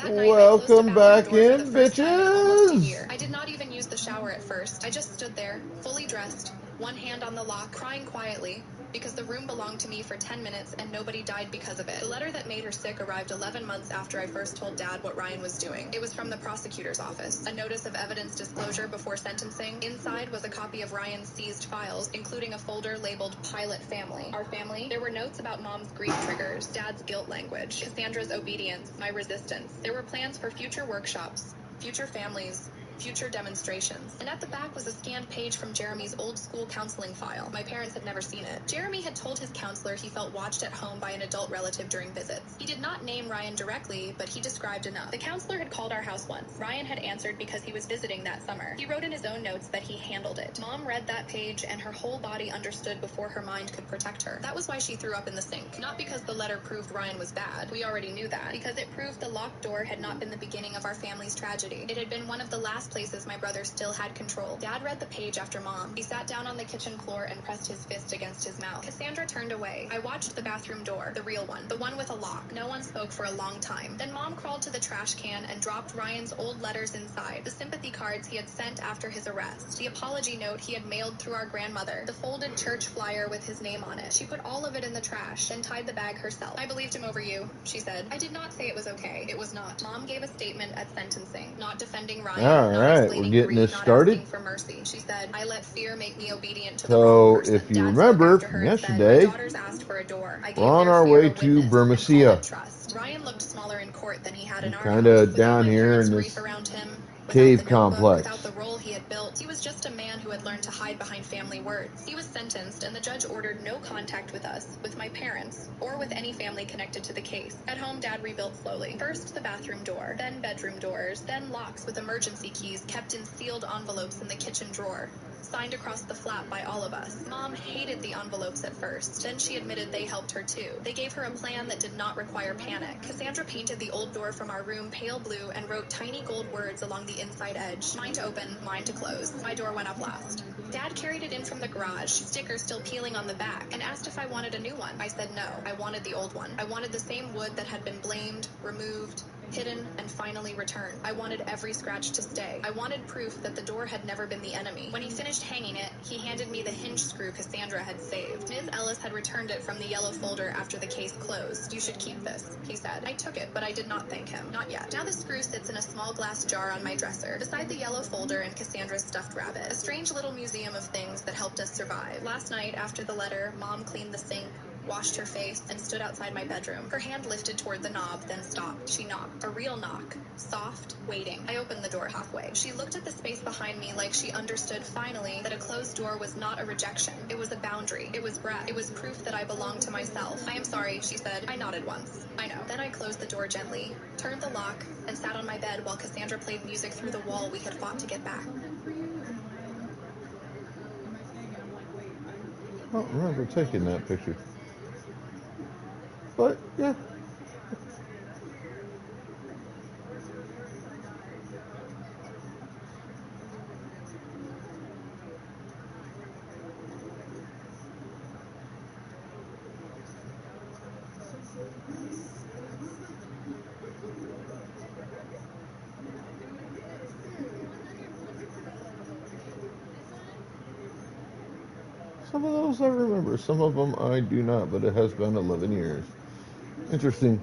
Welcome back in, bitches! I did not even use the shower at first. I just stood there, fully dressed, one hand on the lock, crying quietly, because the room belonged to me for 10 minutes and nobody died because of it. The letter that made her sick arrived 11 months after I first told Dad what Ryan was doing. It was from the prosecutor's office. A notice of evidence disclosure before sentencing. Inside was a copy of Ryan's seized files, including a folder labeled Pilot Family. Our family? There were notes about Mom's grief triggers, Dad's guilt language, Cassandra's obedience, my resistance. There were plans for future workshops, future families, future demonstrations. And at the back was a scanned page from Jeremy's old school counseling file. My parents had never seen it. Jeremy had told his counselor he felt watched at home by an adult relative during visits. He did not name Ryan directly, but he described enough. The counselor had called our house once. Ryan had answered because he was visiting that summer. He wrote in his own notes that he handled it. Mom read that page and her whole body understood before her mind could protect her. That was why she threw up in the sink. Not because the letter proved Ryan was bad. We already knew that. Because it proved the locked door had not been the beginning of our family's tragedy. It had been one of the last places my brother still had control. Dad read the page after Mom. He sat down on the kitchen floor and pressed his fist against his mouth. Cassandra turned away. I watched the bathroom door, the real one, the one with a lock. No one spoke for a long time. Then Mom crawled to the trash can and dropped Ryan's old letters inside, the sympathy cards he had sent after his arrest, the apology note he had mailed through our grandmother, the folded church flyer with his name on it. She put all of it in the trash, then tied the bag herself. I believed him over you, she said. I did not say it was okay. It was not. Mom gave a statement at sentencing, not defending Ryan, Alright, we're getting this started. for mercy. She said, I let fear make me obedient to the So, wrong person. if you remember from yesterday, we're on our way to Bermesia. Ryan looked smaller in court than he had in our Kind of down here in this cave complex. Without the role he had built, he was just a man who had learned to hide behind family words. He was sentenced, and the judge ordered no contact with us, with my parents, or with any family connected to the case. At home, Dad rebuilt slowly. First the bathroom door, then bedroom doors, then locks with emergency keys kept in sealed envelopes in the kitchen drawer, signed across the flat by all of us. Mom hated the envelopes at first. Then she admitted they helped her too. They gave her a plan that did not require panic. Cassandra painted the old door from our room pale blue and wrote tiny gold words along the inside edge. Mine to open, mine to close. My door went up last. Dad carried it in from the garage, stickers still peeling on the back, and asked if I wanted a new one. I said no. I wanted the old one. I wanted the same wood that had been blamed, removed, hidden, and finally returned. I wanted every scratch to stay. I wanted proof that the door had never been the enemy. When he finished hanging it, he handed me the hinge screw Cassandra had saved. Ms. Ellis had returned it from the yellow folder after the case closed. You should keep this, he said. I took it, but I did not thank him. Not yet. Now the screw sits in a small glass jar on my dresser, beside the yellow folder and Cassandra's stuffed rabbit. A strange little museum of things that helped us survive. Last night, after the letter, Mom cleaned the sink, washed her face, and stood outside my bedroom. Her hand lifted toward the knob, then stopped. She knocked. A real knock. Soft, waiting. I opened the door halfway. She looked at the space behind me like she understood finally that a closed door was not a rejection. It was a boundary. It was breath. It was proof that I belonged to myself. I am sorry, she said. I nodded once. I know. Then I closed the door gently, turned the lock, and sat on my bed while Cassandra played music through the wall we had fought to get back. I don't remember taking that picture. But, yeah. Some of those I remember, some of them I do not, but it has been 11 years. Interesting.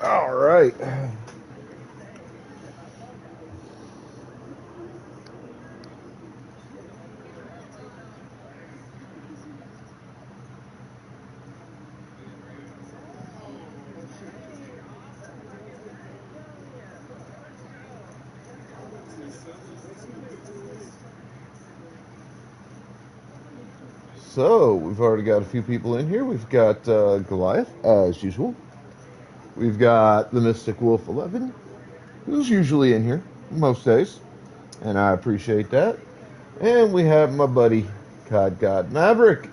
All right. So, we've already got a few people in here. We've got Goliath, as usual. We've got the Mystic Wolf 11, who's usually in here most days, and I appreciate that. And we have my buddy, COD God Maverick.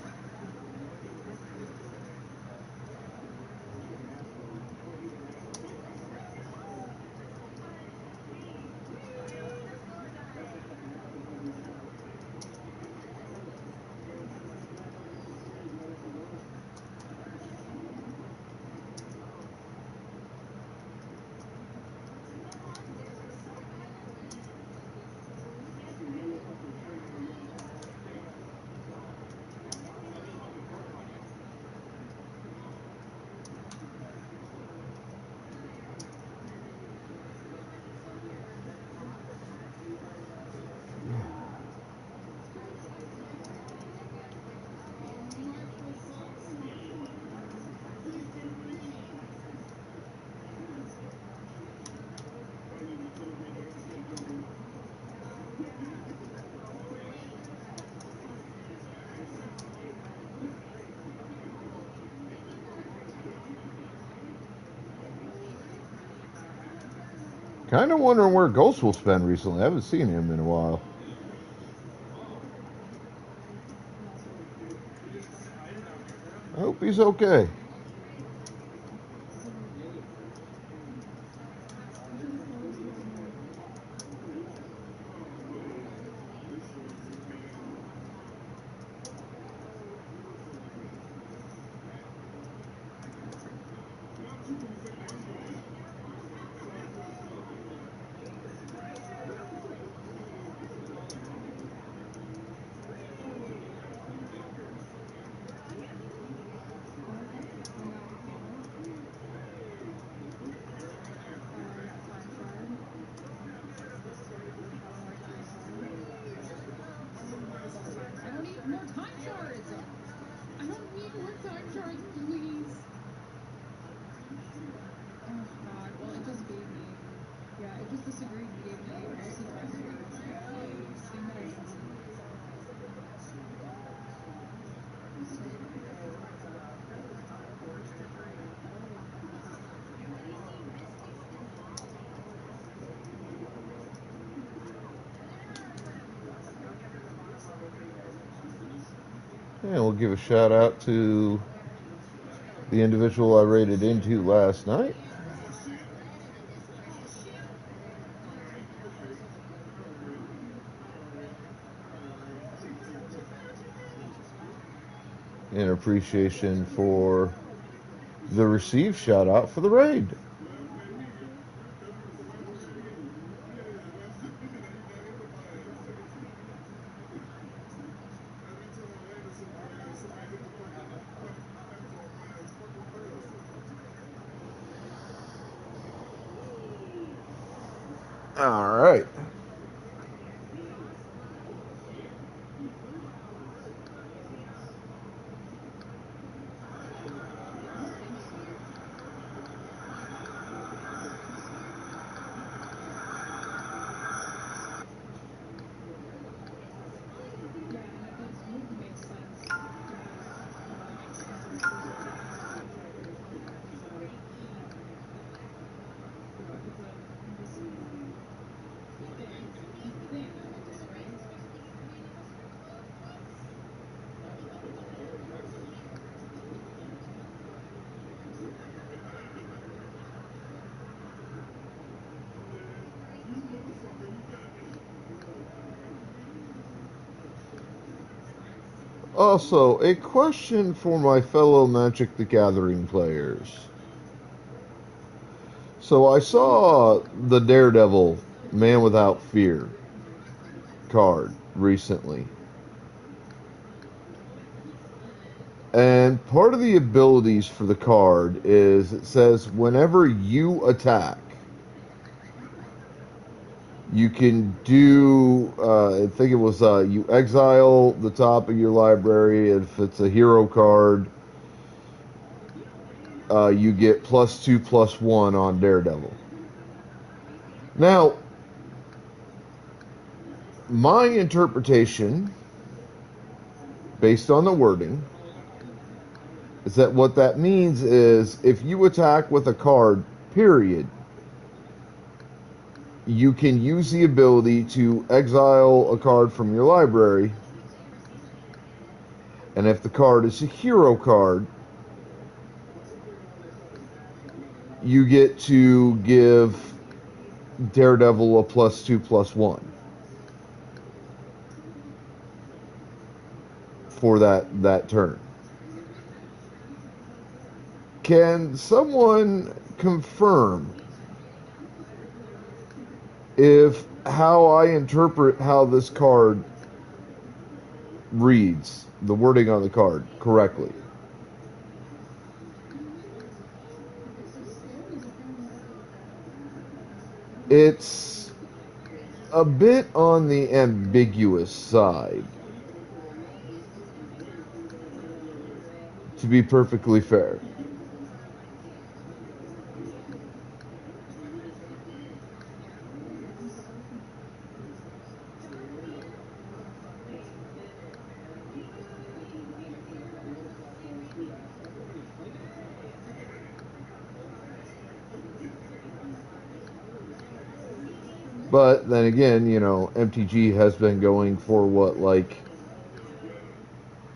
Kind of wondering where Ghost will spend recently. I haven't seen him in a while. I hope he's okay. And we'll give a shout out to the individual I raided into last night. In appreciation for the received shout out for the raid. All right. Also, a question for my fellow Magic the Gathering players. So I saw the Daredevil Man Without Fear card recently. And part of the abilities for the card is it says whenever you attack, you can do, I think it was, you exile the top of your library. If it's a hero card, you get +2/+1 on Daredevil. Now, my interpretation, based on the wording, is that what that means is if you attack with a card, period, you can use the ability to exile a card from your library, and if the card is a hero card, you get to give Daredevil a +2/+1 for that turn. Can someone confirm if how I interpret how this card reads, the wording on the card, correctly? It's a bit on the ambiguous side, to be perfectly fair. But then again, you know, MTG has been going for what, like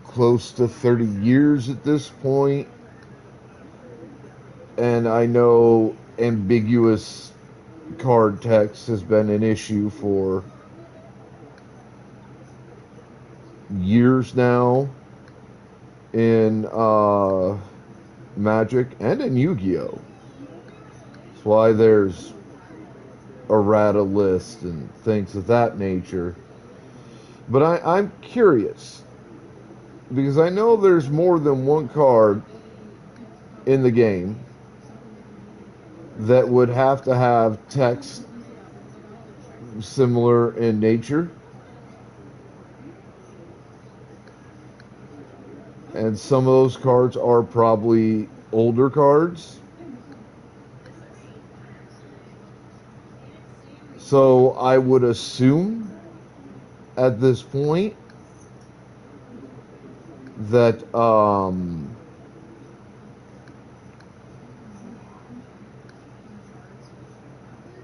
close to 30 years at this point. And I know ambiguous card text has been an issue for years now in Magic and in Yu-Gi-Oh! That's why there's errata list and things of that nature. But I'm curious, because I know there's more than one card in the game that would have to have text similar in nature. And some of those cards are probably older cards. So I would assume at this point that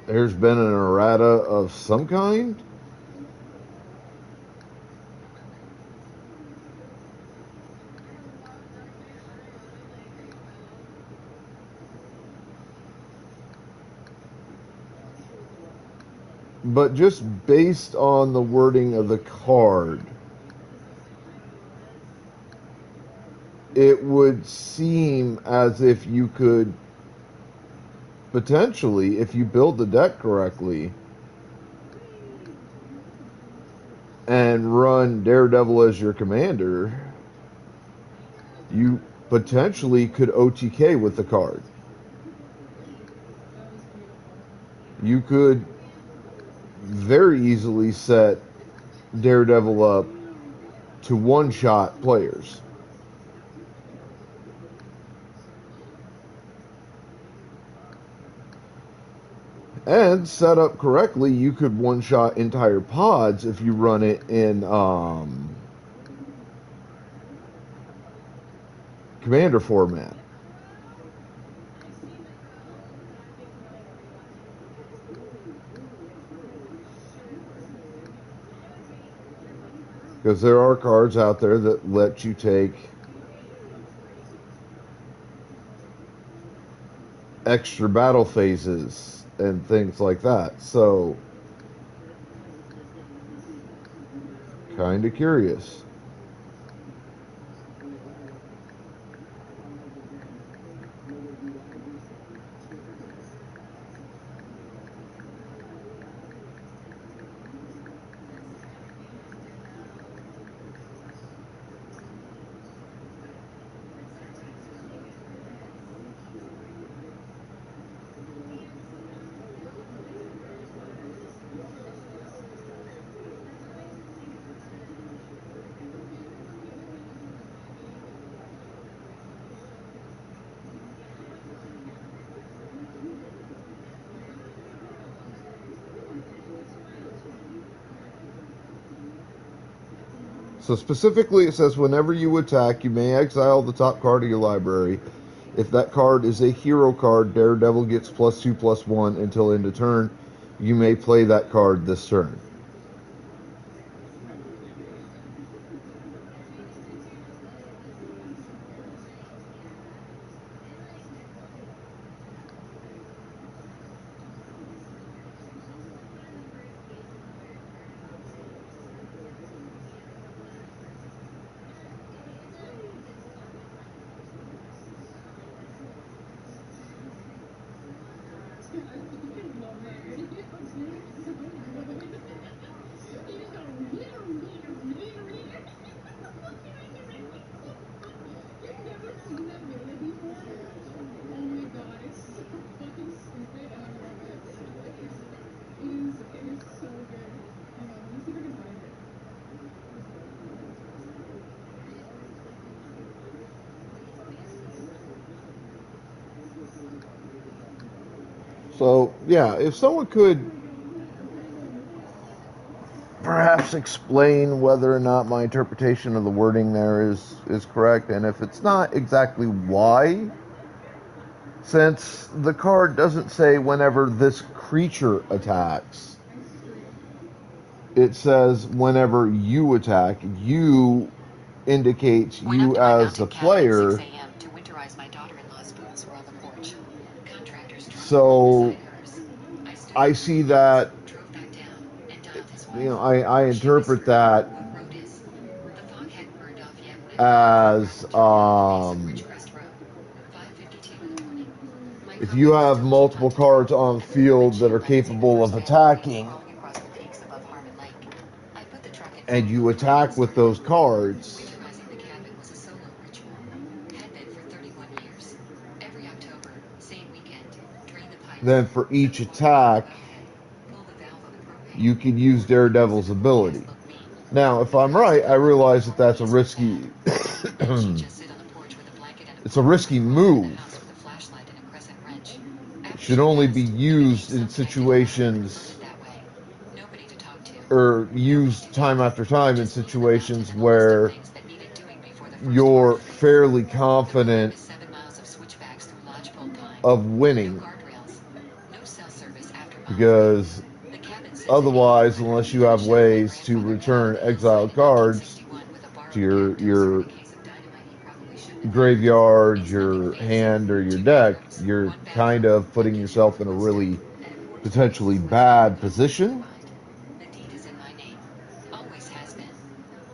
there's been an errata of some kind. But just based on the wording of the card, it would seem as if you could potentially, if you build the deck correctly and run Daredevil as your commander, you potentially could OTK with the card. You could very easily set Daredevil up to one-shot players. And set up correctly, you could one-shot entire pods if you run it in commander format. Because there are cards out there that let you take extra battle phases and things like that. So, kind of curious. So specifically it says whenever you attack, you may exile the top card of your library. If that card is a hero card, Daredevil gets +2/+1 until end of turn. You may play that card this turn. So, yeah, if someone could perhaps explain whether or not my interpretation of the wording there is correct, and if it's not, exactly why. Since the card doesn't say whenever this creature attacks, it says whenever you attack, you indicates Went up you to my as the mountain cabin at player. 6 a.m. to winterize my daughter-in-law's boots were on the porch. Contractor's truck So beside hers. I stood I up see on the that, fence, drove back down, and dialed his you know, wife. I She interpret whispered, that "What road is?" The fog hadn't burned off yet when I pulled into a as gravel turnout at the base of Ridgecrest Road. 5:52 in the morning. My if car you was have still too hot multiple to turn, cards on and with the field that are windshield I could see the capable of first family rays attacking, crawling across the peaks above Harmon Lake. I put the truck in and you four-wheel drive and attack with started those out. cards, Winterizing the cabin was a solo ritual. Had been for 31 years. Every October, same weekend, drain the pipes, then for set each the water on the attack, wellhead, pull the valve on the propane. you can use Daredevil's ability. Looked mean. Now, if The I'm first right, I realize that all that's a days was risky, bad. Then she'd just sit on the porch with a blanket and a it's a book risky and crawl into the move. house with a flashlight and a crescent wrench. It After should she only passed, be I became used in subject and allowed her to run situations, it that way. Nobody to talk to. or Nobody used to time meet. after time in Just me and the mountain situations and a list of where things that needed doing before the first you're hard freeze. fairly The road confident was 7 miles of switchbacks through lodgepole pine. of No winning, guardrails. No cell service after mile 3. because The cabin sits at otherwise, 8,200 unless feet you on a have shelf my ways to grandfather dug out return of the hillside exiled in cards 1961 with a to borrowed your gas toaster and a case of dynamite he probably shouldn't have had. graveyard, It's nothing your fancy. hand, or your 2 deck, bedrooms, you're 1 kind bathroom, of a putting kitchen yourself with in a wood really stove, and a porch that potentially faces west with a bad common position. combined. The deed is in my name. Always has been.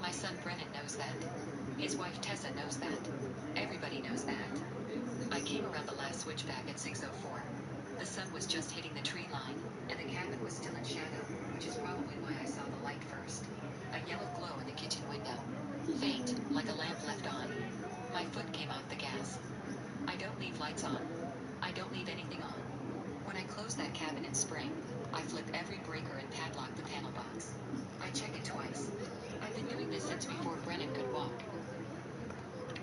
My son Brennan knows that. His wife Tessa knows that. Everybody knows that. I came around the last switchback at 6:04. The sun was just hitting the tree line, and the cabin was still in shadow, which is probably why I saw the light first. A yellow glow in the kitchen window. Faint, like a lamp left on. My foot came off the gas. I don't leave lights on. I don't leave anything on. When I close that cabin in spring, I flip every breaker and padlock the panel box. I check it twice. I've been doing this since before Brennan could walk.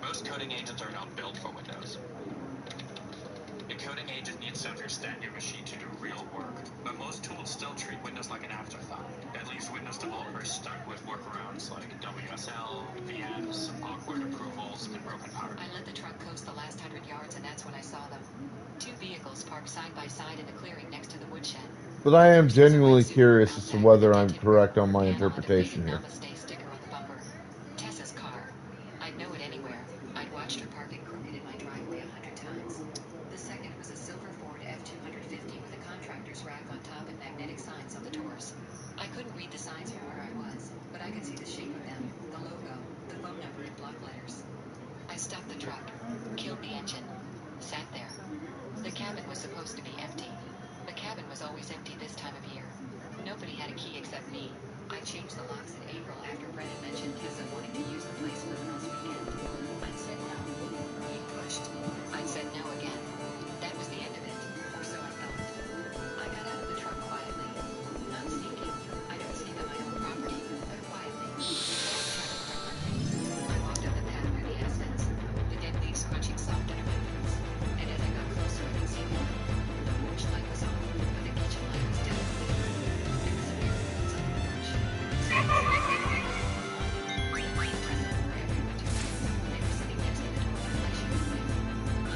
Most coding agents are not built for Windows. A coding agent needs to understand your machine to do real work, but most tools still treat Windows like an afterthought. That leaves Windows developers stuck with workarounds like WSL, VMs, awkward approvals, and broken power. I let the truck coast the last 100 yards, and that's when I saw them. 2 vehicles parked side by side in the clearing next to the woodshed. But I am First was a genuinely white Subaru curious as to Outback with whether a I'm tinted rear correct on quarter my panel and a faded interpretation here. Namaste sticker on the bumper. Tessa's car. I'd know it anywhere. I'd watched her park it crooked in my driveway 100 times. The second was a silver Ford F250 with a contractor's rack on top and magnetic signs on the doors. I couldn't read the signs from where I was, but I could see the shape of them, the logo, the phone number in block letters. I stopped the truck, killed the engine, sat there. The cabin was supposed to be empty. The cabin was always empty this time of year. Nobody had a key except me. I changed the locks in April after Brennan mentioned Tessa wanting to use the place for the last weekend. I'd said no. He pushed. I'd said no again. That was the end of it, or so I thought. I got out of the truck quietly. Not sneaking. I don't sneak on my own property, but quietly. I walked up the path near the aspens, the dead leaves crunching soft under my boots, and as I got closer I could see more. The porch light was off, but the kitchen light was definitely on. There was a pair of boots on the porch. They were sitting next to the door with flashing light.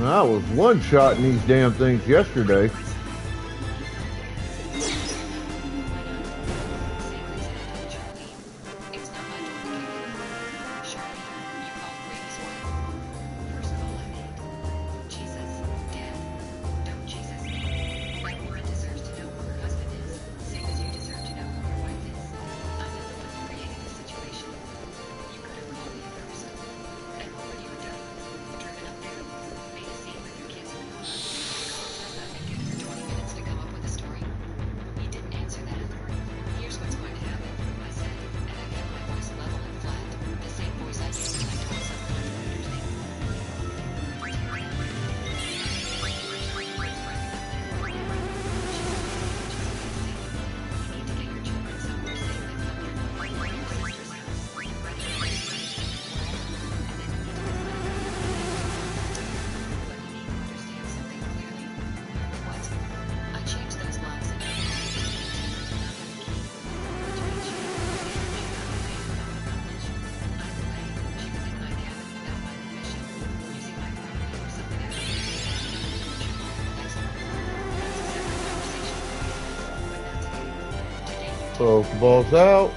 I was one-shotting these damn things yesterday. So balls out.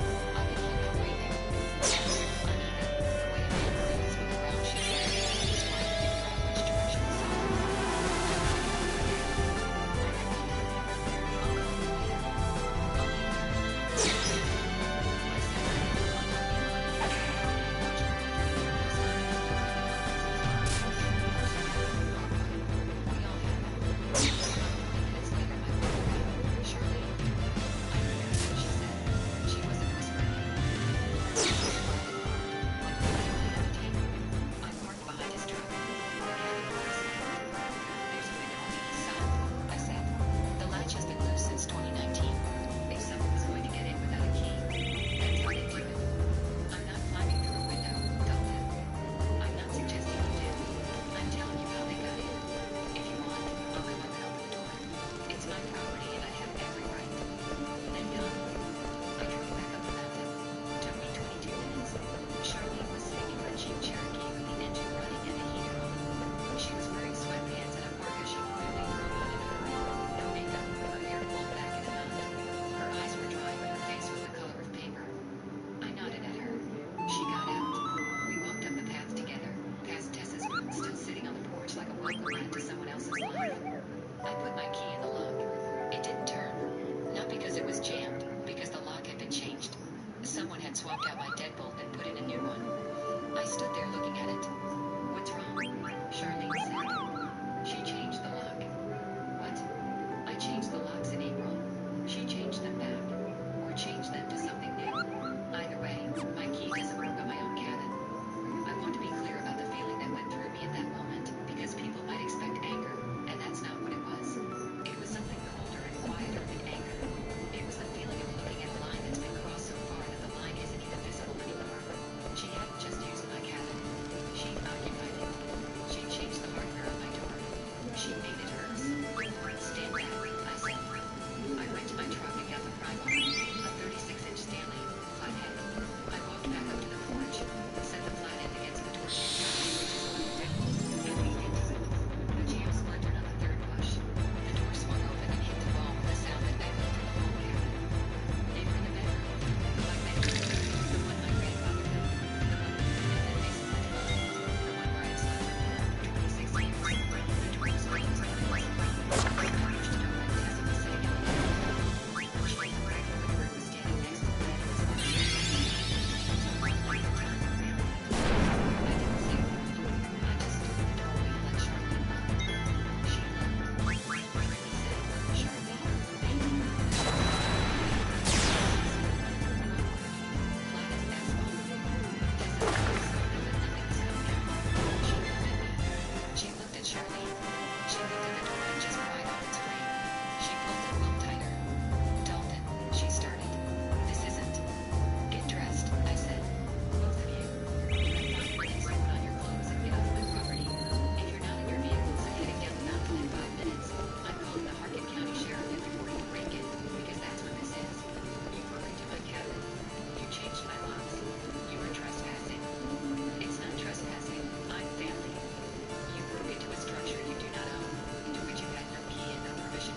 She had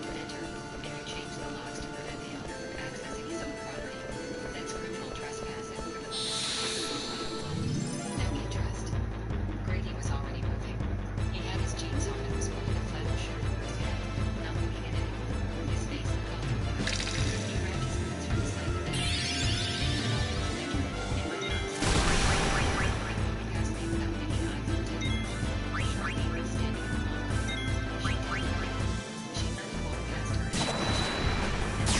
to enter, and you change the locks to prevent the owner from accessing his own property. That's criminal trespassing for the Now get dressed. Grady was already moving. He had his jeans on and was wearing a flannel shirt over his head, not looking at anyone, his face calm. He grabbed his boots from the side of the bed. It went outside. He passed me without making eye contact. Charlene was standing in the hallway. She turned around. She unrolled past her and she pushed him.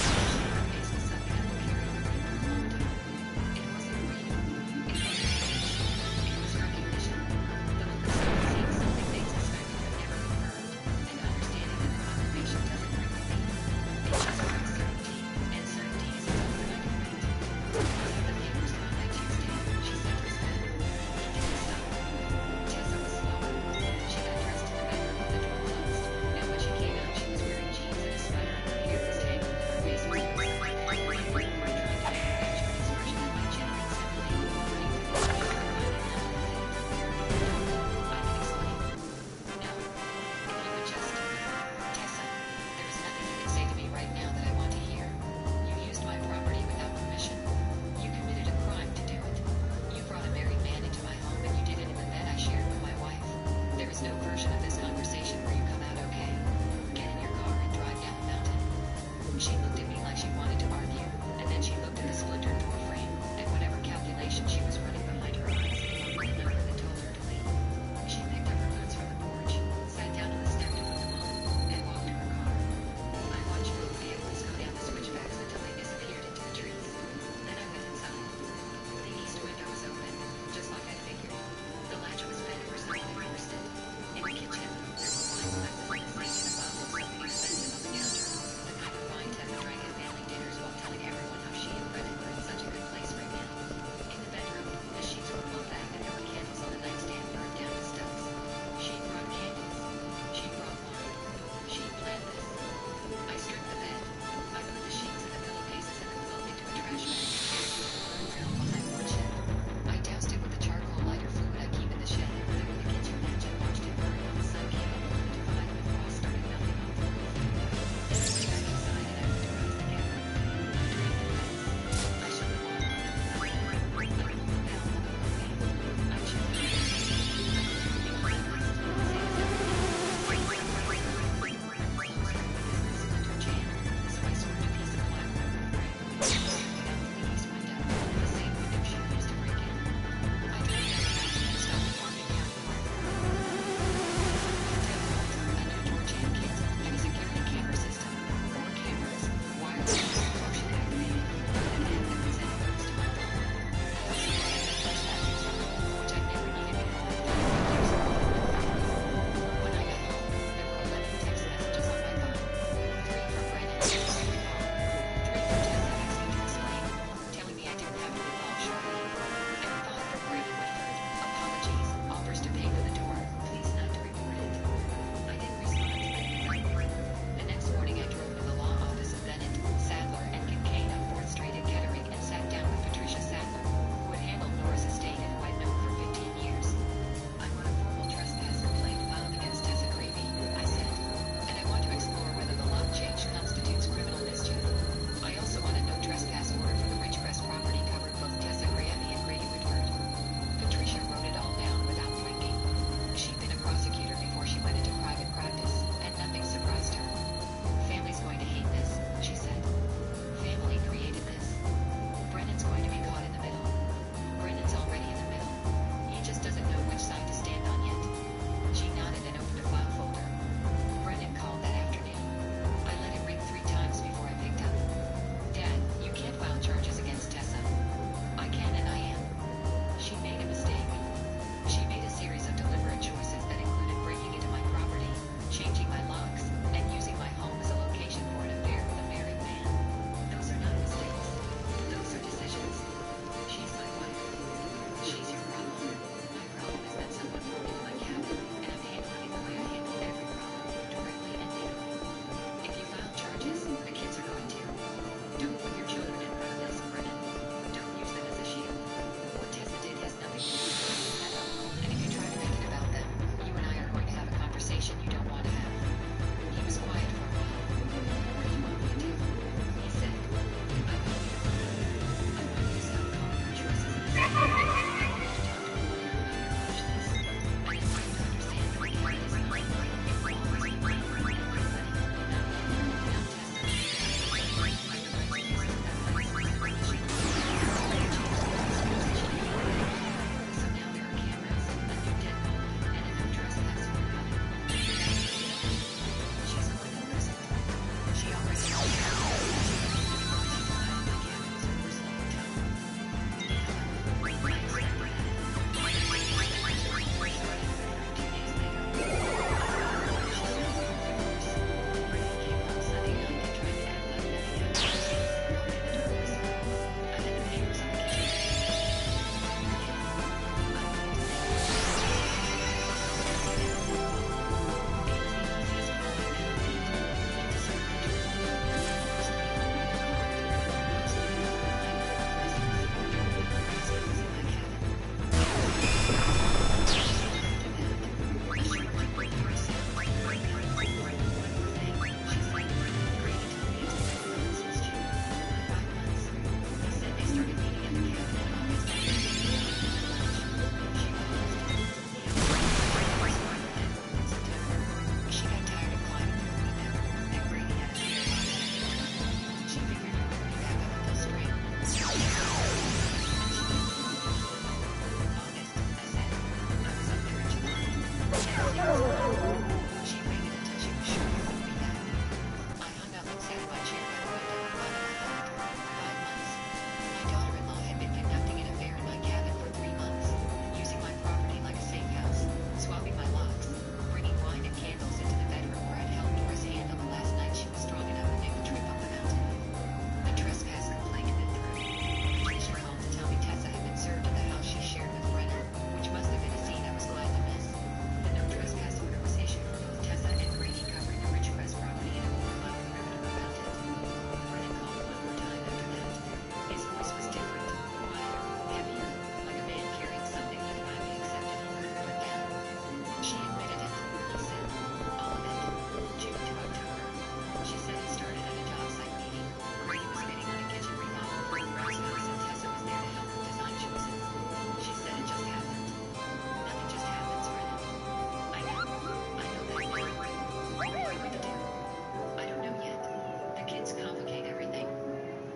kids complicate everything.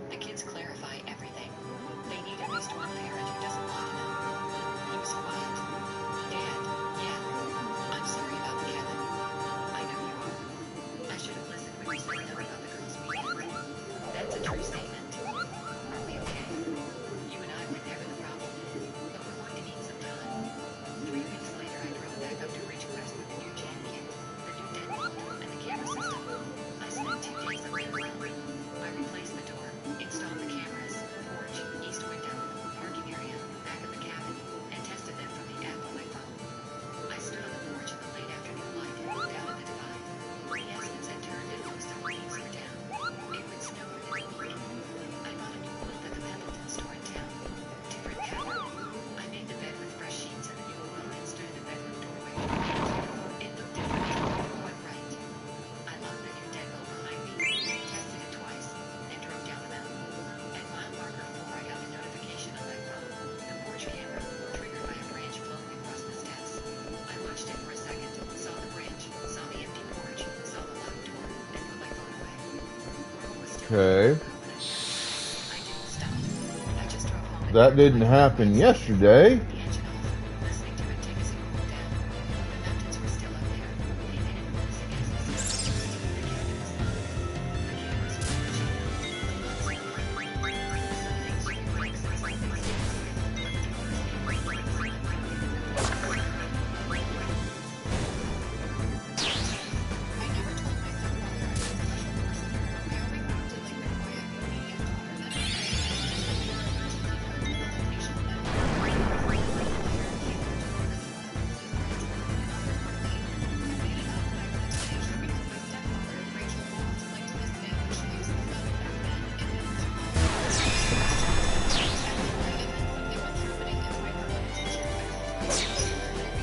The kids clarify everything. They need at least one parent who doesn't lie to them. He was quiet. Dad, yeah. I'm sorry about the Kevin. I know you are. I should have listened when you said no about the girls' weekend. That's a true statement. Are we okay? You and I were there with the problem, but we're going to need some time. 3 weeks later, I drove back up to Ridgecrest with the new jam kit, the new deadbolt, and the camera system. I spent 2 days up there alone. I replaced the door, installed the cameras, porch, east window, parking area, back of the cabin, and tested them from the app on my phone. I stood on the porch in the late afternoon light, down at the divide. The Aspen's had turned and most of the leaves were down. It would snow within a week. I bought a new quilt at the Pendleton store in town. Different pattern. I made the bed with fresh sheets and the new quilt and stood in the bedroom doorway. It looked different, but right. I locked the new deadbolt behind me, tested it twice, and drove down the mountain. At mile marker 4, I got a notification on my phone. The porch camera, triggered by a branch flowing across the steps. I watched it for a second, saw the branch, saw the empty porch, saw the locked door, and put my phone away. World was still Okay. when I found it. I didn't stop. I just drove home. That didn't happen yesterday. The engine off, listening to it tick as it cooled down. The mountains were still up there. They made a noise against the snow. The cameras were watching. The lights were on. Some things you can break, some things you I never told my stepfather I was a special person. I always acted like my quiet, obedient daughter that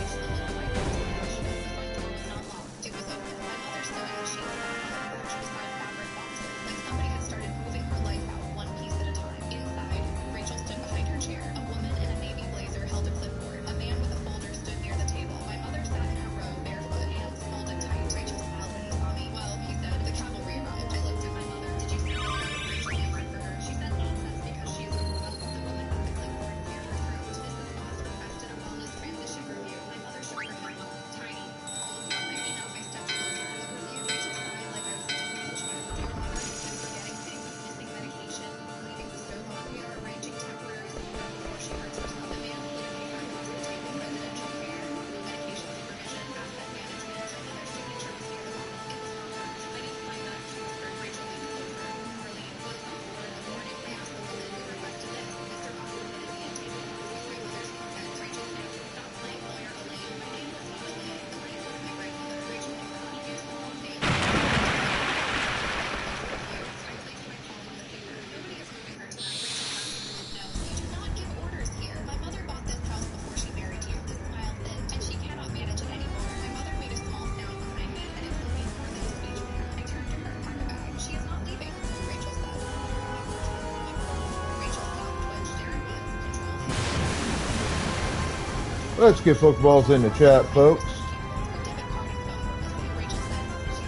I It was open. My mother stood as she sat on the porch beside fabric boxes, like somebody had started moving her life out one piece at a time. Inside, Rachel stood behind her chair. A woman in a navy blazer held a clipboard. A man with a folder stood near the table. My mother sat in her row, barefoot, hands folded tight. Rachel smiled when he saw me. Well, he said, the cavalry arrived. I looked at my mother. Did you see me? Rachel answered for her. She said nonsense because she is a woman. The woman with the clipboard cleared her throat. Mrs. Moss requested a wellness transition review. My mother shook her head. Tiny. Almost nothing. I stepped closer. A review. Rachel sighed like I was a difficult child. Dear mother, I'm forgetting things, missing medication, leaving the stove on. We are arranging temporary support before she hurts herself. The man pulled a paper across the table. Residential care, medication supervision, asset management. Another signature was near the bottom. It was compact. I didn't sign that, she whispered. Rachel leaned closer. Arlene was on 4 in the morning. They asked the woman who requested this. Mr. Moss admitted the intake. My mother's content. Rachel's name. Stop playing lawyer, Elaine. My name was not Elaine. Elaine was my grandmother. Rachel knew her. He used the wrong name. I placed my palm on the paper. Nobody is moving her tonight. Rachel tapped Elaine. No, you do not give orders here. My mother bought this house before she married you. The smile thinned, and she cannot manage it anymore. My mother made a small sound behind me, and it told me more than a speech would. I turned to her. Pack a bag. She is not leaving, Rachel said. Rachel stopped, twitched. There it was. Control. Let's get footballs in the chat, folks. Her debit card and phone were missing. Rachel said she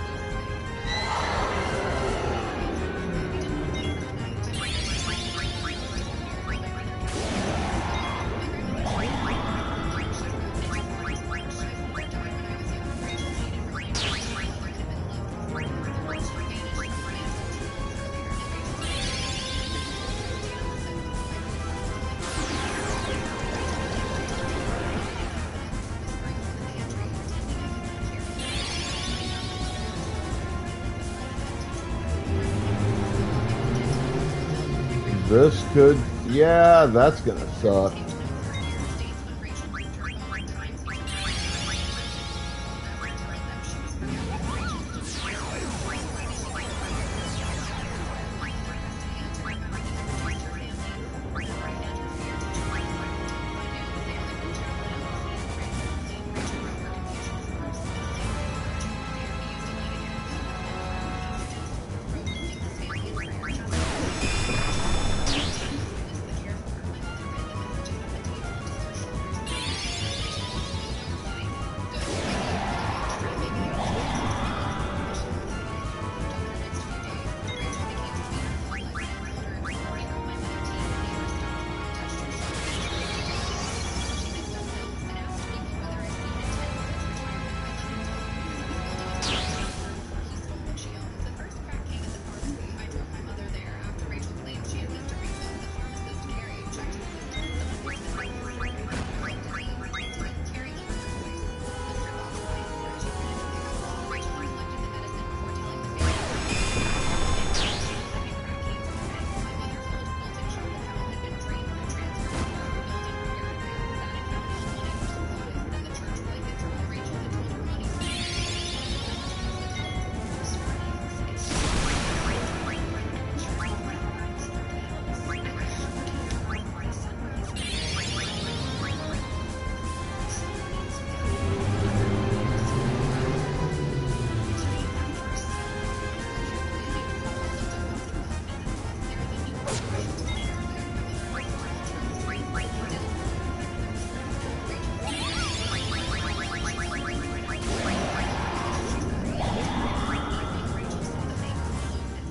This could, yeah, that's gonna suck.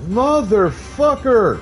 Motherfucker!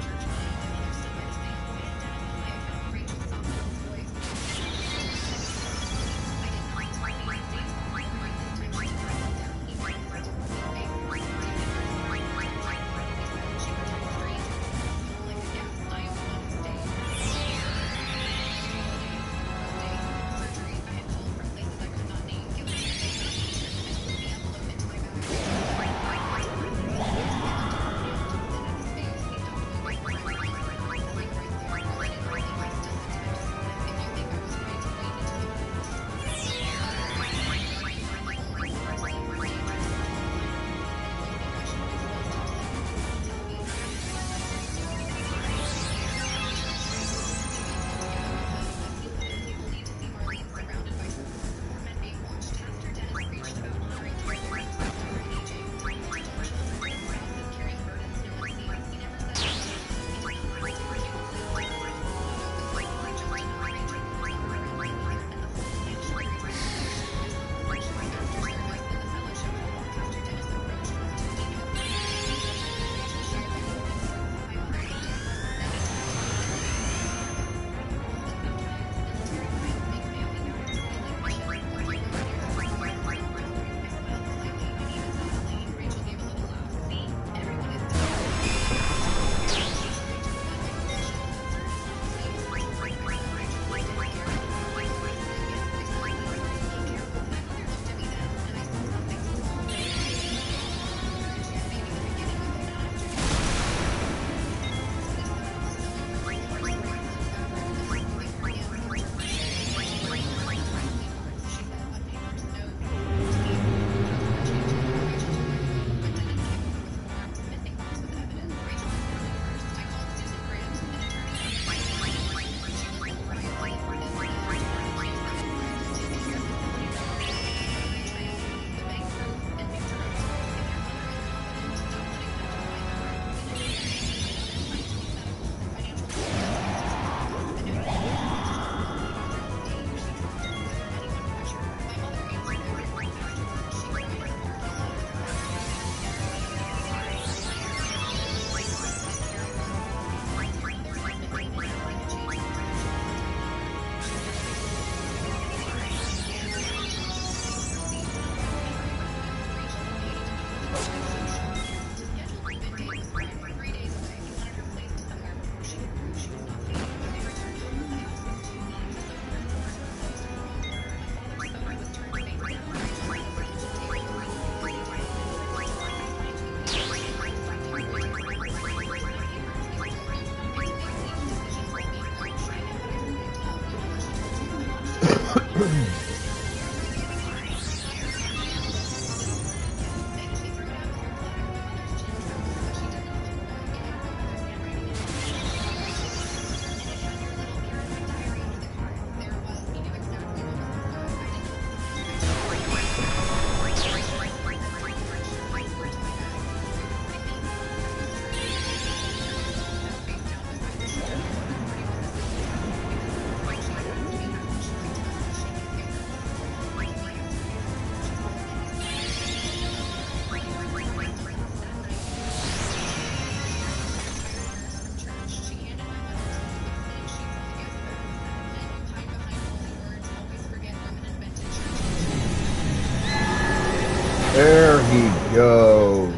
There he goes.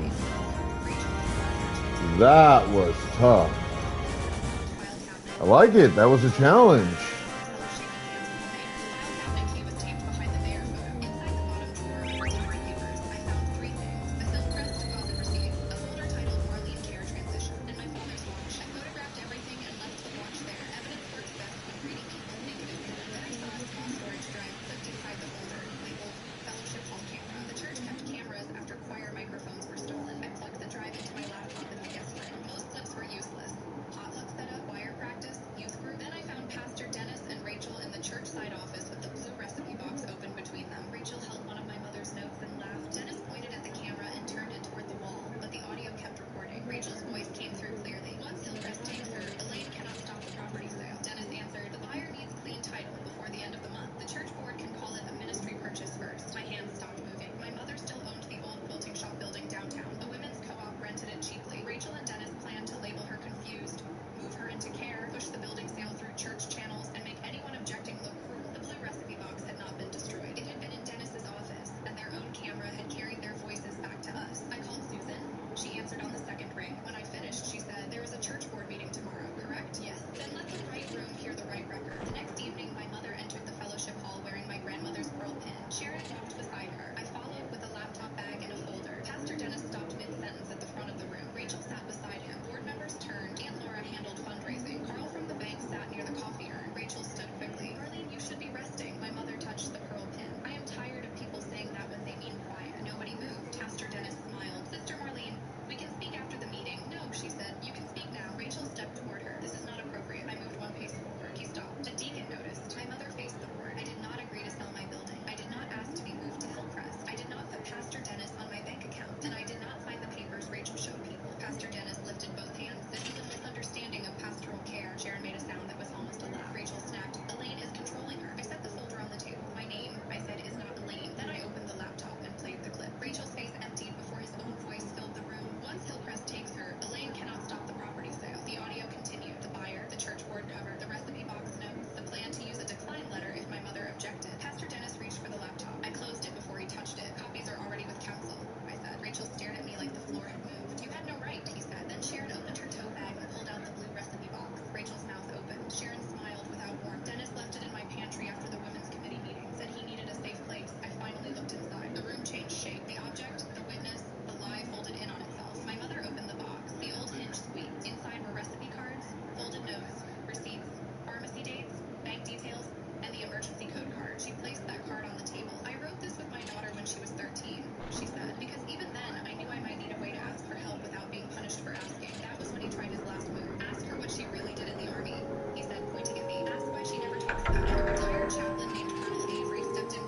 That was tough. I like it. That was a challenge. Pastor Dennis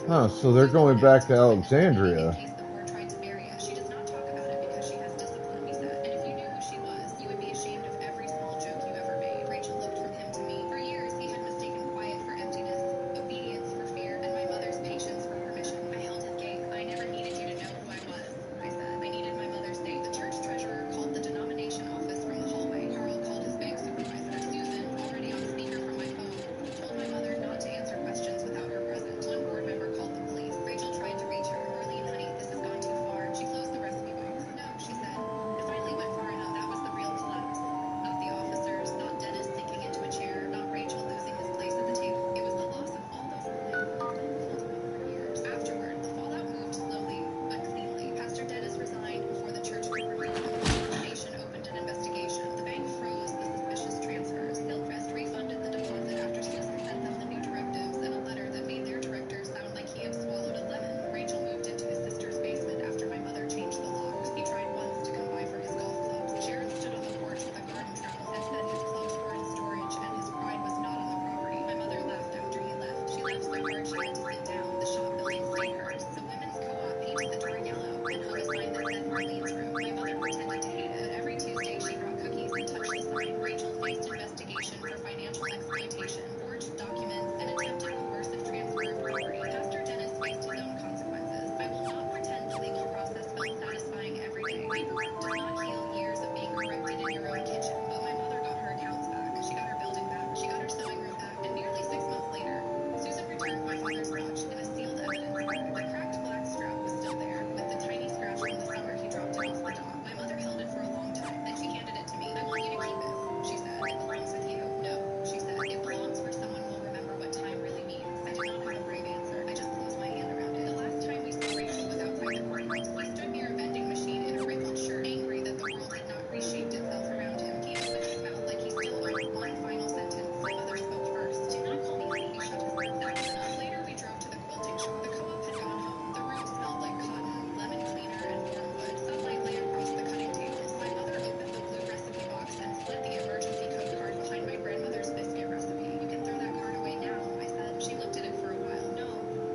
Huh, so they're going back to Alexandria. In case the war tried to bury us. She does not talk about it because she has discipline, he said. And if you knew who she was, you would be ashamed of every small joke you ever made. Rachel looked from him to me. For years, he had mistaken quiet for emptiness, obedience for fear, and my mother's patience for permission. I held his gaze. I never needed you to know who I was, I said. I needed my mother's name. The church treasurer called the denomination office from the hallway. Carl called his bank supervisor. Susan, already on speaker from my phone, told my mother not to answer questions without her present. One board member called the police. Rachel tried to reach her. Arlene, honey, this has gone too far. She closed the recipe box. No, she said. It finally went far enough. That was the real collapse. Not the officers, not Dennis sinking into a chair, not Rachel losing his place at the table. It was the loss of all those for years. Afterward, the fallout moved slowly, but cleanly. Pastor Dennis resigned before the church could remove him. The nation opened an investigation. The bank froze the suspicious transfers. Hillcrest refunded the deposit after Susan sent them the new directives and a letter that made their director sound like he had swallowed a lemon. Rachel moved into his sister's basement after my mother changed the locks. He tried once to come by for his golf clubs. Sharon stood on the porch with a garden drum and said his clothes were in storage and his pride was not on the property. My mother laughed after he left. She laughed so hard she had to sit down. The shop building stayed hers. The women's co-op painted the door yellow and hung a sign that said Marlene's room. My mother pretended to hate it. Every Tuesday she brought cookies and touched the sign. Rachel faced investigation for financial exploitation, forged documents, and attempted coercive transfer of property. Pastor Dennis faced his own consequences. I will not pretend the legal process felt satisfying every day. Paperwork does not heal years of being corrected in your own kitchen, but my mother got her accounts back. She got her building back. She got her sewing room back. And nearly 6 months later, Susan returned my father's watch in a sealed evidence bag. The cracked black strap was still there, with the tiny scratch from the summer he dropped it off the dock. My mother held it for a long time, then she handed it to me. I want you to keep it, she said. It belongs with you. No, she said. It belongs where someone will remember what time really means. I did not have a brave answer. I just closed my hand around it. The last time we saw Rachel was outside the courthouse. He stood near a vending machine in a wrinkled shirt, angry that the world had not reshaped itself around him. He opened his mouth like he still owed one final sentence. My mother spoke first. Do not call me honey. He shut his mouth. That was enough. Later, we drove to the quilting shop. The co-op had gone home. The room smelled like cotton, lemon cleaner, and warm wood. Sunlight lay across the cutting tables. My mother opened the blue recipe box and slid the emergency code card behind my grandmother's biscuit recipe. You can throw that card away now, I said. She looked at it for a while. No,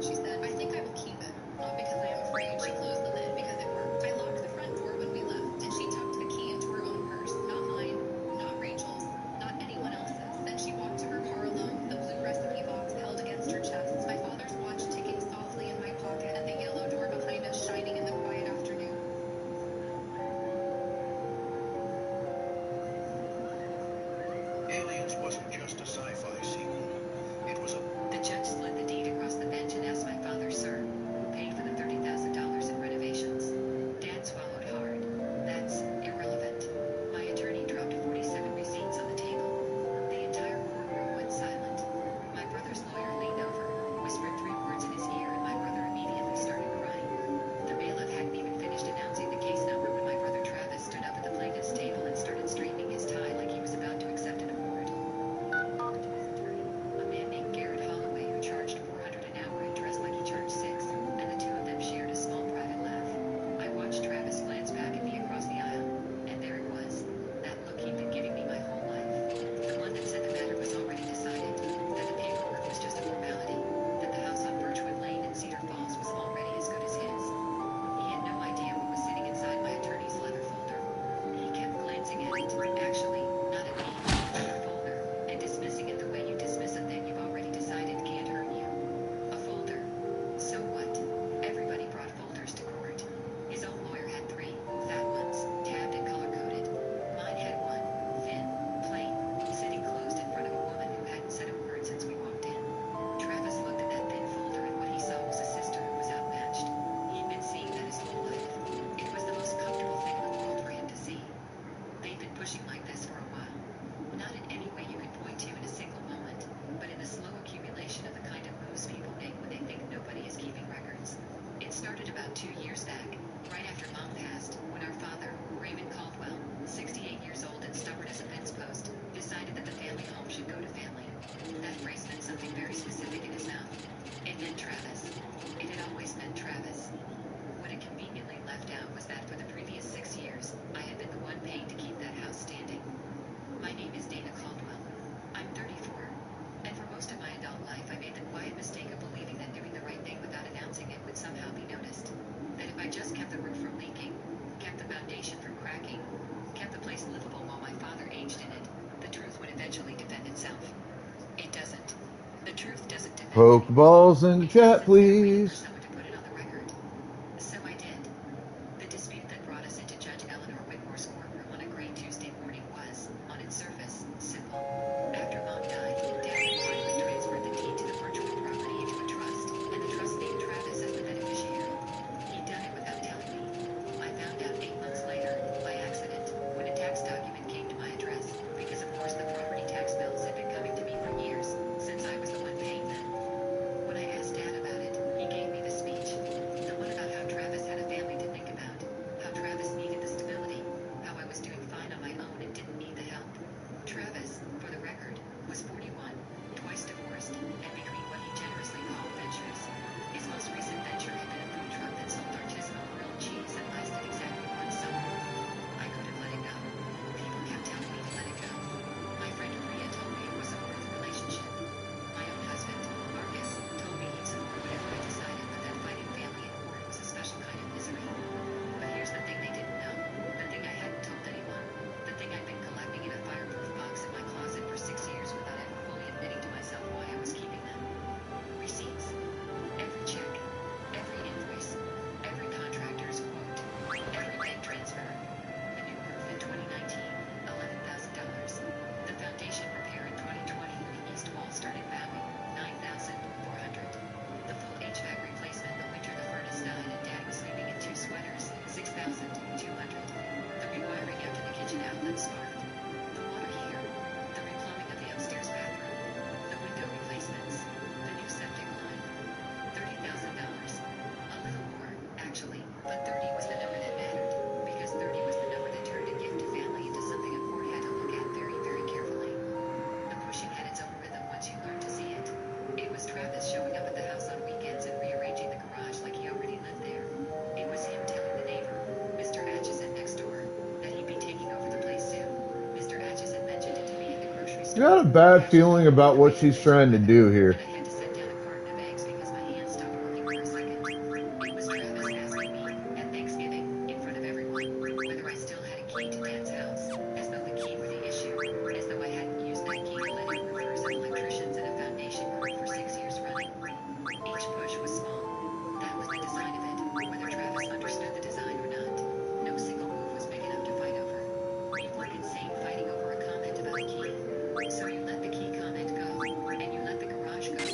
she said. I think I will keep it. Not because I am afraid. She closed the lid because it worked. I locked the front door when we left, and she tucked the key into her own purse. Not mine, not Rachel's, not anyone else's. Then she walked to her car alone, the blue recipe box held against her chest, my father's watch ticking softly in my pocket, and the yellow door behind us shining in the quiet afternoon. Aliens wasn't just a sci-fi sequel. It was a... The judge slid the deed across the bench and asked my father, sir, who paid for the $30,000 in renovations? Dad swallowed hard. That's irrelevant. My attorney dropped 47 receipts on the table. The entire courtroom went silent. My brother's lawyer leaned over, whispered 3 words in his ear, and my brother immediately started crying. The bailiff hadn't even finished announcing the case number when my brother Travis stood up at the plaintiff's table and started straightening his tie like he was about to accept an award. A man named Garrett Holloway who charged $400 an hour and dressed like he charged $6, and the two of them shared a small private laugh. I watched Travis glance back at me across the aisle, and there it was, that look he'd been giving me my whole life. The one that said the matter was already decided, that the paperwork was just a formality, that the house on Birchwood Lane in Cedar Falls was already as good as his. He had no idea what was sitting inside my attorney's leather folder. He kept glancing at it, actually, not at me, but at the folder, and dismissing it the way you dismiss a thing you've already decided can't hurt you. A folder. So what? Everybody brought folders to court. His own lawyer had 3, fat ones, tabbed and color-coded. Mine had one, thin, plain, sitting closed in front of a woman who hadn't said a word since we walked in. Travis looked at that thin folder and what he saw was a sister who was outmatched. He'd been seeing that his whole life. It was the most comfortable thing in the world for him to see. They'd been pushing like this for a while. Not in any way you could point to in a single moment, but in the slow accumulation of the kind of moves people make when they think nobody is keeping records. It started about 2 years back, right after Mom passed, when our father, Raymond Caldwell, 68 years old and stubborn as a fence post, decided that the family home should go to family. That phrase meant something very specific in his mouth. It meant Travis. It had always meant Travis. What it conveniently left out was that for the previous 6 years, I had been the one paying to keep that house standing. My name is Dana Caldwell. I'm 34, and for most of my adult life I made the quiet mistake of believing that doing the right thing without a Pokeballs in the chat, please. Someone to put it on the record. So I did. The dispute that brought us into Judge Eleanor Whitmore's courtroom on a gray Tuesday morning was, on its surface, simple. After Mom died, Dad reportedly transferred the deed to the virtual property into a trust, and the trust named Travis as the beneficiary. He'd done it without telling me. I found out 8 months later, by accident, when a tax document came to my address, because of course the property tax bills had been coming to me for years, since I was the one paying them. When I asked Dad about it, he gave me the speech. The one about how Travis had a family to think about, how Travis needed the stability, how I was doing fine on my own and didn't need the help. Travis, for the record, was 41, twice divorced, and between what he generously called ventures. His most recent venture had been a food truck that sold artisanal grilled cheese and lasted exactly 1 summer. I couldn't let it go. People kept telling me to let it go. My friend Maria told me it wasn't worth the relationship. My own husband, Marcus, told me he'd support whatever I decided, but that fighting family in court was a special kind of misery. But here's the thing they didn't know, the thing I hadn't told anyone, the thing I'd been collecting in a fireproof box in my closet for 6 years without ever fully admitting to myself why I was keeping them. Receipts. Every check, every invoice, every contractor's quote, every bank transfer. The new roof in 2019, $11,000. The foundation repair in 2020 when the east wall started bowing, $9,400. The full HVAC replacement the winter the furnace died and Dad was sleeping in 2 sweaters, $6,200. The rewiring after the kitchen outlet sparked. The water heater. The replumbing of the upstairs bathroom. The window replacements. The new septic line. $30,000. A little more, actually, but 30 was the number that mattered, because 30 was the number that turned a gift to family into something a court had to look at very, very carefully. The pushing had its own rhythm once you learned to see it. It was Travis showing up at the house on weekends and rearranging the garage like he already lived there. It was him telling the neighbor, Mr. Atchison next door, that he'd be taking over the place soon. Mr. Atchison mentioned it to me in the grocery store. Got a bad feeling about what she's trying to do here. I had to set down a carton of eggs because my hands stopped working for a second. It was Travis asking me, at Thanksgiving, in front of everyone, whether I still had a key to Dad's house, as though the key were the issue, as though I hadn't used that key to let in roofers and electricians and a foundation crew for 6 years running. Each push was small. That was the design of it, whether Travis understood the design or not. No single move was big enough to fight over. People are insane fighting over a comment about a key. So you let the key comment go, and you let the garage go.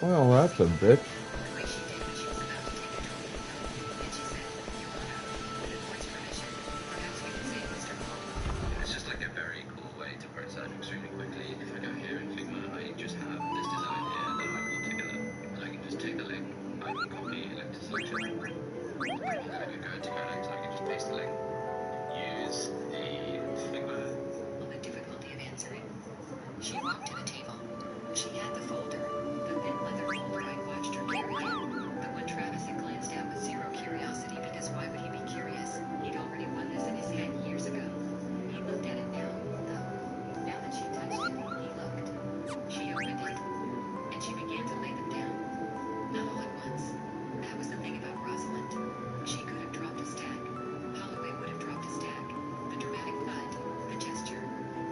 Well, that's a bitch. The way she did when she was about to take a drink. And she said, Your Honor, with the court's permission, perhaps we can save Mr. Hall. It's just like a very cool way to prototype extremely quickly. If I go here in Figma, I just have this design here that I pulled together. And I can just take the link, I can copy link to selection. And then I can go into Codex, I can just paste the link. Use the Figma. On the difficulty of answering, she walked to the table. She had the folder, the thin leather folder I'd watched her carry in, the one Travis had glanced at with zero curiosity because why would he be curious? He'd already won this in his head years ago. He looked at it now, though. Now that she touched it, he looked. She opened it, and she began to lay them down. Not all at once. That was the thing about Rosalind. She could have dropped a stack. Holloway would have dropped a stack. The dramatic thud, the gesture.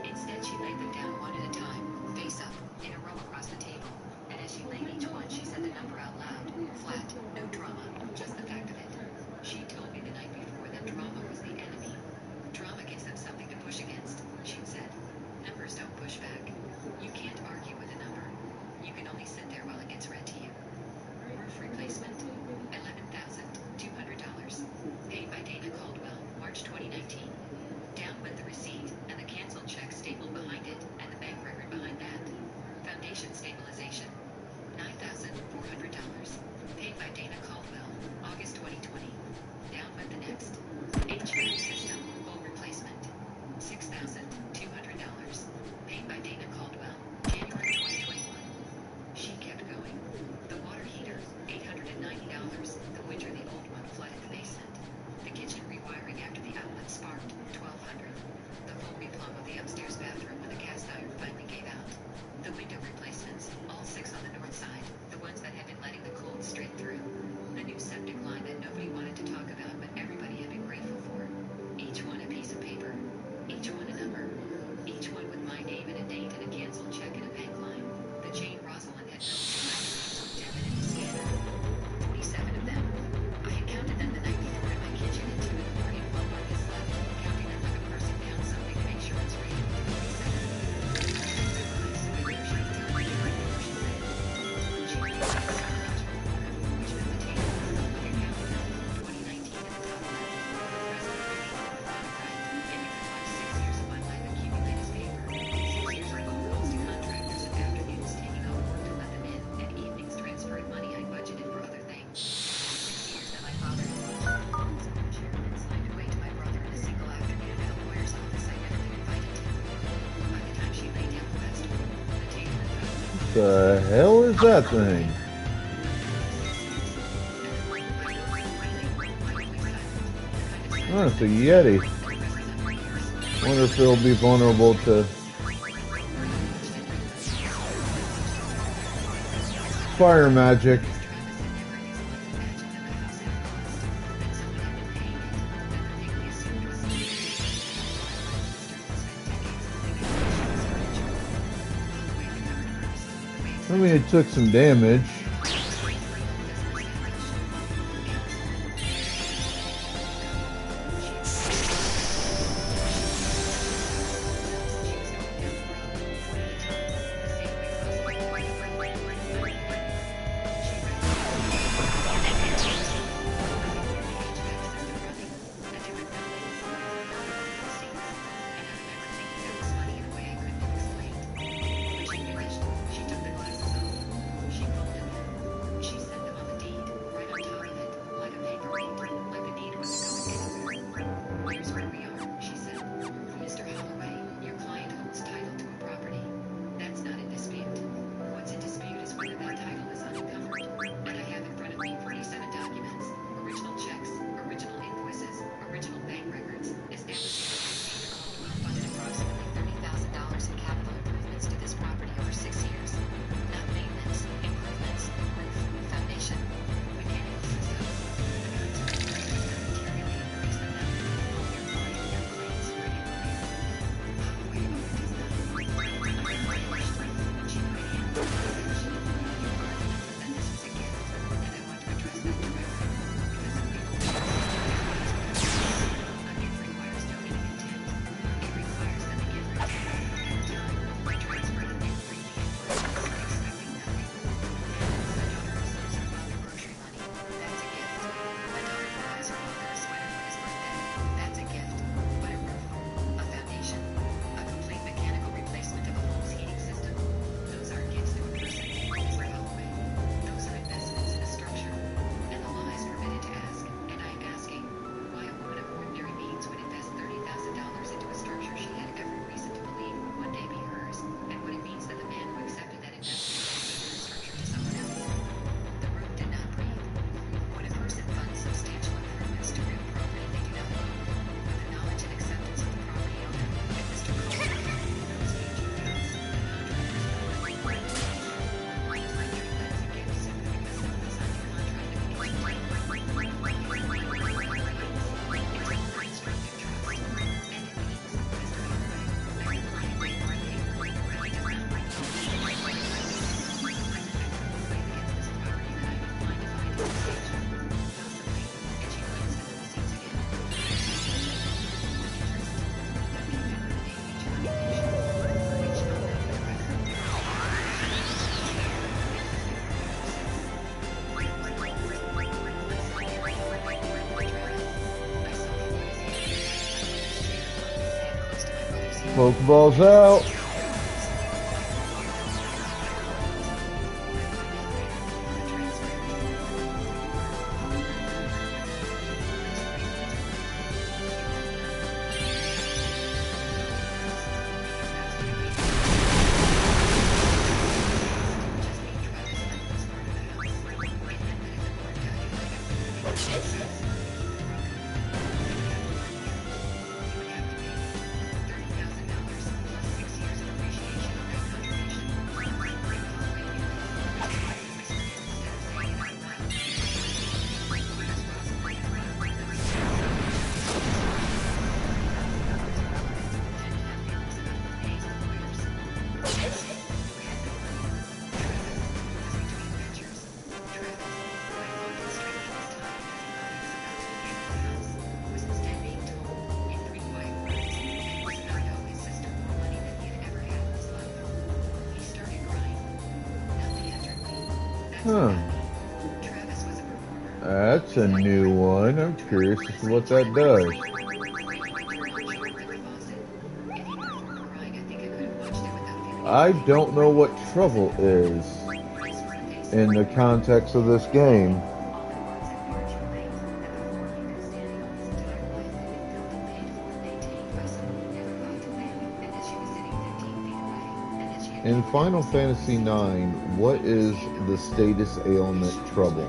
Instead, she laid them down one at a time, face up, in a row across the table. And as she laid each one, she said the number out loud. Flat, no drama, just the fact of it. She told me the night before that drama was the enemy. Drama gives them something to push against, she'd said. Numbers don't push back. You can't argue with a number. You can only sit there while it gets read to you. Roof replacement, $11,200. Paid by Dana Caldwell, March 2019. Down went the receipt, and the canceled check stapled behind it, and the bank record behind that. Foundation stabilization, $9,400. Paid by Dana Caldwell, August 2020. Down went the next. HVAC system, full replacement, $6,200. Paid by Dana Caldwell, January 2021. She kept going. The water heater, $890. The winter the old one flooded the basement. The kitchen rewiring after the outlet sparked, $1,200. The full replumb of the upstairs bathroom when the cast iron finally gave out. The window replacements, all 6 on the north side, the ones that had been letting the cold straight through. The new septic line that nobody wanted to talk about, but everybody had been grateful for. Each one a piece of paper. Each one a number. Each one with my name and a date and a canceled check and a bank line. The chain Rosalind had built to debit in the scanner. 47 of them. I had counted them the night before in my kitchen at 2 in the morning while Marcus slept, counting them like a person counts something to make sure it's real. The hell is that thing? Oh, it's a Yeti. Wonder if it'll be vulnerable to fire magic. I mean, it took some damage. Pokeballs out. Huh. That's a new one. I'm curious as to what that does. I don't know what trouble is in the context of this game. In Final Fantasy IX, what is the status ailment trouble?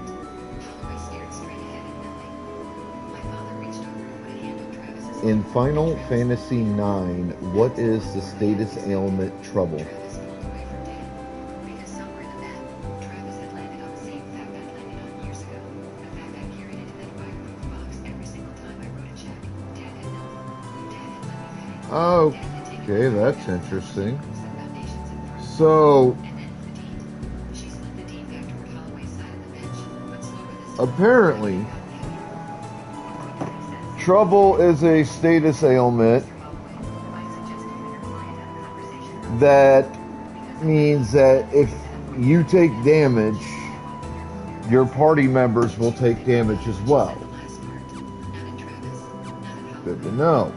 In Final Fantasy IX, what is the status ailment trouble? Okay, that's interesting. So, apparently, trouble is a status ailment that means that if you take damage, your party members will take damage as well. Good to know.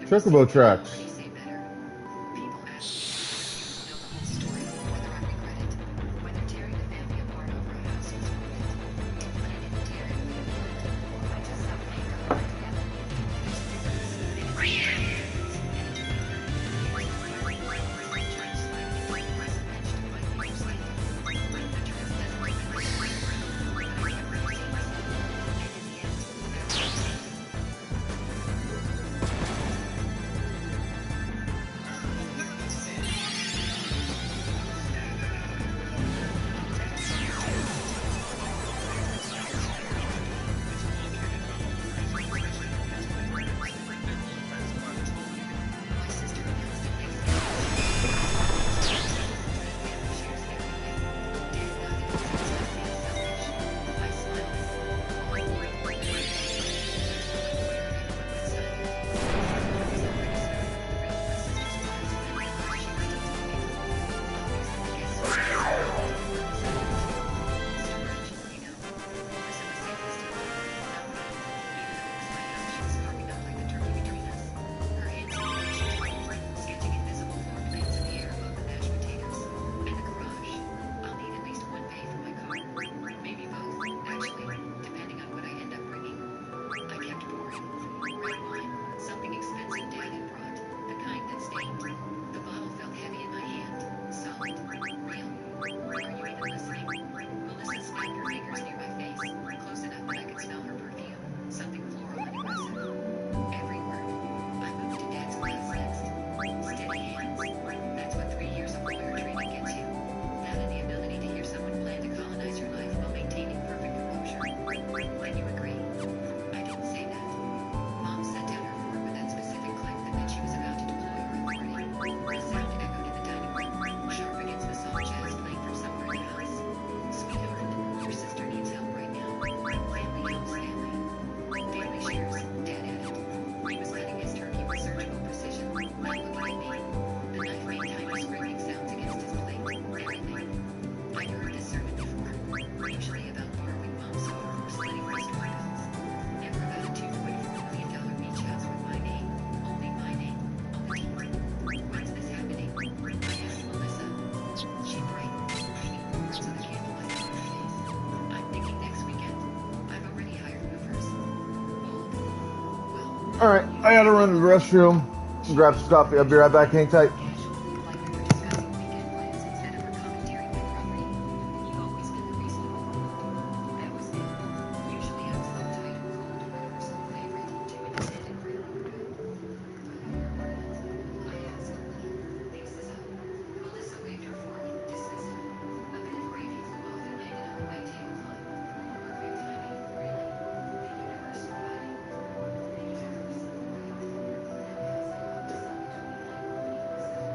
Chocobo tracks. Alright, I gotta run to the restroom, grab some coffee. I'll be right back. Hang tight. Like we were discussing weekend plans instead of her commandeering my property. You've always been the reasonable one. That was it. Usually I'm so tight and cold to my personal favorite, to an extended friend. I asked. Things is up. Melissa waved her fork, dismissive. A bit of gravy flew off and landed on the white tablecloth. Perfect timing, really. The universe providing. The universe. As I walked the sun between my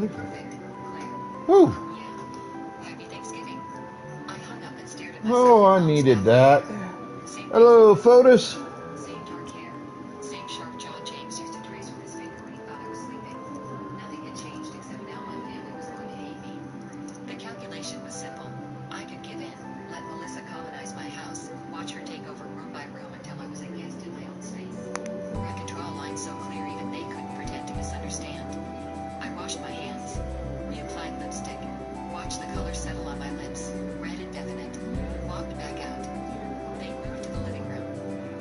Perfect. Claire. Whew. Yeah. Happy Thanksgiving. I hung up and stared at myself. Oh, I in mom's needed bathroom. that. Same Hello, face, Fotis. same dark hair, same sharp jaw James used to trace with his finger when he thought I was sleeping. Nothing had changed except now my family was going to hate me. The calculation was simple. I could give in, let Melissa colonize my house, watch her take over room by room until I was a guest in my own space. Or I could draw a line so clear even they couldn't pretend to misunderstand. I washed my hands, reapplied lipstick, watched the color settle on my lips, red and definite, walked back out. They moved to the living room.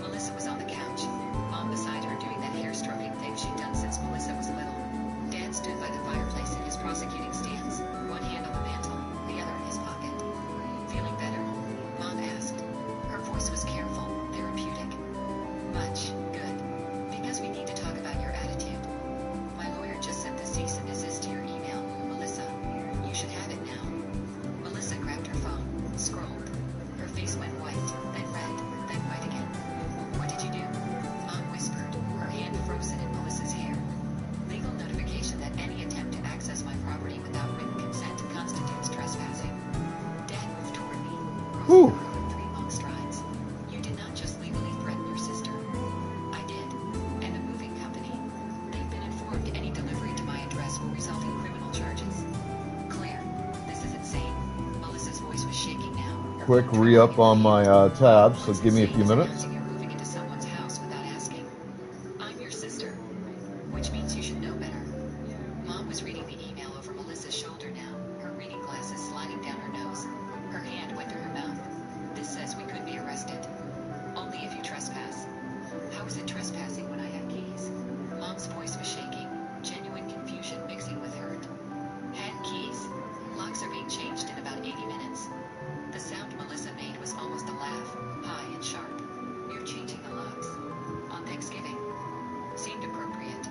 Melissa was on the couch, Mom beside her doing that hair-stroking thing she'd done since Melissa was little. Dad stood by the fireplace in his prosecuting stance, one hand on the mantel, the other in his pocket. Feeling better? Mom asked. Her voice was careful, therapeutic. Much. Good. Because we need to talk about your attitude. My lawyer just sent the cease and desist to your email, Melissa. You should have it now. Melissa grabbed her phone, scrolled. Her face went white, then red, then white again. What did you do? Mom whispered, her hand frozen in Melissa's hair. Legal notification that any attempt to access my property without written consent constitutes trespassing. Dad moved toward me, Whew. crossing the room in 3 long strides. You did not just legally threaten your sister. I did. And the moving company. They've been informed any delivery to my address will result in criminal charges. Claire, this is insane. Melissa's voice was shaking now. Quick re-up on my tab, so give me a few minutes. You're moving into someone's house without asking. I'm your sister, which means you should know better. Mom was reading the email over Melissa's shoulder now, her reading glasses sliding down her nose. Her hand went to her mouth. This says we could be arrested. Only if you trespass. How is it trespassing when I have keys? Mom's voice was shaking, genuine confusion mixing with hurt. Had keys? Locks are being changed in about 80 minutes. The sound Melissa made was almost a laugh, high and sharp. You're changing the locks. On Thanksgiving. Seemed appropriate.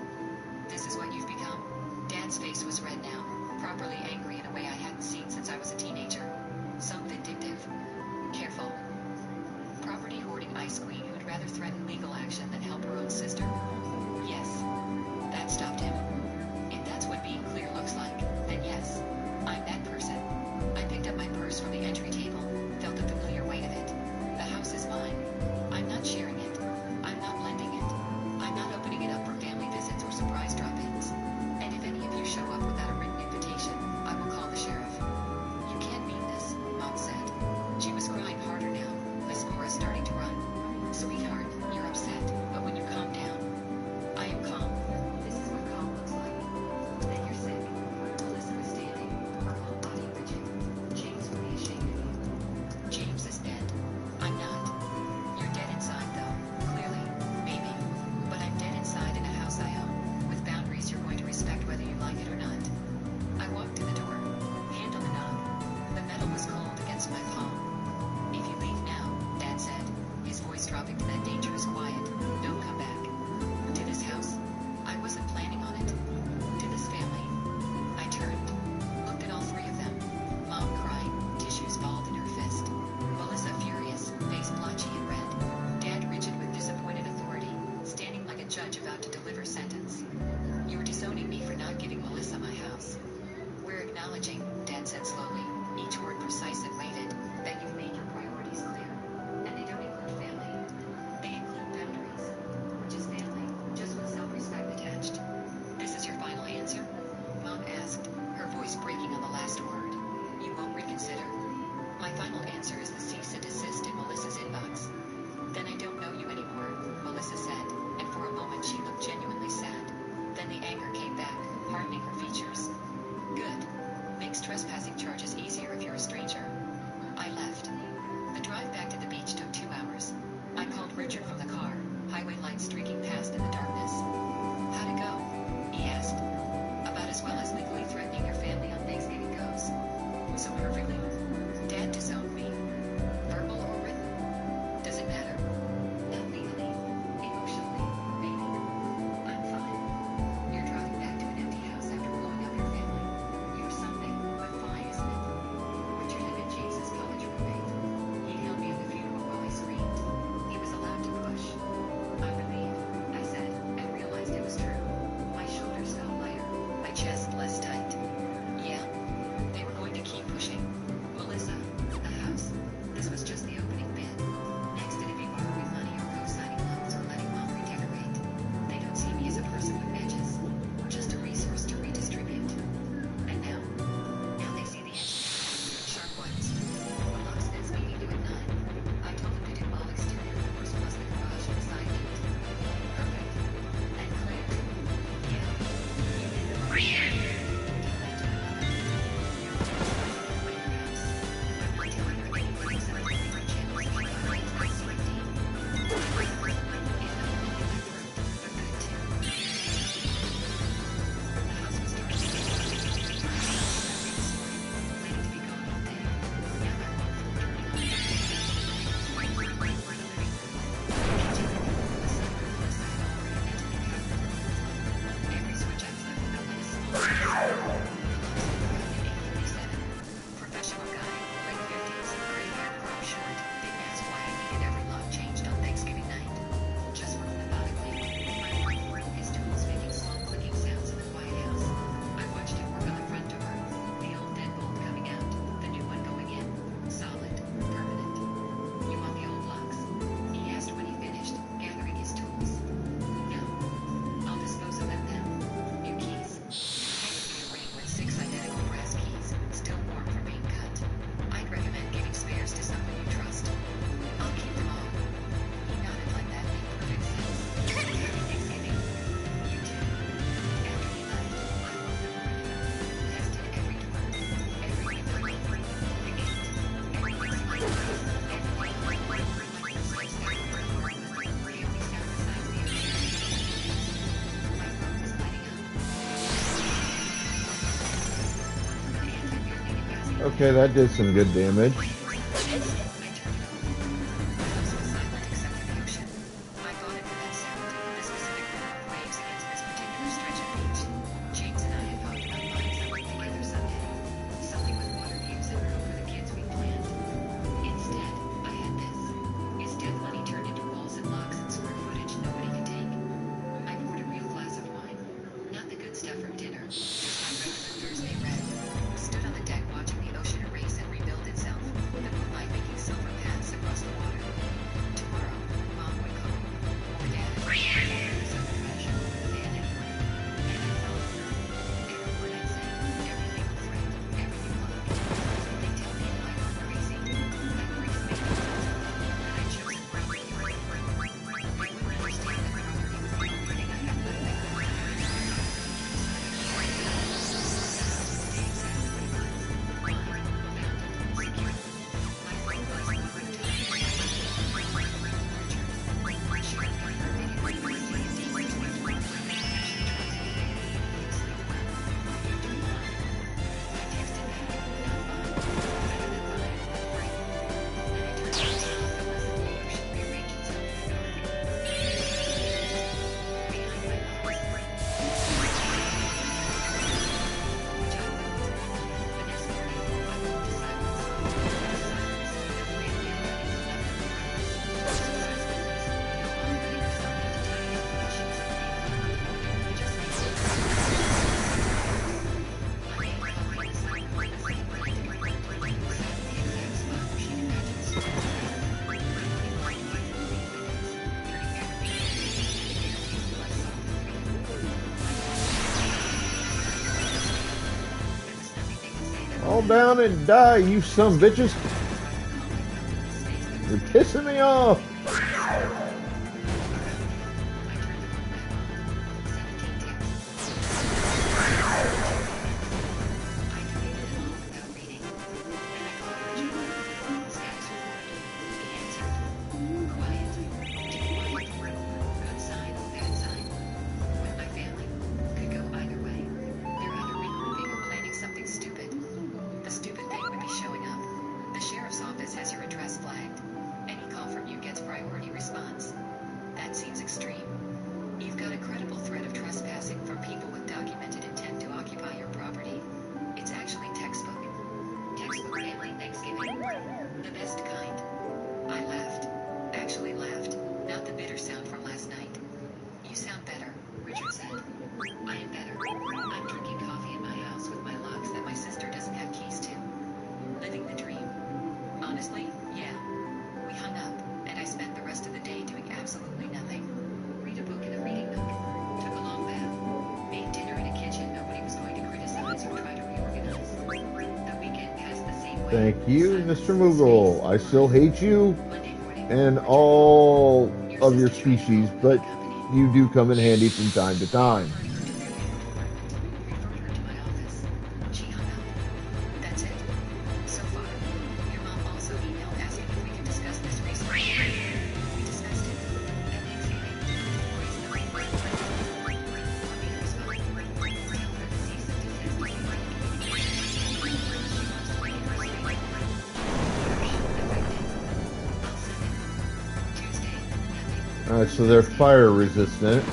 This is what you've become? Dad's face was red now, properly angry in a way I hadn't seen since I was a teenager. Some vindictive. Careful. Property hoarding ice queen who'd rather threaten legal action than help her own sister? Yes. That stopped him. If that's what being clear looks like, then yes. I'm that person. I picked up my purse from the entry table, felt the familiar weight of it. The house is mine. I'm not sharing it. I'm not lending it. I'm not opening it up for family visits or surprise drop-ins. And if any of you show up without a written invitation, I will call the sheriff. You can't mean this, Mom said. She was crying harder now, the spora starting to run. Sweetheart, you're upset, but when you calm down. I am calm. This is what calm looks like. Then you're sick. Melissa was standing, her whole body rigid. James would be ashamed of you. James is dead. I'm not. You're dead inside, though. Clearly. Maybe. But I'm dead inside in a house I own, with boundaries you're going to respect whether you like it or not. I walked to the door, hand on the knob. The metal was cold against my palm. If you leave now, Dad said, his voice dropping to that dangerous quiet, don't come back. To this house? I wasn't planning on it. To this family? I turned, looked at all 3 of them. Mom crying, tissues balled in her fist. Melissa furious, face blotchy and red. Dad rigid with disappointed authority, standing like a judge about to deliver sentence. You're disowning me for not giving Melissa my house. We're acknowledging, Dad said slowly, each word precise and weighted, that you've made your priorities clear. And they don't include family. They include boundaries. Which is family, just with self-respect attached. This is your final answer? Mom asked, her voice breaking on the last word. You won't reconsider? My final answer is the cease and desist in Melissa's inbox. Then I don't know you anymore, Melissa said, and for a moment she looked genuinely sad. Then the anger came back, hardening her features. Good. Makes trespassing charges easier if you're a stranger. I left. The drive back to the beach took 2 hours. I called Richard from the car, highway lights streaking past in the darkness. How'd it go? He asked. About as well as legally threatening your family on Thanksgiving goes. So perfectly. Dad disowned me. Verbal or written? Does it matter? Not legally. Emotionally, maybe. I'm fine. You're driving back to an empty house after blowing up your family. You're something, but fine, isn't it? Richard had been Okay, that did some good damage. I turned it off. The house was silent except for the ocean. I thought it for that sound, the specific roar of waves against this particular stretch of beach. James and I had talked about buying something together someday. Something with water views and room for the kids we planned. Instead, I had this. His dead money turned into walls and locks and square footage nobody could take. I poured a real glass of wine. Not the good stuff from dinner, just my regular Thursday red. Stood on the deck watching the ocean erase and rebuild itself, the moonlight making silver paths across the water. Tomorrow, Mom would call, or Dad. So fresh, abandoned plan. And I followed her. Every word I'd say, everything was right, everything loved. They tell me that I've gone crazy. That grief made me that I'd chosen property over everything. They wouldn't understand that property was the only thing I had left that could All down and die, you some bitches. You're pissing me off. Has your address flagged. Any call from you gets priority response. That seems extreme. You've got a credible threat of trespassing from people with documented intent to occupy your property. It's actually textbook. Textbook family Thanksgiving. The best kind. I laughed. Actually laughed. Not the bitter sound from last night. You sound better, Richard said. I am better. I'm drinking coffee in my house with my locks that my sister doesn't have keys to. Living the dream. Honestly, yeah. We hung up, and I spent the rest of the day doing absolutely nothing. Read a book in a reading nook. Took a long bath. Made dinner in a kitchen nobody was going to criticize or try to reorganize. The weekend passed the same way. Thank you, Mr. Moogle. I still hate you and all of your species, but you do come in handy from time to time. Alright, so they're fire resistant.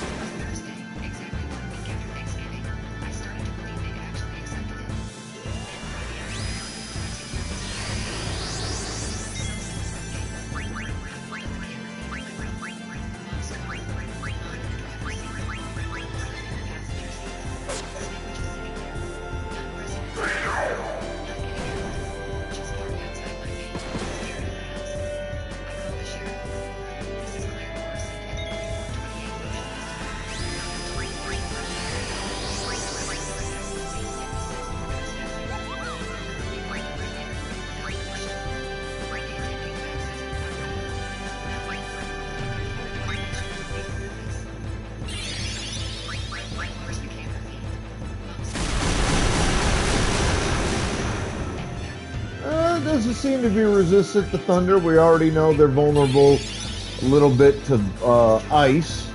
Doesn't seem to be resistant to thunder. We already know they're vulnerable a little bit to ice.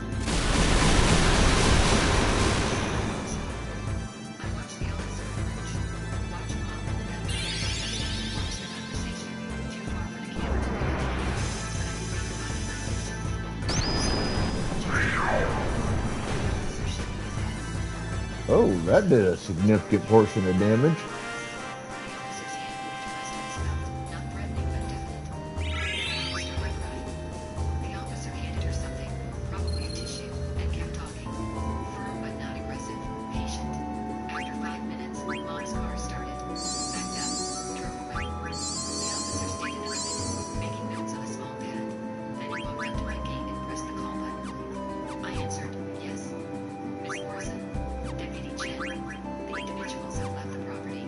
Oh, that did a significant portion of damage. The officer handed her something, probably a tissue, and kept talking. Firm but not aggressive, patient. After 5 minutes, Mom's car started. Backed up, drove away. The officer stayed another minute, making notes on a small pad. Then he walked up to my gate and pressed the call button. I answered, yes. Miss Morrison, Deputy Chen. The individuals have left the property.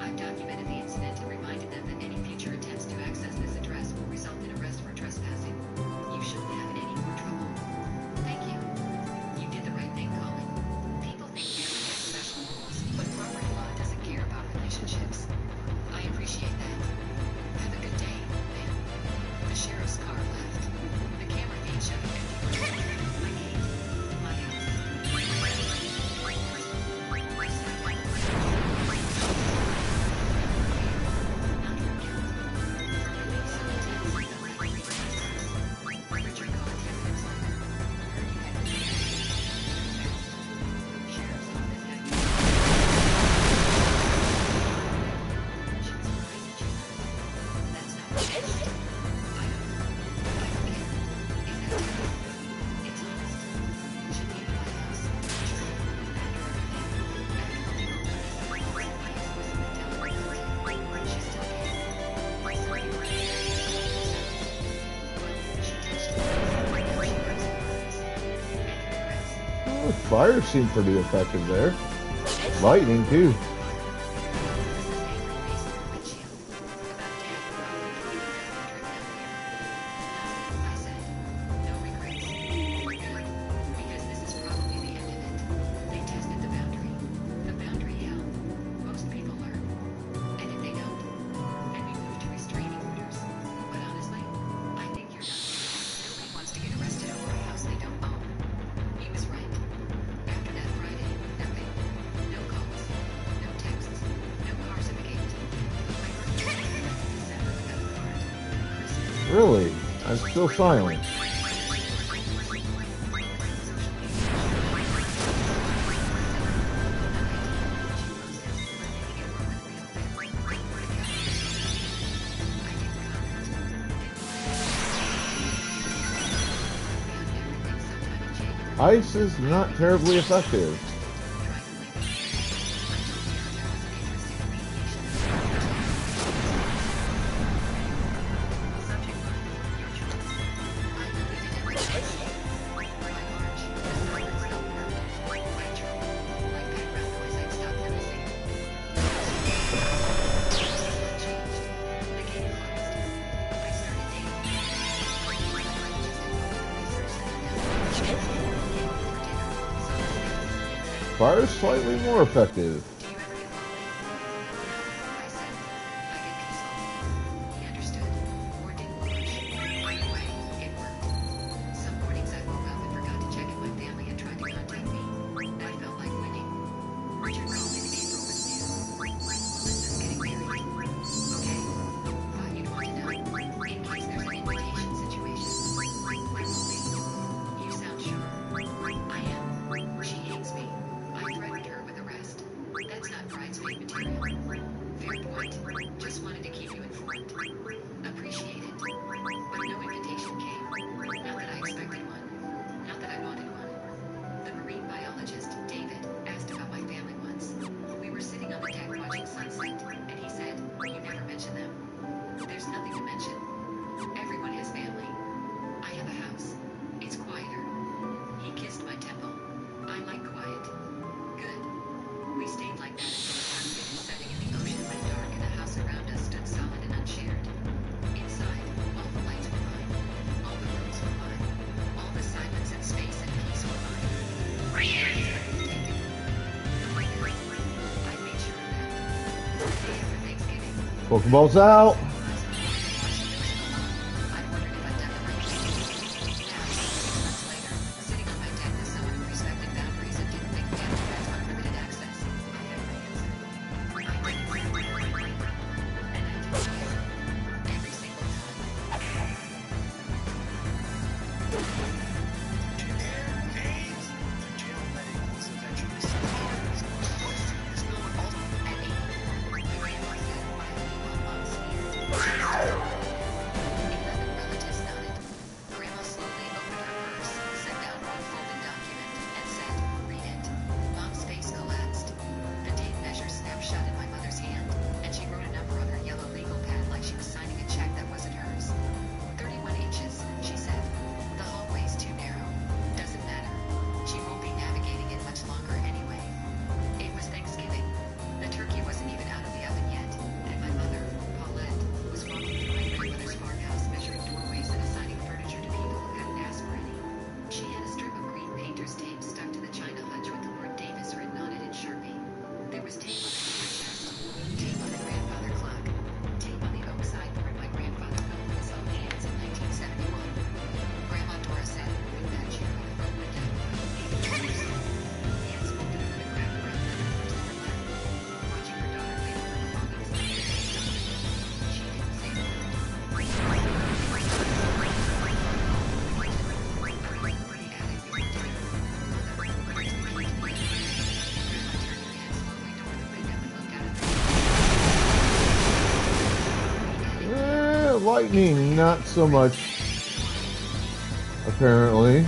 I've documented the incident and reminded them that any future attempts to access this address will result in arrest for trespassing. You shouldn't have any more trouble. Thank you. You did the right thing calling. People think family has special rules, but property law doesn't care about relationships. I appreciate that. Have a good day, ma'am. The sheriff's car left. The camera feed showed empty room. My gate. My house. I sat down. Not your guilt. For relief so intense, I felt like a real Richard called 10 minutes later. Heard you had been Sheriff's office had you. She was a crazy chick. That's not what she said. I don't care. Is that terrible? It's honest. She came to my house. True. After everything. After the legal notice. My ex was in the telephone contact. She still came. So you were there. Well, she touched me. Now she works in words. Any regrets? Oh, the fire seemed pretty effective there. Lightning, too. Mrs. Angry faced through windshield. About Dad probably drove down here. No, I said. No regrets. Good. Because this is probably the end of it. They tested the boundary. The boundary held. Most people learn. And if they don't, then we move to restraining orders. But honestly, I think you're done. Nobody wants to get arrested over a house they don't own. He was right. After that Friday, nothing. No calls. No texts. No cars at the gate. My birthday was in December without a card. Christmas. Really? I'm still silent. Ice is not terribly effective. Fire is slightly more effective. Do you ever get lonely? No, I said. I get peaceful. He understood. Or didn't push. Either way, it worked. Some mornings I woke up and forgot to check if my family had tried to contact me. That felt like winning. Richard called in April with news. Melissa's getting married. Okay. Thought you'd want to know. In case there's an invitation situation. When will be? You sound sure. I am. She hates me. I threatened her with arrest. That's not bridesmaid material. Fair point. Just wanted to keep you informed. Appreciate it. But no invitation came. Not that I expected one. Not that I wanted one. The marine biologist, David, asked about my family once. We were sitting on the deck watching sunset, and he said, "You never mention them." There's nothing to mention. Everyone has family. I have a house. It's quieter. He kissed my temple. I like quiet. Good. We stayed like that until the sun finished setting and the ocean went dark and the house around us stood solid and unshared. Inside, all the lights were mine. All the rooms were mine. All the silence and space and peace were mine. I was taken. I made sure of that. The day after Thanksgiving, Pokeballs out. I wondered if I'd done the right thing. Now, 6 months later, sitting on my deck with someone who respected boundaries and didn't think family had unlimited access, I had my answer. I did. And I did every single time. To their aides, the jail medic was eventually sent. lightning, not so much, apparently.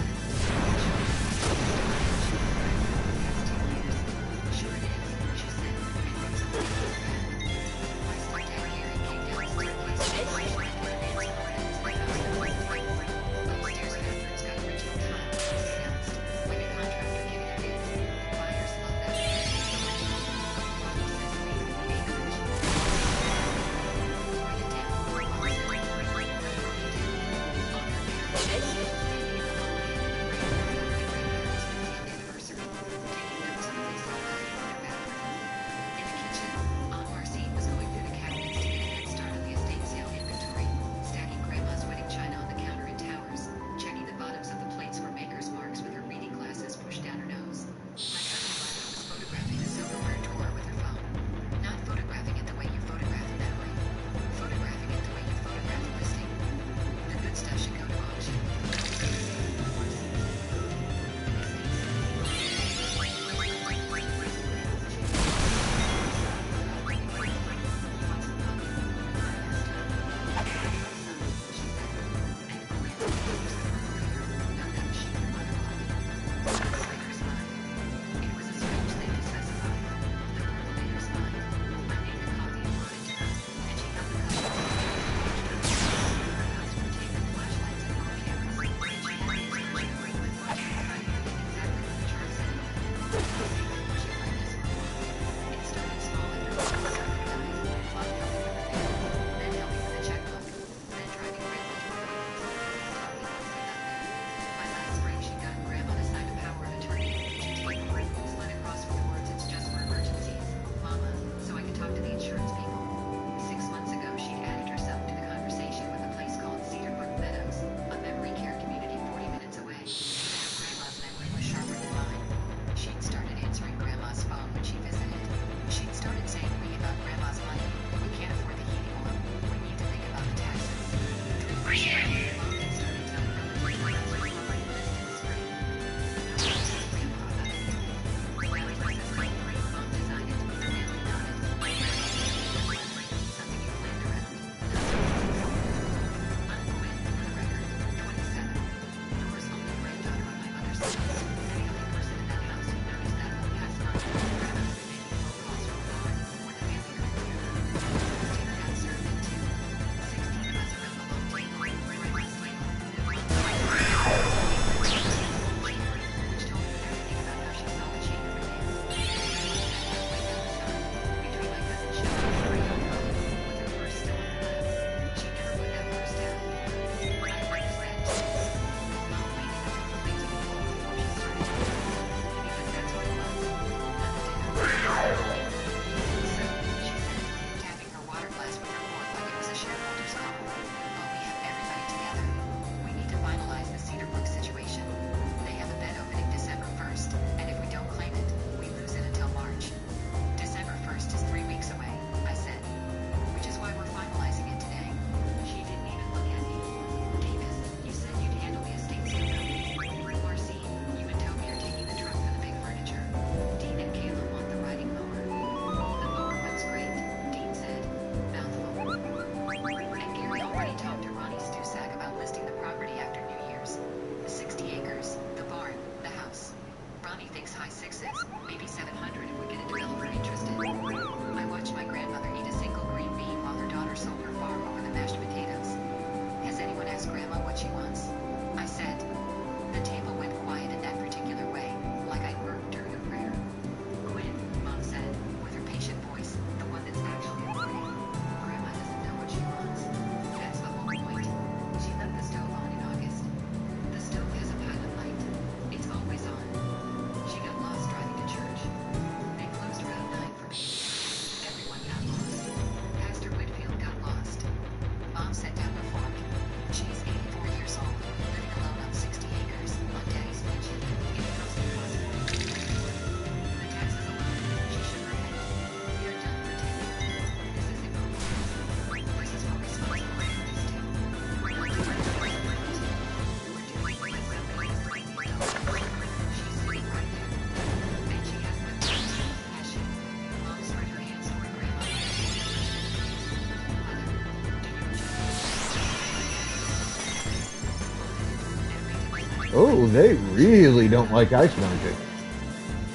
Oh, they really don't like ice magic.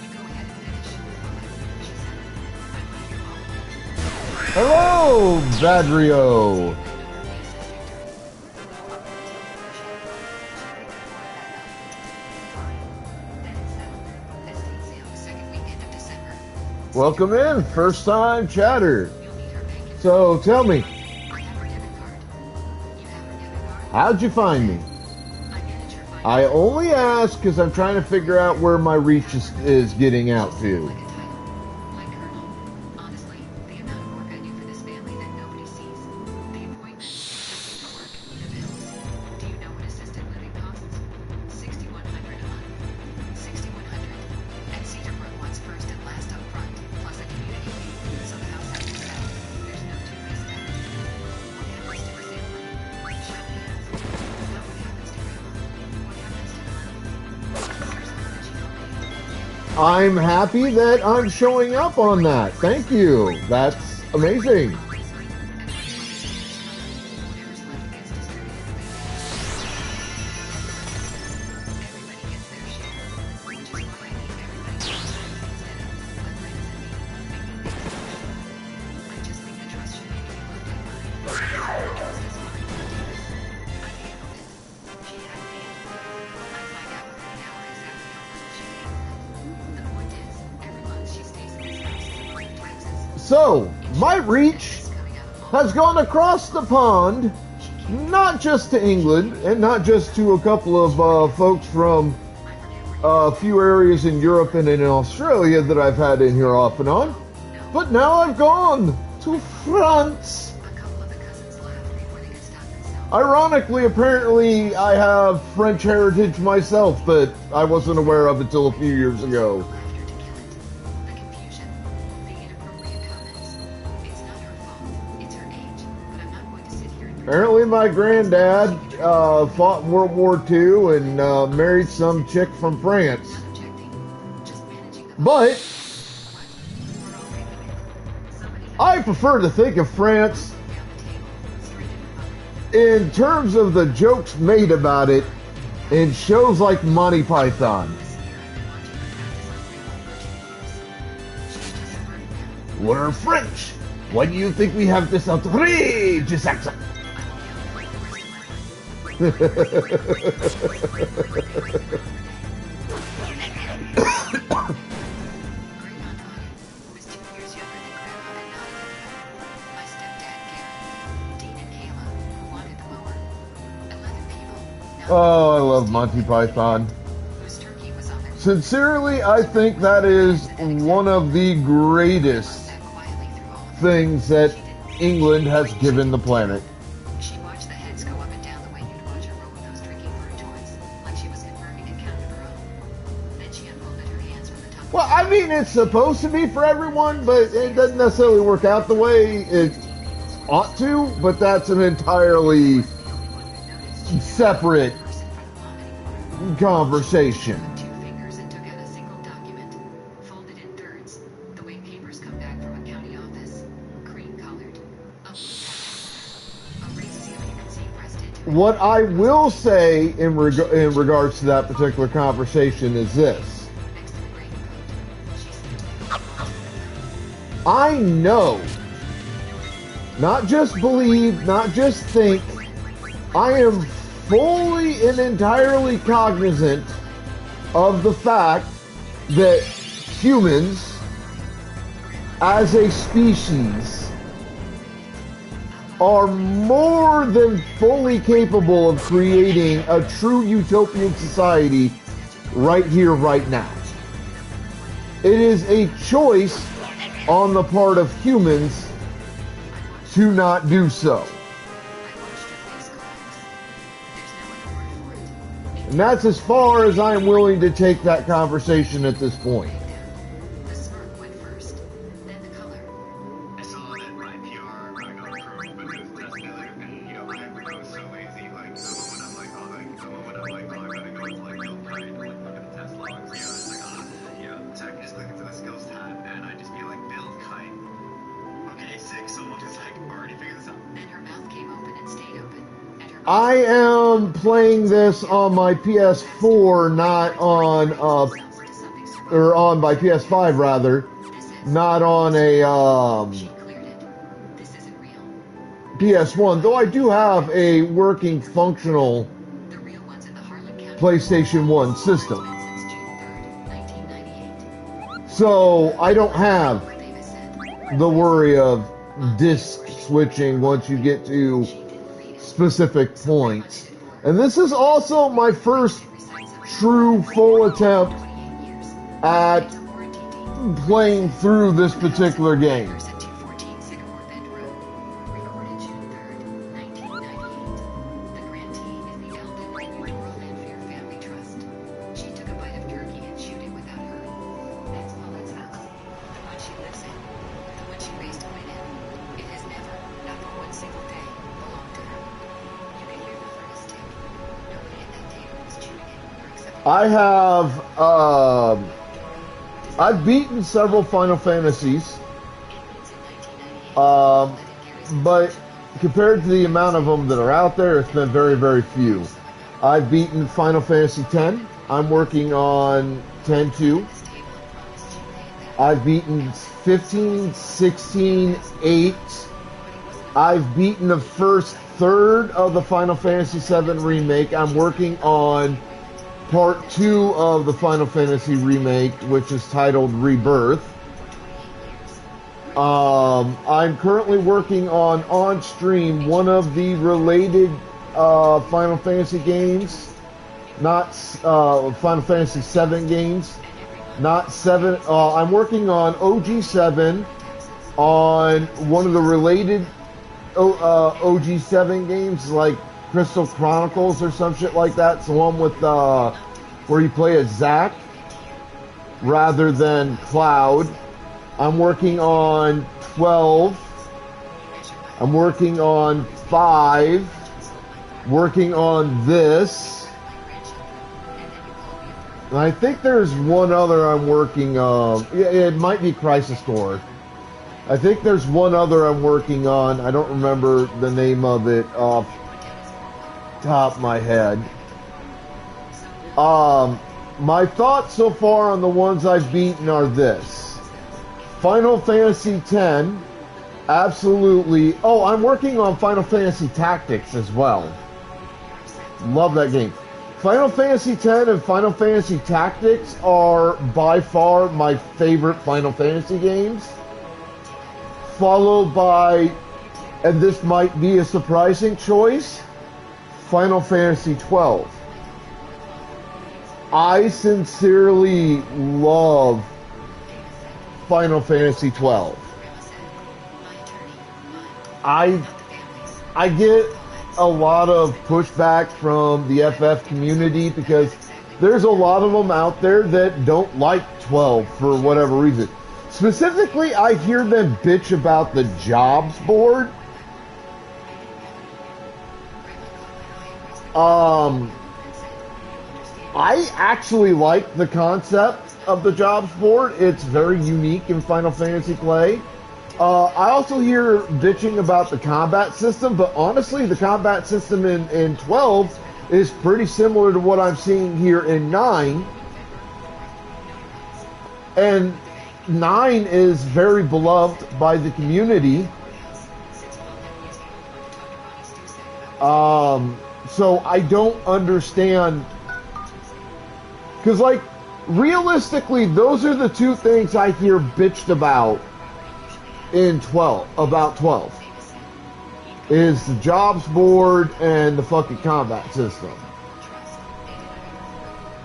You go ahead and finish. She said, I'm Hello, Vadrio. Estate sale, second weekend of December. Welcome in, first time chatter. You'll need her bank info. So tell me, I have her debit card. You have her debit card? how'd you find me? I manage her finance. I only ask because I'm trying to figure out where my reach is getting out to. Like a title. Like Colonel. Honestly, the amount of work I do for this family that nobody sees. The appointments, the paperwork, the bills. Do you know what assisted living costs? $6,100 a month. $6,100. And Cedarbrook wants first and last up front, plus a community fee. So the house has to sell. There's no two-way step. What happens to her family? Shelby asks. Not what happens to Grandma. What happens to the money? Is there someone that she don't pay? I'm happy that I'm showing up on that. Thank you. That's amazing. So, my reach has gone across the pond, not just to England, and not just to a couple of folks from a few areas in Europe and in Australia that I've had in here off and on, but now I've gone to France. Ironically, apparently, I have French heritage myself, but I wasn't aware of it till a few years ago. Apparently, my granddad fought in World War II and married some chick from France. But I prefer to think of France in terms of the jokes made about it in shows like Monty Python. We're French. Why do you think we have this outrageous accent? Oh, I love Monty Python. Sincerely, I think that is one of the greatest things that England has given the planet. She watched the heads go up and down the way you'd watch her roll those drinking fruit joints, like she was confirming a count of her own. Then she unfolded her hands from the top. Well, I mean, it's supposed to be for everyone, but it doesn't necessarily work out the way it ought to, but that's an entirely separate conversation. Two fingers and took out a single document, folded in thirds, the way papers come back from a county office, cream-colored, a race seal you can see pressed into it. What I will say in regards to that particular conversation is this. Next to the grading boat, she said, I know, not just believe, not just think, I am fully and entirely cognizant of the fact that humans, as a species, are more than fully capable of creating a true utopian society right here, right now. It is a choice on the part of humans to not do so. And that's as far as I'm willing to take that conversation at this point. the smirk went first, then the color. I saw that my PR got approved, but it was Tess Miller, and you know, I was so lazy. Like the moment I'm like, oh, I gotta go to like build right, like look at the test logs. Yeah, it's like, so I can just click into the skills tab, and I just be like, build kite. Okay, sick. Someone just like already figured this out. Then her mouth came open and stayed open, and her I am playing this on my PS4, not on or on my PS5 rather, not on a This isn't real. PS1. Though I do have a working, functional The real ones in the Harlan County PlayStation 1 system, since June 3rd, 1998. so I don't have What Davis said. the worry of disc switching once you get to She didn't read it. specific points. And this is also my first true full attempt 28 years. at It's a warranty deed. playing through this particular game. At 214 Sycamore Bend Road. Recorded June 3rd, 1998. The grantee is the Eldon and Eudora Lanfear Family Trust. She took a bite of jerky and chewed it without hurting. That's Paulette's house. The one she lives in. The one she raised Quinn in. It has never, not for one single day, belonged to her. You can hear the furnace tick. Nobody at that table was chewing anymore except I've beaten several Final Fantasies, inmates in 1998. but compared to the amount of them that are out there, it's been very, very few. I've beaten Final Fantasy X. I'm working on 10-2. This table and promised you they had that. I've beaten 15, 16, 8. I've beaten the first third of the Final Fantasy VII Remake. I'm working on Part 2 of the Final Fantasy Remake, which is titled Rebirth. I'm currently working on stream one of the related Final Fantasy games, not Final Fantasy VII games, not 7. I'm working on OG7 on one of the related OG7 games, like Crystal Chronicles or some shit like that. It's the one with where you play as Zack rather than Cloud. I'm working on 12. I'm working on 5. Working on this. And I think there's one other I'm working on. Yeah, it might be Crisis Core. I think there's one other I'm working on. I don't remember the name of it off top of my head. My thoughts so far on the ones I've beaten are this. Final Fantasy X, absolutely. Oh, I'm working on Final Fantasy Tactics as well. Love that game. Final Fantasy X and Final Fantasy Tactics are by far my favorite Final Fantasy games. Followed by, and this might be a surprising choice, Final Fantasy XII. I sincerely love Final Fantasy XII. I get a lot of pushback from the FF community because there's a lot of them out there that don't like 12 for whatever reason. Specifically, I hear them bitch about the jobs board. I actually like the concept of the jobs board. It's very unique in Final Fantasy play. I also hear bitching about the combat system, but honestly, the combat system in 12 is pretty similar to what I'm seeing here in 9. And 9 is very beloved by the community. So I don't understand, because like realistically, those are the two things I hear bitched about in 12, about 12, is the jobs board and the fucking combat system.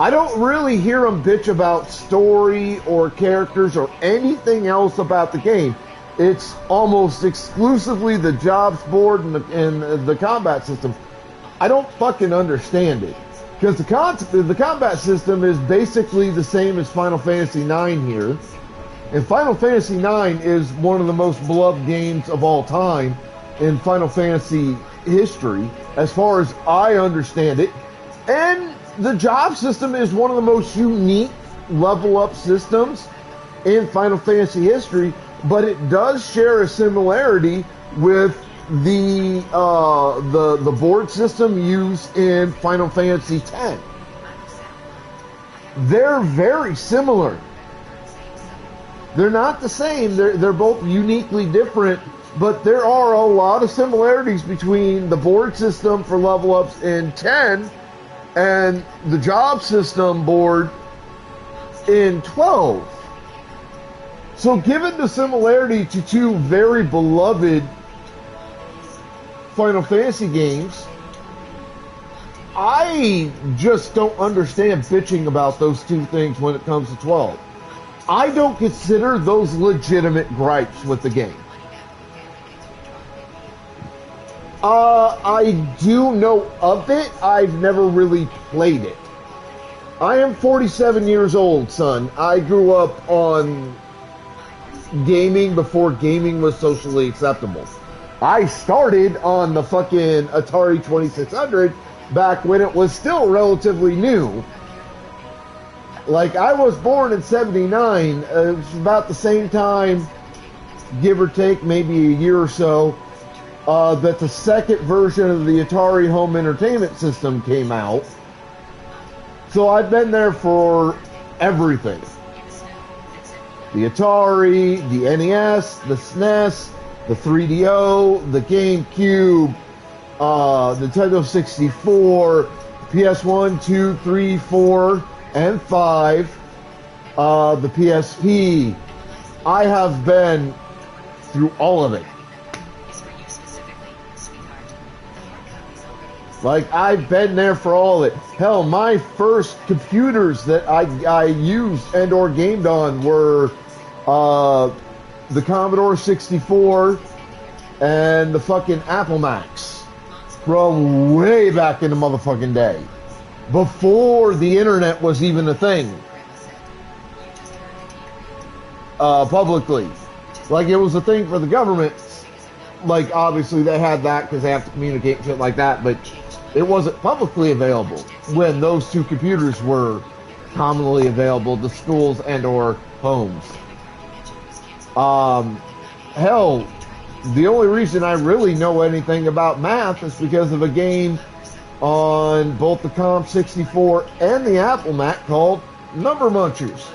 I don't really hear them bitch about story or characters or anything else about the game. It's almost exclusively the jobs board and the combat system. I don't fucking understand it. Because the combat system is basically the same as Final Fantasy IX here. And Final Fantasy IX is one of the most beloved games of all time in Final Fantasy history, as far as I understand it. And the job system is one of the most unique level up systems in Final Fantasy history, but it does share a similarity with the board system used in Final Fantasy X. They're very similar. They're not the same. They're both uniquely different, but there are a lot of similarities between the board system for level ups in 10 and the job system board in 12. So given the similarity to two very beloved Final Fantasy games, I just don't understand bitching about those two things when it comes to 12. I don't consider those legitimate gripes with the game. I do know of it. I've never really played it. I am 47 years old, son. I grew up on gaming before gaming was socially acceptable. I started on the fucking Atari 2600 back when it was still relatively new. Like, I was born in 79. It was about the same time, give or take, maybe a year or so, that the second version of the Atari home entertainment system came out. So I've been there for everything. The Atari, the NES, the SNES, the 3DO, the GameCube, Nintendo 64, PS1, 2, 3, 4, and 5, the PSP. I have been through all of it. Like, I've been there for all of it. Hell, my first computers that I used and or gamed on were the Commodore 64 and the fucking Apple Macs from way back in the motherfucking day, before the internet was even a thing publicly. Like, it was a thing for the government. Like, obviously they had that because they have to communicate and shit like that, but it wasn't publicly available when those two computers were commonly available to schools and or homes. Hell, the only reason I really know anything about math is because of a game on both the Com 64 and the Apple Mac called Number Munchers,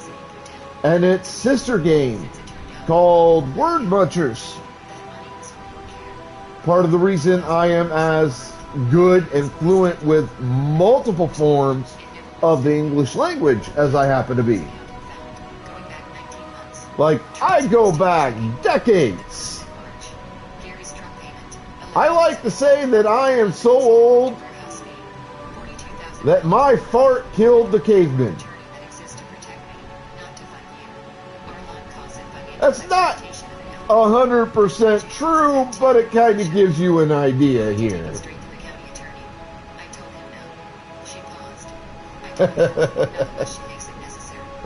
and its sister game called Word Munchers. Part of the reason I am as good and fluent with multiple forms of the English language as I happen to be. Like, I go back decades. I like to say that I am so old that my fart killed the cavemen. That's not 100% true, but it kind of gives you an idea here.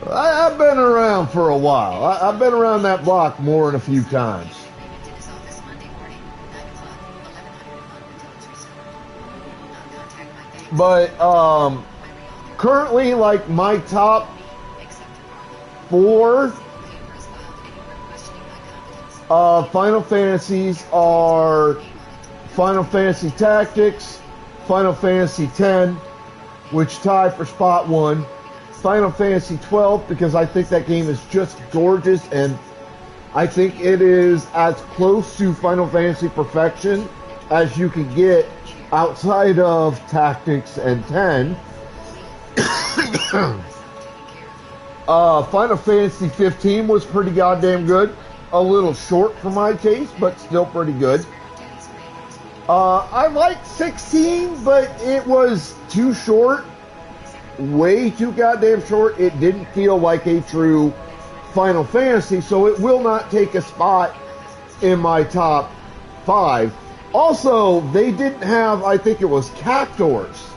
I've been around for a while. I've been around that block more than a few times. But currently, like, my top 4 Final Fantasies are Final Fantasy Tactics, Final Fantasy X, which tie for spot 1, Final Fantasy 12, because I think that game is just gorgeous, and I think it is as close to Final Fantasy perfection as you can get outside of Tactics and 10. Final Fantasy 15 was pretty goddamn good. A little short for my taste, but still pretty good. I liked 16, but it was too short. Way too goddamn short. It didn't feel like a true Final Fantasy, so it will not take a spot in my top 5. Also, they didn't have, I think it was Cactuars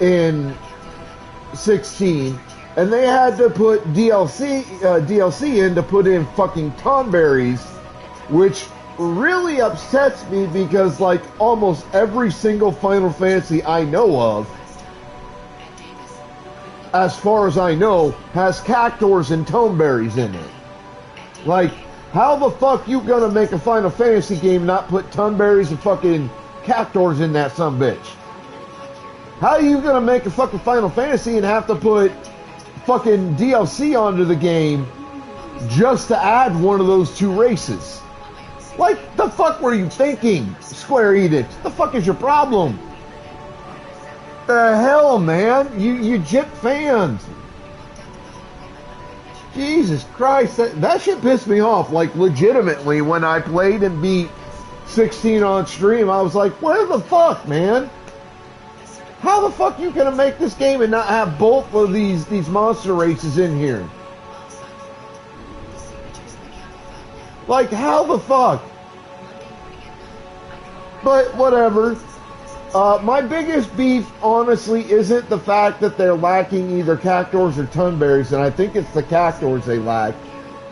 in 16, and they had to put DLC in to put in fucking Tonberries, which really upsets me because, like, almost every single Final Fantasy I know of, as far as I know, has Cactuars and Tonberries in it. Like, How the fuck you gonna make a Final Fantasy game not put Tunberries and fucking Cactuars in that sumbitch? How are you gonna make a fucking Final Fantasy and have to put fucking DLC onto the game just to add one of those two races? Like, the fuck were you thinking, Square Enix? The fuck is your problem? The hell, man? You Jip fans. Jesus Christ, that shit pissed me off. Like, legitimately, when I played and beat 16 on stream, I was like, what the fuck, man? How the fuck you gonna make this game and not have both of these monster races in here? Like, how the fuck? But whatever. My biggest beef, honestly, isn't the fact that they're lacking either Cactuars or Tunberries, and I think it's the Cactuars they lack.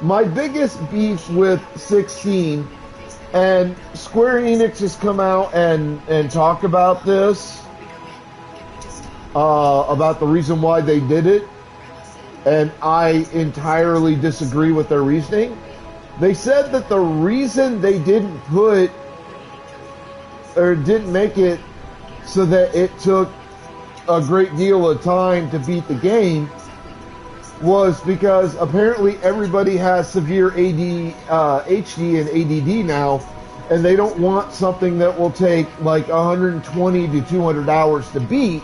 My biggest beef with 16, and Square Enix has come out and talked about this, about the reason why they did it, and I entirely disagree with their reasoning. They said that the reason they didn't put, or didn't make it so that it took a great deal of time to beat the game was because apparently everybody has severe HD and ADD now, and they don't want something that will take like 120 to 200 hours to beat.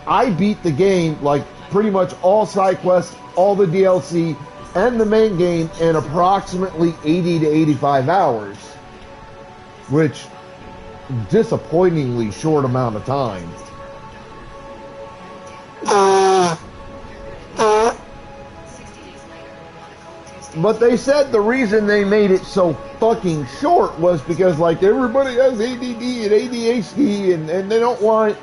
I beat the game, like pretty much all side quests, all the DLC, and the main game in approximately 80 to 85 hours, which disappointingly short amount of time. But they said the reason they made it so fucking short was because like everybody has ADD and ADHD and they don't want,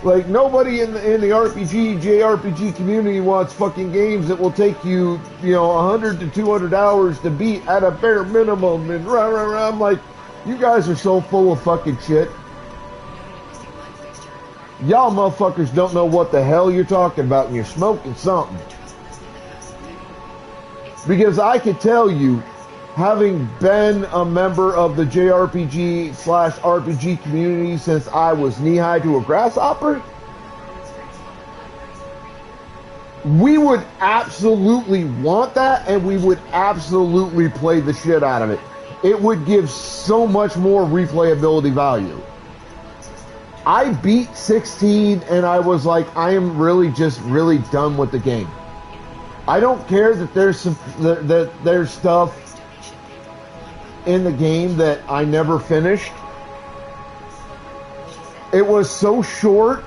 like, nobody in the JRPG community wants fucking games that will take you, 100 to 200 hours to beat at a bare minimum, and I'm like, you guys are so full of fucking shit. Y'all motherfuckers don't know what the hell you're talking about, and you're smoking something. Because I could tell you, having been a member of the JRPG/RPG community since I was knee-high to a grasshopper, we would absolutely want that, and we would absolutely play the shit out of it. It would give so much more replayability value. I beat 16 and I was like, I am really done with the game. I don't care that there's stuff in the game that I never finished. It was so short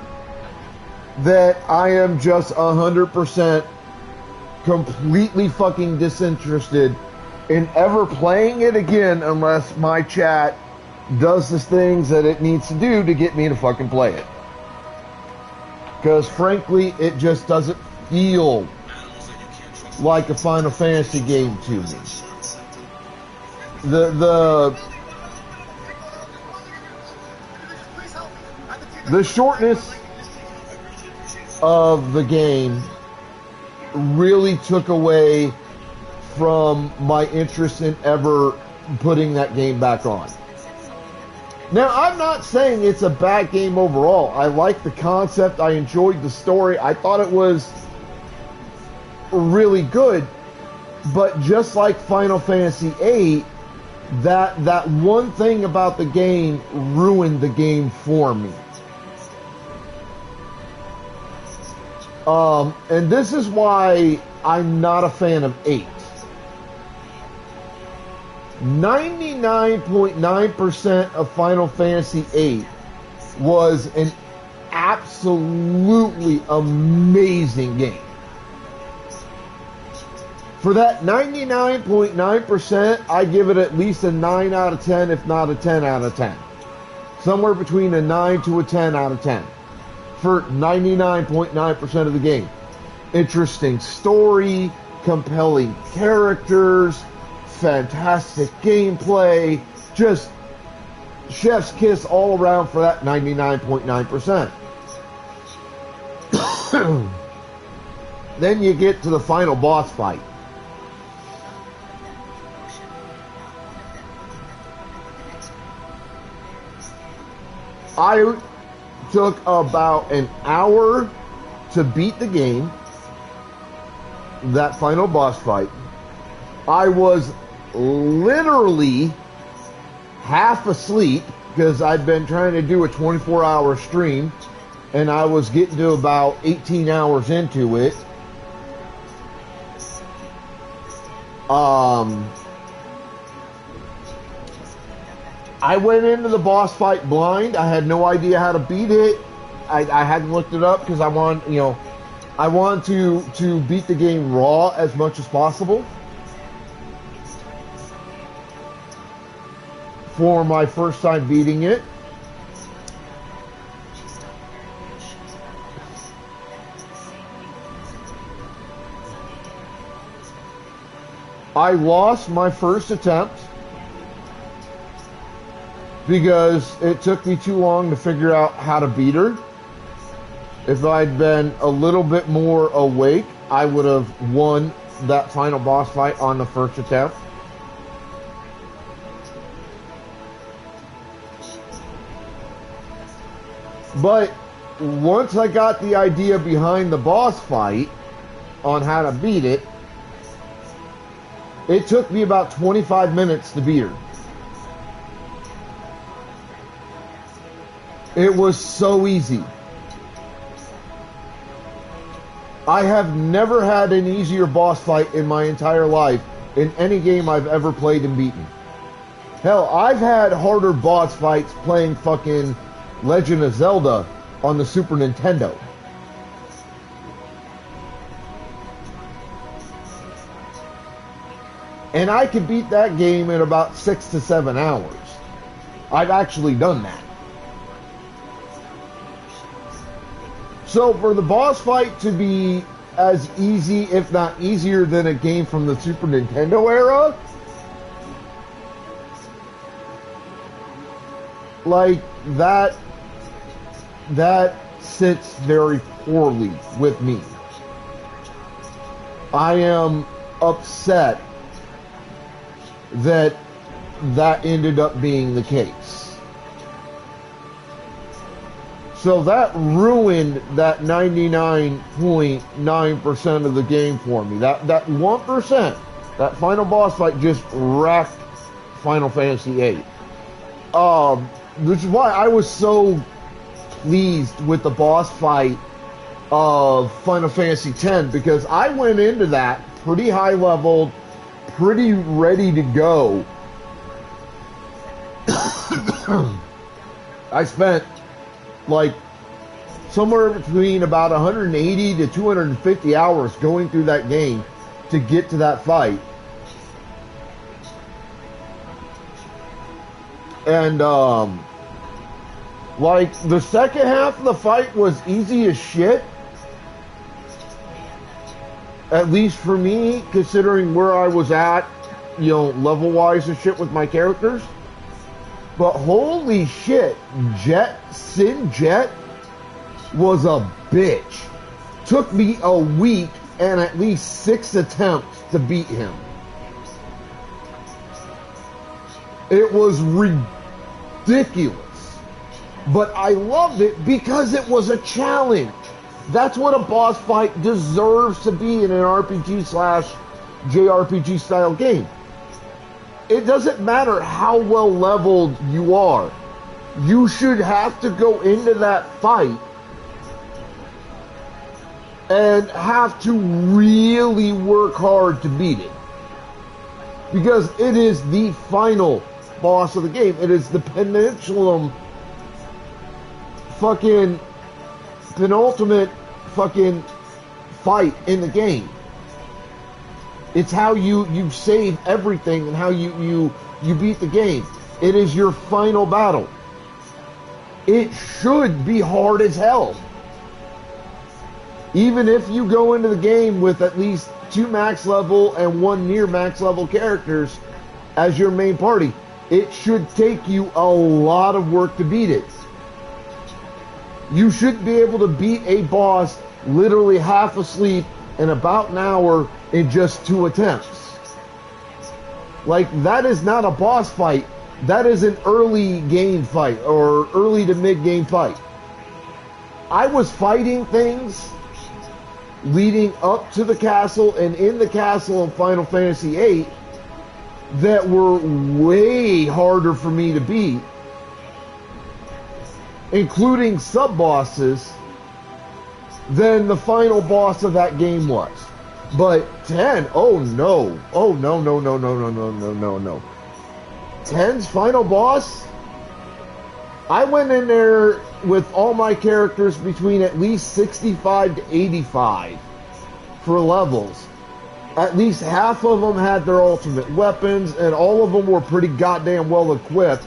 that I am just 100% completely fucking disinterested in ever playing it again unless my chat does the things that it needs to do to get me to fucking play it. Because frankly, it just doesn't feel like a Final Fantasy game to me. The shortness of the game really took away from my interest in ever putting that game back on. Now, I'm not saying it's a bad game overall. I like the concept. I enjoyed the story. I thought it was really good. But just like Final Fantasy VIII, that one thing about the game ruined the game for me. And this is why I'm not a fan of 8. 99.9% of Final Fantasy VIII was an absolutely amazing game. For that 99.9%, I give it at least a 9 out of 10, if not a 10 out of 10. Somewhere between a 9 to a 10 out of 10. For 99.9% of the game. Interesting story, compelling characters, fantastic gameplay, just chef's kiss all around for that 99.9%. Then you get to the final boss fight. I took about an hour to beat the game, that final boss fight. I was literally half asleep because I'd been trying to do a 24-hour stream, and I was getting to about 18 hours into it. I went into the boss fight blind. I had no idea how to beat it. I hadn't looked it up because I want to beat the game raw as much as possible for my first time beating it. I lost my first attempt because it took me too long to figure out how to beat her. If I'd been a little bit more awake, I would have won that final boss fight on the first attempt. But once I got the idea behind the boss fight on how to beat it, it took me about 25 minutes to beat her. It was so easy. I have never had an easier boss fight in my entire life in any game I've ever played and beaten. Hell, I've had harder boss fights playing fucking Legend of Zelda on the Super Nintendo. And I could beat that game in about 6 to 7 hours. I've actually done that. So for the boss fight to be as easy, if not easier, than a game from the Super Nintendo era, like that sits very poorly with me. I am upset that ended up being the case. So that ruined that 99.9% of the game for me. That 1%, that final boss fight just wrecked Final Fantasy VIII. Which is why I was so pleased with the boss fight of Final Fantasy X, because I went into that pretty high leveled, pretty ready to go. I spent like somewhere between about 180 to 250 hours going through that game to get to that fight. And like the second half of the fight was easy as shit. At least for me, considering where I was at, level wise and shit with my characters. But holy shit, Sin Jet was a bitch. Took me a week and at least 6 attempts to beat him. It was ridiculous. But I loved it because it was a challenge. That's what a boss fight deserves to be in an RPG/JRPG style game. It doesn't matter how well leveled you are. You should have to go into that fight and have to really work hard to beat it. Because it is the final boss of the game. It is the penultimate fucking fight in the game. It's how you save everything and how you beat the game. It is your final battle. It should be hard as hell. Even if you go into the game with at least 2 max level and 1 near max level characters as your main party, it should take you a lot of work to beat it. You should be able to beat a boss literally half asleep in about an hour in just 2 attempts. Like, that is not a boss fight That is an early game fight or early to mid game fight. I was fighting things leading up to the castle and in the castle in Final Fantasy VIII that were way harder for me to beat, including sub-bosses, than the final boss of that game was. But 10, oh no. Oh no, no, no, no, no, no, no, no, no. 10's final boss? I went in there with all my characters between at least 65 to 85 for levels. At least half of them had their ultimate weapons, and all of them were pretty goddamn well equipped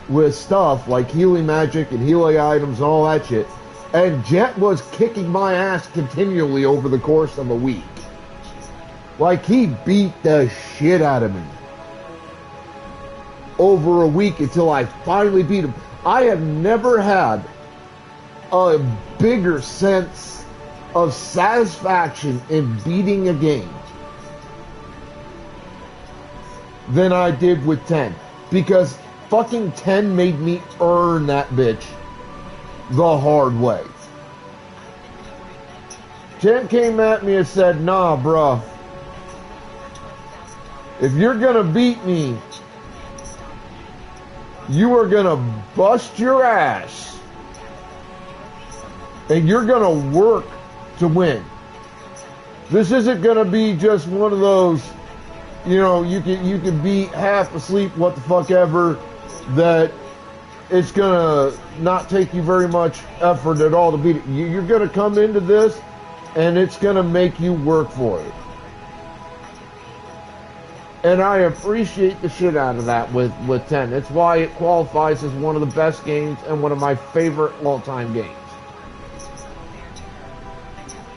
with stuff like healing magic and healing items and all that shit. And Jet was kicking my ass continually over the course of a week. Like, he beat the shit out of me over a week until I finally beat him. I have never had a bigger sense of satisfaction in beating a game than I did with 10. Because fucking 10 made me earn that bitch the hard way. 10 came at me and said, nah, bruh. If you're gonna beat me, you are gonna bust your ass. And you're gonna work to win. This isn't gonna be just one of those, you know, you can be half asleep, what the fuck ever, that it's gonna not take you very much effort at all to beat it. You're gonna come into this and it's gonna make you work for it. And I appreciate the shit out of that with 10. It's why it qualifies as one of the best games and one of my favorite all-time games.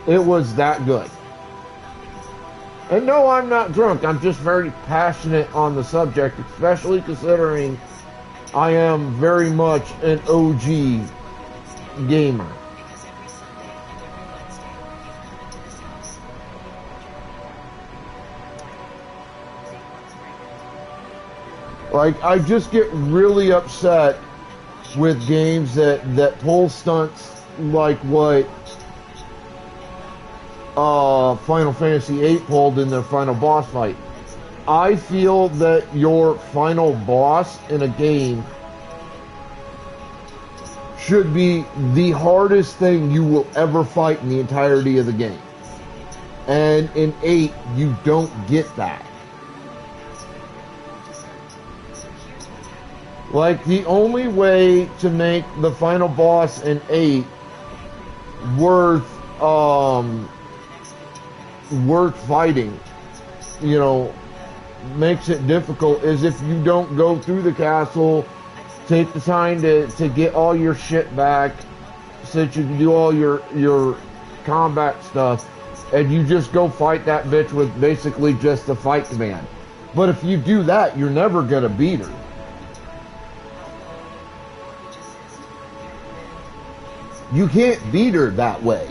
It was that good. And no, I'm not drunk. I'm just very passionate on the subject, especially considering I am very much an OG gamer. Like, I just get really upset with games that pull stunts like what Final Fantasy VIII pulled in their final boss fight. I feel that your final boss in a game should be the hardest thing you will ever fight in the entirety of the game. And in 8, you don't get that. Like, the only way to make the final boss in 8 worth fighting, you know, makes it difficult, is if you don't go through the castle, take the time to get all your shit back so that you can do all your combat stuff, and you just go fight that bitch with basically just the fight command. But if you do that, you're never gonna beat her. You can't beat her that way.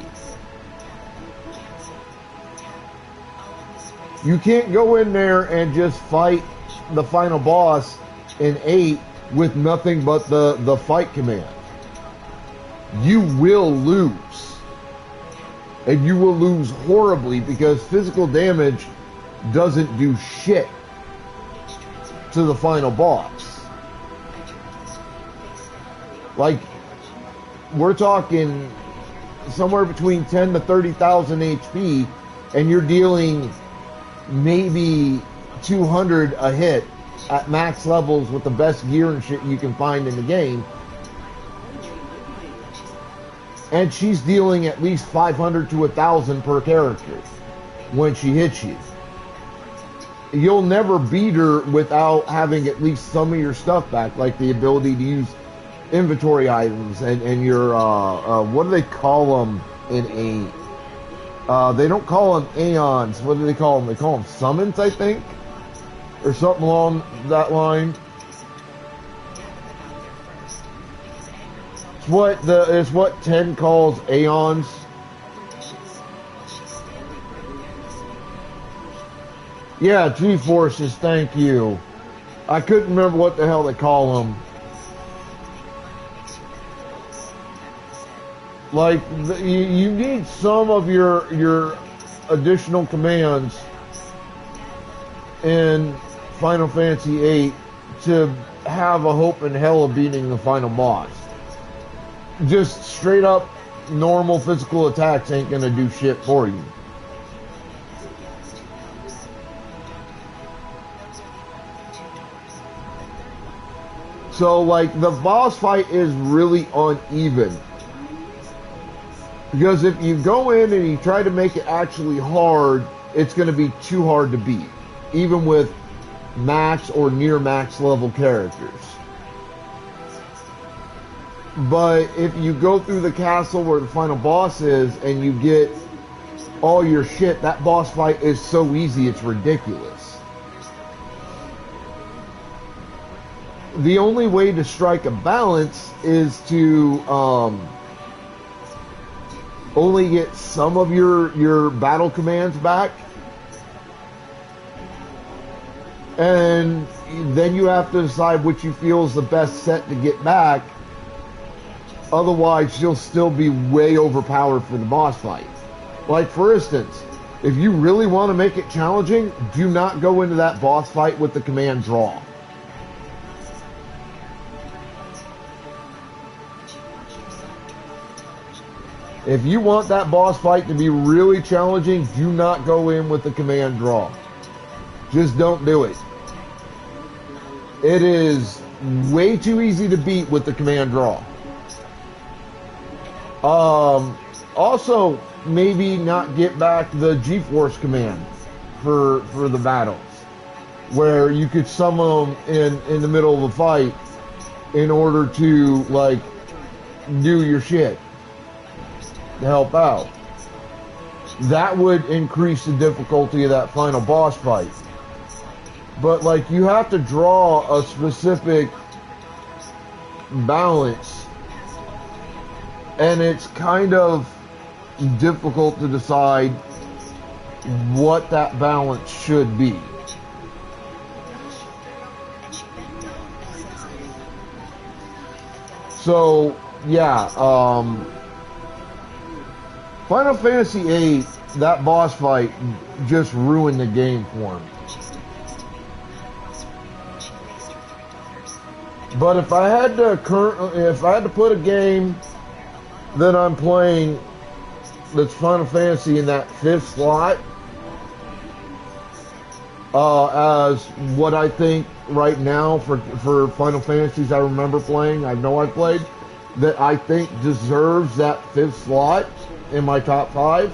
You can't go in there and just fight the final boss in 8 with nothing but the fight command. You will lose. And you will lose horribly because physical damage doesn't do shit to the final boss. Like, we're talking somewhere between 10 to 30,000 HP, and you're dealing maybe 200 a hit at max levels with the best gear and shit you can find in the game. And she's dealing at least 500 to 1,000 per character when she hits you. You'll never beat her without having at least some of your stuff back, like the ability to use inventory items and your what do they call them in 8? They don't call them aeons. What do they call them? They call them summons, I think, or something along that line. It's what 10 calls aeons. Yeah, G-Forces, thank you. I couldn't remember what the hell they call them. Like, you need some of your additional commands in Final Fantasy VIII to have a hope in hell of beating the final boss. Just straight up normal physical attacks ain't gonna do shit for you. So, like, the boss fight is really uneven. Because if you go in and you try to make it actually hard, it's going to be too hard to beat. Even with max or near max level characters. But if you go through the castle where the final boss is and you get all your shit, that boss fight is so easy it's ridiculous. The only way to strike a balance is to only get some of your battle commands back, and then you have to decide which you feel is the best set to get back. Otherwise, you'll still be way overpowered for the boss fight. Like, for instance, if you really want to make it challenging, do not go into that boss fight with the command draw. If you want that boss fight to be really challenging, do not go in with the command draw. Just don't do it. It is way too easy to beat with the command draw. Also, maybe not get back the G-Force command for the battles, where you could summon them in the middle of a fight in order to, like, do your shit to help out. That would increase the difficulty of that final boss fight. But, like, you have to draw a specific balance, and it's kind of difficult to decide what that balance should be. So, yeah, Final Fantasy VIII, that boss fight just ruined the game for him. But if I had to put a game that I'm playing that's Final Fantasy in that 5th slot, as what I think right now for Final Fantasies I remember playing, I know I played, that I think deserves that 5th slot in my top 5,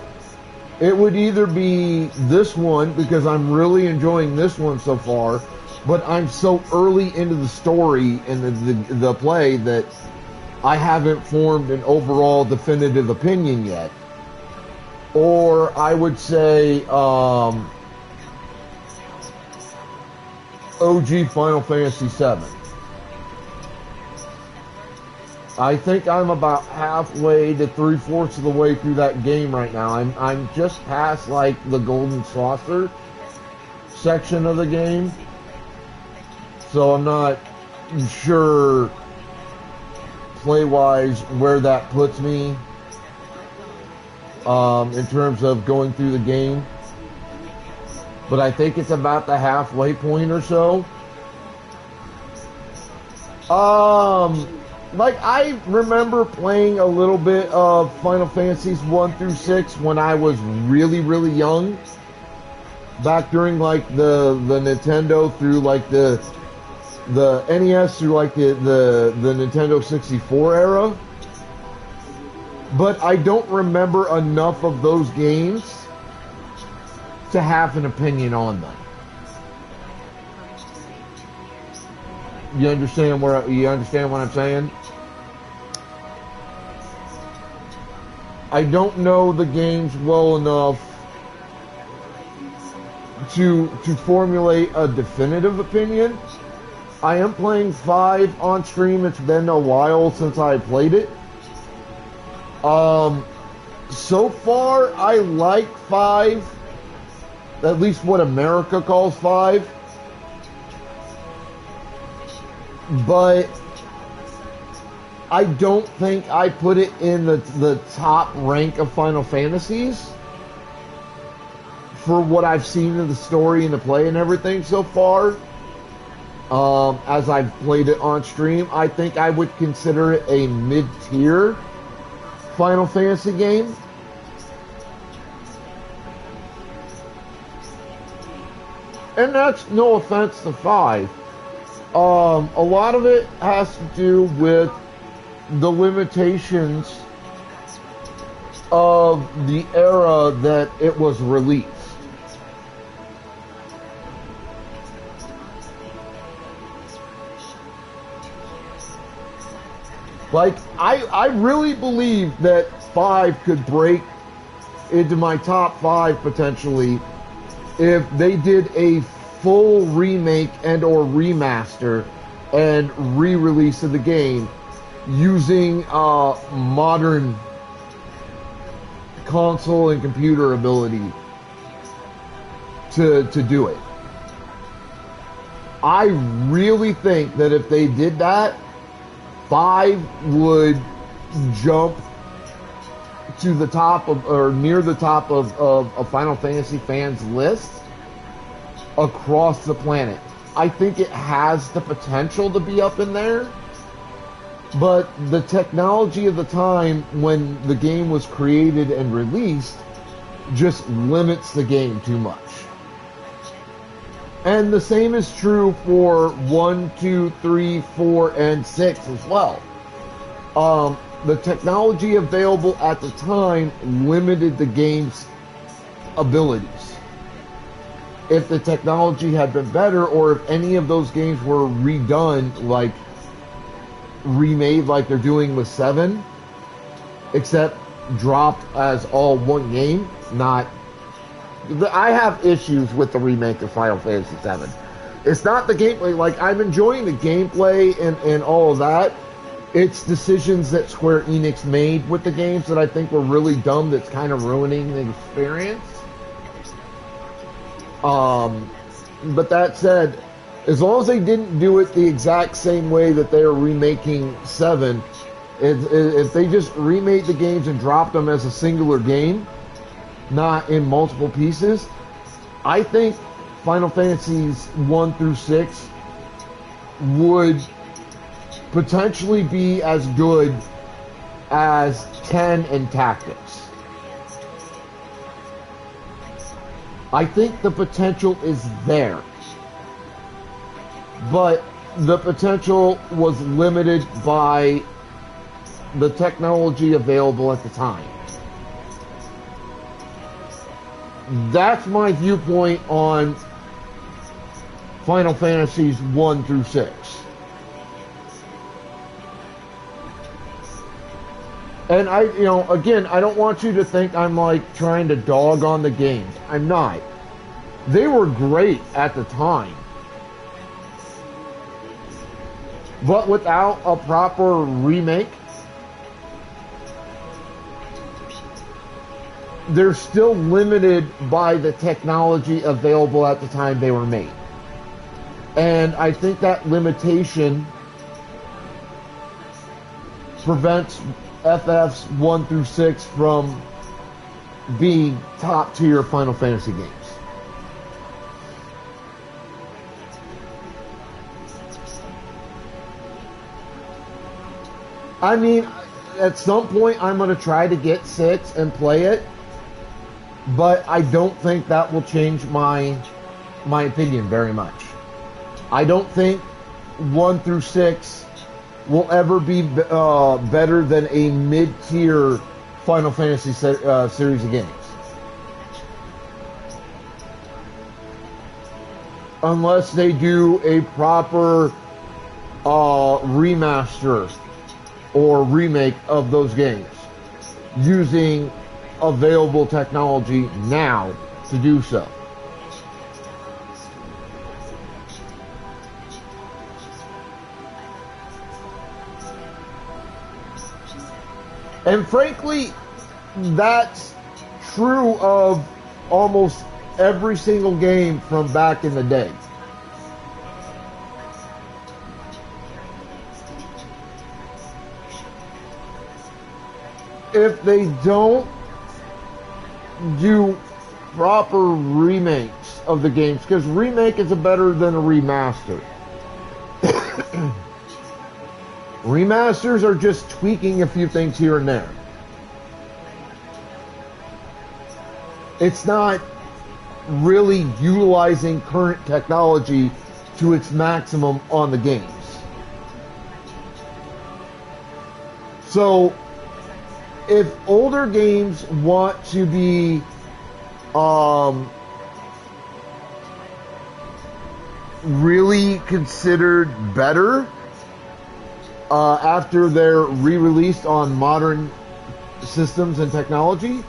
it would either be this one, because I'm really enjoying this one so far, but I'm so early into the story and the play that I haven't formed an overall definitive opinion yet. Or I would say OG Final Fantasy VII. I think I'm about halfway to 3/4 of the way through that game right now. I'm just past, like, the Golden Saucer section of the game, so I'm not sure play-wise where that puts me in terms of going through the game. But I think it's about the halfway point or so. Like, I remember playing a little bit of Final Fantasies 1 through 6 when I was really, really young. Back during, like, the Nintendo through, like, the NES through, like, the Nintendo 64 era. But I don't remember enough of those games to have an opinion on them. You understand what I'm saying? I don't know the games well enough to formulate a definitive opinion. I am playing 5 on stream. It's been a while since I played it. So far, I like 5. At least what America calls 5. but I don't think I put it in the top rank of Final Fantasies for what I've seen of the story and the play and everything so far. As I've played it on stream, I think I would consider it a mid-tier Final Fantasy game. And that's no offense to 5. A lot of it has to do with the limitations of the era that it was released. Like, I really believe that 5 could break into my top 5 potentially if they did a full remake and or remaster and re-release of the game using modern console and computer ability to do it. I really think that if they did that, 5 would jump to the top of, or near the top of a Final Fantasy fans list across the planet. I think it has the potential to be up in there, but the technology of the time when the game was created and released just limits the game too much. And the same is true for 1, 2, 3, 4, and 6 as well. The technology available at the time limited the game's abilities. If the technology had been better, or if any of those games were redone, like remade like they're doing with 7, except dropped as all one game, not... I have issues with the remake of Final Fantasy VII. It's not the gameplay. Like, I'm enjoying the gameplay and all of that. It's decisions that Square Enix made with the games that I think were really dumb, that's kind of ruining the experience. But that said, as long as they didn't do it the exact same way that they are remaking 7, if they just remade the games and dropped them as a singular game, not in multiple pieces, I think Final Fantasies 1 through 6 would potentially be as good as 10 and Tactics. I think the potential is there, but the potential was limited by the technology available at the time. That's my viewpoint on Final Fantasies 1 through 6. And again, I don't want you to think I'm like trying to dog on the games. I'm not. They were great at the time. But without a proper remake, they're still limited by the technology available at the time they were made. And I think that limitation prevents FFs 1 through 6 from being top tier Final Fantasy games. I mean, at some point I'm going to try to get 6 and play it, but I don't think that will change my opinion very much. I don't think 1 through 6 will ever be better than a mid-tier Final Fantasy series of games. Unless they do a proper remaster or remake of those games using available technology now to do so. And frankly, that's true of almost every single game from back in the day. if they don't do proper remakes of the games, because remake is better than a remaster. Remasters are just tweaking a few things here and there. It's not really utilizing current technology to its maximum on the games. So, if older games want to be really considered better after they're re-released on modern systems and technology,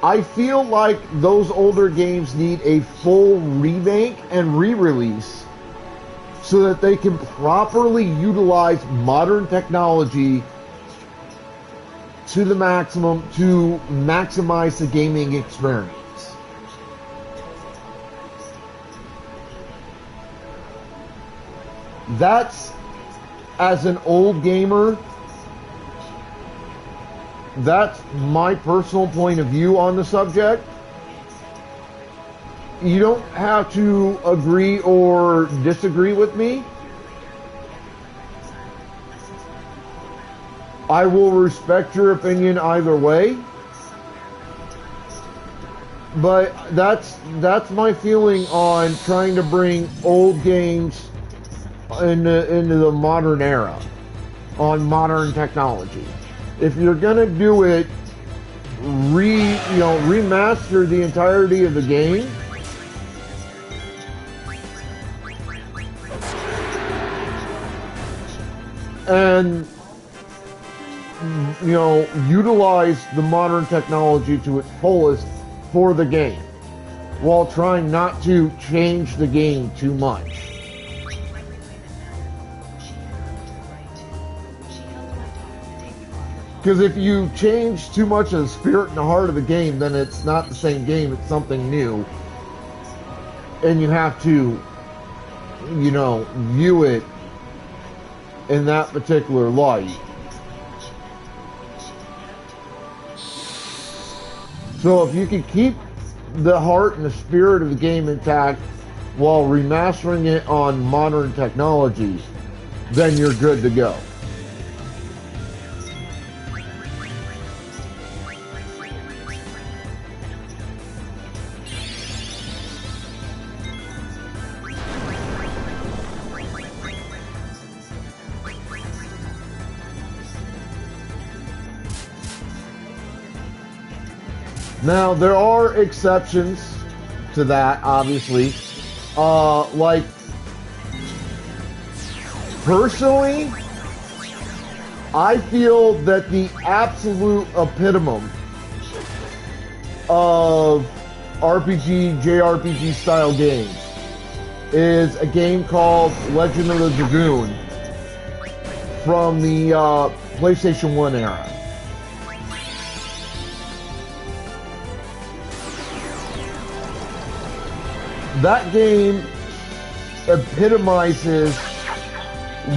I feel like those older games need a full remake and re-release so that they can properly utilize modern technology to the maximum to maximize the gaming experience. That's, as an old gamer, that's my personal point of view on the subject. You don't have to agree or disagree with me. I will respect your opinion either way. But that's my feeling on trying to bring old games into the modern era on modern technology. If you're gonna do it, remaster the entirety of the game. And utilize the modern technology to its fullest for the game, while trying not to change the game too much. Because if you change too much of the spirit and the heart of the game, then it's not the same game, it's something new. And you have to, view it in that particular light. So if you can keep the heart and the spirit of the game intact while remastering it on modern technology, then you're good to go. Now, there are exceptions to that, obviously. Like, personally, I feel that the absolute epitome of RPG, JRPG style games is a game called Legend of the Dragoon from the PlayStation 1 era. That game epitomizes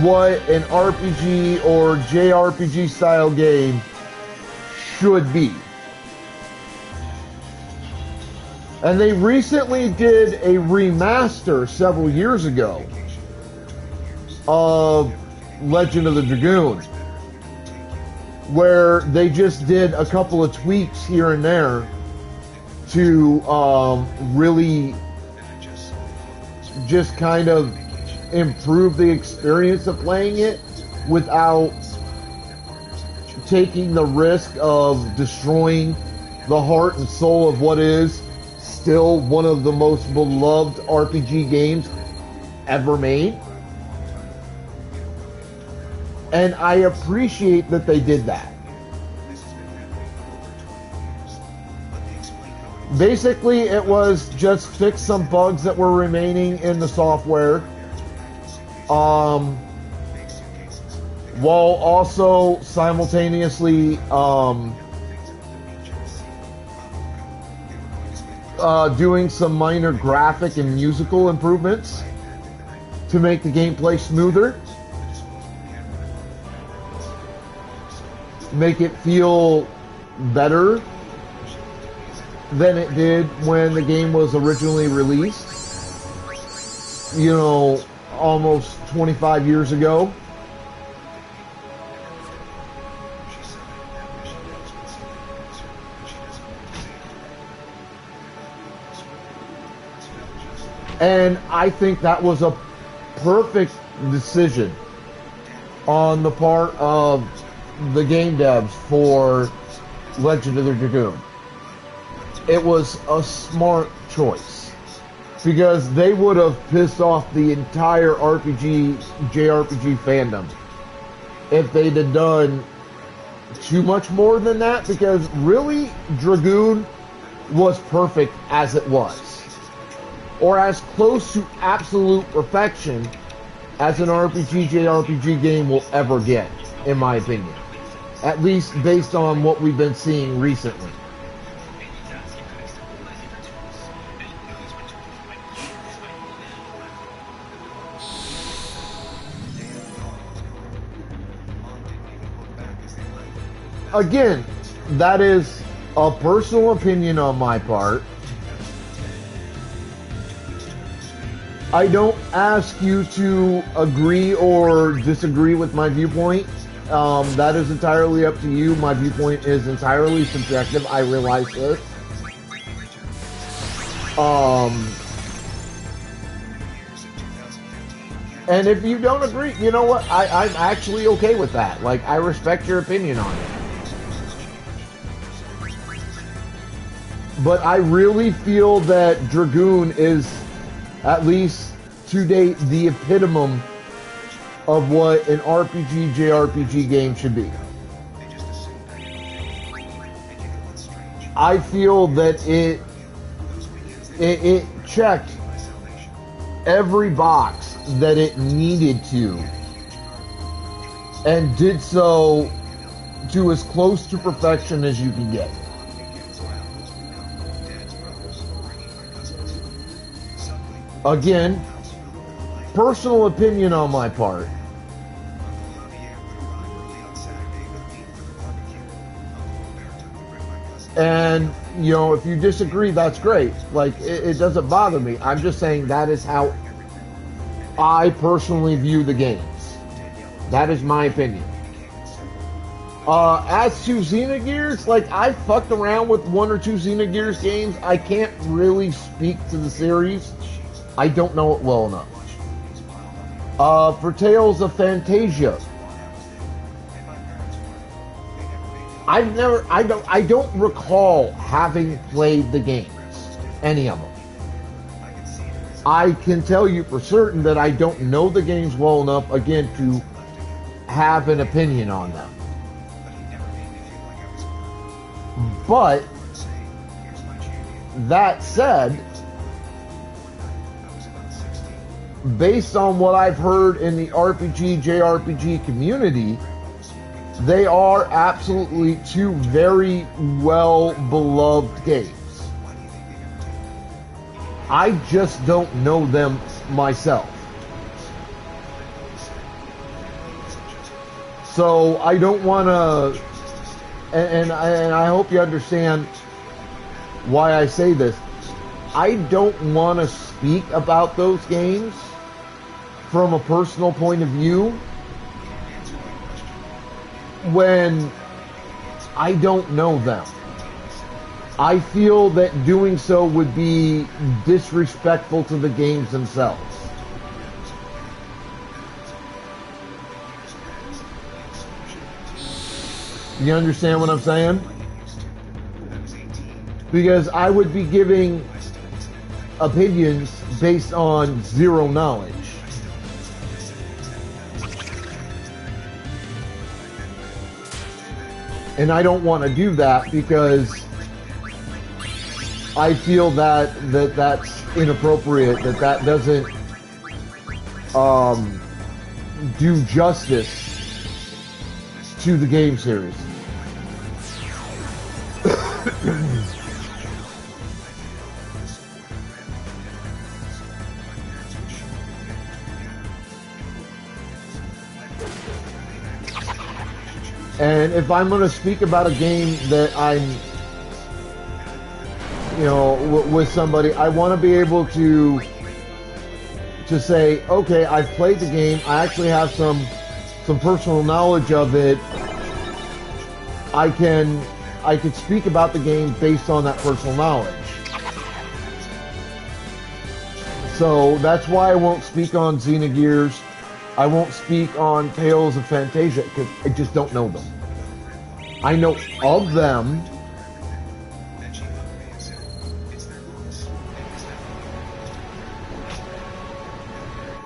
what an RPG or JRPG style game should be. And they recently did a remaster several years ago of Legend of the Dragoon, where they just did a couple of tweaks here and there to really just kind of improve the experience of playing it without taking the risk of destroying the heart and soul of what is still one of the most beloved RPG games ever made. And I appreciate that they did that. Basically, it was just fix some bugs that were remaining in the software, while also simultaneously doing some minor graphic and musical improvements to make the gameplay smoother. make it feel better than it did when the game was originally released, you know, almost 25 years ago. And I think that was a perfect decision on the part of the game devs for Legend of the Dragoon. It was a smart choice because they would have pissed off the entire JRPG fandom if they'd have done too much more than that, because really Dragoon was perfect as it was, or as close to absolute perfection as an JRPG game will ever get, in my opinion. At least based on what we've been seeing recently. Again, that is a personal opinion on my part. I don't ask you to agree or disagree with my viewpoint. That is entirely up to you. My viewpoint is entirely subjective. I realize this. And if you don't agree, you know what? I'm actually okay with that. Like, I respect your opinion on it. But I really feel that Dragoon is, at least to date, the epitome of what an JRPG game should be. I feel that it checked every box that it needed to, and did so to as close to perfection as you can get. Again, personal opinion on my part. And, you know, if you disagree, that's great. Like, it doesn't bother me. I'm just saying that is how I personally view the games. That is my opinion. As to Xenogears, like, I fucked around with one or two Xenogears games. I can't really speak to the series. I don't know it well enough. For Tales of Phantasia, I don't recall having played the games, any of them. I can tell you for certain that I don't know the games well enough, again, to have an opinion on them. But, that said, based on what I've heard in the JRPG community, they are absolutely two very well-beloved games. I just don't know them myself. So I don't want to, and I hope you understand why I say this. I don't want to speak about those games from a personal point of view when I don't know them. I feel that doing so would be disrespectful to the games themselves. You understand what I'm saying? Because I would be giving opinions based on zero knowledge. And I don't want to do that because I feel that's inappropriate, that doesn't do justice to the game series. And if I'm going to speak about a game that I'm, you know, with somebody, I want to be able to say, okay, I've played the game. I actually have some personal knowledge of it. I can speak about the game based on that personal knowledge. So that's why I won't speak on Xenogears. I won't speak on Tales of Fantasia because I just don't know them. I know of them.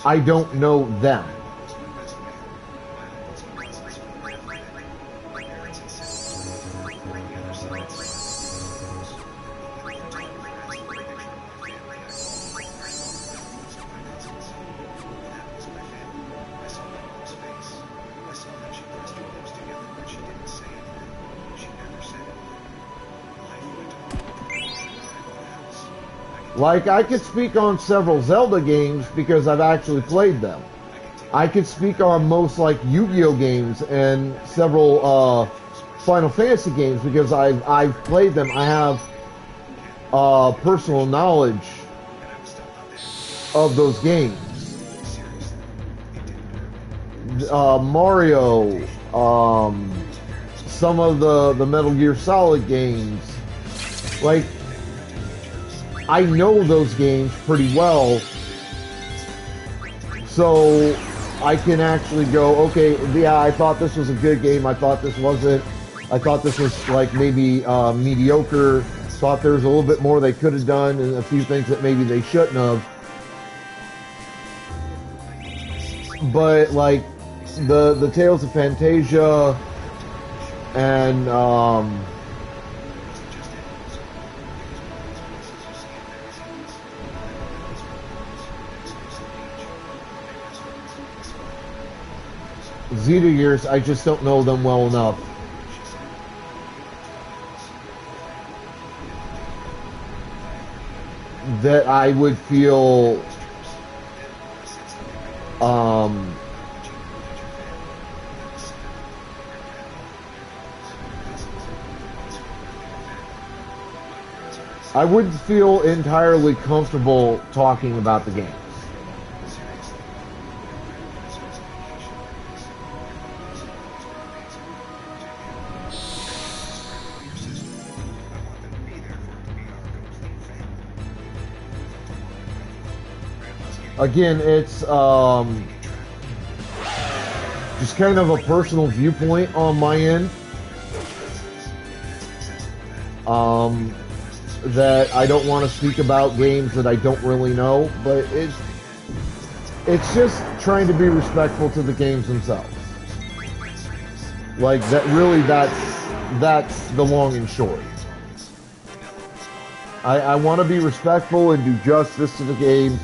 I don't know them. Like, I could speak on several Zelda games because I've actually played them. I could speak on most, like, Yu-Gi-Oh games and several Final Fantasy games because I've played them. I have personal knowledge of those games. Mario, some of the Metal Gear Solid games. Like, I know those games pretty well, so I can actually go, okay, yeah, I thought this was a good game, I thought this wasn't, I thought this was like maybe mediocre, thought there was a little bit more they could have done, and a few things that maybe they shouldn't have. But like the Tales of Fantasia and Xenogears, I just don't know them well enough. That I would feel I wouldn't feel entirely comfortable talking about the games. Again, it's just kind of a personal viewpoint on my end. That I don't want to speak about games that I don't really know, but it's just trying to be respectful to the games themselves. Like that, really, that's the long and short. I want to be respectful and do justice to the games.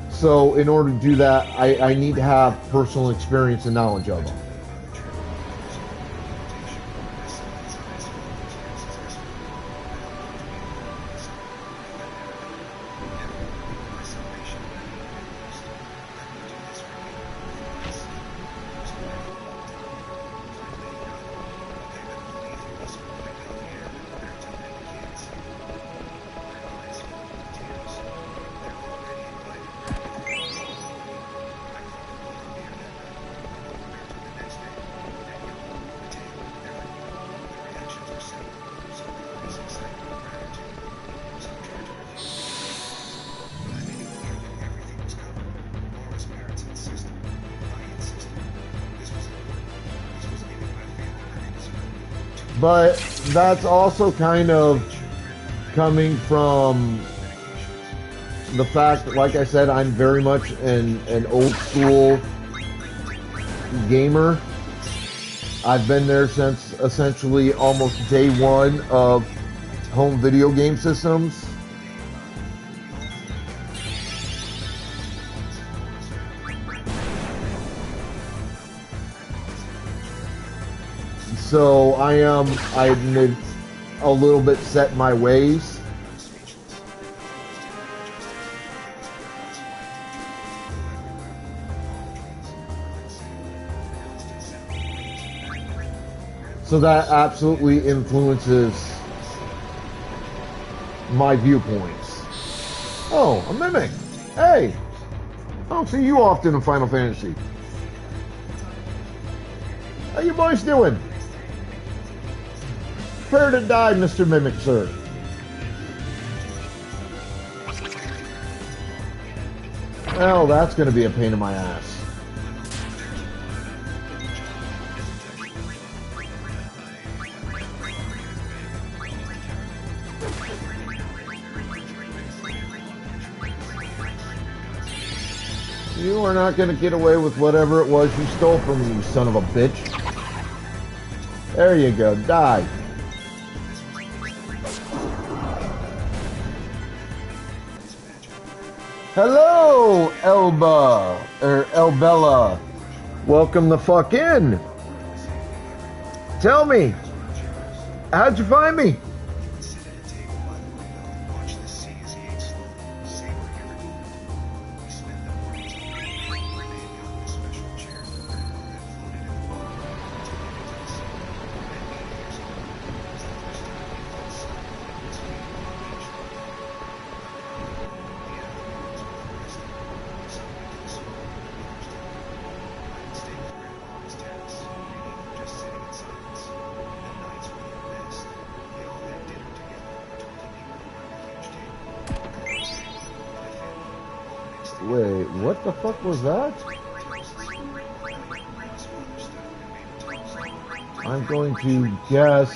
So in order to do that, I need to have personal experience and knowledge of them. But that's also kind of coming from the fact that, like I said, I'm very much an old school gamer. I've been there since essentially almost day one of home video game systems. So I admit, a little bit set in my ways. So that absolutely influences my viewpoints. Oh, a mimic. Hey, I don't see you often in Final Fantasy. How you boys doing? Prepare to die, Mr. Mimic, sir. Well, that's going to be a pain in my ass. You are not going to get away with whatever it was you stole from me, you son of a bitch. There you go, die. Hello, Elba, or Elbella. Welcome the fuck in. Tell me, how'd you find me? Wait, what the fuck was that? I'm going to guess...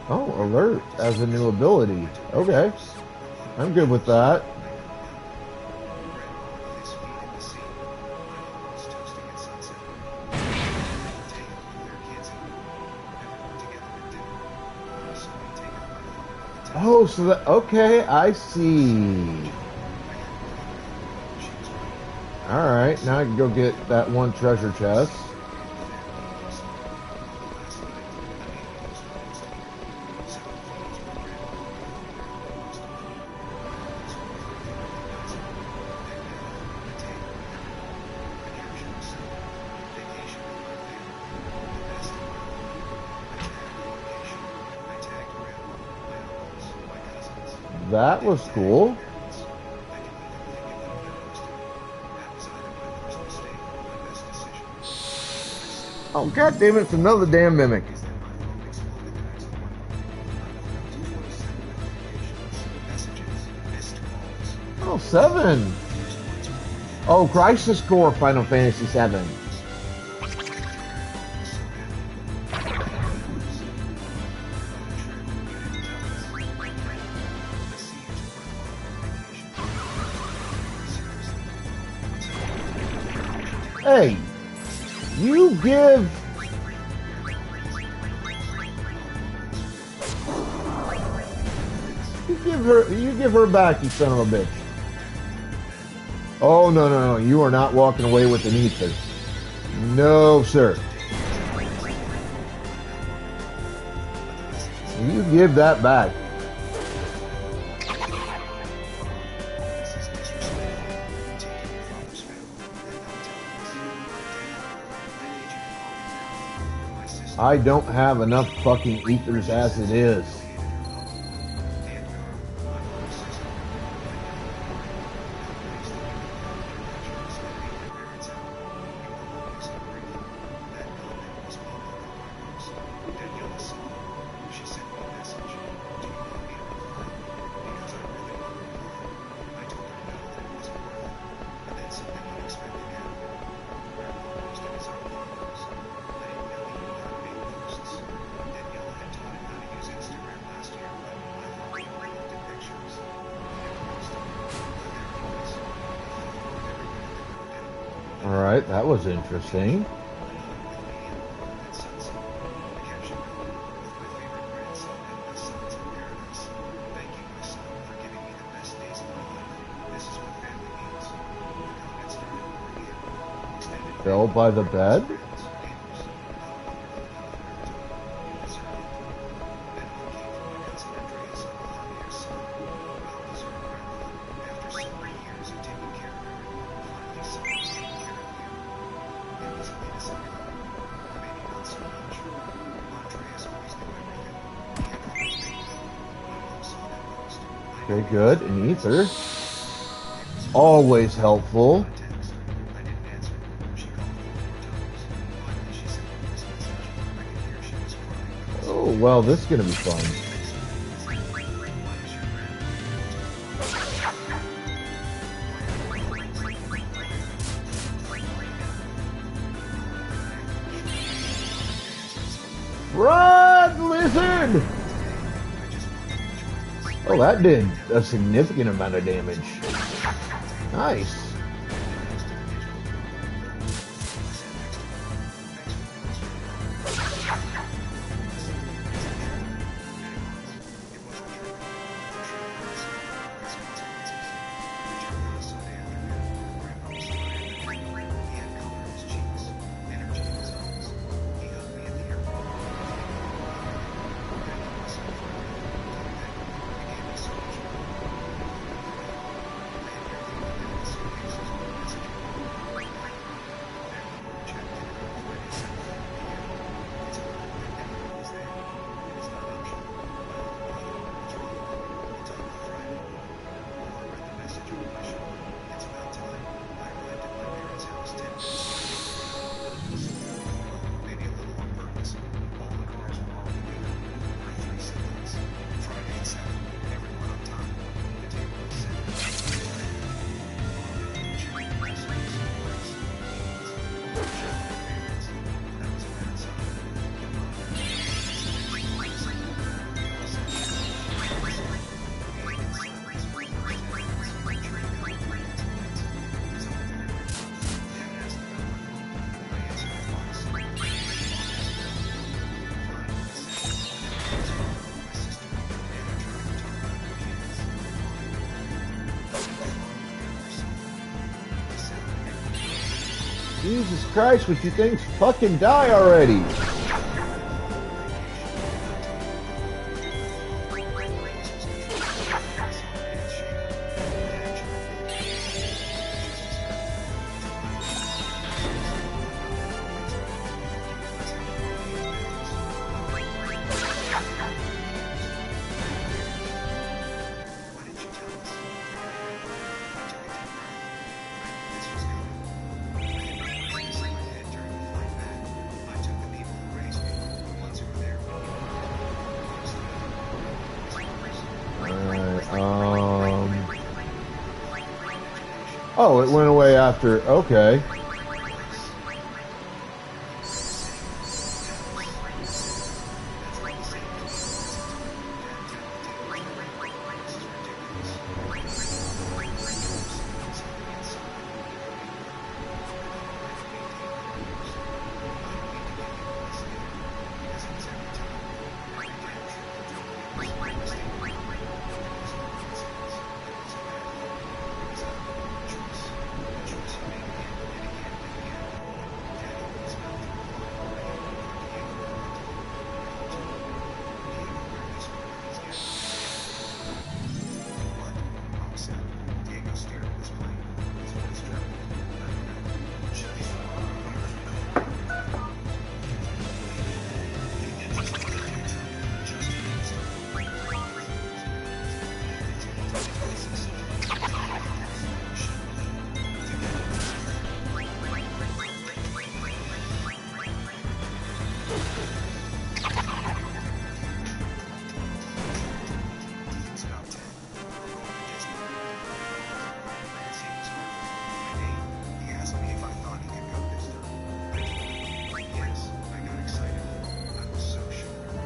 Oh, alert as a new ability. Okay. I'm good with that. Oh, so that, okay, I see. Alright, now I can go get that one treasure chest. That was cool. Oh, god damn it, it's another damn mimic. Oh, 7. Oh, Crisis Core Final Fantasy 7. Hey, you give her back, you son of a bitch. Oh no, you are not walking away with an ether. No, sir. You give that back. I don't have enough fucking ethers as it is. Alright, that was interesting. Fell by the bed? Okay, good. An ether. Always helpful. I didn't answer. She called 4 more times. Finally, she sent a voice message. I could hear she was crying. Oh, well, this is going to be fun. Why is your Run, lizard! Oh, that did a significant amount of damage. Nice. Jesus Christ, would you things fucking die already? Oh, it went away after. Okay.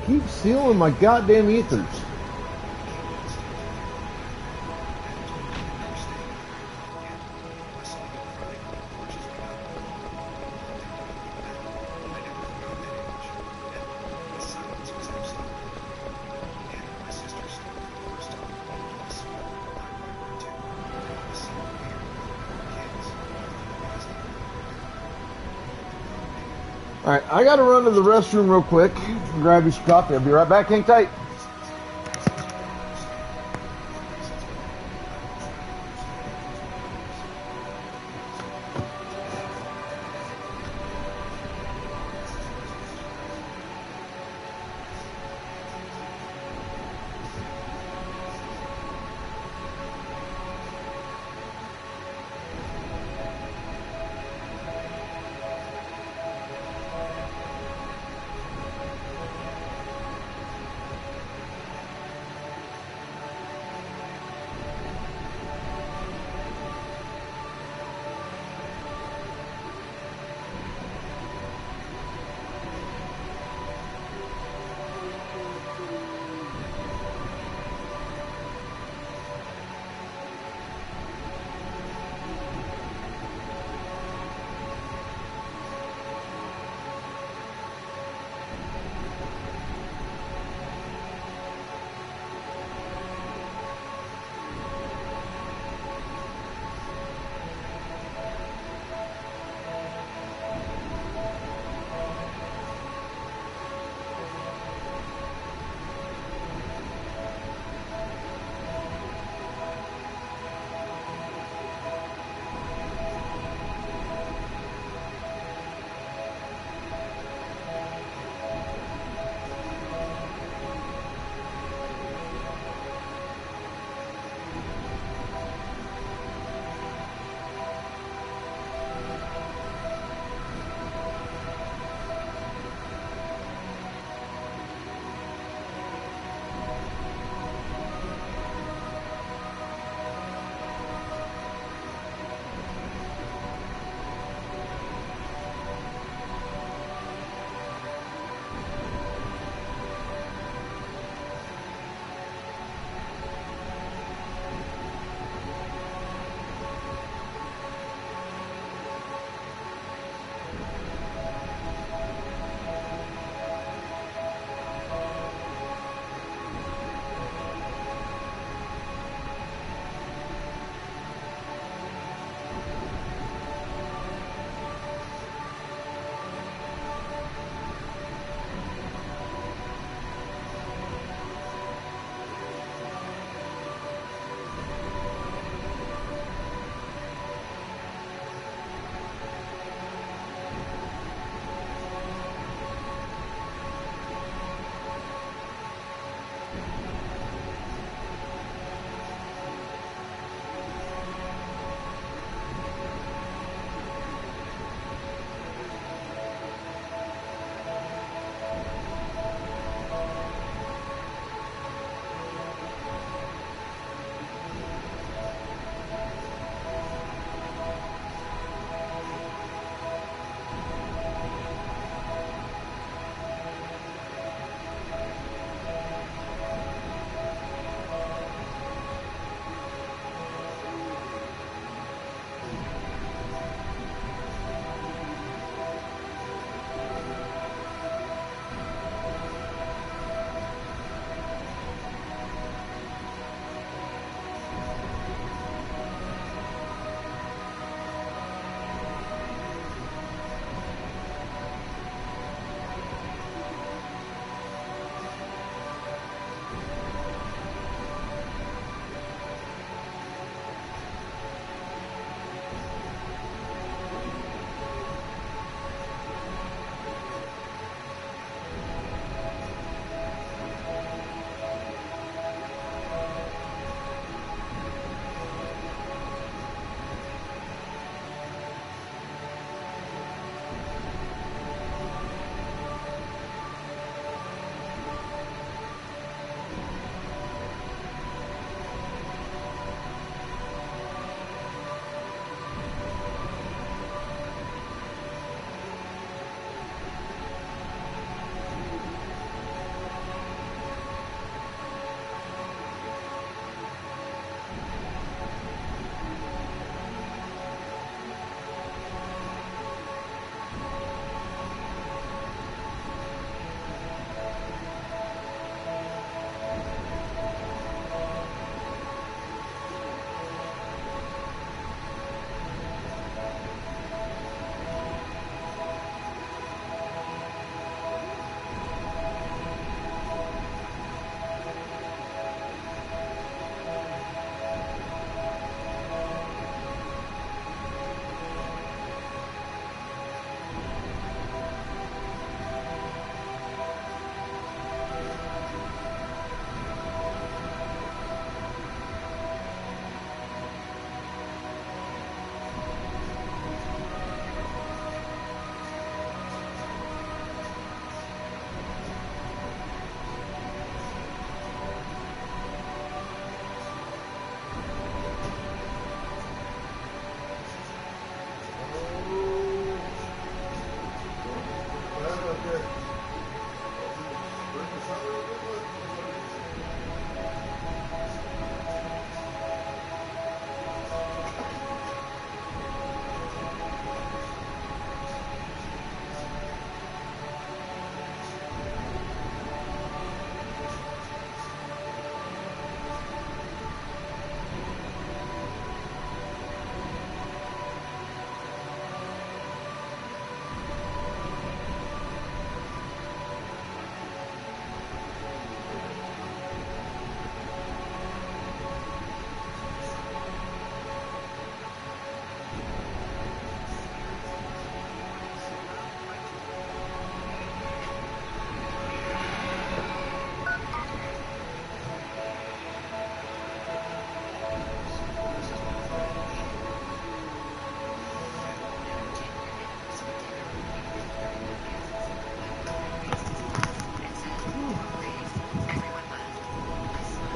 Keep sealing my goddamn ethers. Alright, I gotta run to the restroom real quick and grab you some coffee. I'll be right back. Hang tight.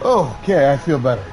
Oh, okay, I feel better.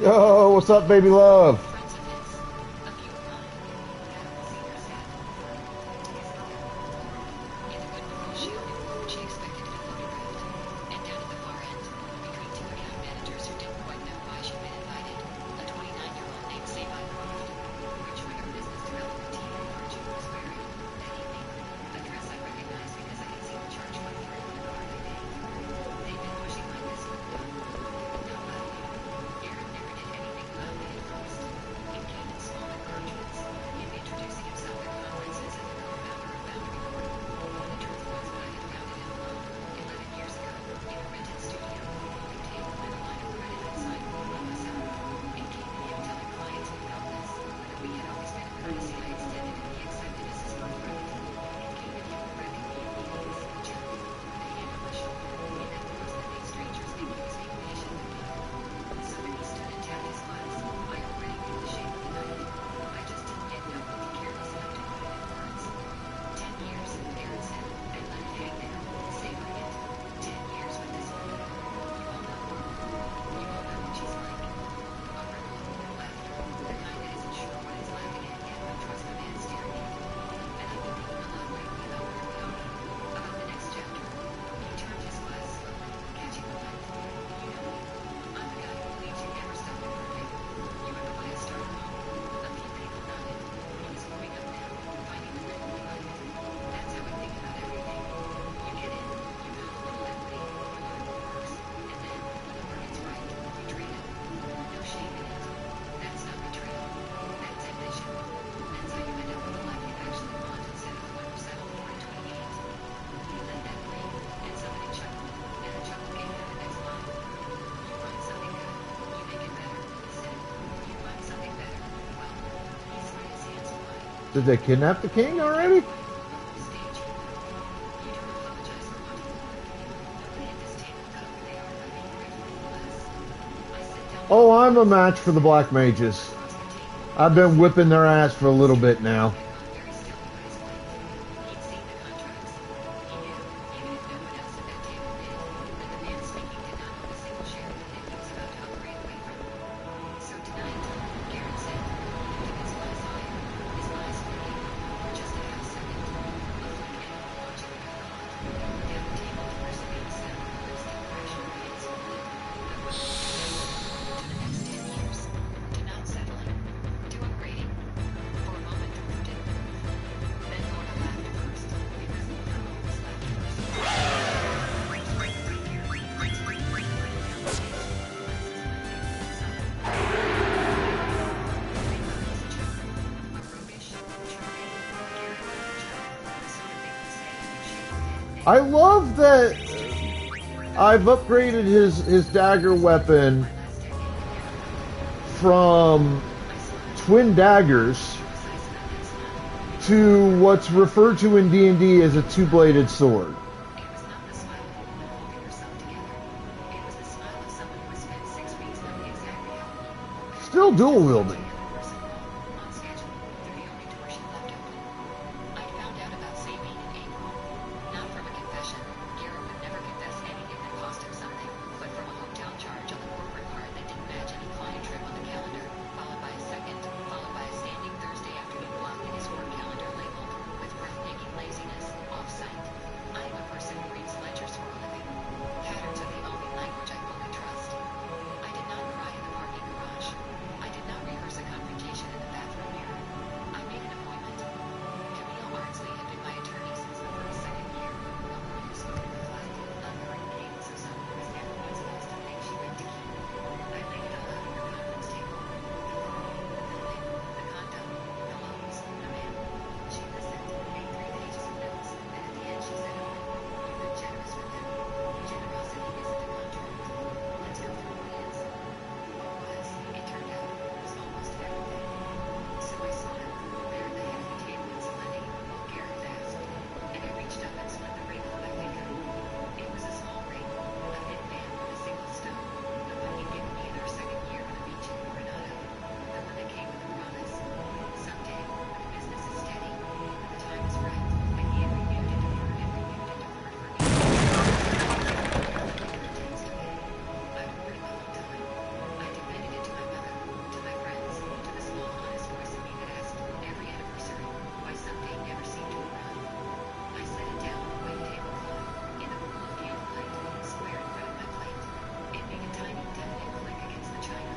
Yo, what's up, baby love? Did they kidnap the king already? Oh, I'm a match for the Black Mages. I've been whipping their ass for a little bit now. I love that I've upgraded his dagger weapon from twin daggers to what's referred to in D&D as a two-bladed sword. It was not the smile of a woman holding herself together. It was the smile of someone who has spent 6 weeks knowing exactly how long. Still dual wielding. On schedule, through the only door she left open. I found out about Sabine in April. Not from a confession. Garrett would never confess anything that cost him something, but from a hotel charge on the corporate card that didn't match any client trip on the calendar, followed by a second, followed by a standing Thursday afternoon block in his work calendar labeled, with breathtaking laziness, off-site. I am a person who reads ledgers for a living. Patterns are the only language I fully trust. I did not cry in the parking garage. I did not rehearse a confrontation in the bathroom mirror. I made an appointment. Camille Arnsley had been my attorney since the first second year, a woman who spoke in the flat, unhurried cadence of someone who has never once lost a thing she went to keep. I laid it all out on her conference table. The phone, the building, the condo, the loans, the man. She listened, made 3 pages of notes, and at the end she said, "You've been generous with them. Generosity isn't a contract. Let's go through what is." What was, it turned out, was almost everything. So I smiled, there at the head of the table in Selene, while Garrett asked, and I reached up and slid the ring on my finger. It was a small ring, a thin band with a single stone, the one he'd given me in our second year on a beach in Coronado, the one that came with a promise. Someday, when the business is steady, when the time is right, and he had renewed and deferred and renewed and deferred for me. I wore it a long time. I defended it to my mother, to my friends, to the small honest voice in me that asked every anniversary why someday never seemed to arrive. I set it down on the wing tablecloth, in the pool of candlelight, square in front of my plate. It made a tiny definite click against the china.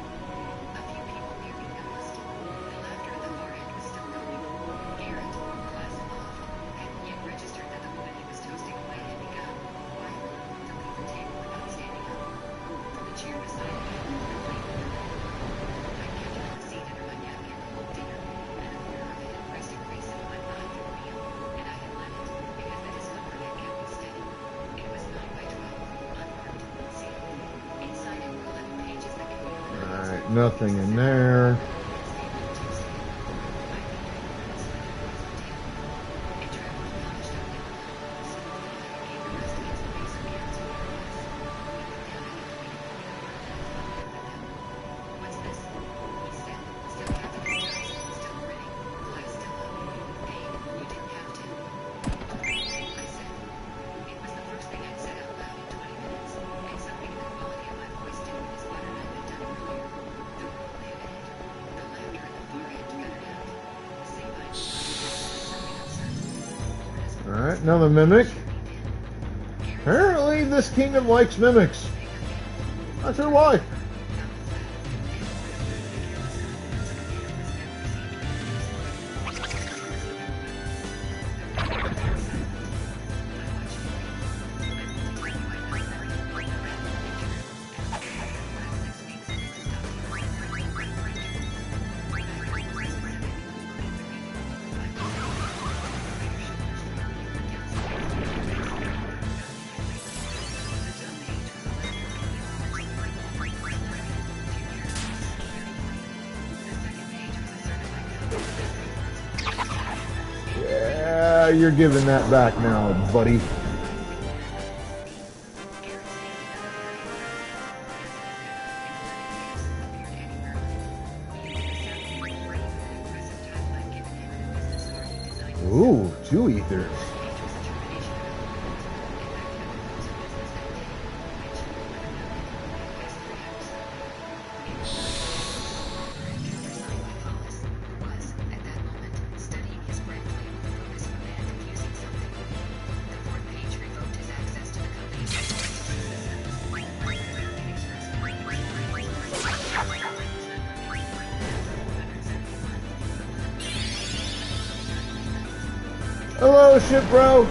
A few people near me noticed. The laughter at the far end was still going. Garrett, glass aloft, hadn't yet registered that the woman he was toasting away had begun, quietly, to leave the table without standing up. From the chair beside me, the plate with the lid. I kept it on the seat under my napkin the whole dinner, and a corner of it had pressed a crease into my thigh through the meal, and I had let it, because the discomfort had kept me steady. It was 9 by 12, unmarked, sealed. Inside it were 11 pages that Camille and I Alright, nothing in there. Alright, another mimic. Apparently this kingdom likes mimics. Not sure why. Yeah, you're giving that back now, buddy. Ooh, 2 ethers. Hello, ship bro.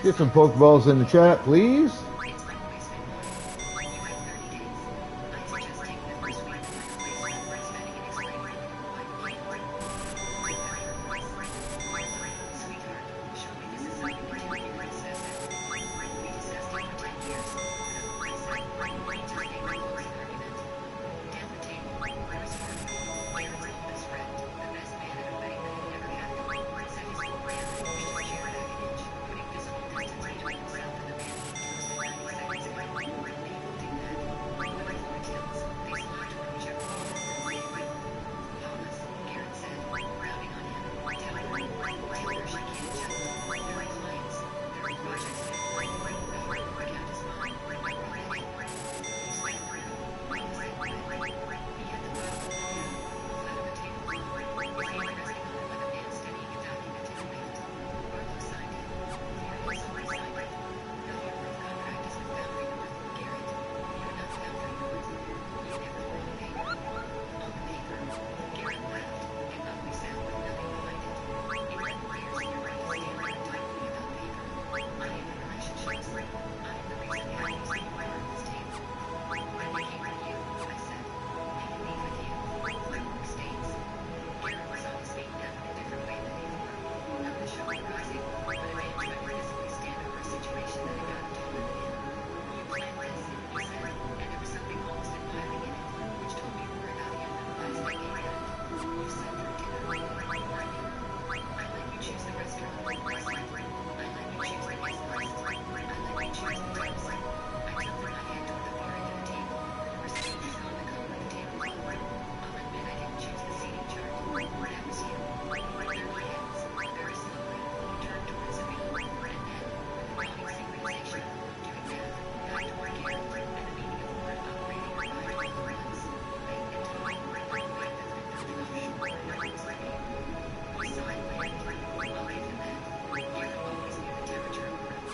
Get some Pokeballs in the chat, please. It's always been mine. You have 30 days. I suggest taking the first week to find a place for breastfeeding and explaining why you can't. Sweetheart, surely this is something that you can discuss it. We discussed it for 10 years. I said, turning my closing argument. Down the table, where is Harvey? Aaron's old best friend, the best man at a wedding that had ever happened. Said his old man pushed his chair back an inch, putting visible distance between himself and the man he toasted 90 seconds ago. People do that. Women for tilts, they slide toward whichever one is the Thomas, Aaron said, rounding on him, telling her, tell her she can't just. There are clients, there are projects that the account is mine. I brought it in. He slammed around. He said, he had the bottle of the flat on the table. His hand resting on it like a man studying a document in a lift. Barlow signed it. He has already signed it. The Hartworth contract is with Foundry North. Garrett, you're not Foundry North. You never were on the paper. On the paper. Garrett laughed, an ugly sound with nothing behind it. In 10 years, you're ready to stand there and talk to me about paper. I am in relationships. I am the reason Abby's anywhere on this table. When they came to you, I said, I can meet with you. My work states. Garrett was on his feet now in a different way than before. Not the shoulder rising, but a man trying to physically stand over a situation that had gotten taller than him. You planned this, he said, and there was something almost admiring in it, which told me more about him than the last decade had. You said through dinner, I let you choose the restaurant. I let you choose the guest list. I let you choose the tips. I told her I had toward the far end of the table. Received is on the color of the tablecloth. I'll admit I didn't choose the seating chart. That was you. There were heads. Very slowly, you turned towards Sabine, and then, with a nodding synchronization, doing math, got toward Garrett, and the meaning of the word operating required tolerance. Late and tall, like the wind of the ocean, nothing was ready. We saw it land. I'll give him that. Garrett always knew the temperature of the room.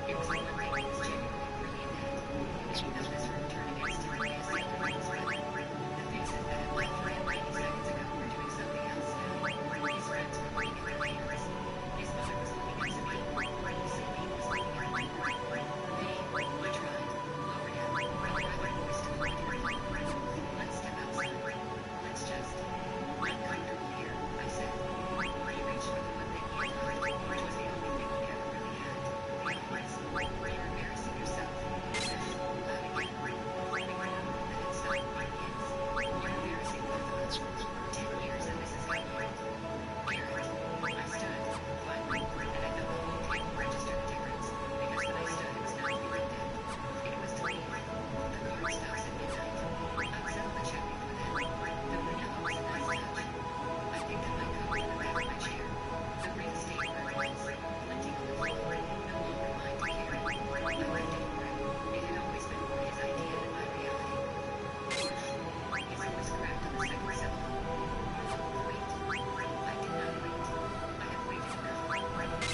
It was like the rain was genuinely brilliant at. And you know this room turned against him as the rain was red. The faces that had left for him 90 seconds ago were doing something else now. His friends were looking at the cameras. His mother was looking at Sabine. Sabine was looking at me. Babe, I tried. Lower down. My voice still looked at me. Let's step outside. Let's just. I'm comfortable here, I said. He reached for the one thing he had heard, which was the only thing he ever really had. Otherwise, you're embarrassing yourself. He said, loud again. Flipping my number that had stopped my kids. You're embarrassing both of us. 10 years and this is how you went. Garrett, I stood, finally, and I felt the whole table register the difference, because when I stood it was not you and death. It was to leave. The car stops at midnight. I'll settle the check before then. The vanilla was a nice touch. I picked up my coat and grabbed my chair. The real estate reference, plenty on the floor, no longer mine to carry. I left it for him. It had always been more his idea than my reality. His voice cracked on the second syllable. Wait. I did not wait. I have waited enough.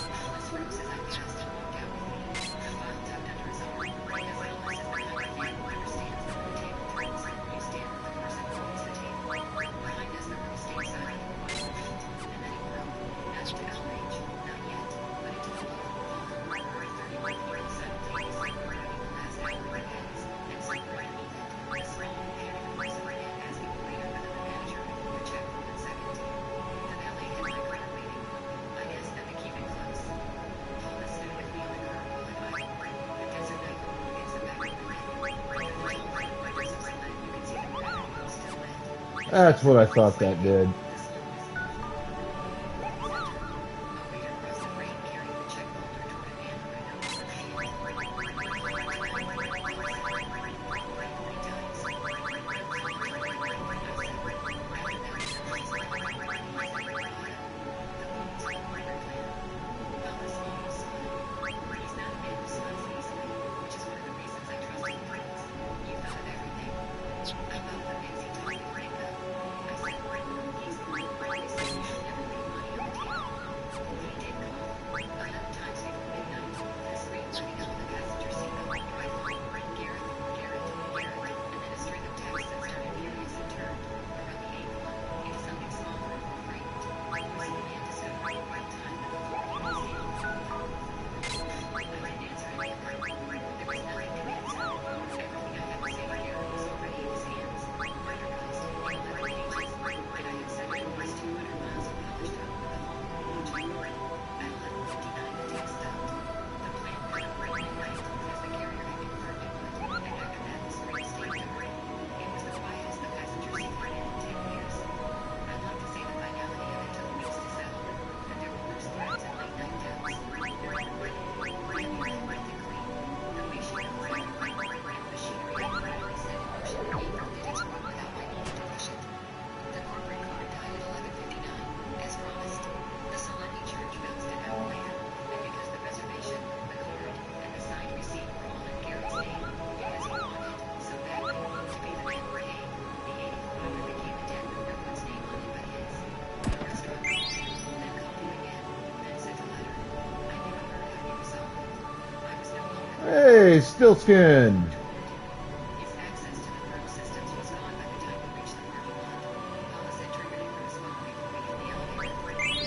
Thomas rose as I passed and walked out with me. The file tucked under his arm. Because Thomas is behind a man who understands the way the table turns. You stand with the person who owns the table. Behind us, the real estate side. And then he whirled. Not to outrage. Not yet. But into the local hall. Where 31 people simultaneously were having the last hour of heads. And somewhere beneath it, a small, hairy voice overhead asking the waiter whether the manager could move a check from one second. The valet had my credit waiting. I asked them to keep it close. Paula stood with me on the curb while it idled. The desert night glowed against the back of the lid. The tall red windows were lit. You could see the credit still lit. That's what I thought that did. I love the Nancy talking Ringo. I said, he's Spilskin. His access to the thermal systems was gone by the time we reached the parking lot. Paula said triggering for his phone before we hit the elevator.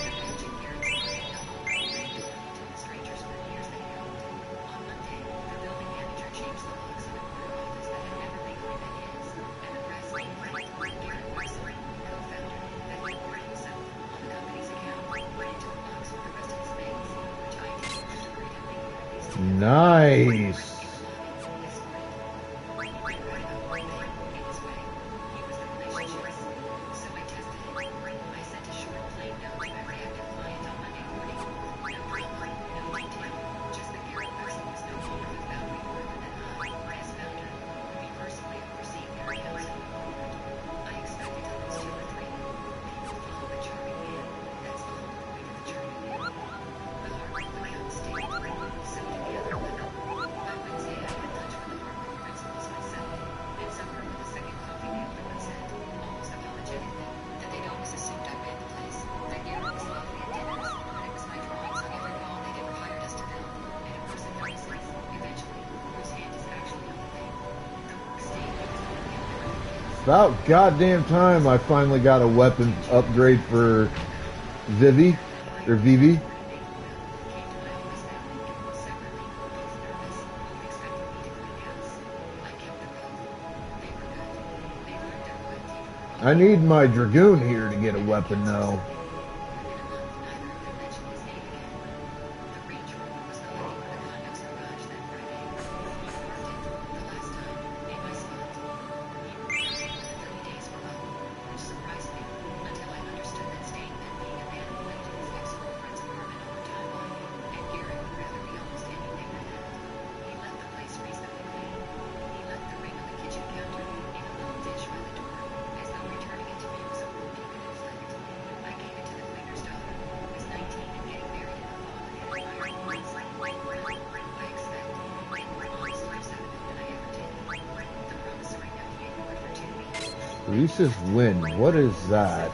Imagine Garrett's brain the home ran door to the strangers for years they held. On Monday, the building manager changed the locks on a corner office that had never legally been his. And the press leaked Garrett Russell, co-founder, had recorded himself on the company's account, went into the box with the rest of his mates, which I did agreed had been released. Nice. About goddamn time I finally got a weapon upgrade for Vivi, or Vivi. I need my Dragoon here to get a weapon though. Reese's Wind, what is that?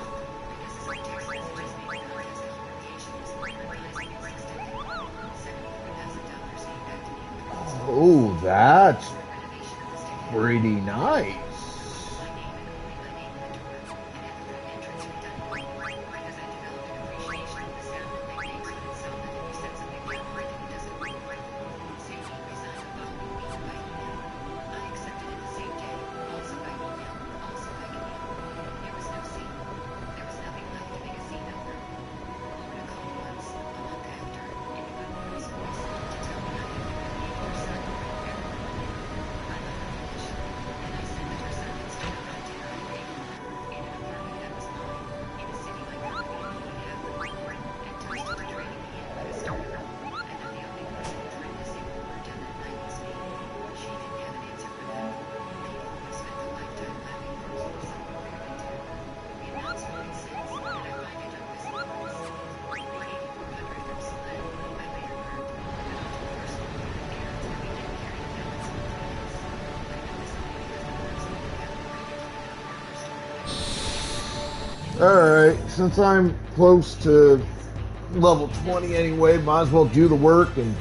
Oh, that's pretty nice. Alright, since I'm close to level 20 anyway, might as well do the work and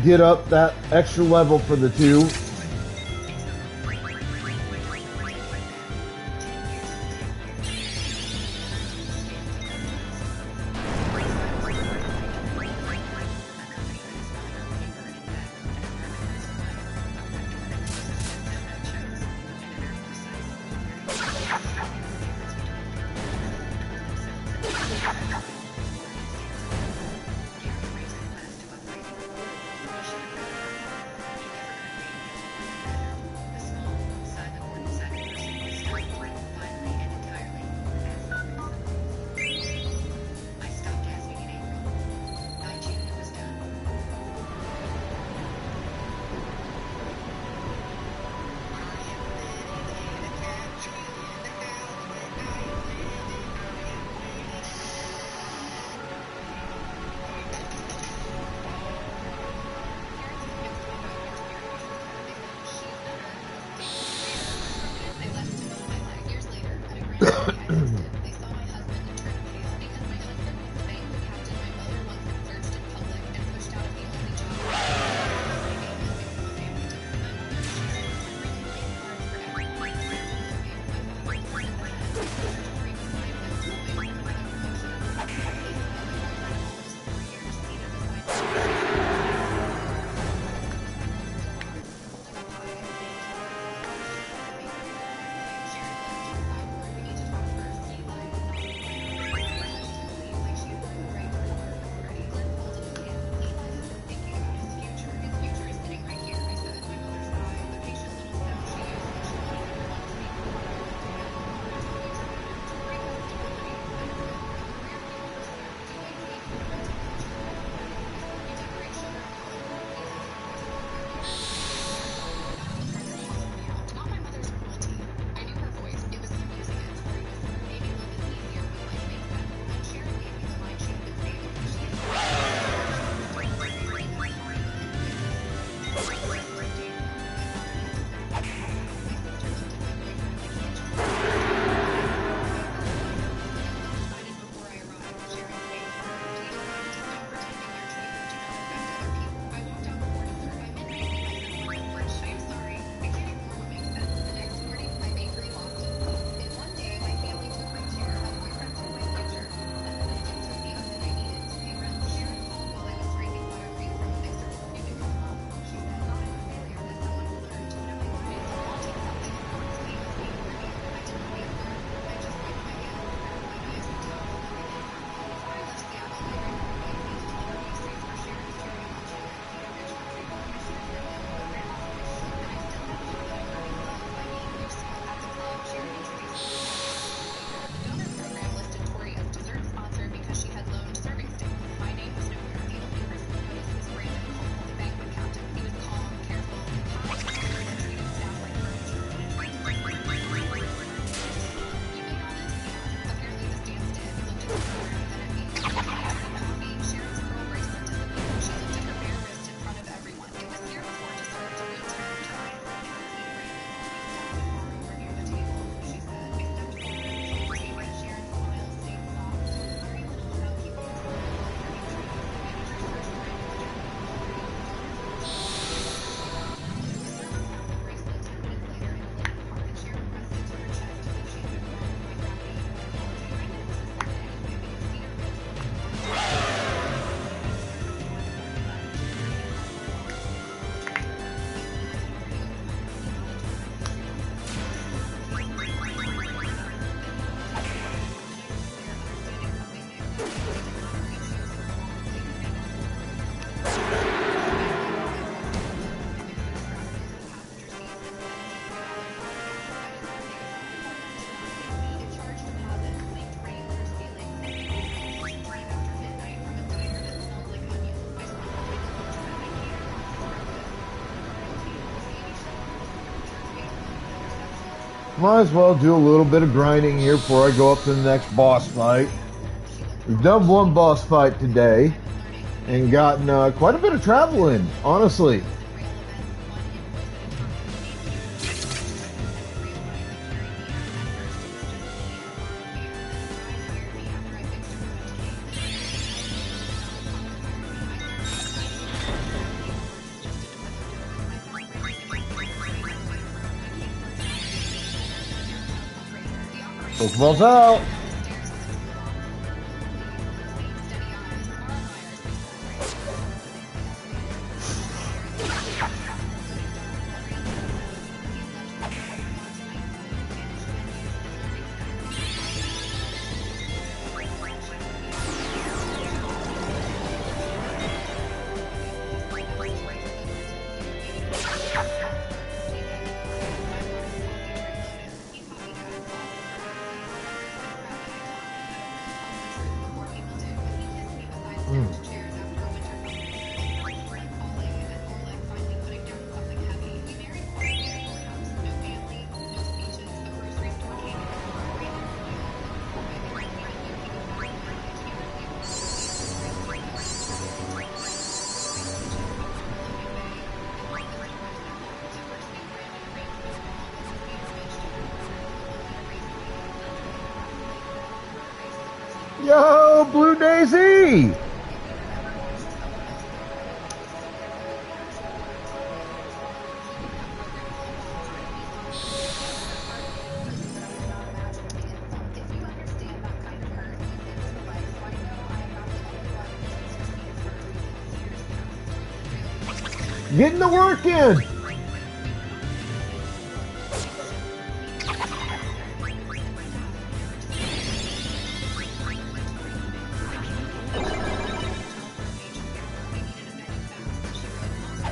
get up that extra level for the 2. might as well do a little bit of grinding here before I go up to the next boss fight. We've done one boss fight today and gotten quite a bit of travel in, honestly. Pokeballs out. Yo, Blue Daisy! Getting the work in!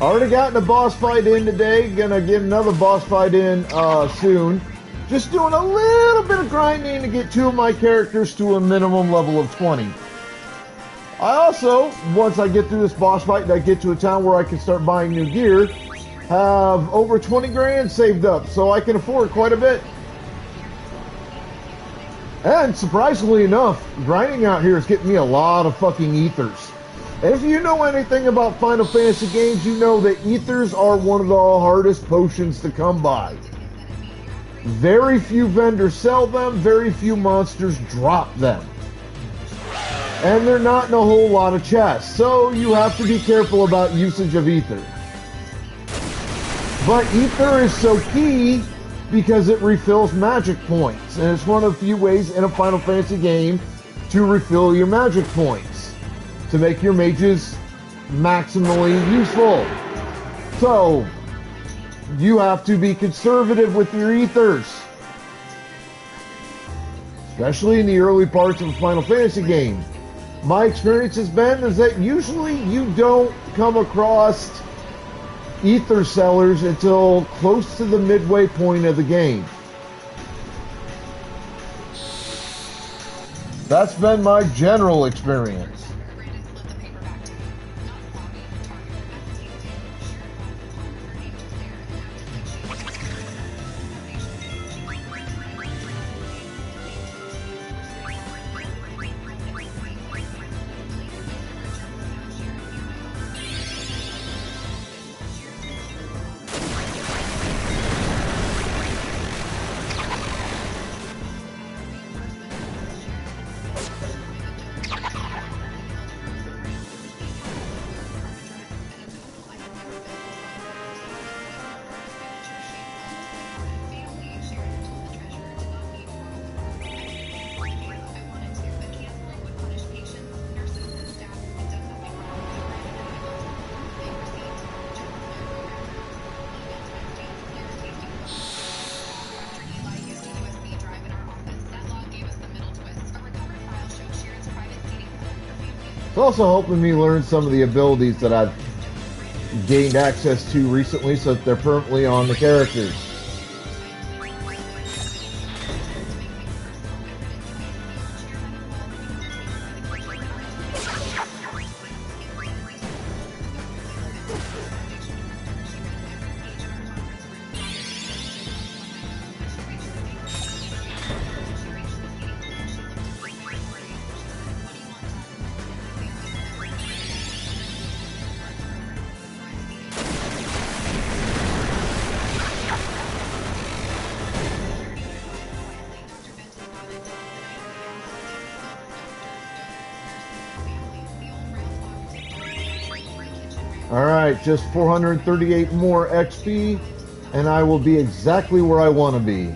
Already gotten a boss fight in today. Gonna get another boss fight in soon. Just doing a little bit of grinding to get two of my characters to a minimum level of 20. I also, once I get through this boss fight and I get to a town where I can start buying new gear, have over 20 grand saved up, so I can afford quite a bit. And surprisingly enough, grinding out here is getting me a lot of fucking ethers. If you know anything about Final Fantasy games, you know that ethers are one of the hardest potions to come by. Very few vendors sell them, very few monsters drop them. And they're not in a whole lot of chests, so you have to be careful about usage of ether. But ether is so key because it refills magic points, and it's one of the few ways in a Final Fantasy game to refill your magic points, to make your mages maximally useful. So, you have to be conservative with your ethers. Especially in the early parts of a Final Fantasy game. My experience has been is that usually you don't come across ether sellers until close to the midway point of the game. That's been my general experience. It's also helping me learn some of the abilities that I've gained access to recently so that they're permanently on the characters. Alright, just 438 more XP, and I will be exactly where I want to be.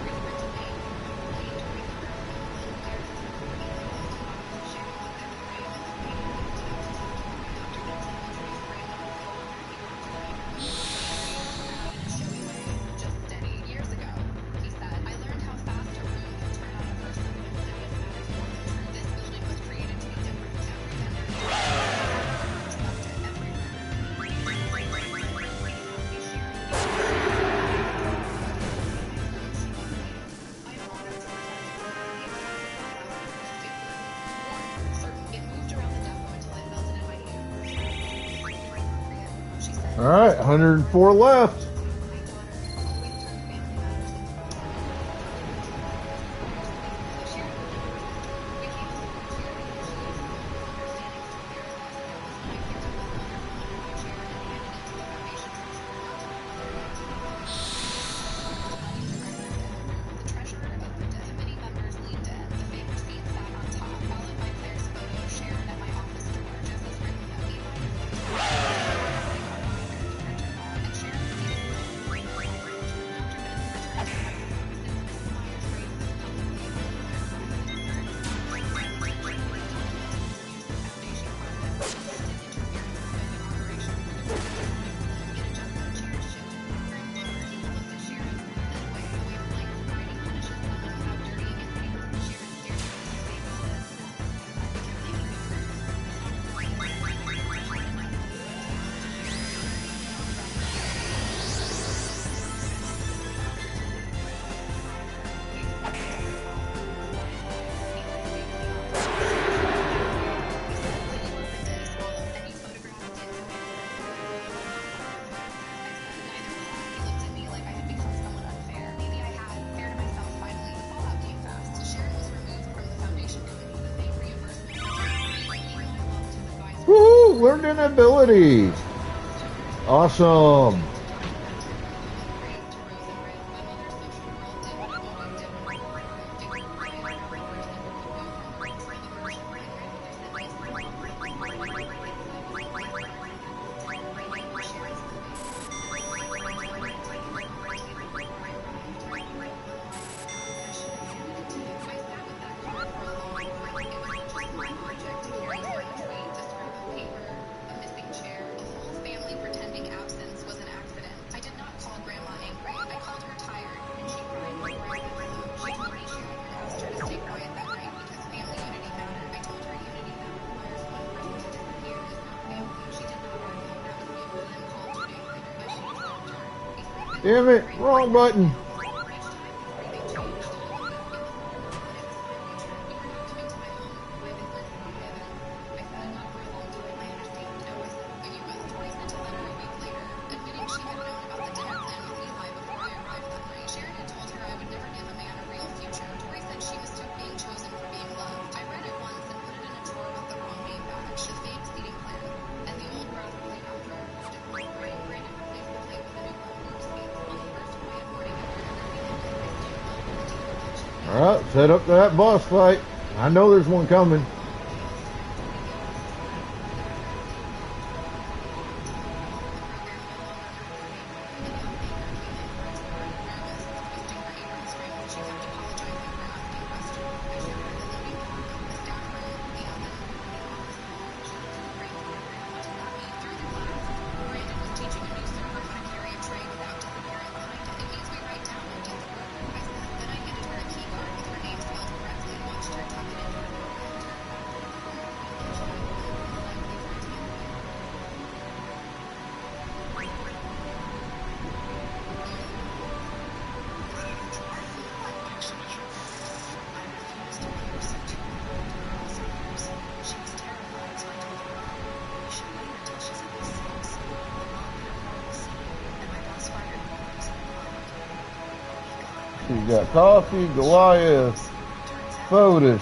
Brandon and I were at the head sponsor table Alright, 104 left. Woohoo! Learned an ability. Awesome. Damn it, wrong button. Alright, set up that boss fight. I know there's one coming. You got Coffee, Goliath, Fotis,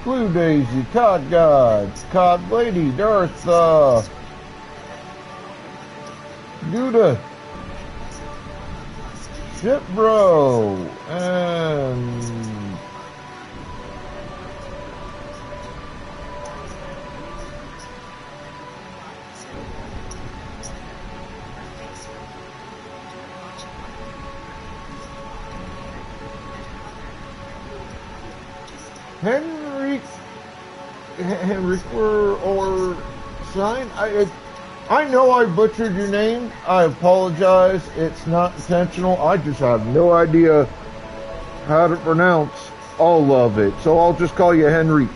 Blue Daisy, Cod God, Cod Lady, Darth, Gouda, Ship Bro, and Henrik or Sign. I know I butchered your name. I apologize. It's not intentional. I just have no idea how to pronounce all of it. So I'll just call you Henrik.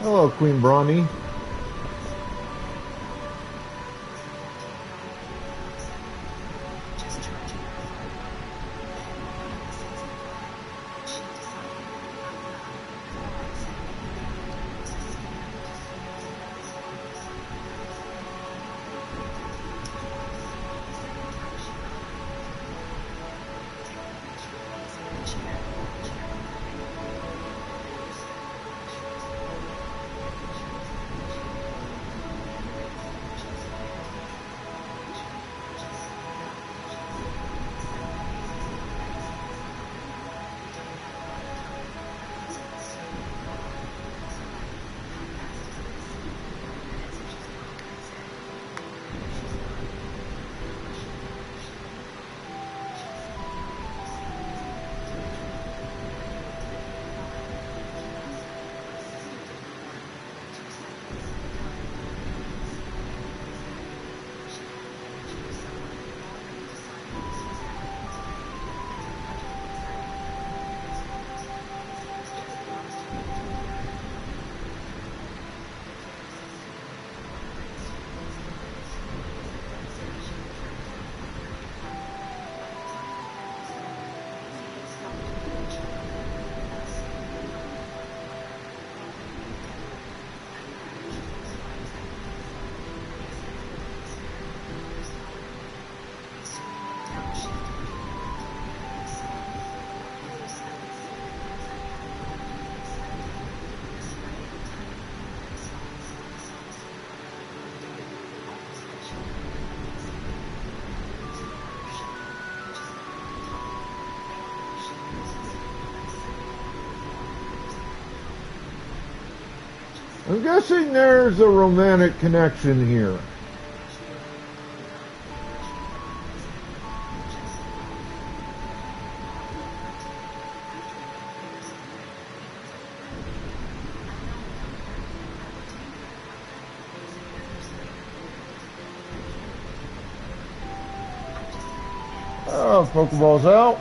Hello, Queen Brawny. I'm guessing there's a romantic connection here. Oh, Pokeball's out.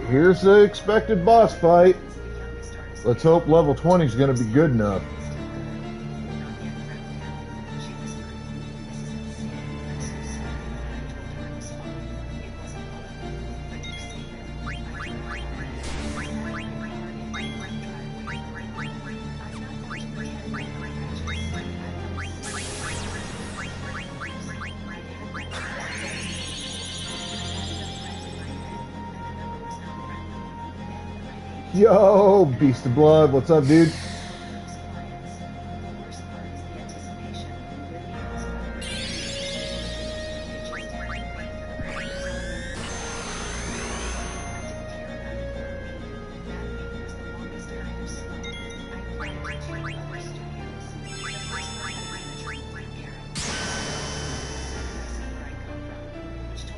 Here's the expected boss fight. Let's hope level 20 is going to be good enough. Yo, Beast of Blood, what's up, dude?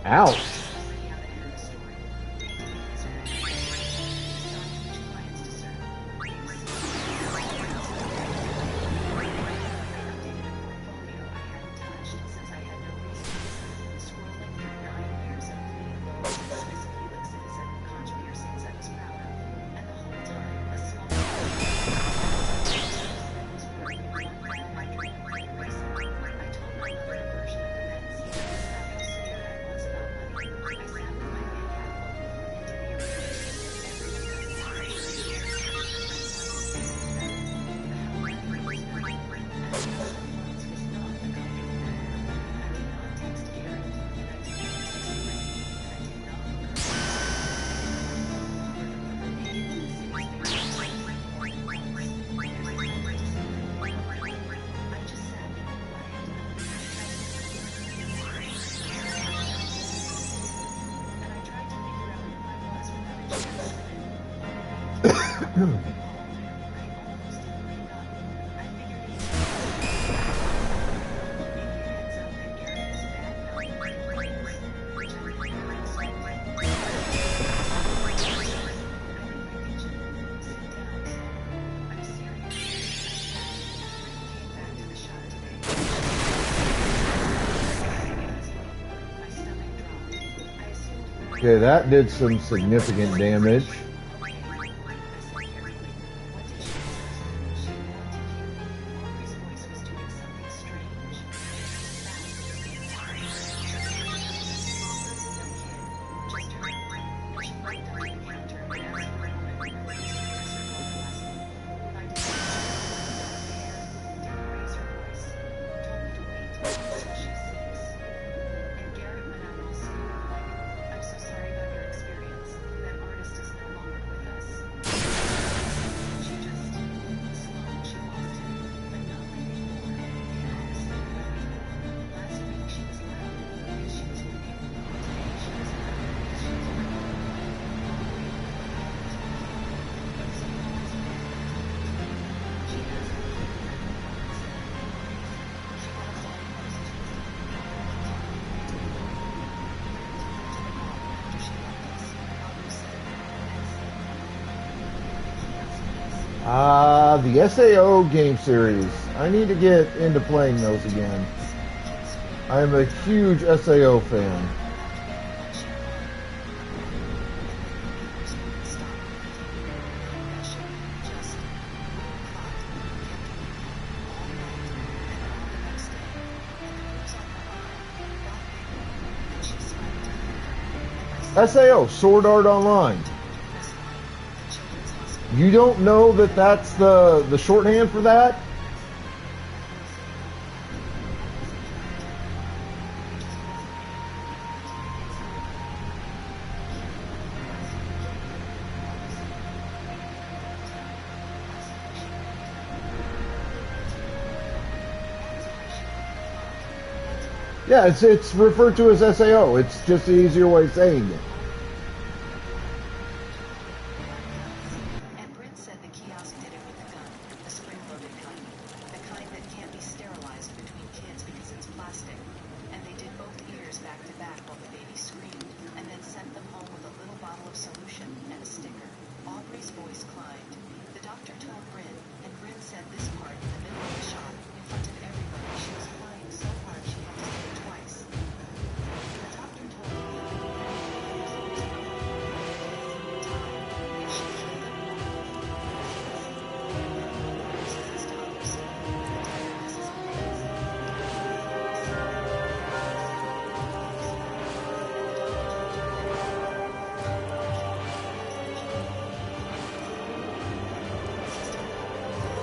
Ouch. Okay, that did some significant damage. The SAO game series. I need to get into playing those again. I'm a huge SAO fan. SAO, Sword Art Online. You don't know that that's the shorthand for that? Yeah, it's referred to as SAO. It's just the easier way of saying it.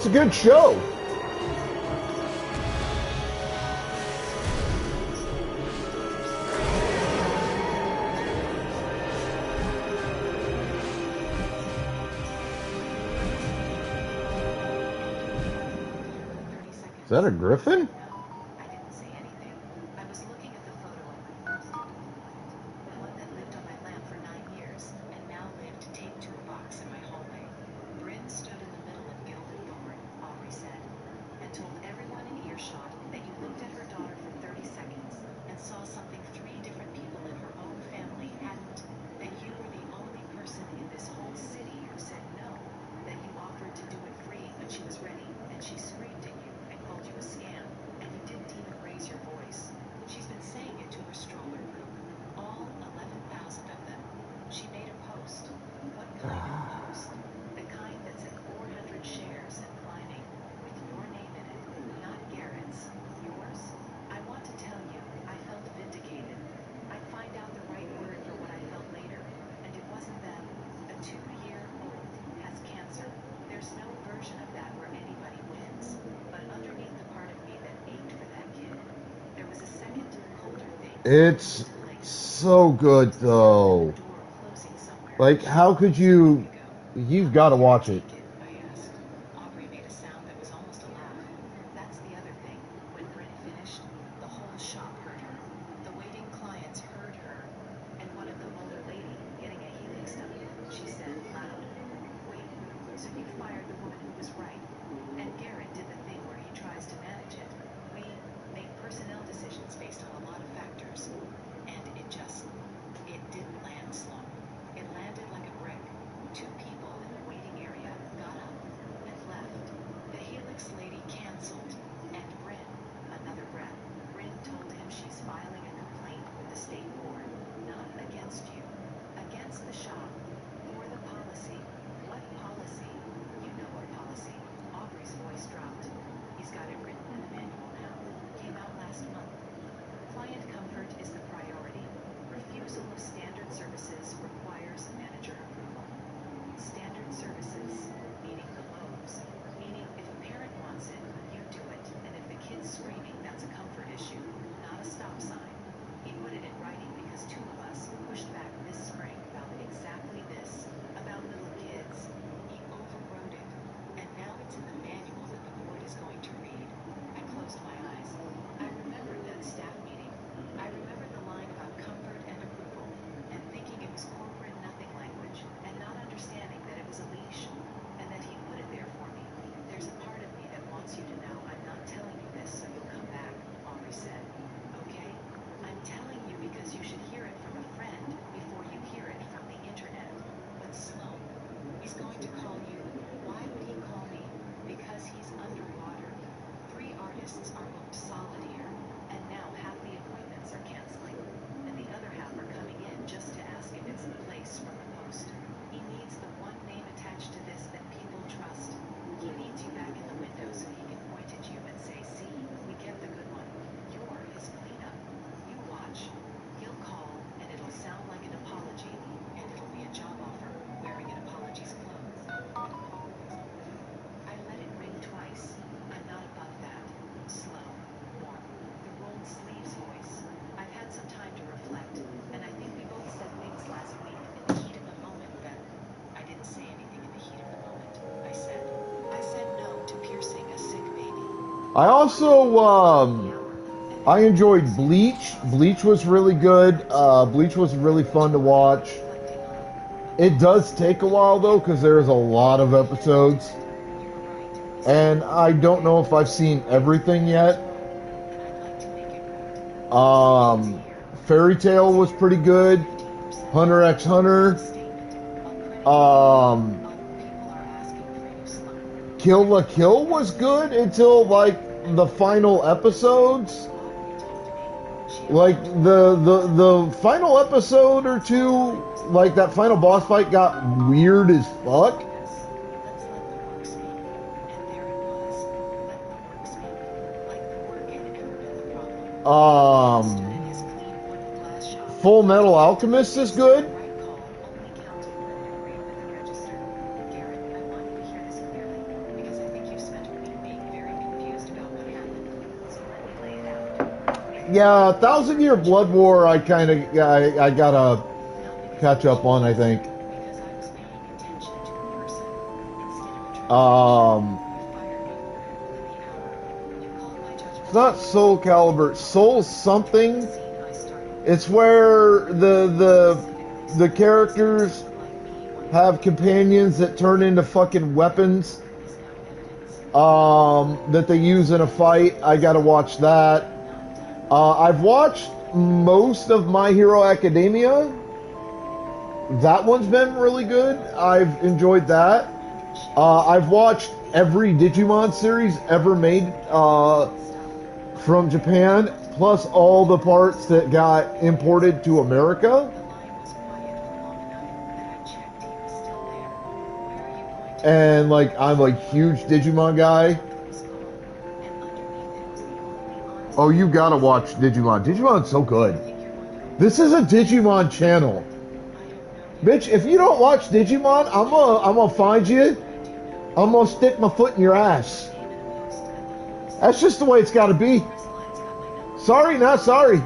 a good show. Is that a griffin? I didn't say anything. I was looking at the photo of the one that lived on my lamp for 9 years and now lived taped to a box in my hallway. Bryn stood in the middle of Gilded Thorn, Aubrey said, and told everyone in earshot that you looked at her daughter for 30 seconds and saw something 3 different people in her own family hadn't, that you were the only person in this whole city who said no, that you offered to do it free when she was ready, and she screamed at you and called you a scam, and you didn't even raise your voice. She's been saying it to her stroller group, all 11,000 of them. She made a post. What kind of post? The kind that said 400 shares and climbing, with your name in it, not Garrett's. Yours? I want to tell you, I felt vindicated. I'd find out the right word for what I felt later, and it wasn't them. A 2-year-old has cancer. There's no version of that where anybody wins. But underneath the part of me that ached for that kid, there was a second, colder thing. It's so good, though. Door closing somewhere. Like, how could you... You've got to watch it. I asked. Aubrey made a sound that was almost a laugh. That's the other thing. When Bryn finished, the whole shop heard her. The waiting clients heard her. And one of them, older lady, getting a Helix done, she said loud, "Wait, so you fired the woman who was right?" And Garrett did the thing where he tries to manage it. We make personnel decisions based on a lot of factors. And it didn't land, Sloan. It landed like a brick. 2 people in the waiting area got up and left. The Helix lady canceled. And Bryn, another breath, Bryn told him she's filing a complaint with the state board. Not against you. Against the shop. For the policy. What policy? You know what policy. Aubrey's voice dropped. He's got it written in the manual now. Came out last month. Client comfort is the priority. Refusal of standard services requires manager approval. Standard services, meaning the lows, meaning if a parent wants it, you do it, and if the kid's screaming, that's a comfort issue, not a stop sign. He put it in writing because 2 of us pushed back this spring about exactly this, about little kids. He overrode it, and now it's in the manual that the board is going to read. I closed my eyes. I remembered that staff meeting. I remembered the line about comfort and approval, and thinking it was corporate nothing language, and not understanding that it was a leash, and that he put it there for me. There's a part of me that wants you to know I'm not telling you this so you'll come back, Aubrey said. Okay? I'm telling you because you should hear it from a friend before you hear it from the internet. But Sloan, he's going to call you. Why would he call me? Because he's underwater. 3 artists are booked solid here, and now half the appointments are canceling, and the other half are coming in just to ask if it's in place from the post. He needs the one name attached to this that people trust. He needs you back in the window so he can point at you and say, "See, we get the good one. You're his cleanup. You watch. He'll call, and it'll sound like an apology, and it'll be a job offer, wearing an apology's clothes." I let it ring twice. I'm not above that. Slow, warm, the rolled sleeves voice. I've had some time to reflect, and I think we both said things last week in the heat of the moment that I didn't say anything in the heat of the moment. I said no to piercing a sick baby. I also, I enjoyed Bleach. Bleach was really good. Bleach was really fun to watch. Reflecting on It does take a while, though, because there's a lot of episodes. you were right. And I don't know if I've seen everything yet. And I'd like to make it right. Fairy Tail was pretty good. Hunter x Hunter. Statement. People are asking for you, Sloan. Kill la Kill was good until, like, the final episodes. Like, the final episode or 2, like, that final boss fight got weird as fuck. Let's let the work speak. And there it was. Let the work speak. Like the work had ever been the problem. Stood in his clean wooden glass shop. Full Metal Alchemist is good. Right call only counted when it agreed with the register. Garrett, I want you to hear this clearly, because I think you've spent Yeah, Thousand Year Blood War. I gotta catch up on. I think. It's not Soul Calibur. Soul something. It's where the characters have companions that turn into fucking weapons. That they use in a fight. I gotta watch that. I've watched most of My Hero Academia. That one's been really good. I've enjoyed that. I've watched every Digimon series ever made from Japan, plus all the parts that got imported to America. And like, I'm a huge Digimon guy. Oh, you gotta watch Digimon. Digimon's so good. This is a Digimon channel. Bitch, if you don't watch Digimon, I'm gonna find you. I'm gonna stick my foot in your ass. That's just the way it's gotta be. Sorry, not sorry.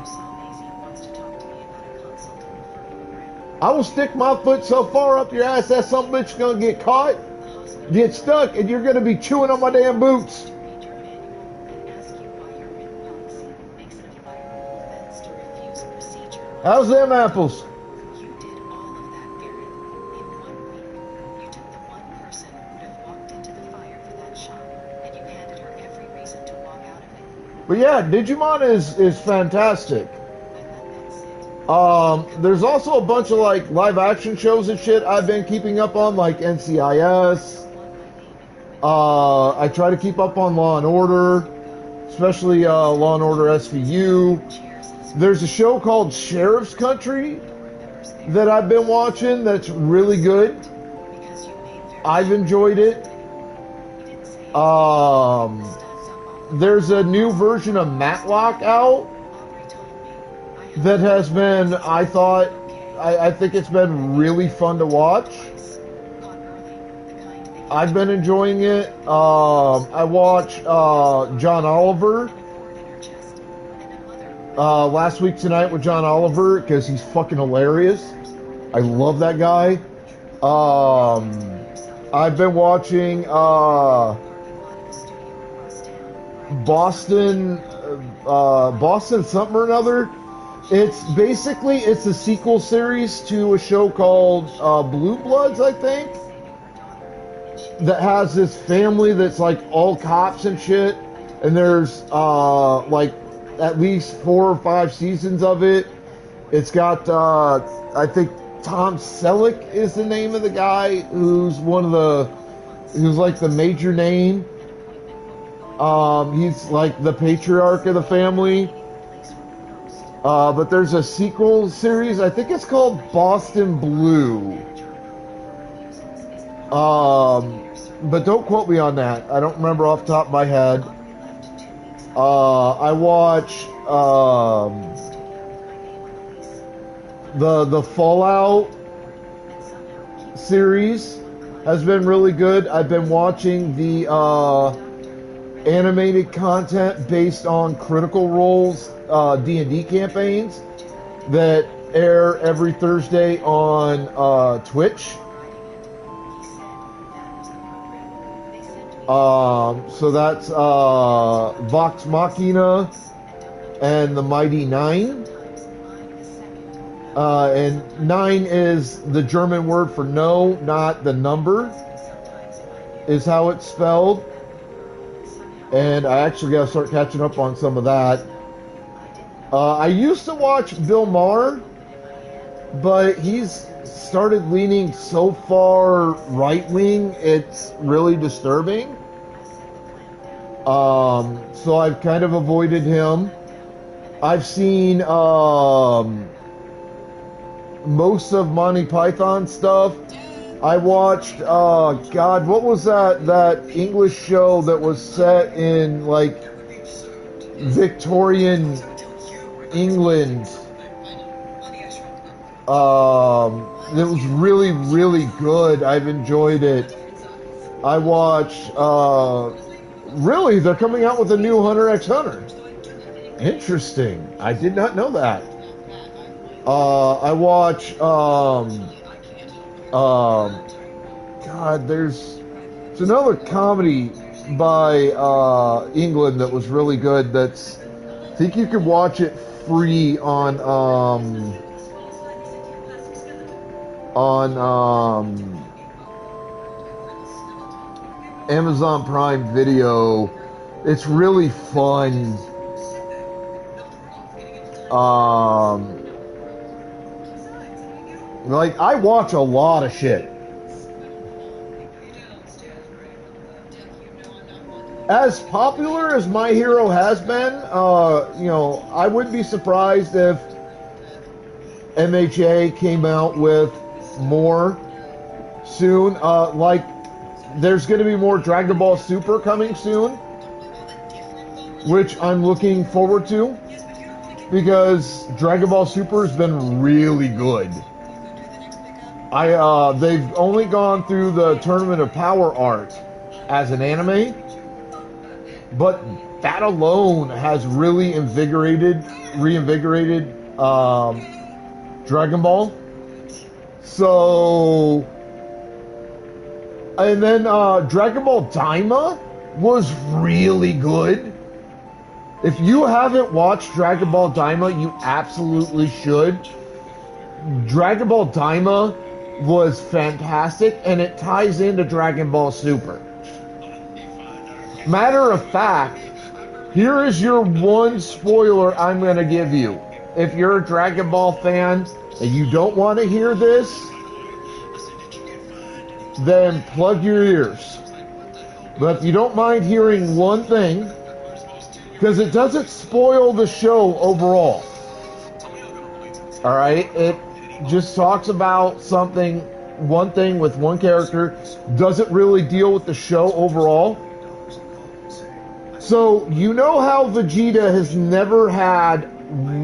I will stick my foot so far up your ass that some bitch gonna get caught, get stuck, and you're gonna be chewing on my damn boots. How's them apples? But yeah, Digimon is fantastic. There's also a bunch of like live action shows and shit I've been keeping up on, like NCIS. I try to keep up on Law and Order, especially Law and Order SVU. There's a show called Sheriff's Country that I've been watching that's really good. I've enjoyed it. There's a new version of Matlock out that has been, I think it's been really fun to watch. I've been enjoying it. I watched John Oliver last week tonight with John Oliver because he's fucking hilarious. I love that guy. I've been watching Boston something or another. It's a sequel series to a show called Blue Bloods, I think, that has this family that's like all cops and shit, and there's like at least 4 or 5 seasons of it. It's got I think Tom Selleck is the name of the guy who's like the major name. He's like the patriarch of the family. But there's a sequel series, I think it's called Boston Blue. But don't quote me on that. I don't remember off the top of my head. I watch the Fallout series has been really good. I've been watching the animated content based on Critical Role's D&D campaigns that air every Thursday on Twitch. So that's Vox Machina and the Mighty Nine. And 9 is the German word for no, not the number, is how it's spelled. And I actually got to start catching up on some of that. I used to watch Bill Maher, but he's started leaning so far right-wing, it's really disturbing. So I've kind of avoided him. I've seen most of Monty Python stuff. I watched, God, what was that English show that was set in, like, Victorian England? It was really, really good. I've enjoyed it. I watched, really, they're coming out with a new Hunter x Hunter. Interesting. I did not know that. I watch God, there's another comedy by England that was really good. That's, I think you could watch it free on Amazon Prime Video. It's really fun. Like, I watch a lot of shit. As popular as My Hero has been, you know, I wouldn't be surprised if MHA came out with more soon. Like, there's going to be more Dragon Ball Super coming soon, which I'm looking forward to, because Dragon Ball Super has been really good. They've only gone through the Tournament of Power arc as an anime, but that alone has really reinvigorated Dragon Ball. So, and then Dragon Ball Daima was really good. If you haven't watched Dragon Ball Daima, you absolutely should. Dragon Ball Daima was fantastic, and it ties into Dragon Ball Super. Matter of fact, here is your one spoiler I'm going to give you. If you're a Dragon Ball fan and you don't want to hear this, then plug your ears. But if you don't mind hearing one thing, because it doesn't spoil the show overall. Alright? It just talks about one thing with one character, doesn't really deal with the show overall. So, you know how Vegeta has never had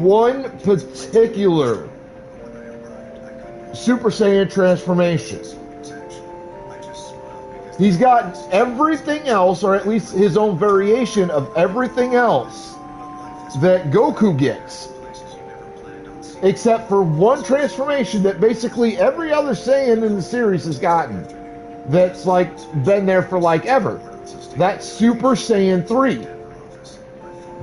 one particular Super Saiyan transformation. He's got everything else, or at least his own variation of everything else that Goku gets. Except for one transformation that basically every other Saiyan in the series has gotten. That's like been there for like ever. That's Super Saiyan 3.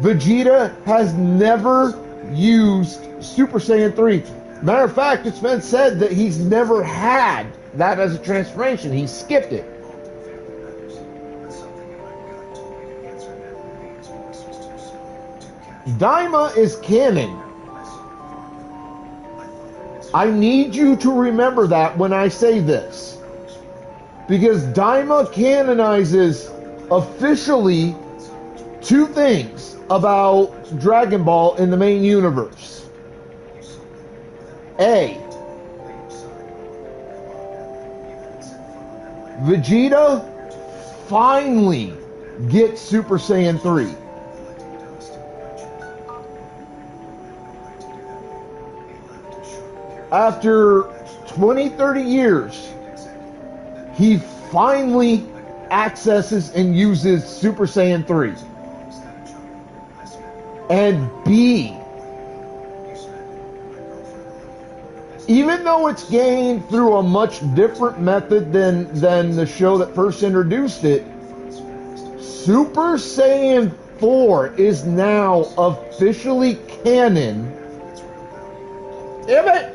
Vegeta has never used Super Saiyan 3. Matter of fact, it's been said that he's never had that as a transformation. He skipped it. Daima is canon. I need you to remember that when I say this. Because Daima canonizes officially two things about Dragon Ball in the main universe. A, Vegeta finally gets Super Saiyan 3. After 20-30 years, he finally accesses and uses Super Saiyan 3. And B, even though it's gained through a much different method than the show that first introduced it, Super Saiyan 4 is now officially canon. Damn it!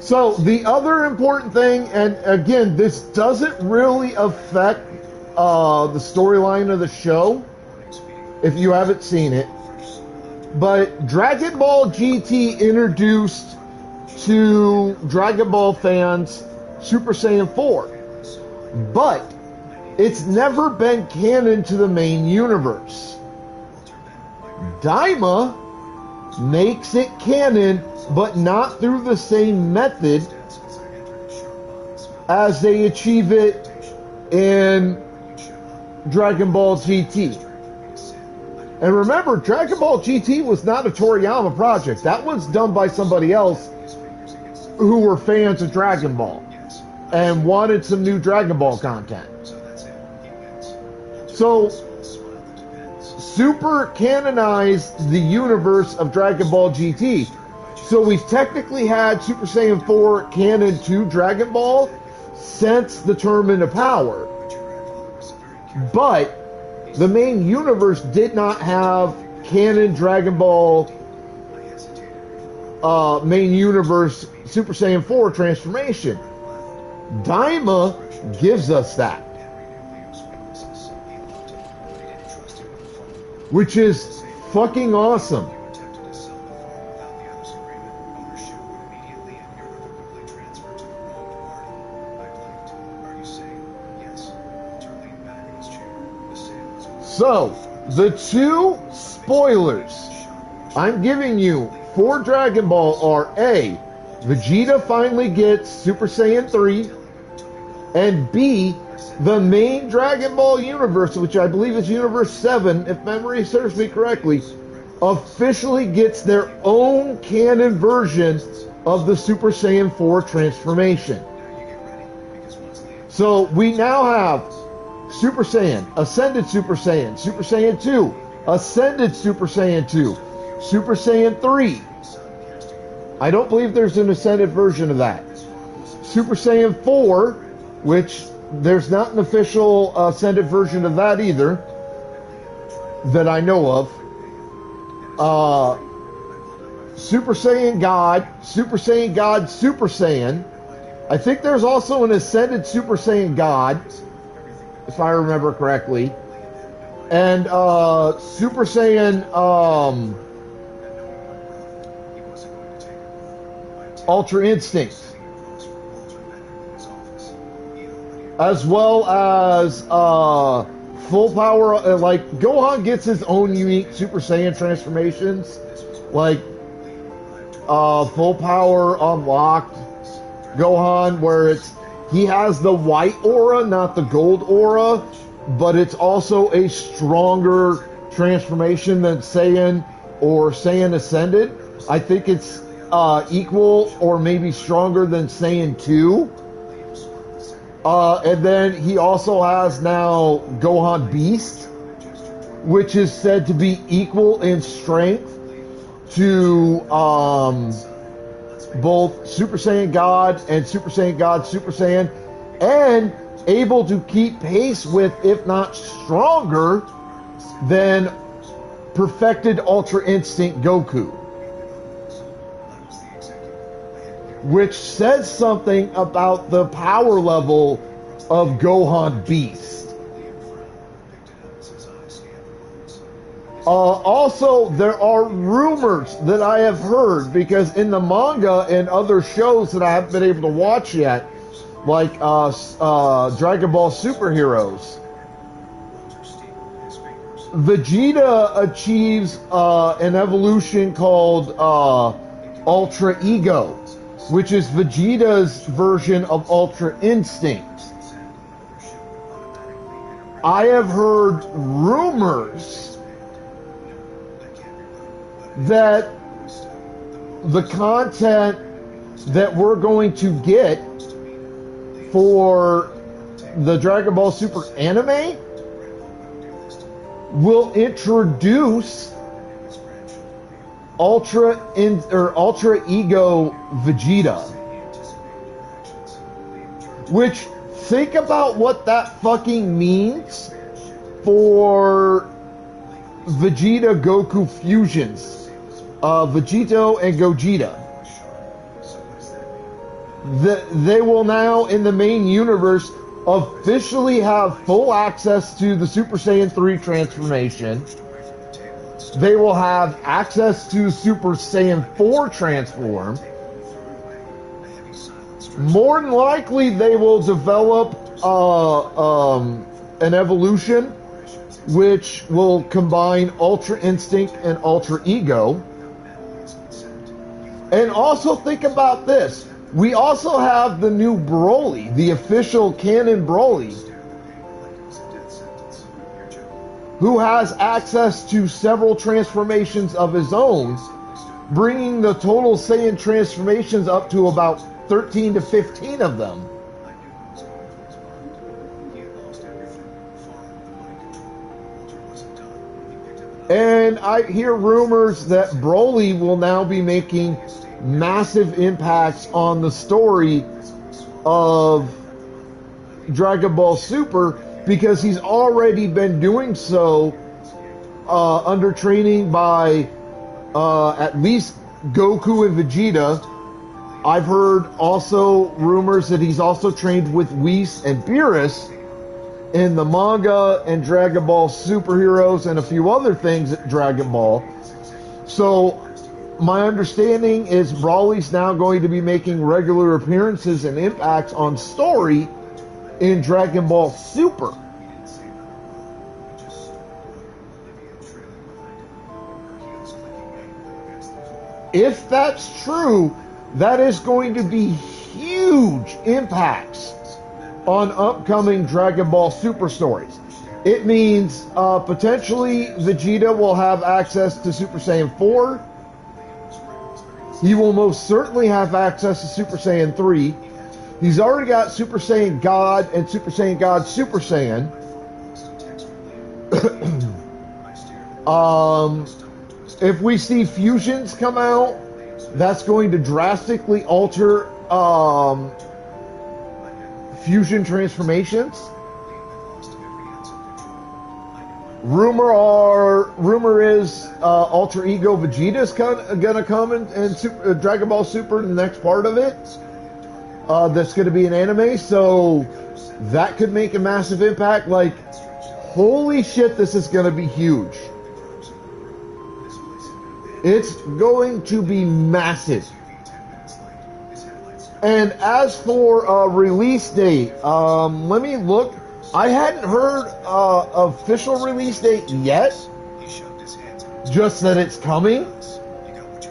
So the other important thing, and again, this doesn't really affect the storyline of the show, if you haven't seen it, but Dragon Ball GT introduced to Dragon Ball fans Super Saiyan 4. But it's never been canon to the main universe. Daima makes it canon, but not through the same method as they achieve it in Dragon Ball GT. And remember, Dragon Ball GT was not a Toriyama project. That was done by somebody else who were fans of Dragon Ball and wanted some new Dragon Ball content. So, Super canonized the universe of Dragon Ball GT. So we've technically had Super Saiyan 4 canon to Dragon Ball since the Tournament of Power. But the main universe did not have canon Dragon Ball main universe Super Saiyan 4 transformation. Daima gives us that, which is fucking awesome. So, the two spoilers I'm giving you for Dragon Ball are A, Vegeta finally gets Super Saiyan 3, and B, the main Dragon Ball universe, which I believe is Universe 7, if memory serves me correctly, officially gets their own canon version of the Super Saiyan 4 transformation. So we now have Super Saiyan, Ascended Super Saiyan, Super Saiyan 2, Ascended Super Saiyan 2, Super Saiyan 3. I don't believe there's an Ascended version of that. Super Saiyan 4, which there's not an official Ascended version of that either, that I know of. Super Saiyan God, Super Saiyan God, Super Saiyan. I think there's also an Ascended Super Saiyan God, if I remember correctly. And Super Saiyan Ultra Instinct. As well as full power, like Gohan gets his own unique Super Saiyan transformations, like full power unlocked Gohan, where he has the white aura, not the gold aura, but it's also a stronger transformation than Saiyan or Saiyan Ascended. I think it's equal or maybe stronger than Saiyan 2. And then he also has now Gohan Beast, which is said to be equal in strength to both Super Saiyan God and Super Saiyan God Super Saiyan, and able to keep pace with, if not stronger than, perfected Ultra Instinct Goku. Which says something about the power level of Gohan Beast. Also, there are rumors that I have heard, because in the manga and other shows that I haven't been able to watch yet, like Dragon Ball Superheroes, Vegeta achieves an evolution called Ultra Ego, which is Vegeta's version of Ultra Instinct. I have heard rumors that the content that we're going to get for the Dragon Ball Super anime will introduce Ultra Ego Vegeta. Which, think about what that fucking means for Vegeta Goku fusions. Vegito and Gogeta. They will now, in the main universe, officially have full access to the Super Saiyan 3 transformation. They will have access to Super Saiyan 4 transform. More than likely, they will develop an evolution which will combine Ultra Instinct and Ultra Ego. And also think about this. We also have the new Broly, the official canon Broly, who has access to several transformations of his own, bringing the total Saiyan transformations up to about 13 to 15 of them. And I hear rumors that Broly will now be making massive impacts on the story of Dragon Ball Super, because he's already been doing so under training by at least Goku and Vegeta. I've heard also rumors that he's also trained with Whis and Beerus in the manga and Dragon Ball Superheroes and a few other things at Dragon Ball. So my understanding is Broly's now going to be making regular appearances and impacts on story in Dragon Ball Super. If that's true, that is going to be huge impacts on upcoming Dragon Ball Super stories. It means potentially Vegeta will have access to Super Saiyan 4. He will most certainly have access to Super Saiyan 3. He's already got Super Saiyan God and Super Saiyan God Super Saiyan. If we see fusions come out, that's going to drastically alter fusion transformations. Rumor is Alter Ego Vegeta is going to come in Dragon Ball Super in the next part of it. That's going to be an anime, so that could make a massive impact. Like, holy shit, this is going to be huge. It's going to be massive. And as for a release date, let me look. I hadn't heard official release date yet. Just that it's coming.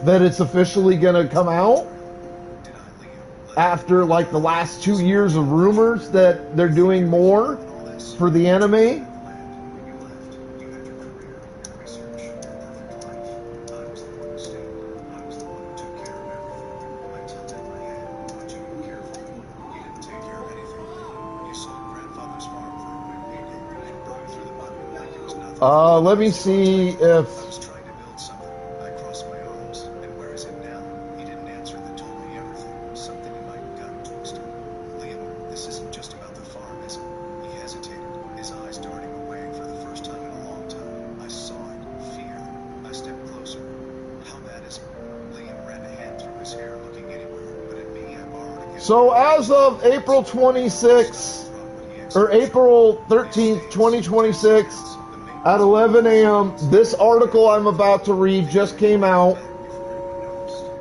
That it's officially going to come out. After like the last 2 years of rumors that they're doing more for the anime. Let me see if... I crossed my arms, and where is it now? He didn't answer that told me everything. Something in my gut twisted. Liam, this isn't just about the farm, is it? He hesitated, his eyes darting away for the first time in a long time. I saw it. Fear. I stepped closer. How bad is it? Liam ran a hand through his hair, looking anywhere, but at me I borrowed again. So as of April 26th, or April 13th, 2026, at 11 a.m., this article I'm about to read just came out,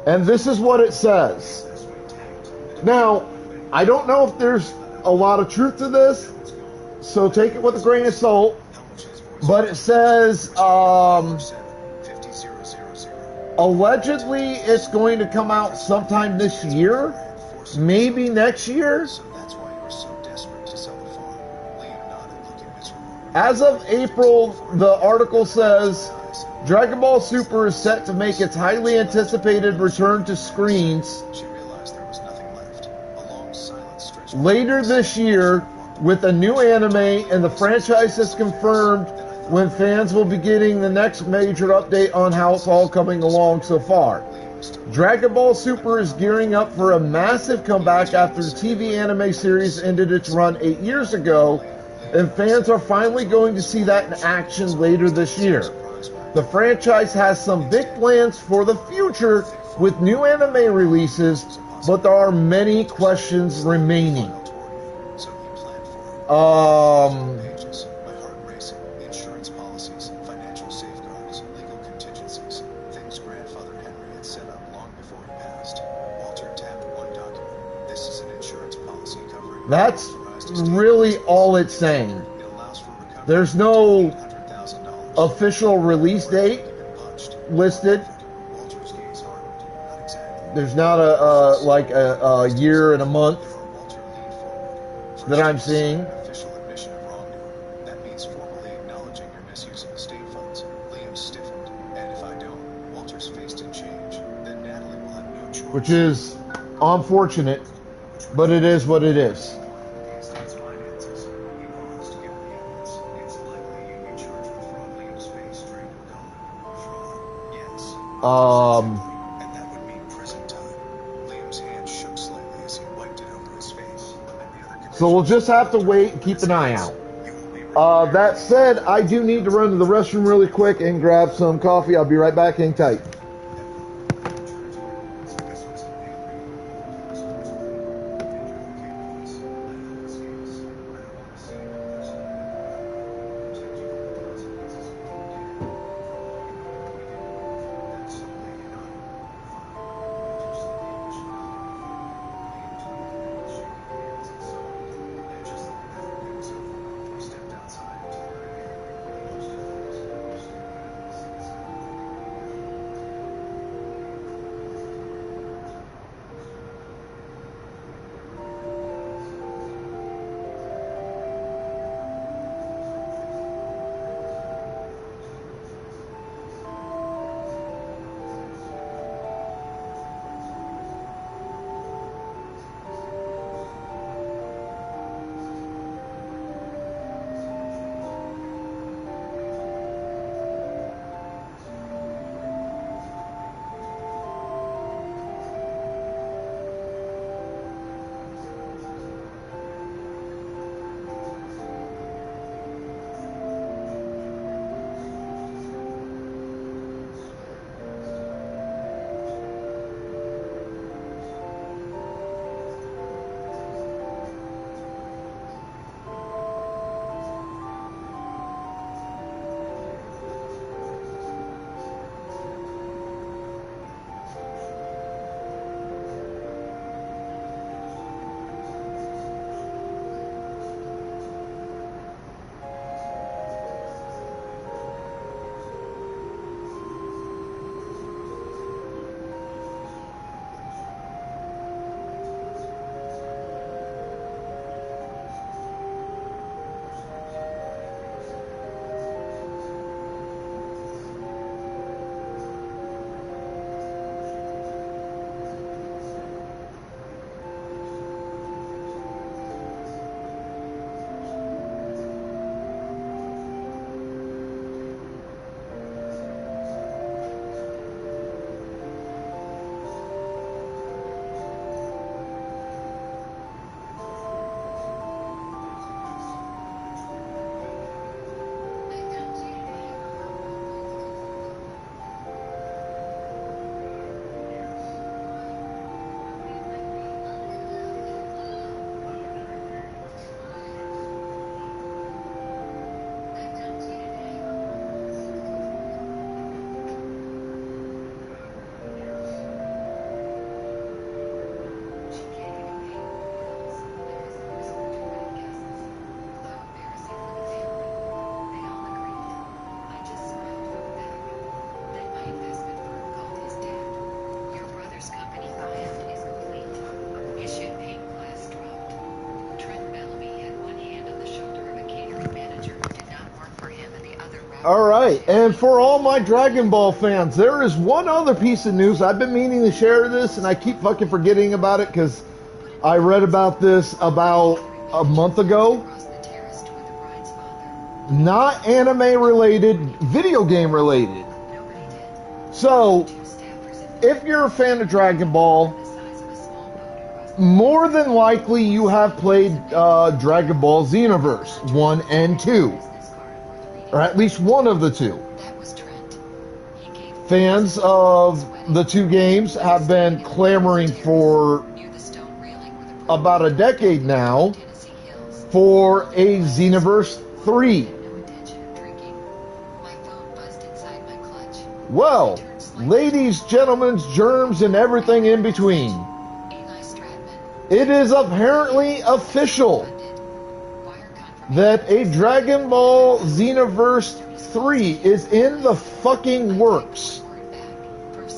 and this is what it says. Now, I don't know if there's a lot of truth to this, so take it with a grain of salt, but it says, allegedly it's going to come out sometime this year, maybe next year. As of April, the article says, Dragon Ball Super is set to make its highly anticipated return to screens later this year with a new anime, and the franchise is confirmed when fans will be getting the next major update on how it's all coming along so far. Dragon Ball Super is gearing up for a massive comeback after the TV anime series ended its run 8 years ago, and fans are finally going to see that in action later this year. The franchise has some big plans for the future with new anime releases, but there are many questions remaining. That's really all it's saying. There's no $100,000. official release date Punched. listed. Walter's case hardened. Not exactly. There's not a year and a month For Walter Lee forward. that I'm First, seeing. official admission of wrongdoing. That means formally acknowledging your misuse of the state funds. Liam stiffened. And if I don't, Walter's face to change. Then Natalie will have no choice. Which is unfortunate, but it is what it is. The estate's finances. He paused, given the evidence. It's likely you'd be charged with fraud Liam's face during your comment. Fraud, yes. And that would mean prison time. Liam's hand shook slightly as he wiped it over his face. And the other So we'll just have to wait and keep an eye out. You will be That said, I do need to run to the restroom really quick and grab some coffee. I'll be right back. Hang tight. All right, and for all my Dragon Ball fans, there is one other piece of news. I've been meaning to share this, and I keep fucking forgetting about it because I read about this about a month ago. Across the terrace toward the bride's father. Not anime related, video game related. Nobody did. So, Two staffers in if you're a fan of Dragon Ball, the size of a small boat across the more than likely you have played Dragon Ball Xenoverse 1 and 2, business card worth reading. or at least one of the two. That was Trent. He gave Fans of the two games have been clamoring for near the stone railing where the about a decade now Tennessee Hills. for a Xenoverse 3. No intention of drinking. My phone buzzed inside my clutch. Well, ladies, gentlemen, germs, and everything in between, Eli Stratman. it is apparently official. Funded. Wire that a Dragon Ball Xenoverse 3 is in the fucking works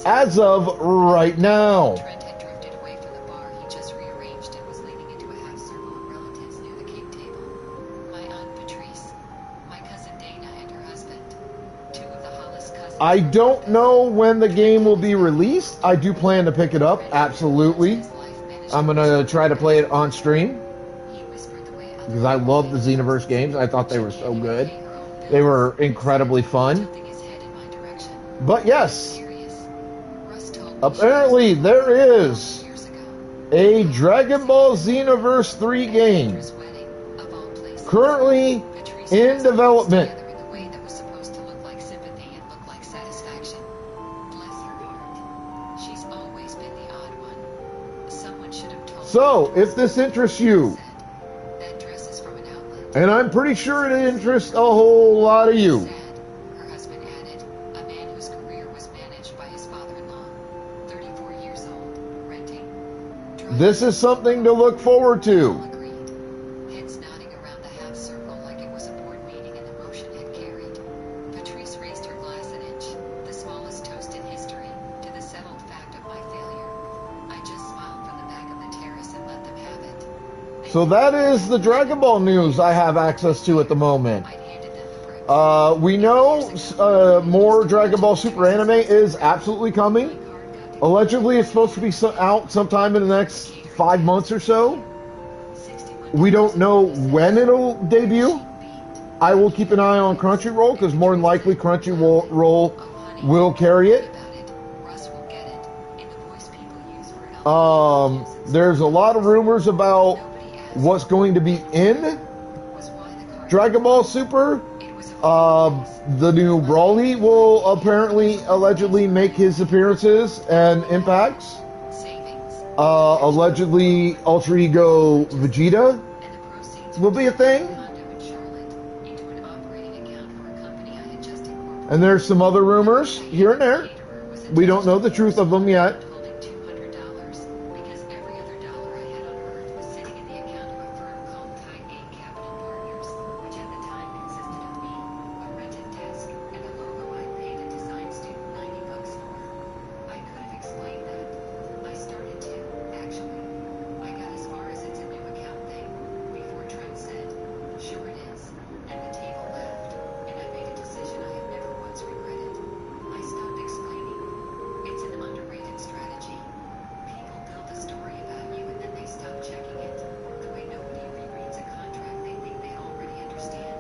as of right now. Trent had drifted away from the bar he just rearranged and was leaning into a half circle of relatives near the cake table. My aunt Patrice, my cousin Dana and her husband, two of the Hollis cousins. I don't know when the game will be released. I do plan to pick it up, absolutely. I'm going to try to play it on stream because I love the Xenoverse games. I thought they were so good. They were incredibly fun. But yes, apparently there is a Dragon Ball Xenoverse 3 game currently in development. So, if this interests you, and I'm pretty sure it interests a whole lot of you, her husband added, a man whose career was managed by his father-in-law, 34 years old, renting. this is something to look forward to. Agreed. Heads nodding around the half circle like it was a board meeting and the motion had carried. Patrice raised her glass an inch, the smallest toast in history, to the settled fact of my failure. I just smiled from the back of the terrace and let them have it. So that is the Dragon Ball news I have access to at the moment. I'd handed them the brick. We know more Dragon Ball Super anime is absolutely coming. Allegedly, it's supposed to be out sometime in the next 5 months or so. We don't know when it'll debut. I will keep an eye on Crunchyroll because more than likely Crunchyroll will carry it. Russ will get it. In the voice people use for There's a lot of rumors about nobody asked what's going to be in was why the card. Dragon Ball Super. It was a The new Broly will apparently allegedly make his appearances and impacts. savings. Allegedly Ultra Ego Vegeta And the proceeds will be a thing. condo in Charlotte into an operating account for a company I had just incorporated. And there's some other rumors here and there. We don't know the truth of them yet. Holding $200 because every other dollar I had on earth was sitting in the account of a firm called Type A Capital Partners, which at the time consisted of me, a rented desk, and a logo I paid a design student $90 for. I could have explained that. I started to, actually. I got as far as it's a new account thing before Trent said, "Sure it is," and the table laughed, and I made a decision I have never once regretted. I stopped explaining. It's an underrated strategy. People build a story about you and then they stop checking it. The way nobody rereads a contract they think they already understand.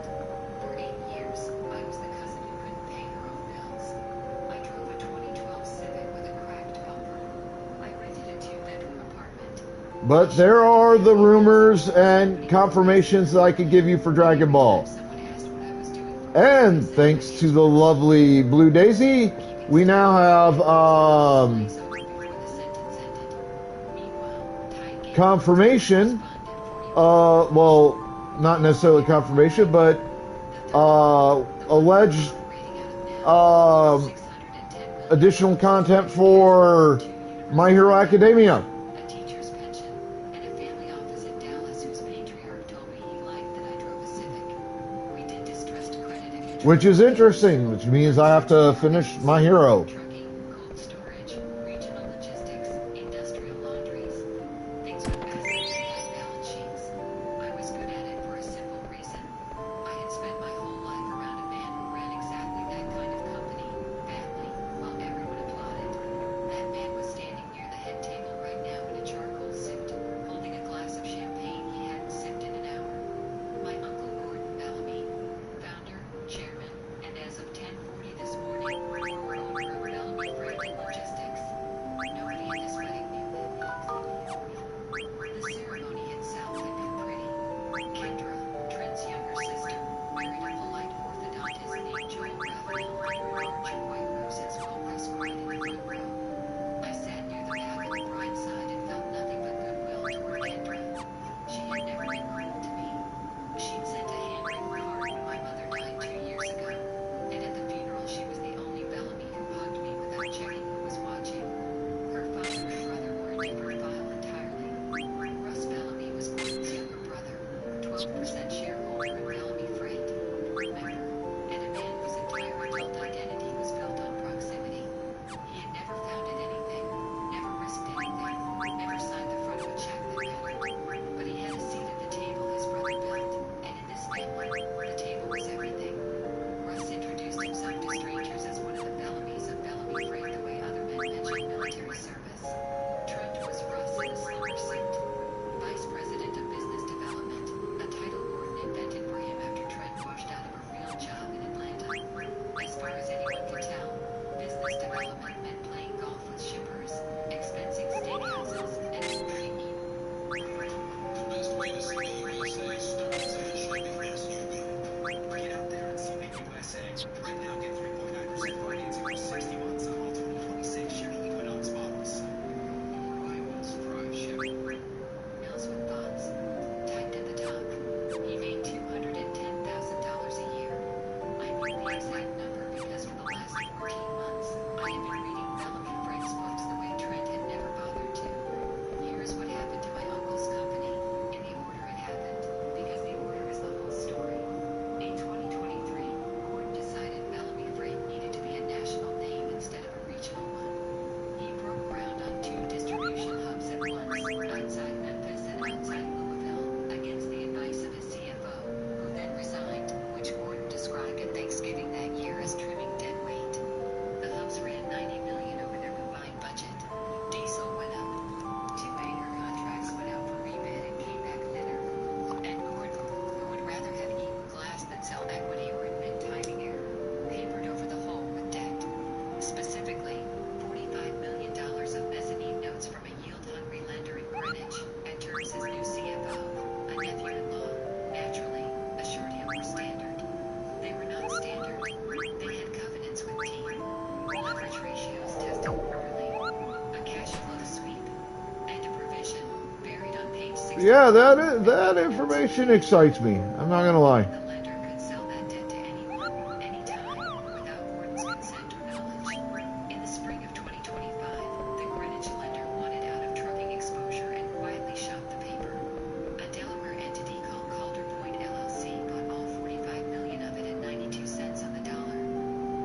For 8 years, I was the cousin who couldn't pay her own bills. I drove a 2012 Civic with a cracked bumper. I rented a 2-bedroom apartment. But there are the rumors and confirmations that I could give you for Dragon Ball. Someone asked what I was doing for And thanks to the lovely Blue Daisy, we now have days over before the sentence ended. Meanwhile, Ty gave confirmation. responded 40 Well, not necessarily confirmation, but alleged rating out of now. 610 million. additional content for My Hero Academia. A teacher's pension, and a family office in Dallas whose patriarch told me he liked that I drove a Civic. We did distressed credit and Which is interesting, which means I have to finish My Hero. trucking, cold storage, regional logistics, industrial laundries. Things were fascinating like balance sheets. I was good at it for a simple reason. I had spent my whole life around a man who ran exactly that kind of company, badly, while everyone applauded. That man was standing near the head table right now in a charcoal suit, holding a glass of champagne he hadn't sipped in an hour. My uncle Gordon Bellamy, founder, chairman, and as of 10:40 this morning, former owner of Bellamy Freight and Logistics. Nobody at this wedding knew that. The ceremony itself had been pretty. Kendra, Trent's younger sister, married a polite orthodontist named Joel Raphael under large white roses while Russ cried in the front row. I sat near the back of the bride's side and felt nothing but goodwill toward Kendra. She had never been cruel to me. She'd sent a handwritten card when my mother died 2 years ago, and at the funeral she was the only Bellamy who hugged me without checking who was watching. Her father and brother were a different file entirely. Russ Bellamy was Gordon's younger brother, 12% shareholder. partner in Bellamy Freight, remember, and a man whose entire adult identity was built on proximity. He had never founded anything, never risked anything, never signed the front of a check that mattered. But he had a seat at the table his brother built, and in this family, the table was everything. Russ introduced himself to strangers as one of the Bellamys of Bellamy Freight the way other men mentioned military service. Trent was Russ in a slumber suit. Vice President of Business Development, a title Gordon invented for him after Trent washed out of a real job in Atlanta. As far as anyone could tell, business development meant playing golf with shippers, expensing steakhouses, and moving meat. The best way to see the USA starts at shipping SUV. Get out there and see the USA. Right now, get 3.9% financing for 60 months on all 2026 Chevy Equinox models. I once drive Chevy. Mills with thoughts. Typed at the top. He made $210,000 a year. I knew the exact number because for the last 14 months, I had been reading Bellamy Freight's books the way Trent had never bothered to. Here's what happened to my uncle's company, in the order it happened, because the order is the whole story. In 2023, Gordon decided Bellamy Freight needed to be a national name instead of a regional one. He broke ground on 2 distribution hubs at once, outside Memphis and outside Louisville, against the advice of his CFO, who then resigned, which Gordon described at Thanksgiving that year as trimming dead weight. The hubs ran $90 million over their combined budget. Diesel went up. 2 anchor contracts went out for rebid and came back thinner. And Gordon, who would rather have eaten glass than sell equity or admit timing error, papered over the hole with debt. Specifically, $45 million of mezzanine notes from a yield-hungry lender in Greenwich, and terms his new CFO, a nephew-in-law, naturally, assured him were standard. They were not standard. They had covenants with team. Leverage ratios tested quarterly. A cash flow sweep. And a provision, buried on page 6. Yeah, that information excites me. I'm not gonna lie. The lender could sell that debt to anyone, anytime, without Gordon's consent or knowledge. In the spring of 2025, the Greenwich lender wanted out of trucking exposure and quietly shopped the paper. A Delaware entity called Calder Point LLC bought all $45 million of it at 92 cents on the dollar.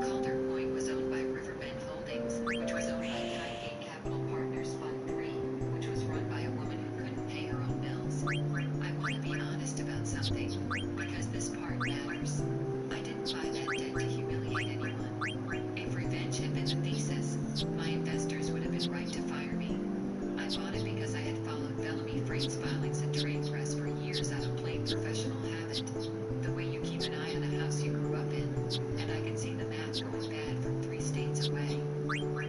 Calder Point was owned by Riverbend Holdings, which was owned by Highgate Capital Partners Fund 3, which was run by a woman who couldn't pay her own bills. I want to be honest about something, because this part matters. I didn't buy that debt to humiliate anyone. If revenge had been the thesis, my investors would have been right to fire me. I bought it because I had followed Bellamy Freight's filings and trade press for years out of plain professional habit. The way you keep an eye on a house you grew up in, and I could see the math going bad from 3 states away.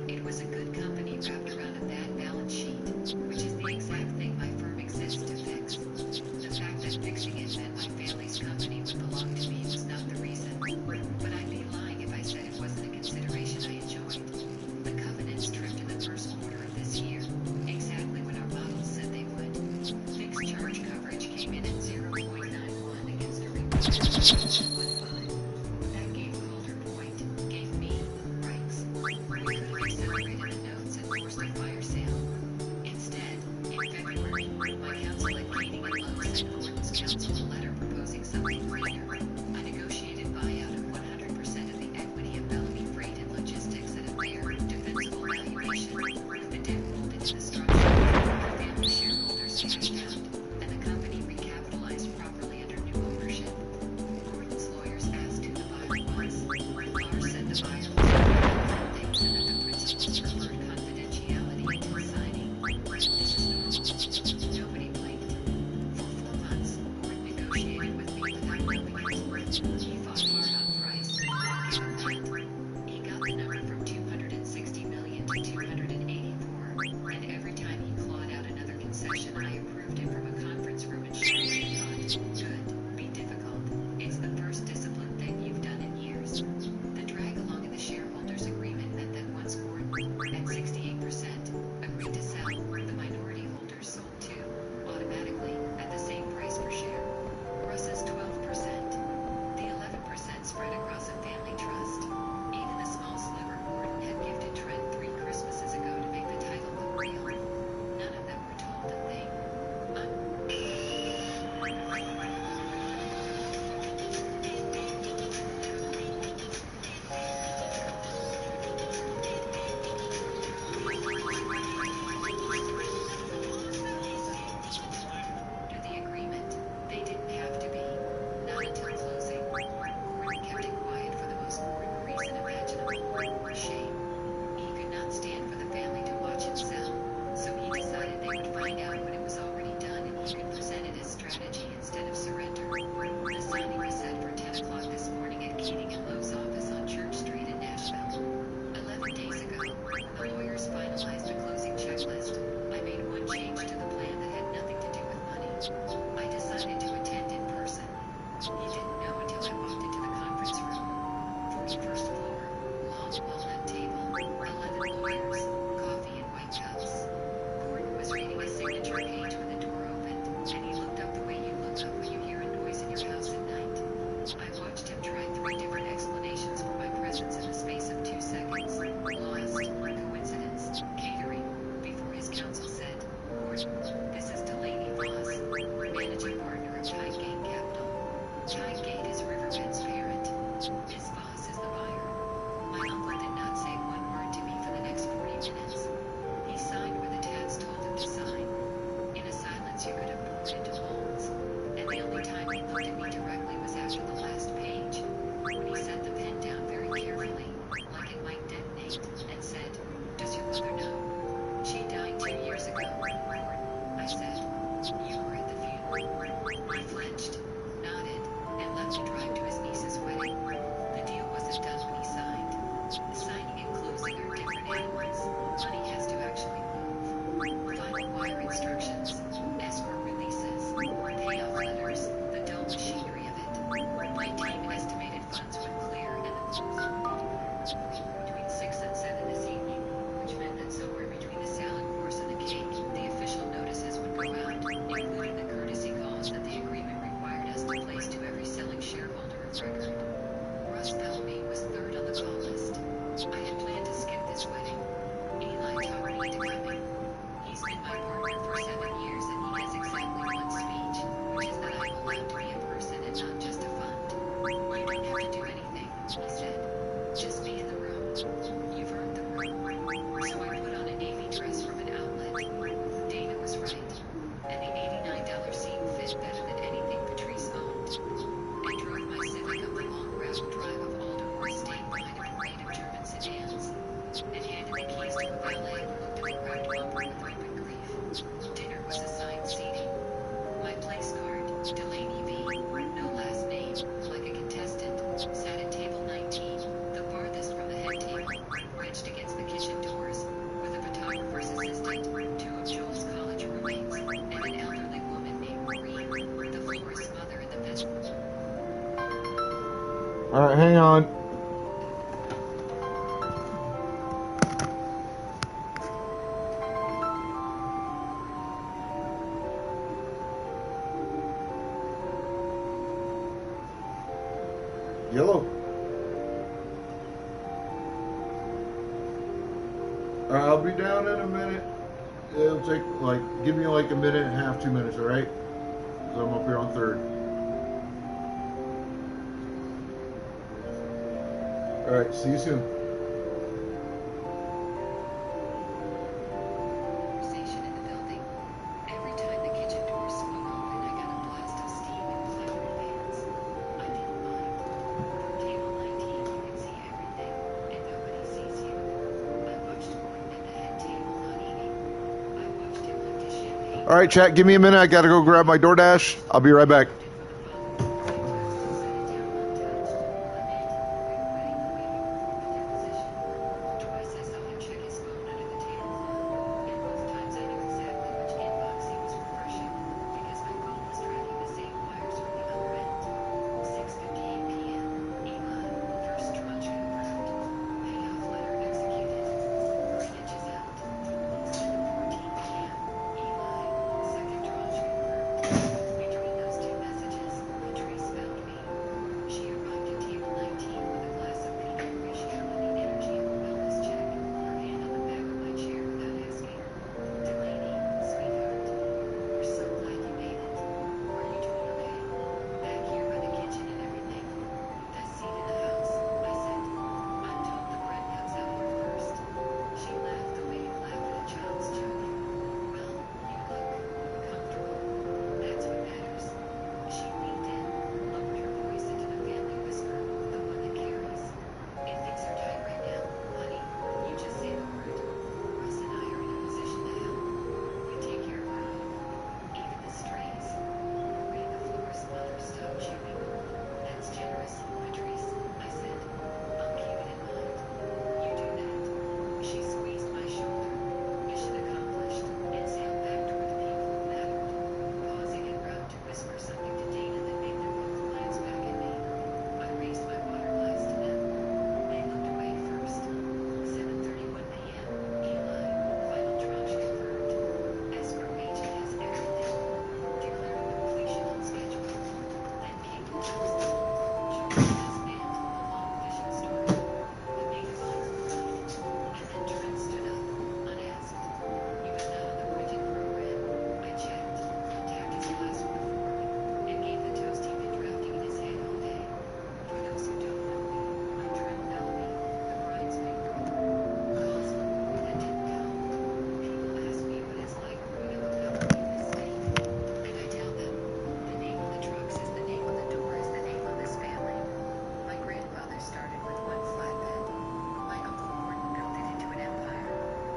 It was a good company wrapped around a bad balance sheet, which is the exact thing my firm exists to fix. The fact that fixing it meant my family's company would belong to me was not the reason. But I'd be lying if I said it wasn't a consideration I enjoyed. The covenants trimmed in the first quarter of this year, exactly when our models said they would. Fixed charge coverage came in at 0.91 against a reported 0.15. That gave Calder Point, gave me, rights. We could have accelerated the notes and forced a fire sale. Instead, in February, my counsel at Keating and Lowe sent Gordon's counsel a letter proposing something greater, a negotiated buyout of 100% of the equity of Bellamy Freight and Logistics at a fair, defensible valuation. The debt rolled into the structure, the family shareholders cashed out, and the company recapitalized properly under new ownership. Gordon's lawyers asked who the buyer was. Lars said the buyer was things and that the principals preferred confidentiality until signing. This is normal. Nobody blinked. For 4 months, Gordon negotiated with me without knowing it. He fought hard on price. I'll give him that. He got the number from 260 million to 284, and every time he clawed out another concession, I approved him from a conference room and showed him thought, good, be difficult. It's the first disciplined thing you've done in years. The drag along in the shareholders agreement meant that once Gordon, at 68%, agreed to sell, the minority holders sold too, automatically, at the same price per share. Russ's 12%. The 11% place to every selling shareholder of record. Russ Bellamy was third on the call list. I had planned to skip this wedding. Eli talked me into coming. He's been my partner for 7 years, and he has exactly one speech, which is that I'm allowed to be a person and not just a fund. You don't have to do anything, he said. Just be in the room. You've earned the room. So I put on a navy dress from an outlet. Dana was right. And the $89 seat fit better than anything Patrice owned. I drove my Civic up the long gravel drive of Aldermore Estate behind a parade of German sedans, and handed the keys to a valet who looked at the cracked bumper with open grief. Dinner was assigned seating. My place card, Delaney V, no last name, like a contestant, sat at table 19, the farthest from the head table, wedged against the kitchen doors, with a photographer's assistant, 2 of Joel's college roommates, and an elderly woman named Marie, the florist's mother in the business. All right, hang on. Yellow. All right, I'll be down in a minute. It'll take give me like a minute and a half, 2 minutes, all right? 'Cause I'm up here on 3rd. All right, see you soon. Conversation in the building. Every time the kitchen door swung open, I got a blast of steam and flapping fans. I didn't mind. From table 19, you can see everything, and nobody sees you. I watched Gordon at the head table not eating. I watched him lift his champagne. All right, chat, give me a minute. I got to go grab my DoorDash. I'll be right back.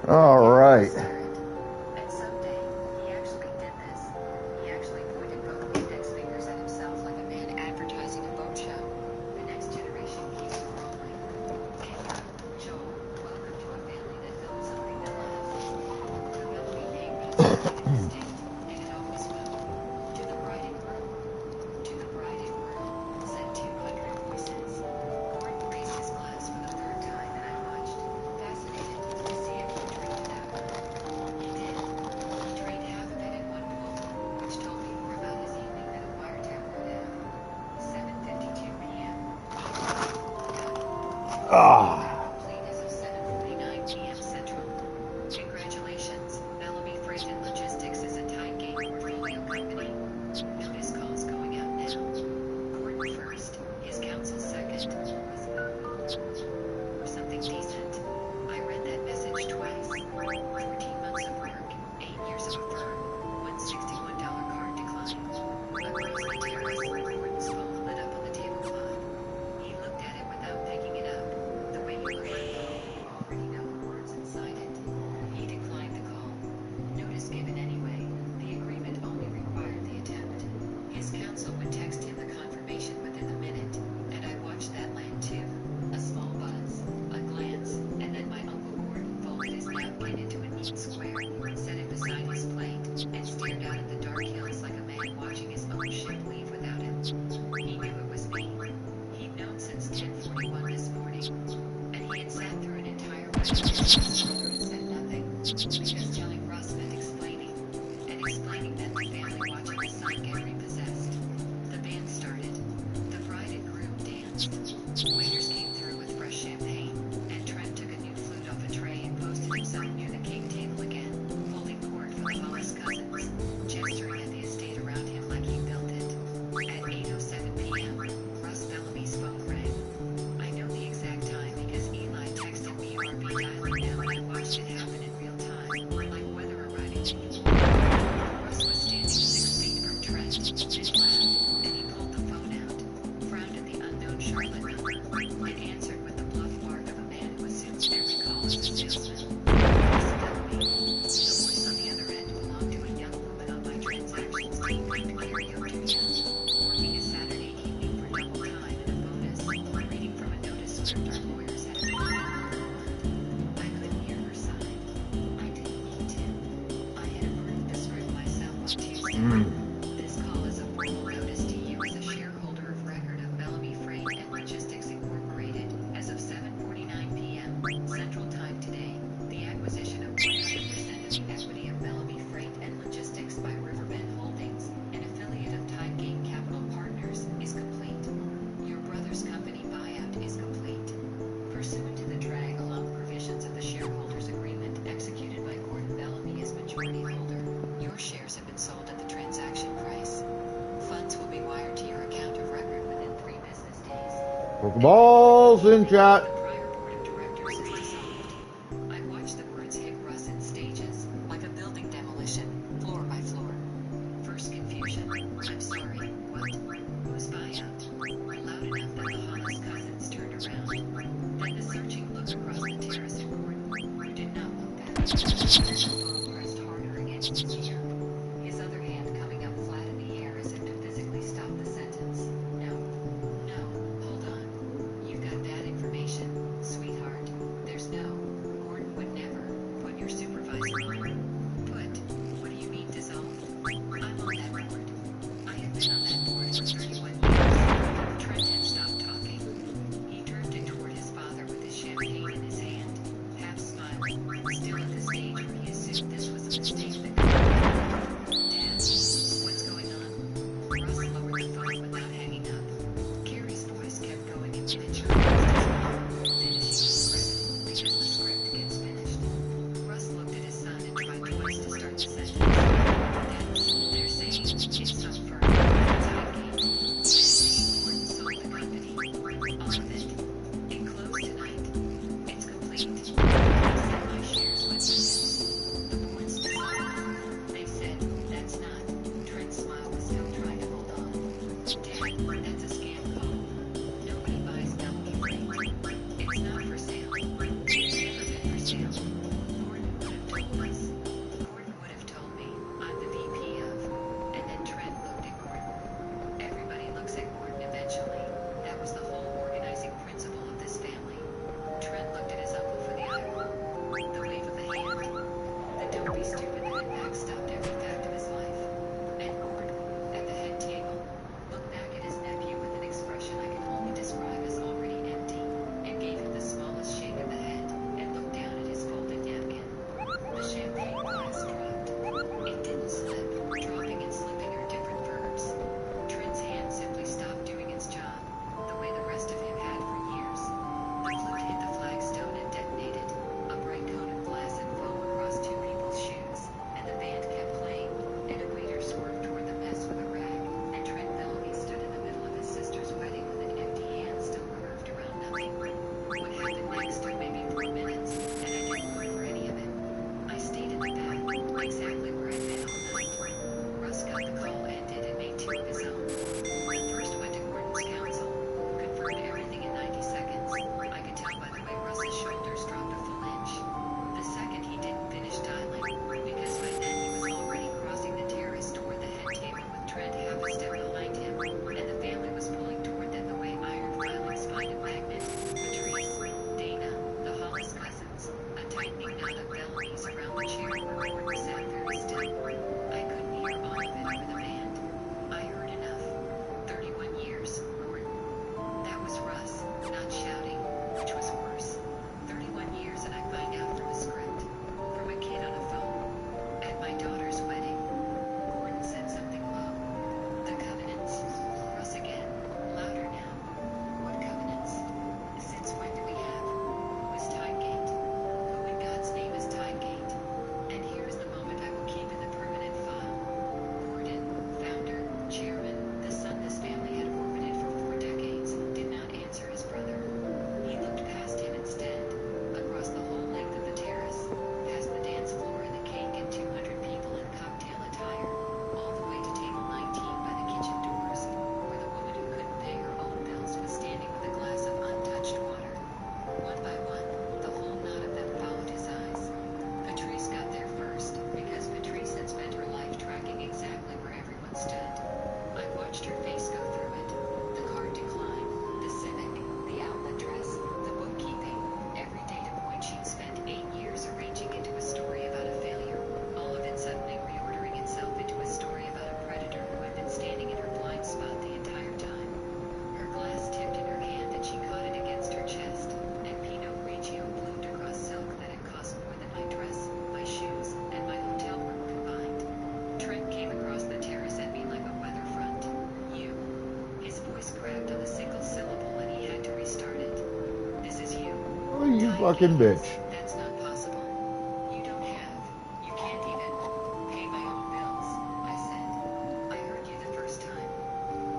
All right. And someday, he actually did this. He actually pointed both index fingers at himself like a man advertising a boat show. The next generation keeps rolling. Kenya, Joel, welcome to a family that built something that lasts. The Bellamy name means something distinct, and it always will. To the bride and groom. To the bride and groom, said 200 voices. Gordon raised his glass for the third time, and I watched, fascinated, to see if he drink it out. Complete as of 7:49 p.m. Central. Congratulations, Bellamy Freight and Logistics is a Tidegate portfolio company. Notice calls going out now. Gordon first, his counsel second. Or something decent. I read that message twice. 14 months of work, 8 years of a firm, $161 card decline. Across the terrace, Gordon's phone lit up on the tablecloth. He looked at it without picking it up. The way you look at it, you already know the words inside it. He declined the call. Notice given anyway. The agreement only required the attempt. His counsel would text him the confirmation within the minute, and I watched that land too. A small buzz, a glance, and then my Uncle Gordon folded his napkin into a neat square, set it beside his plate, and stared out at the dark hills like a man watching his own ship leave without him. He knew it was me. He'd known since 10:41 this morning, and he had sat through an entire record and said nothing, because telling Russ meant explaining, and explaining meant the family watching his son get repossessed. The band started. The bride and groom danced. Waiters came through with fresh champagne, and Trent took a new flute off a tray and posted himself near the cake table again, holding court for the Hollis cousins, gesturing at the estate around him like he built it. At 8:07 p.m., Russ Bellamy's phone rang. I know the exact time because Eli texted me RB dialing now and I watched it happen in real time, like weather arriving to New Orleans. Russ was standing 6 feet from Trent, mid-laugh, and he pulled the phone out, frowned at the unknown Charlotte number, and answered with the bluff bark of a man who assumes every call is a salesman. Russ Bellamy. The voice on the other end belonged to a young woman on my transactions team named Mary O'Duya, working a Saturday evening for double time and a bonus, reading from a notice script our lawyers had prepared. I couldn't hear her sigh. I didn't need to. I had approved the script myself on Tuesday. This call is a formal notice to you as a shareholder of record of Bellamy Freight and Logistics Incorporated as of 7:49 p.m. Central Time today. The acquisition of 100% of the equity of Bellamy Freight and Logistics by Riverbend Holdings, an affiliate of Tidegate Capital Partners, is complete. Your brother's company buyout is complete. Pursuant to the drag-along provisions of the shareholders' agreement executed by Gordon Bellamy as majority holder, your shares have been sold at the transaction price. Funds will be wired to your account of record within 3 business days. Pokeballs in chat. The prior board of directors is dissolved. I watched the words hit Russ in stages, like a building demolition, floor by floor. First confusion. I'm sorry. What? Whose buyout? Loud enough that the Hollis cousins turned around. Then the searching look across the terrace at Gordon, who did not look back. His palm pressed harder against his ear. His other hand coming up flat in the air as if to physically stop the sentence. No. No. Hold on. You've got bad information, sweetheart. There's no. Gordon would never put your supervisor on. Put. What do you mean dissolved? I'm on that board. I have been on that board for 31 years. Trent had stopped talking. He turned it toward his father with his champagne in his hand, half smiling, still at the stage where he assumed this was a mistake that could happen. Dad, what's going on? Russ lowered the phone without hanging up. Carrie's voice kept going in miniature. Finishing the script, because the script gets finished. Russ looked at his son and tried twice to start the sentence. They're saying it's some firm. Tidegate. Gordon sold the company. All of it. It closed tonight. It's complete. They said my shares went with it. The board's dissolved. They said, that's not. Trent's smile was still trying to hold on. Dad, that's a scam call. Nobody buys Bellamy Freight. It's not for sale. It's never been for sale. Gordon would have told us. Gordon would have told me. I'm the VP of. And then Trent looked at Gordon. Everybody looks at Gordon eventually. That was the whole organizing principle of this family. Trent looked at his uncle for the eye roll. The wave of the hand. The don't be stupid that had backstopped every fact of his life. And Gordon, at the head table, looked back at his nephew voice cracked on a single syllable and he had to restart it. This is you. Oh, you fucking bitch. That's not possible. You don't have. You can't even pay my own bills, I said. I heard you the first time.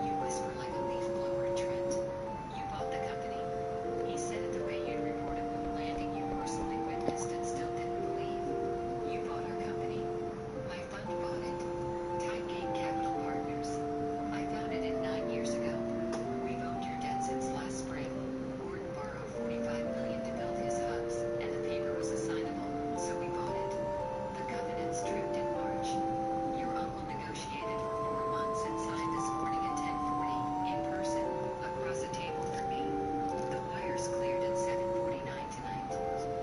You whisper like a leaf blower, Trent. You bought the company. He said it the way you'd report a moon landing you personally witnessed and still didn't believe. You bought our company. My fund bought it. Tidegate Capital Partners. I founded it 9 years ago. We've owned your debt since last spring. Gordon borrowed $45 million to build his hubs, and the paper was assignable, so we bought it. The covenants tripped in March. Your uncle negotiated for 4 months and signed this morning at 10:40 in person across a table from me. The wires cleared at 7:49 tonight.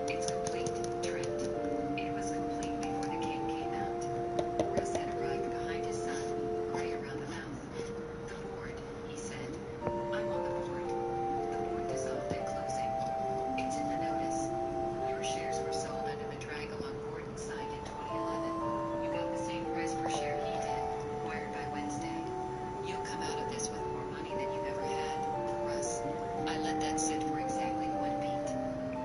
It's complete, Trent. It was complete before the king came out. Russ had arrived behind his son, gray around the mouth. The board, he said. I'm on the board. The board dissolved at closing. It's in the notice. Your shares were sold under the drag-along Gordon signed in 2011. You got the same price per share he did, wired by Wednesday. You'll come out of this with more money than you've ever had, Russ. I let that sit for exactly 1 beat.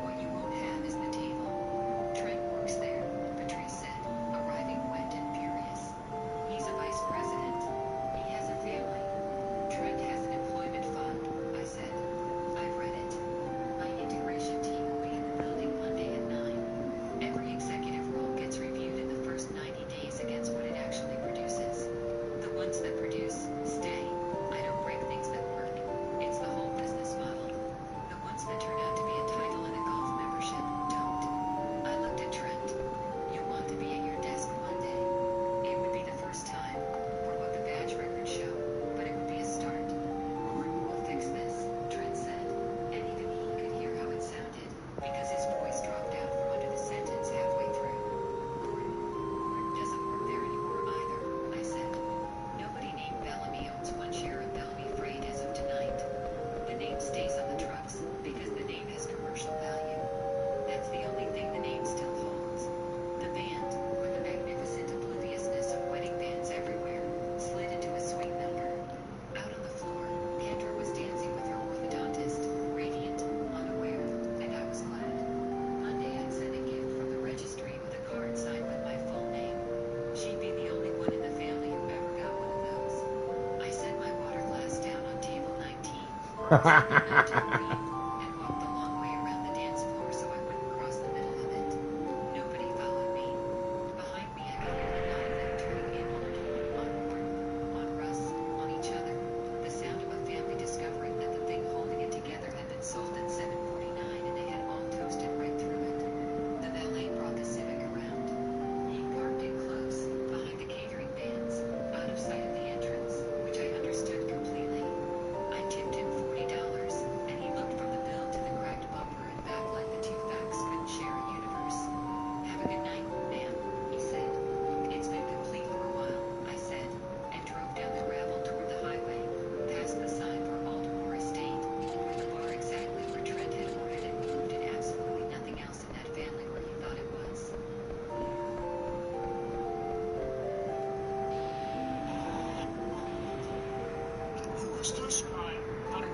What you won't have is the table. Trent works there, Patrice said, arriving wet and furious. He's a vice president. He has a family. Trent has an employment fund, I said. I've read it. My integration team will be in the building Monday at 9. Every executive role gets reviewed in the first 90 days against what it actually produces. The ones that produce, stay. I don't break things that work. It's the whole business model. The ones that turn out to be a title and a golf membership don't. I looked at Trent. You'll want to be at your desk Monday. It would be the first time, or what the badge records show, but it would be a start. Gordon will fix this, Trent said, and even he could hear how it sounded, because his voice dropped out from under the sentence halfway through. Gordon doesn't work there anymore either, I said. Nobody named Bellamy owns 1 share of Bellamy Freight as of tonight. The name stays on the trucks, because the name has commercial value. That's the only thing the name still holds. The band, with the magnificent obliviousness of wedding bands everywhere, slid into a sweet number. Out on the floor, Kendra was dancing with her orthodontist, radiant, unaware, and I was glad. Monday I'd sent a gift from the registry with a card signed with my full name. She'd be the only one in the family who ever got one of those. I set my water glass down on table 19, told them not to breathe, and walked the long way around the dance floor so I wouldn't cross the middle of it. Nobody followed me. Behind me I could hear the nine of them turning inward, on Gordon, on Russ, on each other. The sound of a family discovering that the thing holding it together had been sold at 7:49 and they had all toasted right through it. The valet brought the Civic around. He parked it close, behind the catering vans, out of sight of the entrance, which I understood completely. I tipped him $40, and he looked from the bill to the cracked bumper and back like the two facts couldn't share a universe. Have a good night, ma'am, he said. It's been complete for a while, I said, and drove down the gravel toward the highway, past the sign for Aldermore Estate, with the bar exactly where Trent had ordered it moved and absolutely nothing else in that family where he thought it was. Who was this?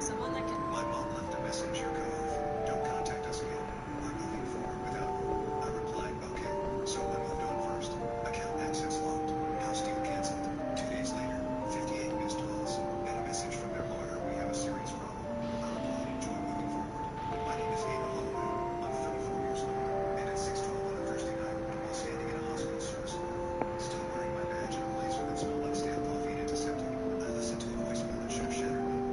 Someone that can... My mom left a message. You're cut off. Don't contact us again. We're moving forward without you. I replied, okay. So I moved on first. Account access locked. House deal canceled. 2 days later, 58 missed calls. And a message from their lawyer. We have a serious problem. I replied, enjoy moving forward. My name is Ada Holloway. I'm 34 years old. And at 6:12 on a Thursday night, while standing in a hospital service hall, still wearing my badge and a blazer that smelled like stale coffee and antiseptic, I listened to a voicemail that should have shattered me.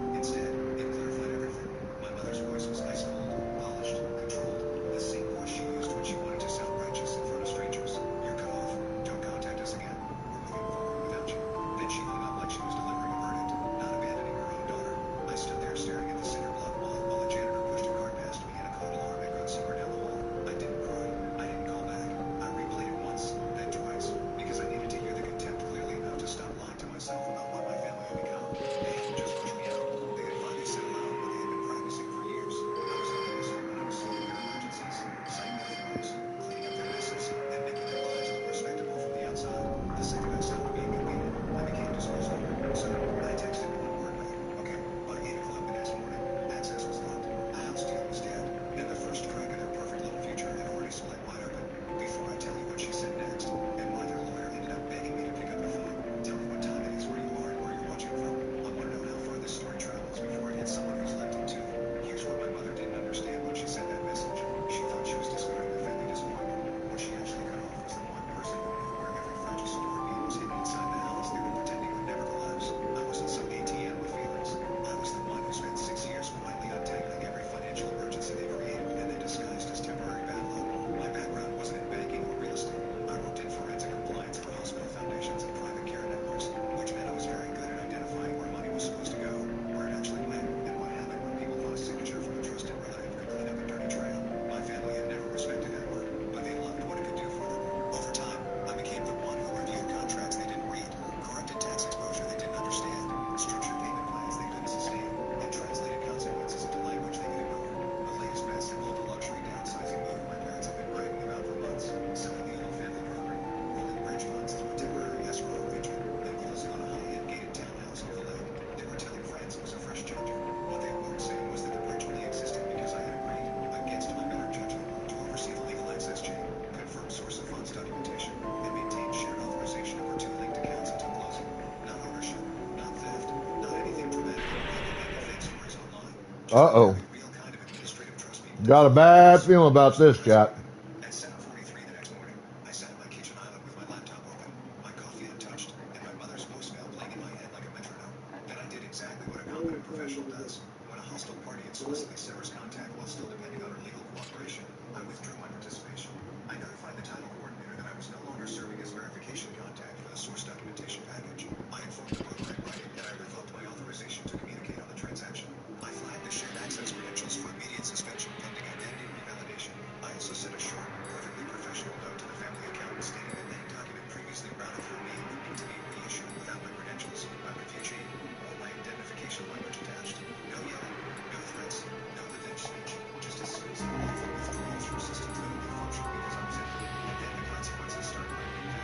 Uh-oh. Real kind of administrative trust me. Got a bad feeling about this, chat. At 7:43 the next morning, I sat at my kitchen island with my laptop open, my coffee untouched, and my mother's voicemail playing in my head like a metronome. Then I did exactly what a competent professional does. When a hostile party explicitly severs contact while still depending on her legal cooperation, I withdrew my participation. I notified the title coordinator that I was no longer serving as verification contact for the source documentation package. I informed the broker in writing that I revoked my authorization to communicate on the transaction. I flagged the shared access credentials for immediate suspension pending identity revalidation. I also sent a short, perfectly professional note to the family accountant stating that any document previously routed through me would need to be reissued without my credentials, my refugee, or my indemnification language attached. No yelling, no threats, no revenge speech, just a series of awful withdrawals from systems that only function because I'm Zen. And then the consequences start lining up.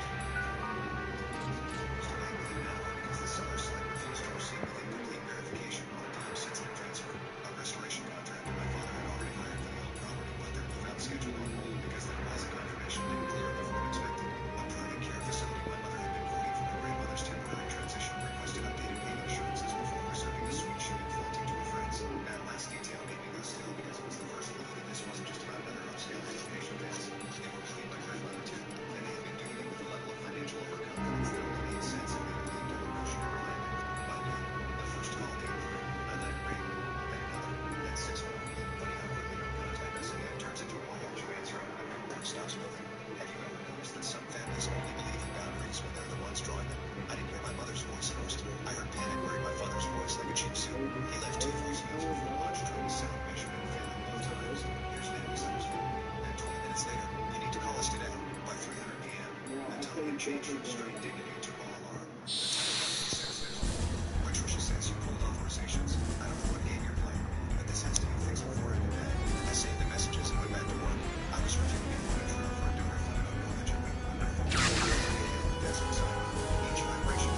Most likely now because the seller site refused to proceed with incomplete verification on a time-sensitive transfer. A restoration contractor my father had already hired for the old property put their move-out schedule on hold because the deposit confirmation didn't clear before expected. A private care facility my mother had been quoting for my grandmother's temporary transition requested updated payment assurances before reserving a suite she had faulting to her friends. That last detail made me go still because it was the first clue that this wasn't just about another upscale relocation dance. They were playing my grandmother too, and they had been doing it with a level of financial overconfidence that only made sense if they believed every no she ever landed. By noon, the first call came through. I let it ring, then another, then 6 more. Funny how quickly no contact us again turns into a why don't you answer it when the report stops moving. Have you ever noticed that some families only believe in boundaries when they're the ones drawing them? I didn't hear my mother's voice first. I heard panic wearing my father's voice like a cheap suit. He left 2 voicemails before launch trying to sound measured and failing both times. Here's Nanny's numbers phone. Then 20 minutes later, you need to call us today by 3:00 p.m. The tone had changed from strained dignity to raw alarm. The title says there's more. Patricia says you pulled authorizations. I don't know what game you're playing, but this has to be fixed before I go back. I saved the messages and went back to work. I was reviewing a drill for a donor fund on college and my phone the desert side. Each vibration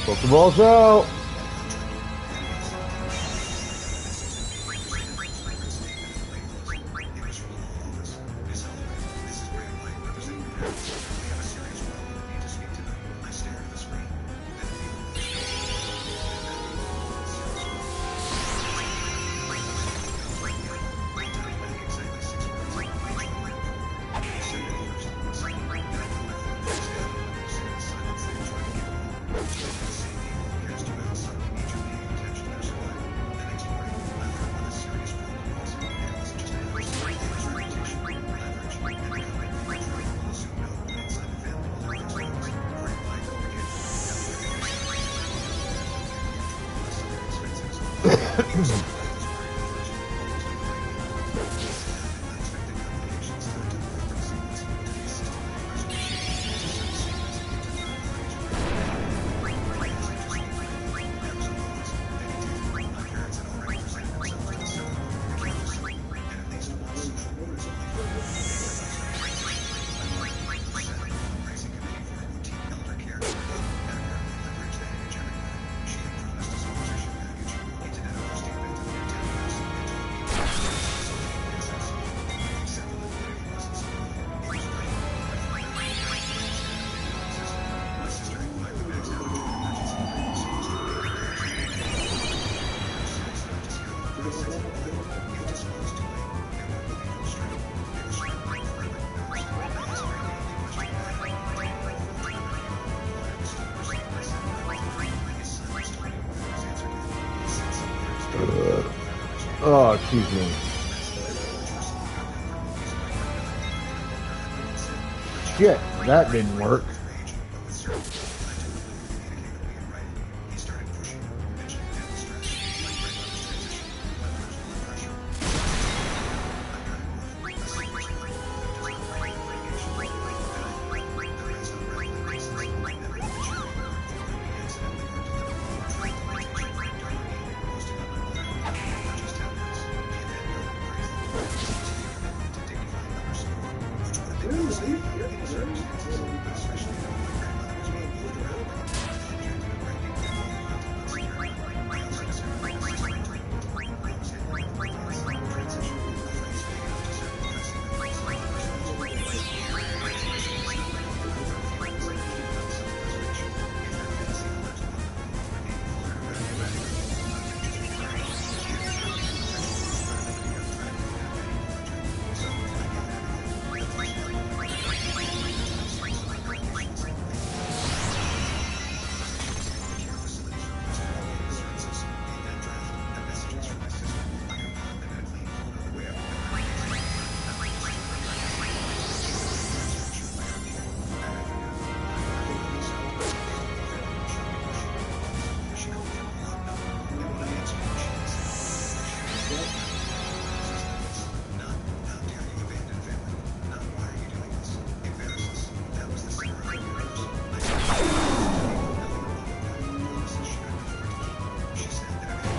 Pokeballs out. Oh, excuse me. Shit, that didn't work.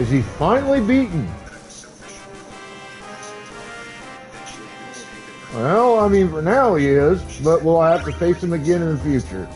Is he finally beaten? Well, I mean, for now he is, but we'll have to face him again in the future.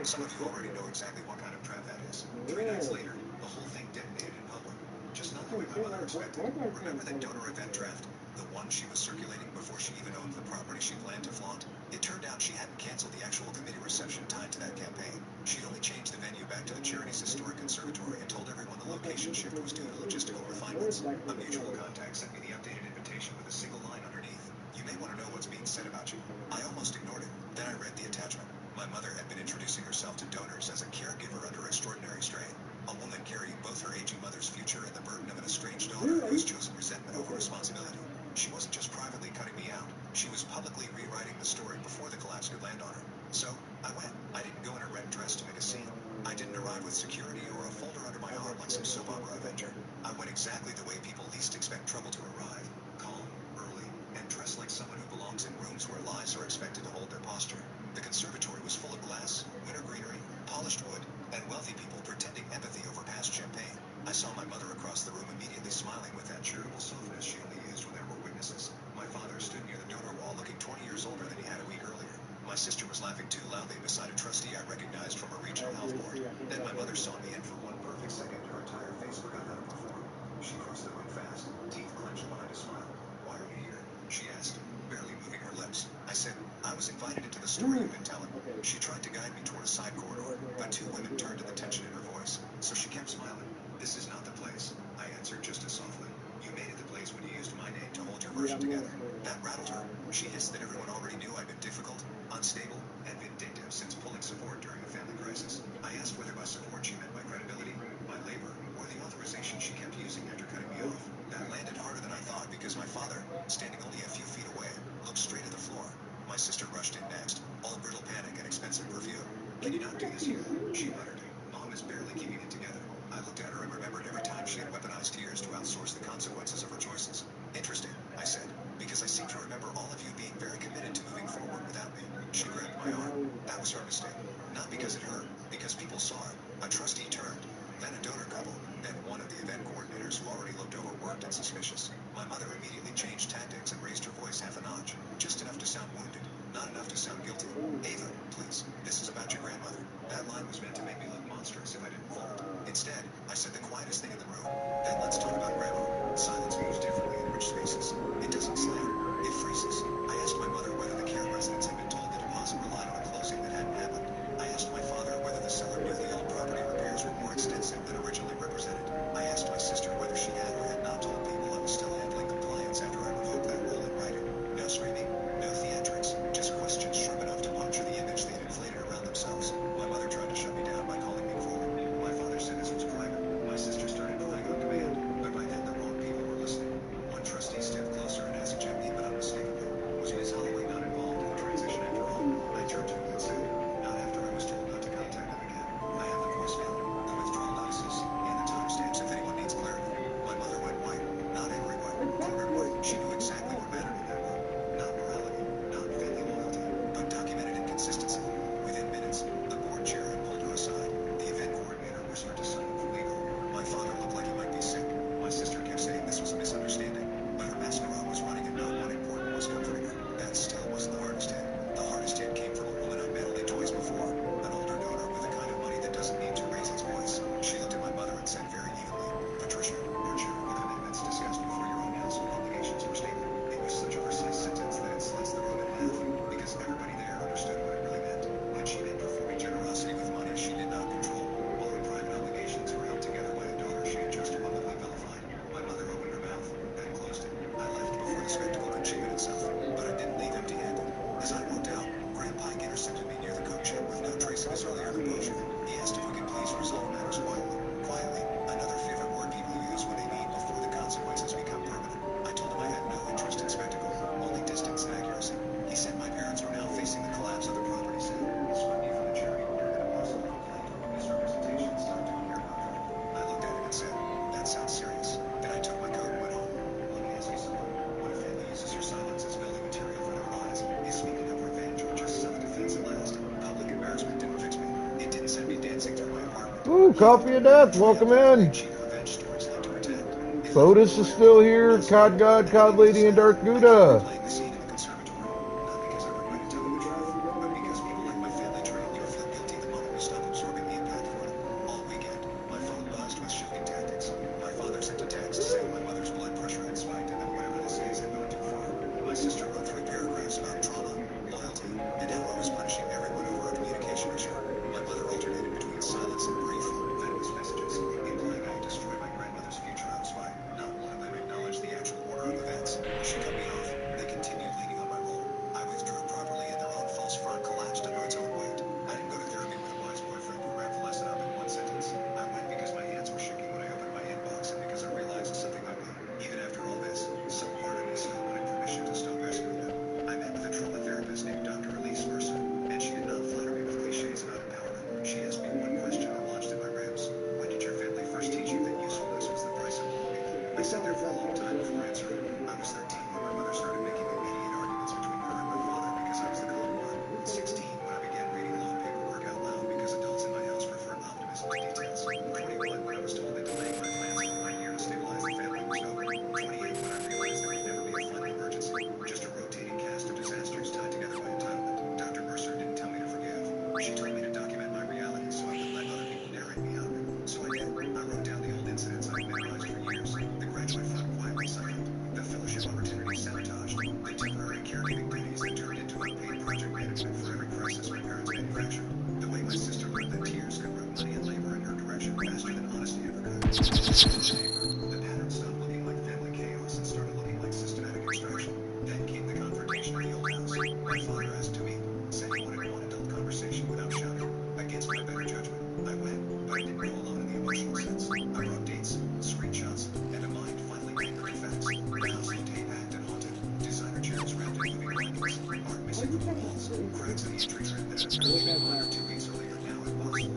Some of you already know exactly what kind of trap that is. 3 nights later, the whole thing detonated in public. Just not the way my mother expected. Remember that donor event draft? The one she was circulating before she even owned the property she planned to flaunt? It turned out she hadn't canceled the actual committee reception tied to that campaign. She'd only changed the venue back to the charity's historic conservatory and told everyone the location shift was due to logistical refinements. A mutual contact sent me the updated invitation with a single line underneath. You may want to know what's being said about you. I almost ignored it. Then I read the attachment. My mother had been introducing herself to donors as a caregiver under extraordinary strain. A woman carrying both her aging mother's future and the burden of an estranged daughter who has chosen resentment over responsibility. She wasn't just privately cutting me out. She was publicly rewriting the story before the collapse could land on her. So, I went. I didn't go in a red dress to make a scene. I didn't arrive with security or a folder under my arm like some soap opera avenger. I went exactly the way people least expect trouble to arrive. Calm, early, and dressed like someone who belongs in rooms where lies are expected to hold their posture. The conservatory was full of glass, winter greenery, polished wood, and wealthy people pretending empathy over past champagne. I saw my mother across the room immediately smiling with that charitable softness she only used when there were witnesses. My father stood near the donor wall looking 20 years older than he had a week earlier. My sister was laughing too loudly beside a trustee I recognized from a regional health board. Then my mother saw me, and for one perfect second, her entire face forgot how to perform. She crossed the room fast, teeth clenched behind a smile. "Why are you here?" she asked, barely moving her lips. I said, "I was invited into the story you've been telling." She tried to guide me toward a side corridor, but 2 women turned to the tension in her voice, so she kept smiling. "This is not the place," I answered just as softly. "You made it the place when you used my name to hold your version together." That rattled her. She hissed that everyone already knew I'd been difficult, unstable, and vindictive since pulling support during a family crisis. I asked whether by support she meant my credibility, my labor, or the authorization she kept using after cutting me off. That landed harder than I thought because my father, standing only a few feet away, looked straight at the floor. My sister rushed in next, all brittle panic and expensive perfume. "Can you not do this here?" she muttered. "Mom is barely keeping it together." I looked at her and remembered every time she had weaponized tears to outsource the consequences of her choices. "Interesting," I said, "because I seem to remember all of you being very committed to moving forward without me." She grabbed my arm. That was her mistake. Not because it hurt, because people saw it. A trustee turned, then a donor couple, then one of the event coordinators who already looked overworked and suspicious. My mother immediately changed tactics and raised her voice half a notch, just enough to sound wounded. Not enough to sound guilty. Ava, please, this is about your grandmother. That line was meant to make me look monstrous if I didn't fold. Instead, I said the quietest thing in the room. Then let's talk about grandma. Silence moves differently in rich spaces. It doesn't slam. It freezes. I asked my mother whether the care residents had been told the deposit relied on a closing that hadn't happened. I asked my father whether the seller knew the old property repairs were more extensive than originally represented. I asked my sister whether she had or had not told people I was still handling compliance after I revoked that will in writing. No screaming, no theatrics, just questions sharp enough to puncture the image they had inflated around themselves. My mother tried to shut me down by calling me cruel. My father said this was private. My sister started crying on command, but by then the wrong people were listening. One trustee stepped closer and asked gently but unmistakably, was Miss Holloway not involved in the transition after all? I turned to him and said, not after I was told not to contact them again. I have the voicemail, the withdrawal notices, and the timestamps if anyone needs clarity. My mother went white, not angry white, cornered white. She knew exactly what mattered in that room. Not morality, not family loyalty, but documented inconsistency. Within minutes, the board chair had pulled her aside. The event coordinator whispered to someone from legal. My father looked like he might be sick. My sister kept saying this was a misunderstanding, but her masquerade was running and not one important was comforting her. That still wasn't the hardest hit. The hardest hit came from a woman I'd met only twice before, an older donor with the kind of money that doesn't need to raise its voice. She looked at my mother and said very evenly, Patricia, your charitable commitments discussed before your own household obligations were stated. It was such a precise sentence that it sliced the room in half, because everybody there understood what it really meant. When she meant performing generosity with money she did not control, while her private obligations were held together by a donor she had just publicly vilified. My mother opened her mouth, then closed it. I left before the spectacle could shape itself, but I didn't leave empty-handed. As I walked out, Graham Pike intercepted me near the coat shed with no trace of his earlier composure. He asked if we could please resolve matters quietly. Quietly, another favorite word people use when they mean before the consequences become permanent. I told him I had no interest in spectacle, only distance and accuracy. He said my parents were now facing the collapse of the property sale. He swept me from the charity board and a possible complaint, misrepresentation stopped to a care contract. I looked at him and said, that sounds serious. Then I took my coat and went home. Let me ask you something. When a family uses your silence as building material for their lies, is speaking of revenge or just self-defense at last? Public embarrassment didn't fix me. It didn't send me dancing through my apartment. Ooh, Coffee of Death, welcome in. Cheap revenge stories like to pretend. Fotis is still here, Cod God, Cod Lady, and Dark Gouda. Playing the scene in the conservatory, not because I regretted telling the truth, but because people like my family trained you feel guilty the moment you stop absorbing the impact for it. All weekend, my phone buzzed with shocking tactics. My father sent a text saying my mother's blood pressure had spiked and that whatever this is had gone too far. My sister wrote 3 paragraphs about trauma, loyalty, and how I was punishing everyone over a communication issue. My mother alternated between silence and brief, venomous messages, implying I had destroyed my grandmother's future out of spite. Not one of them acknowledged the actual order of events. She cut me off. They continued leaning on my role. I withdrew properly and their own false front collapsed under its own weight. I didn't go to therapy with a wise boyfriend who wrapped the lesson up in one sentence. I went because my hands were shaking when I opened my inbox and because I realized something ugly. Even after all this, some part of me still wanted permission to stop rescuing them. I met with a trauma therapist named Dr. Elise Mercer, and she did not flatter me with cliches about empowerment. She asked me one question that launched at my ribs. When did your family first teach you that usefulness was the price of belonging? I sat there for a long time before answering. I was 13 when my mother started making immediate arguments between her and my father because I was the calm one. 16 when I began reading law paperwork out loud because adults in my house preferred optimism to details. 21 when I was told that delaying my plans for 1 year to stabilize the family was over. 28 when I realized there would never be a final emergency, just a rotating cast of disasters tied together by entitlement. Dr. Mercer didn't tell me to forgive. She told me to document my reality so I wouldn't let other people narrate me out of it. So I did. I wrote down the old incidents I'd memorized for years. The graduate fund quietly siphoned, the fellowship opportunities sabotaged, the temporary caregiving duties that turned into unpaid project management for every crisis my parents manufactured. The way my sister learned that tears could move money and labor in her direction faster than honesty ever could. The pattern stopped looking like family chaos and started looking like systematic extraction. Then came the confrontation in the old house. My father asked to meet, said he wanted one adult conversation without shouting. Against my better judgment, I went, but I didn't go alone in the emotional sense. I wrote dates, screenshots, and a mind finally anchored in facts. The house looked hay-packed and haunted. Designer chairs wrapped in moving blankets, art missing from the walls, cracks in the entry trim that had apparently been wired 2 weeks earlier. Now it was.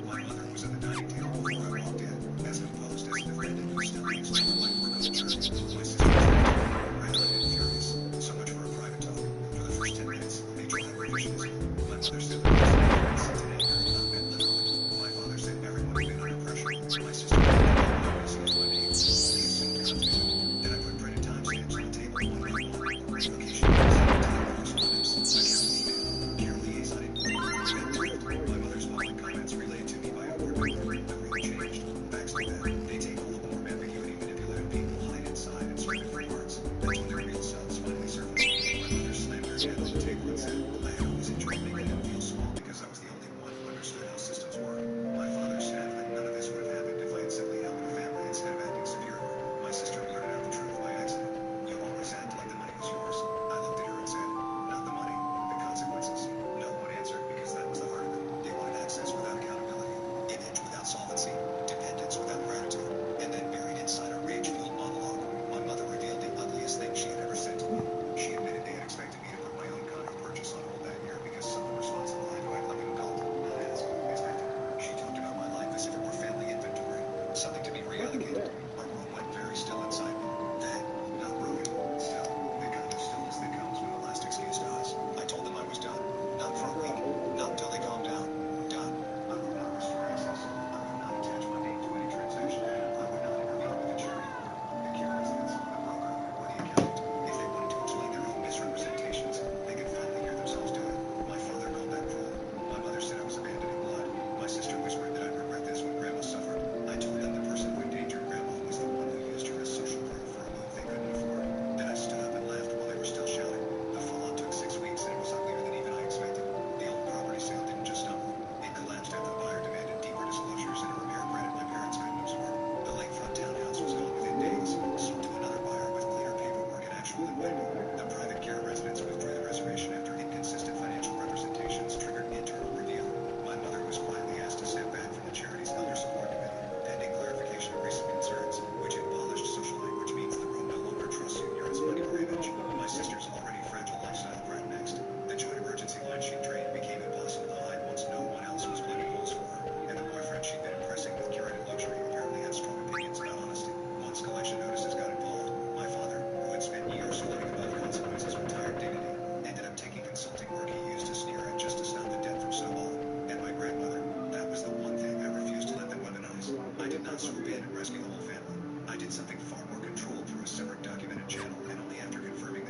My mother was at the dining table before I walked in, as composed as a defendant who still thinks people like work on the jury. My sister was rallied and furious. So much for a private talk. For the first 10 minutes, they tried revisionism. My mother said that my father said everyone had been under pressure. My sister said my name. They assumed confusion. Then I put printed timestamps on the table one by one. Revocation, correspondence,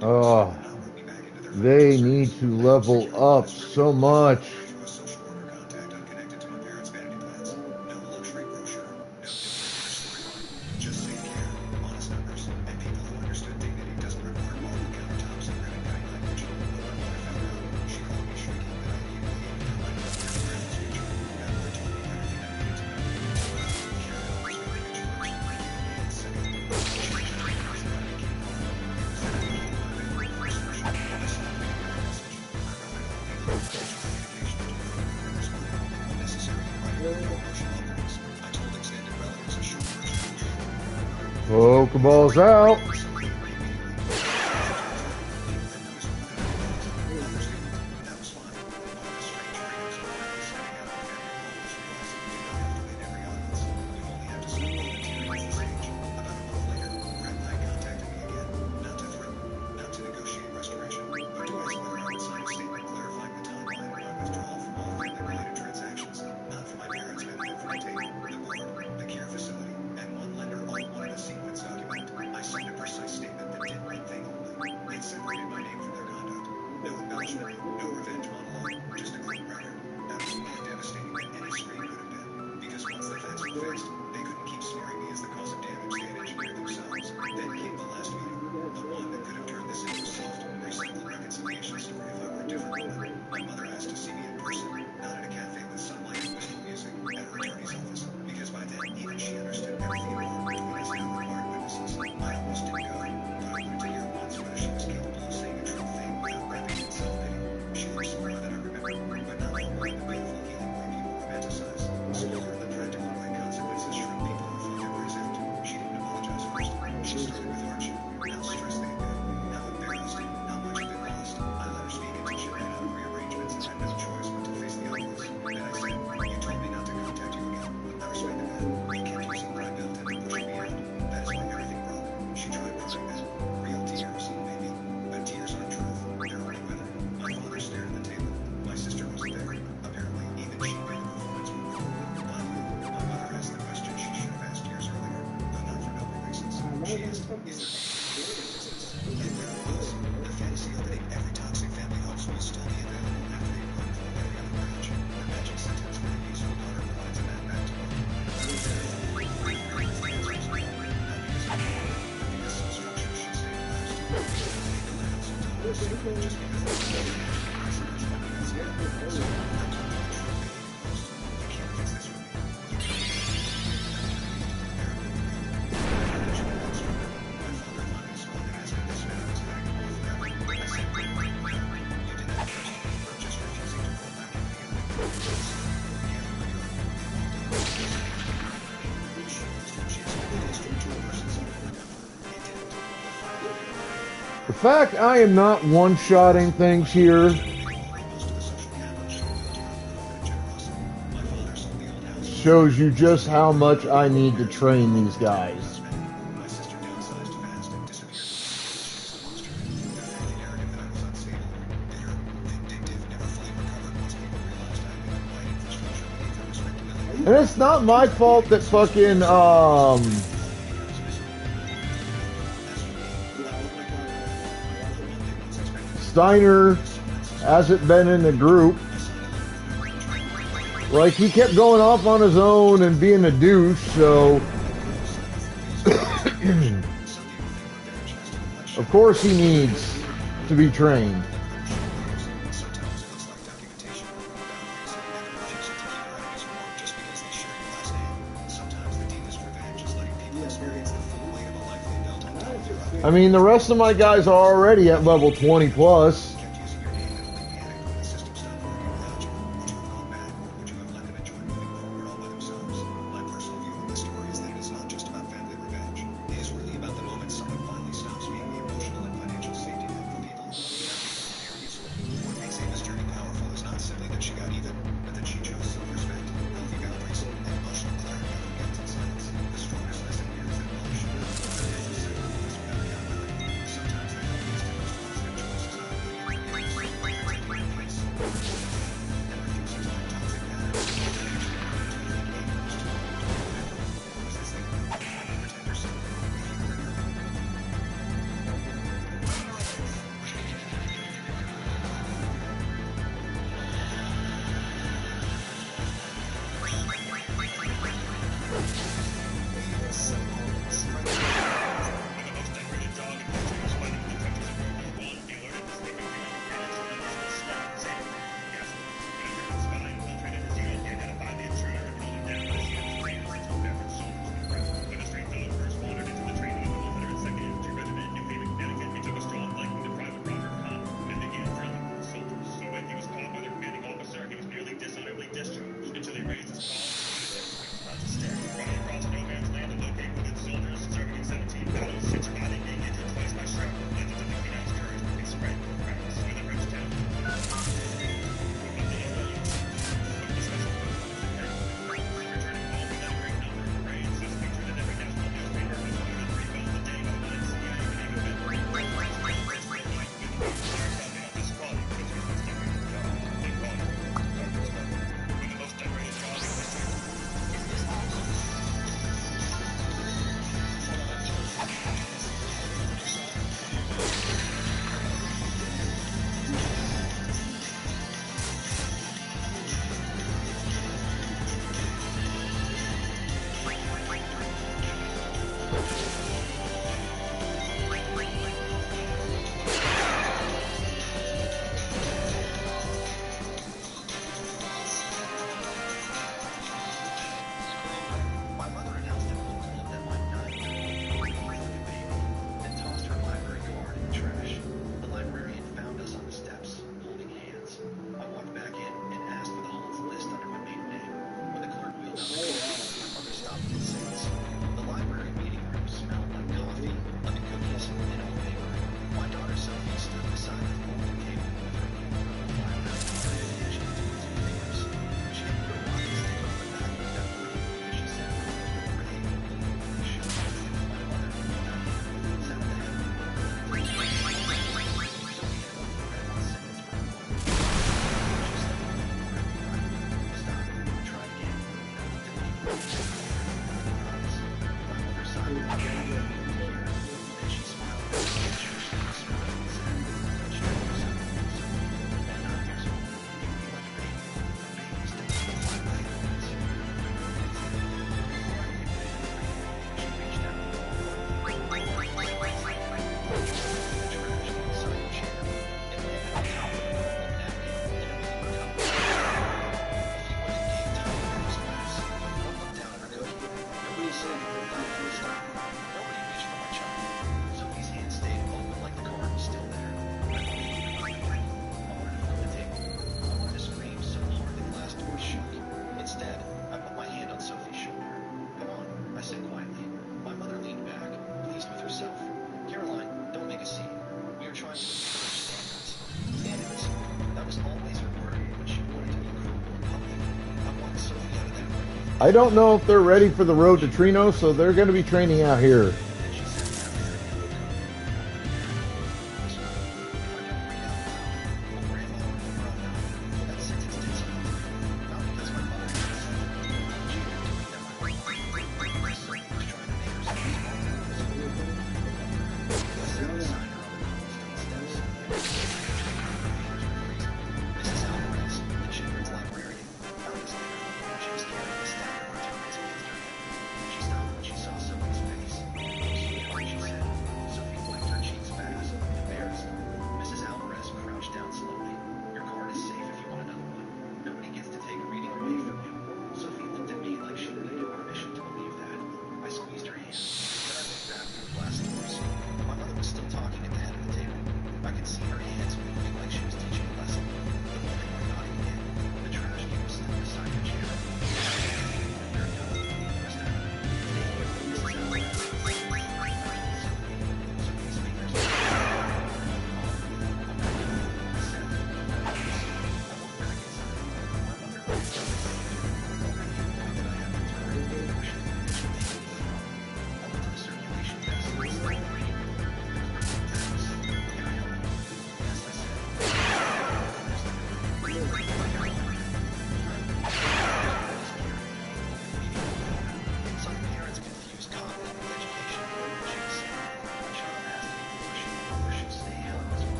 Oh, they need to level up so much. To a social worker contact unconnected to my parents' vanity plans. No luxury brochure. No different storyline. Just safe care, honest numbers, and people who understood dignity doesn't require marble countertops and ribbon cutting language. But when my mother found out, she called me shrieking that I humiliated her my parents' future. Never told me everything I needed to know. Karen always made me choose. And second, she changed my personality came home. Pokeballs out. No revenge monologue, just a clean record. Absolutely devastating than any screen could have been. Because once the facts were fixed, they couldn't keep smearing me as the cause of damage they had engineered themselves. Then came the last meeting, the one that could have turned this into a soft, recycled reconciliation story if I were a different woman. My mother asked to see me in person, not at a cafe with sunlight and whistle music, at her attorney's office. Because by then, even she understood everything involved between us no required witnesses. I almost didn't go, but I wanted to hear once whether she was capable of saying a true thing without wrapping in self-pity. She looked smarter than I remember, but not all like the beautiful healing way people romanticize. Smaller in the practical way consequences shrink people who feel they were exempt. She didn't apologize first. She started with hardship, now stress they had been, now embarrassed, not much had been lost. I let her speak until she ran out of rearrangements and had no choice but to face the obvious. Then I said, you told me not to contact you again. I respected that. You kept using what I built and pushing me out. That is why everything broke. She tried proving that. Real tears, maybe. But tears aren't truth. They're only weather. My father stared at the table. My sister wasn't there. Apparently, even she knew the performance would go. Finally, my mother asked the question she should have asked years earlier, though not for noble reasons. She asked, is there and there it was. The fantasy opening every toxic family house will still be available after they run from every other branch. The magic sentence for the peaceful daughter provides a map back to home. Because some structure should stay last. Just because The fact I am not one-shotting things here shows you just how much I need to train these guys. my sister downsized fast and disappeared. She was just a monster. The fairly narrative that I was unstable, bitter, vindictive, never fully recovered once people realized I had been applied infrastructure beneath their respectability. And it's not my fault that fucking, Steiner hasn't been in the group. Like, he kept going off on his own and being a douche, so... Of course he needs to be trained. Sometimes it looks like documentation, boundaries, and a refusal to keep your enemies warm just because they share your last name. Sometimes the deepest revenge is letting people experience the full weight of a life they built on top of your own. I mean, the rest of my guys are already at level 20 plus. Kept using your name and only panicked when the system stopped working without you. Would you have gone back, or would you have let them enjoy moving forward all by themselves? My personal view of the story is that it is not just about family revenge. It is really about the moment someone finally stops being the emotional and financial safety net for people who are useful. What makes Ava's journey powerful is not simply that she got even, but that she chose self-respect, healthy boundaries, and emotional clarity over guilt and silence. The strongest lesson here is that love should not be sacrifice without accountability. Sometimes the healthiest and most positive choices are immediate. I don't know if they're ready for the road to Trino, so they're going to be training out here.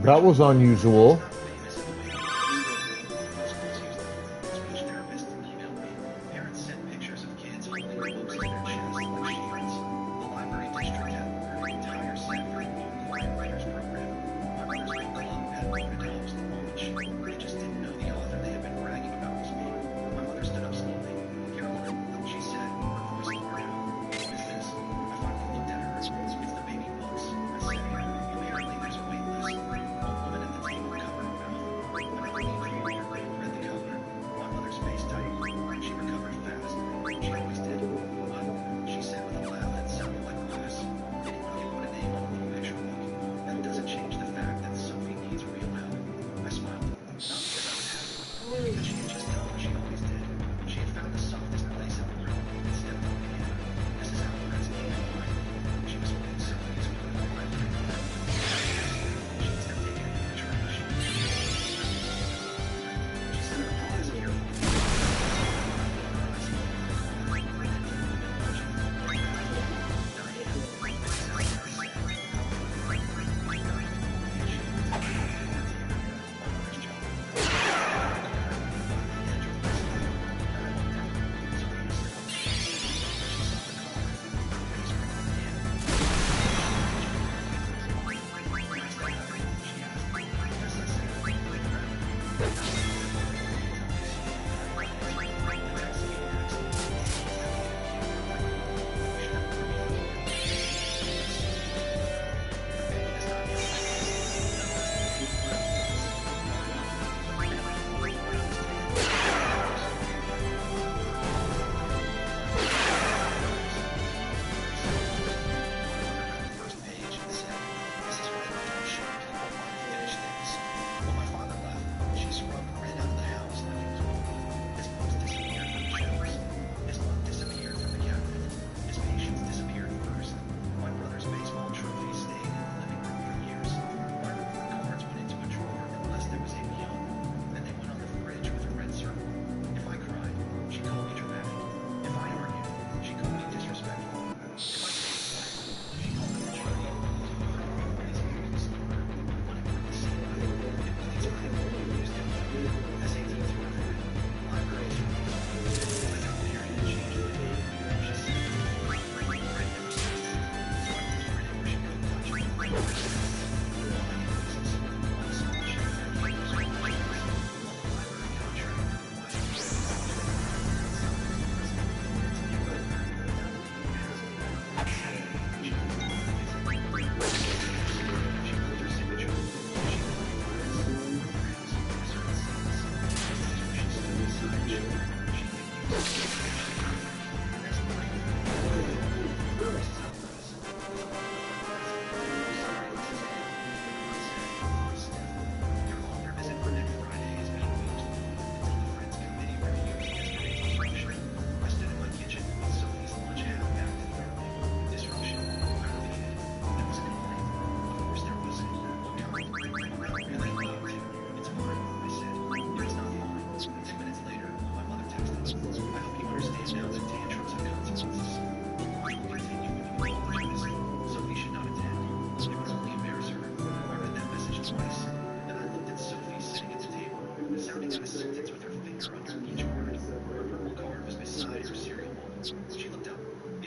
That was unusual.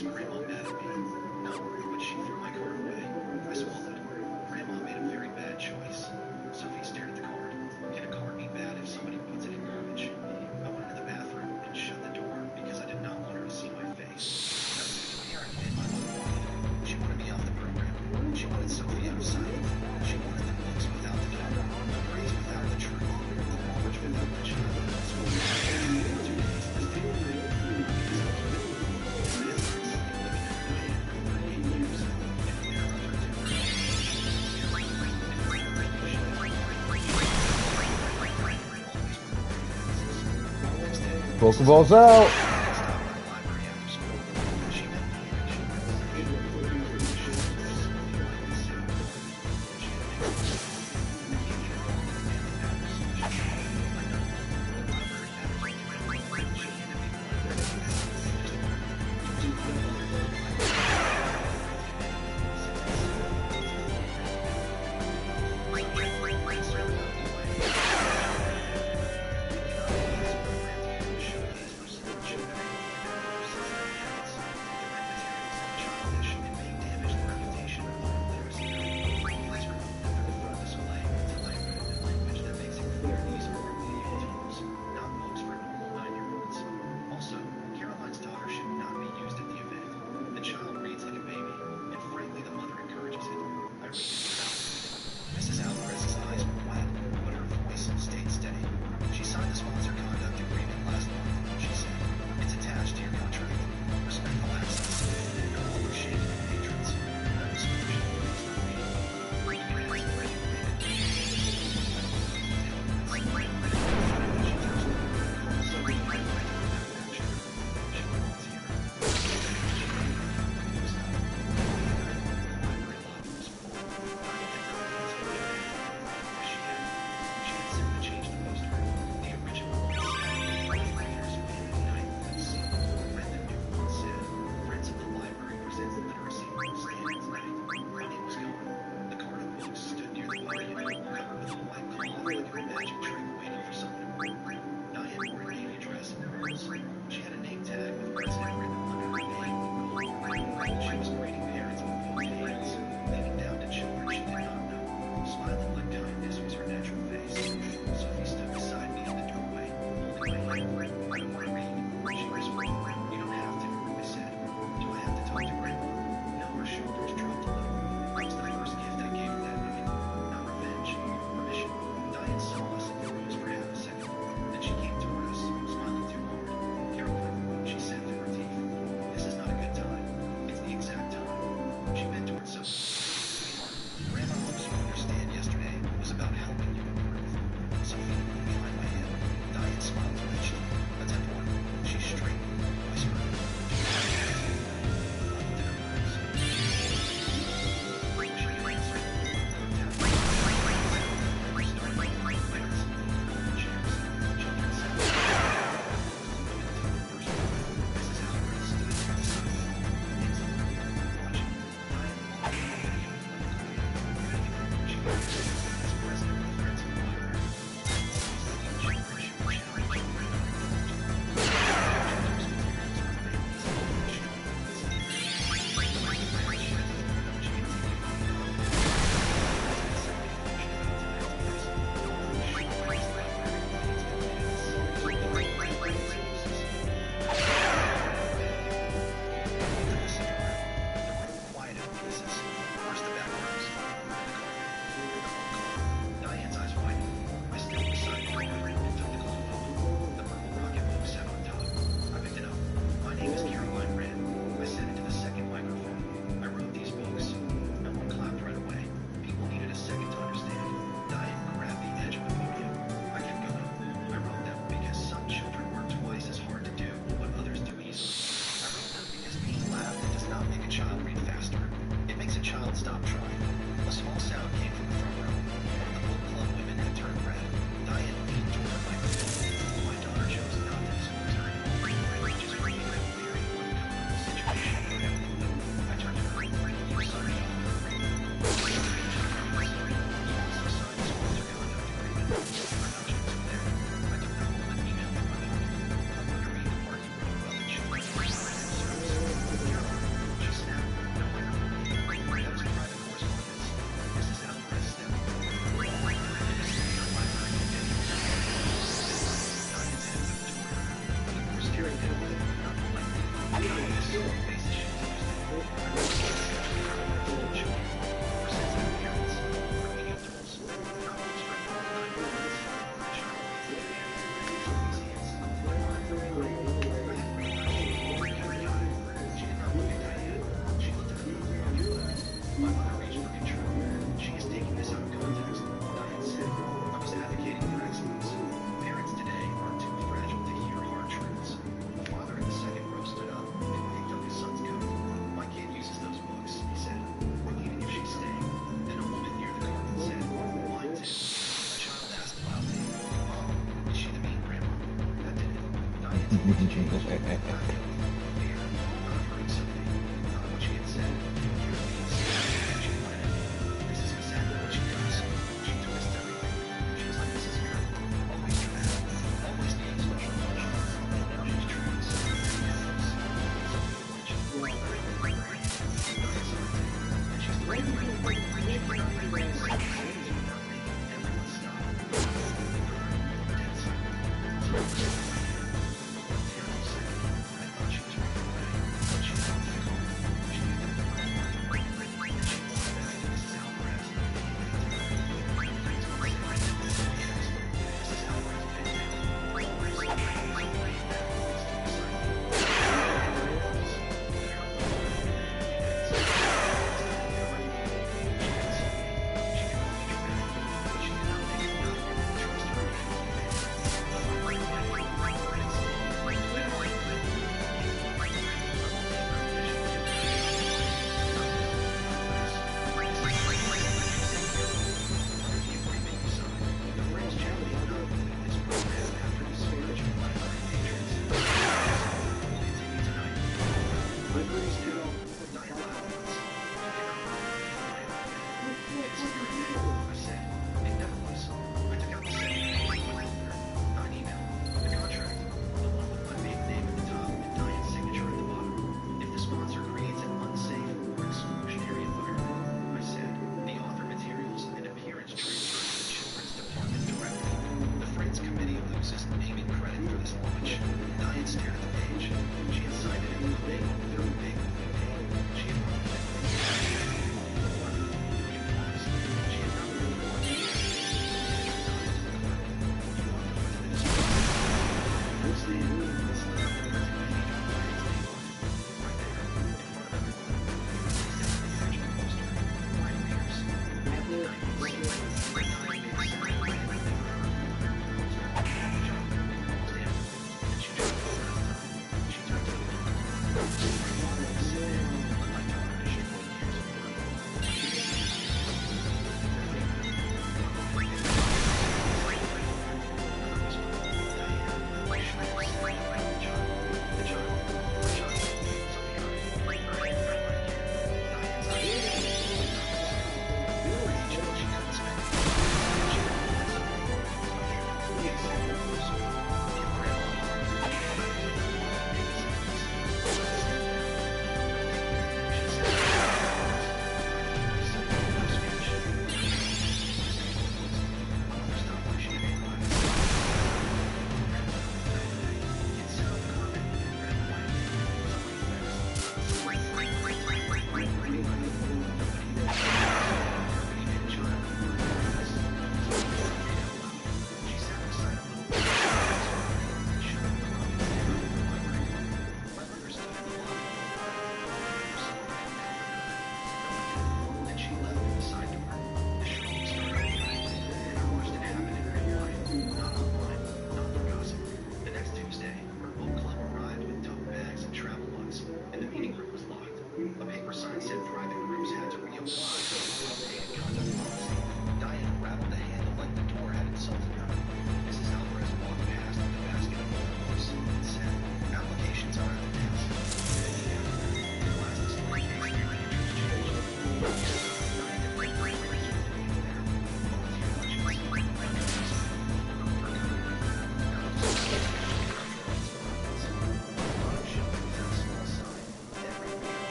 Is Grandma mad at me? No, but she threw my card away. I swallowed. Grandma made a very bad choice. Sophie stared at the card. Can a card be bad if somebody puts it in garbage? I went into the bathroom and shut the door because I did not want her to see my face. I was incoherent and my mother wanted. She wanted me off the program. She wanted Sophie out of sight. She wanted the books without the cover, the grades without the truth, the knowledge without the child. Pokeballs out.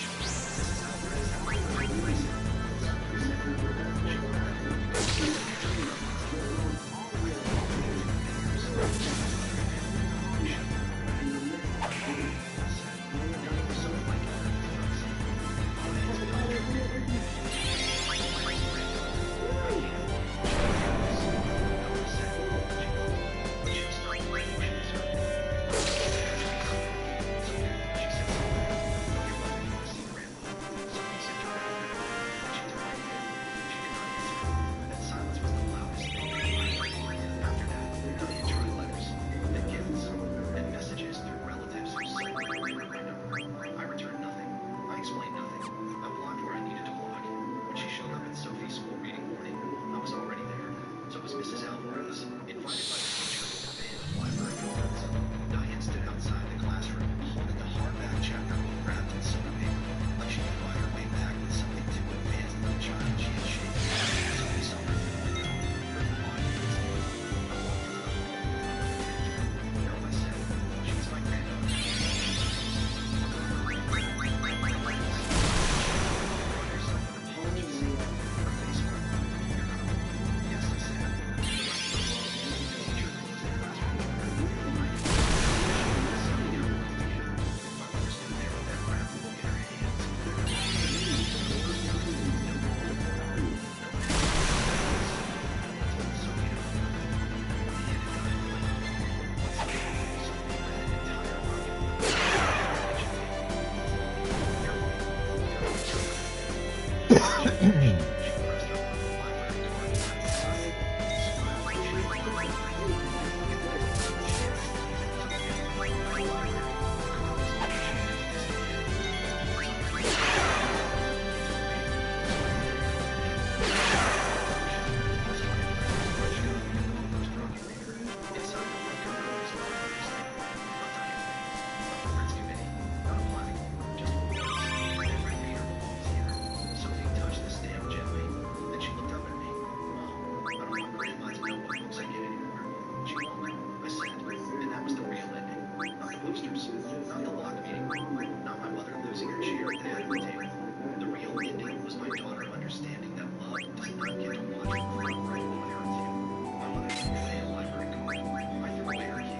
This is posters. Not the locked meeting room, not my mother losing her chair at the head of the table. The real ending was my daughter understanding that love does not get to watch her front right while I earth you. My mother threw away a library card. I threw away her key.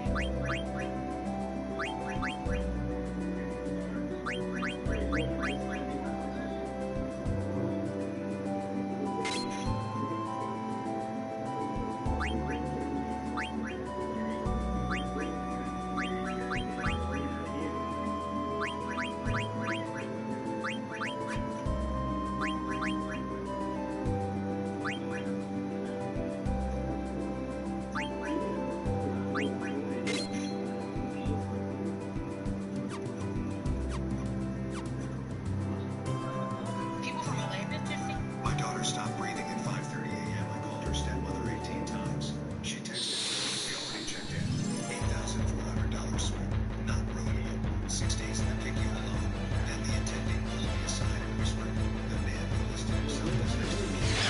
People from Atlanta, Jesse? My daughter stopped breathing at 5:30 a.m. I called her stepmother 18 times. She texted, "We already checked in. $8,400 sweep. Not rooming you. 6 days in the PICU alone." Then the attending pulled me aside and whispered, "The man who listed himself as next to me is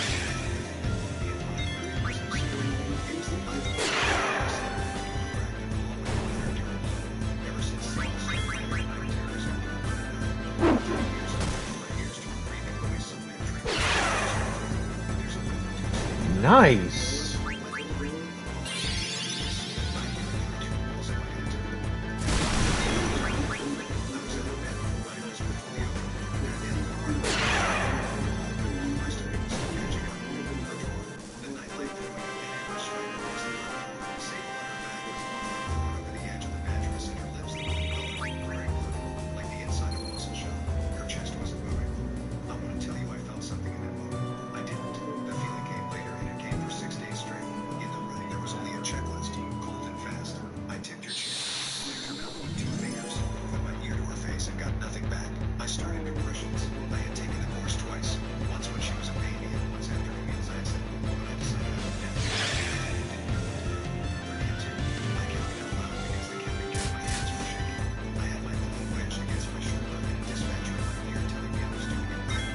he admired my business. He was the life of my life. Ever since the night terrorism. 4 years to breathing away some man trained. There's a rhythm to it. Nice. Checklist, cold and fast. I tipped her chair, cleared her mouth with 2 fingers, put my ear to her face and got nothing back. I started impressions. I had taken the course twice. Once when she was a baby and once after her meals I said, when I decided I would never do it. 32. I counted out loud because the counting kept my hands from shaking. I had my thumb wedged against my shoulder and a dispatcher in my ear telling me I was doing it right.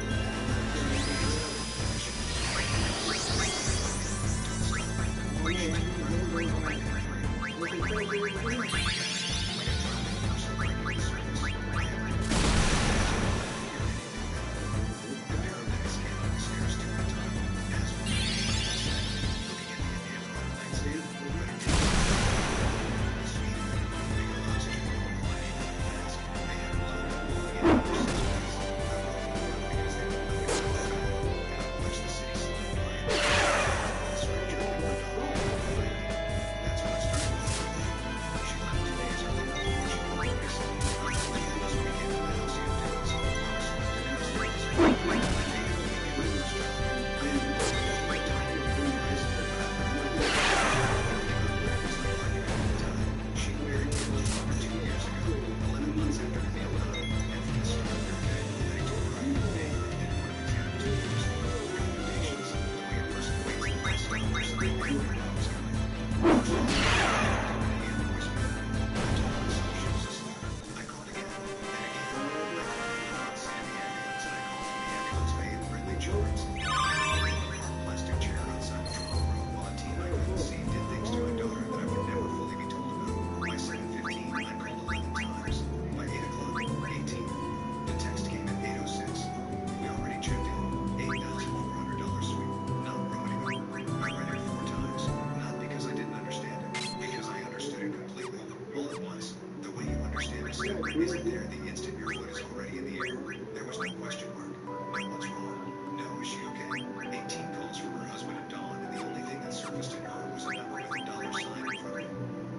Isn't there the instant your foot is already in the air? There was no question mark. No, what's wrong? No, is she okay? 18 calls from her husband at dawn, and the only thing that surfaced in her was a number with a dollar sign in front of it.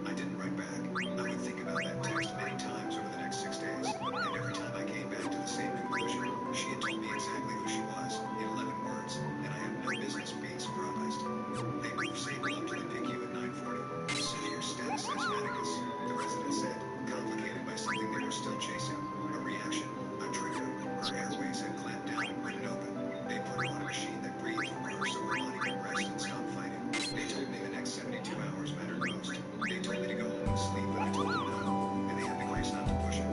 I didn't write back. I would think about that text many times over the next 6 days, and every time I came back to the same conclusion. She had told me exactly who she was, in 11 words, and I had no business being surprised. They moved Sable up to the PICU at 9:40. Severe status asthmaticus, the resident said, complicated by something they were still chasing. A reaction, a trigger. Her airways had clamped down and written open. They put her on a machine that breathed for her so her body could rest and stop fighting. They told me the next 72 hours mattered most. They told me to go home and sleep, but I told them no. And they had the grace not to push it.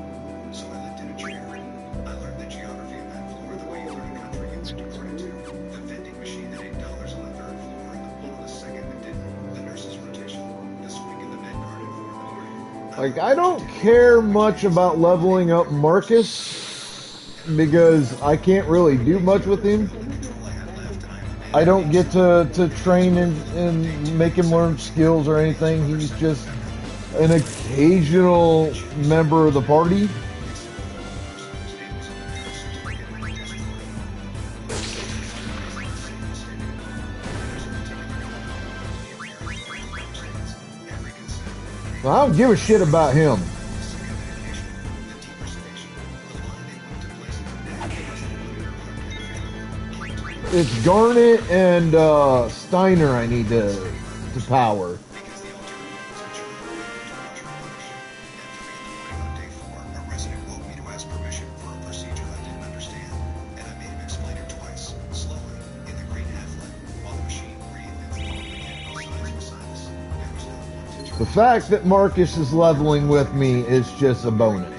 So I lived in a chair. I learned the geography of that floor the way you learn a country you lived according to. The vending machine that ate dollars on the 3rd floor and the one on the 2nd that didn't. The nurse's rotation. The swing in the med card at 4 in the morning. I Like, I don't care much about leveling up Marcus because I can't really do much with him. I don't get to train and make him learn skills or anything. He's just an occasional member of the party. I don't give a shit about him. It's Garnet and Steiner I need to power. The fact that Marcus is leveling with me is just a bonus.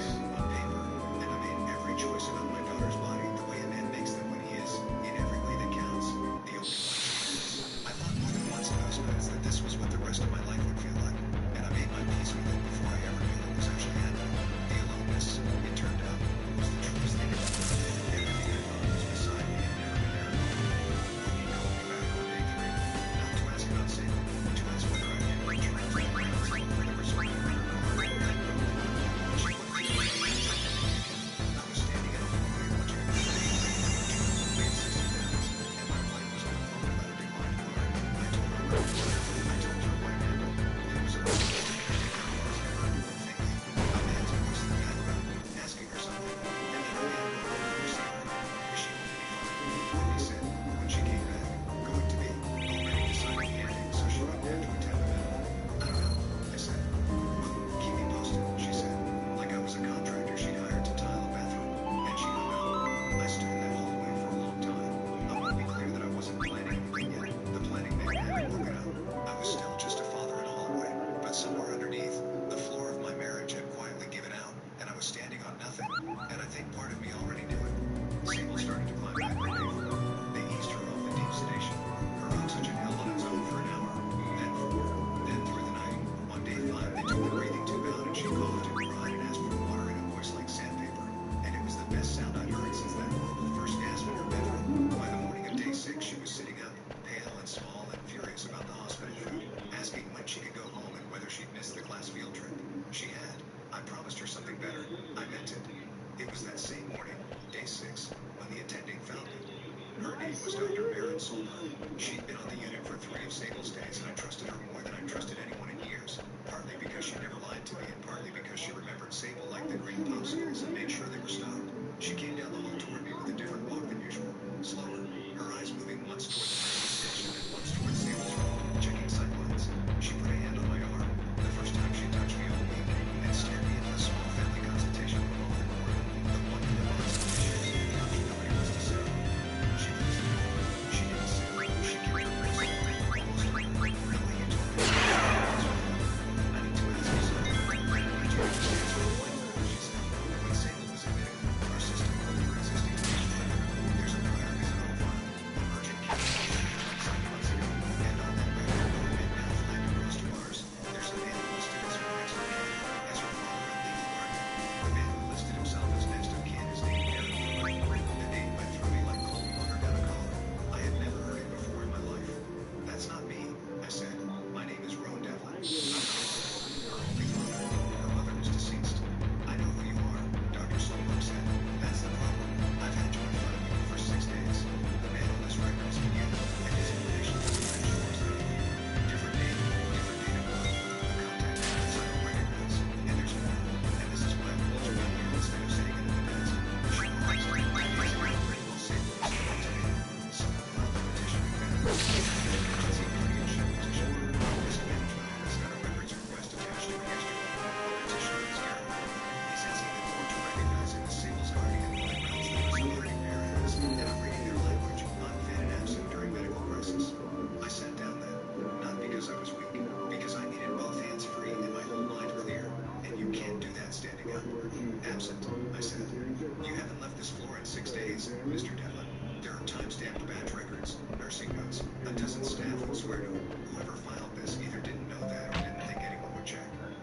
Whoever filed this either didn't know that or didn't think anyone would check.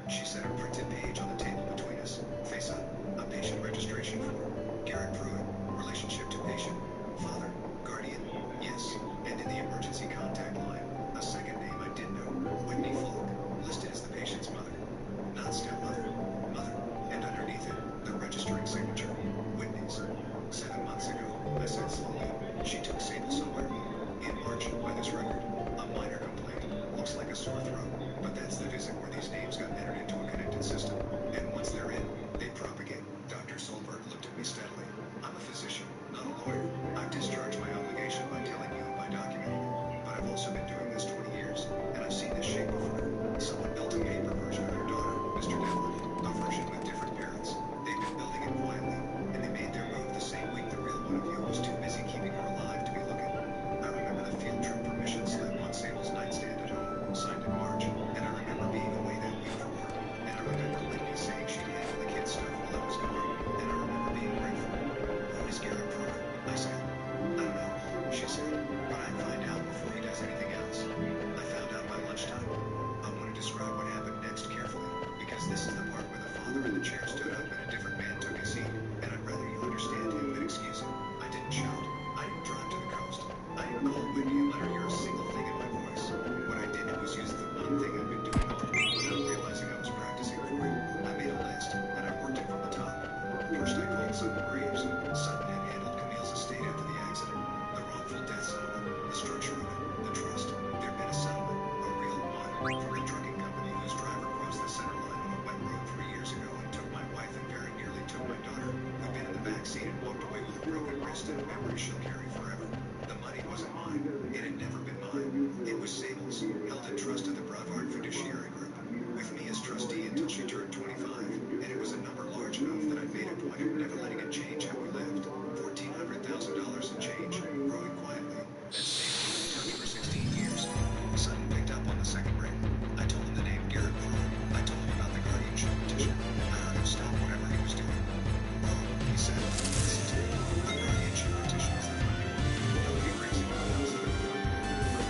She said a printed page Maxine had walked away with a broken wrist and a memory she'll carry forever. The money wasn't mine. It had never been mine. It was Sable's, held in trust at the Bravard Fiduciary Group, with me as trustee until she turned 25, and it was a number large enough that I'd made a point of never letting it change how we lived. $1,400,000 in change, growing quietly. That Sable had touched for 16 years. Sutton picked up on the second ring. I told him the name Garrett Pruitt. I told him about the guardianship petition. I heard him stop whatever he was doing. "Well," he said, "listen to me. A guardianship petition is the money. Nobody brings it up outside of the furniture.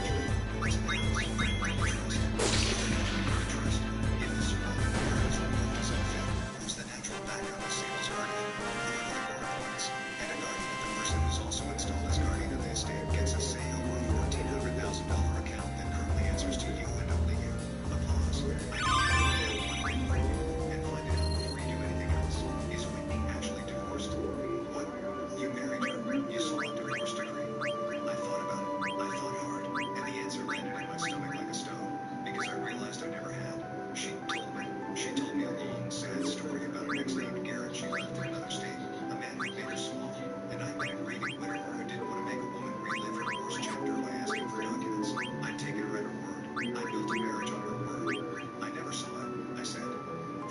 It's in the house. Trust. Trust. If the surviving parents removed his unfit, who's the natural backup of Sable's guardian? Whoever the court appoints. And a guardian of the person who's also installed as guardian of the estate gets a say over a $1,400,000 account that currently answers to you and only you." Applause. I need you to know one thing, and find it out before you do anything else. Is Whitney actually divorced? What? You married her? You saw a divorce decree? I thought about it. I thought hard. And the answer landed in my stomach like a stone, because I realized I never had. She told me. She told me a long, sad story about an ex named Garrett she left in another state, a man who made her small, and I'd been a grieving widower who didn't want to make a woman relive her divorce chapter by asking for documents. I'd taken her at her word. I built a marriage on her word. I never saw it, I said.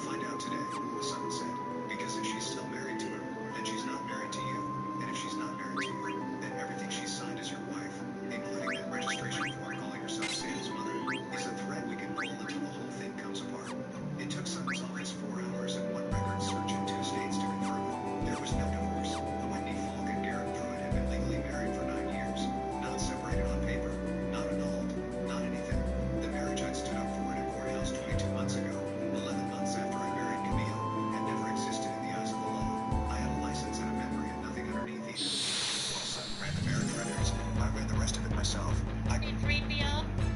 Find out today, Sutton said, because if she's still married to him, then she's not married to you. And if she's not married to you, then everything she signed as your wife, including that registration form calling herself Sable's mother, is a thread we can pull until the whole thing comes apart. It took Sutton's office 4 hours and 1 record search in 2 states to confirm it. There was no divorce. Whitney Falk and Garrett Pruitt had been legally married for 9 years. Not separated on paper. Not annulled. Not anything. The marriage I'd stood up for in a courthouse 22 months ago, 11 months after I married Camille, had never existed in the eyes of the law. I had a license and a memory and nothing underneath either. While Sutton ran the marriage records, I ran the rest of it myself.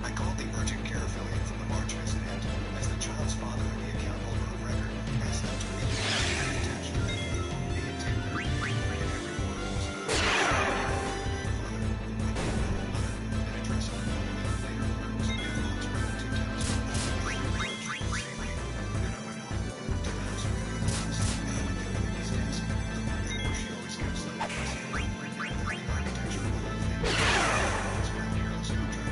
I called the urgent care affiliate from the March incident as the child's father and the account holder of record, asked them to read the document attached to it. The intent and every word was an address on it. Later learned was the Falk's relative towns. Then I went home to the house radio box, and I went to Whitney's desk, the one drawer she always kept slightly concealed, and I found the architecture of the whole thing. It's my careless contract.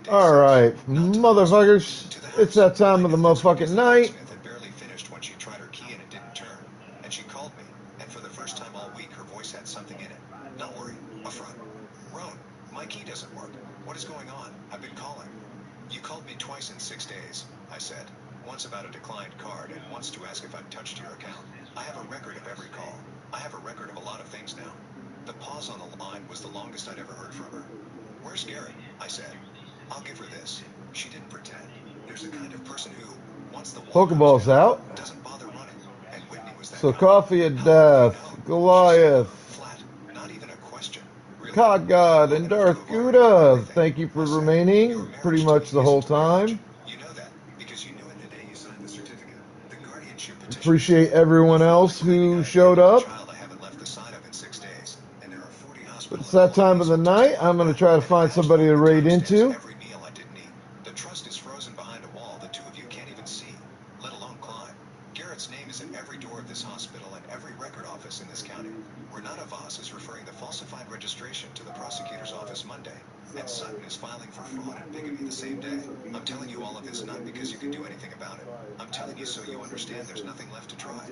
days Alright, since. Not to motherfuckers. to the It's house. that time of the And this motherfucking because the night. locksmith had barely finished when she tried her key and it didn't turn. And she called me, and for the first time all week, her voice had something in it. Not worry, a front. Roan, my key doesn't work. What is going on? I've been calling. You called me twice in 6 days, I said. Once about a declined card, and once to ask if I'd touched your account. I have a record of every call. I have a record of a lot of things now. The pause on the line was the longest I'd ever heard from her. Where's Garrett? I said. I'll give her this. She didn't pretend. There's the kind of person who, once the wall Pokeball's comes down, out. doesn't bother running. And Whitney was that So kind. Coffee of How Death, would you know? Goliath, Flat. Not even a question. Really. Cod God, and Darth Gouda. Thank you for remaining pretty much the whole time. You know that because you knew it the day you signed the certificate. The guardianship petition. Appreciate everyone else who showed up. Child I haven't left the side of in 6 days, and there are 40 But hospitals. it's that time of the night. I'm going to try to find somebody to raid into. Every meal I didn't eat. The trust is frozen behind a wall the two of you can't even see, let alone climb. Garrett's name is in every door of this hospital and every record office in this county. Renata Voss is referring the falsified registration to the prosecutor's office Monday, and Sutton is filing for fraud and bigamy the same day. I'm telling you all of this not because you can do anything about it. I'm telling you so you understand there's nothing left to try.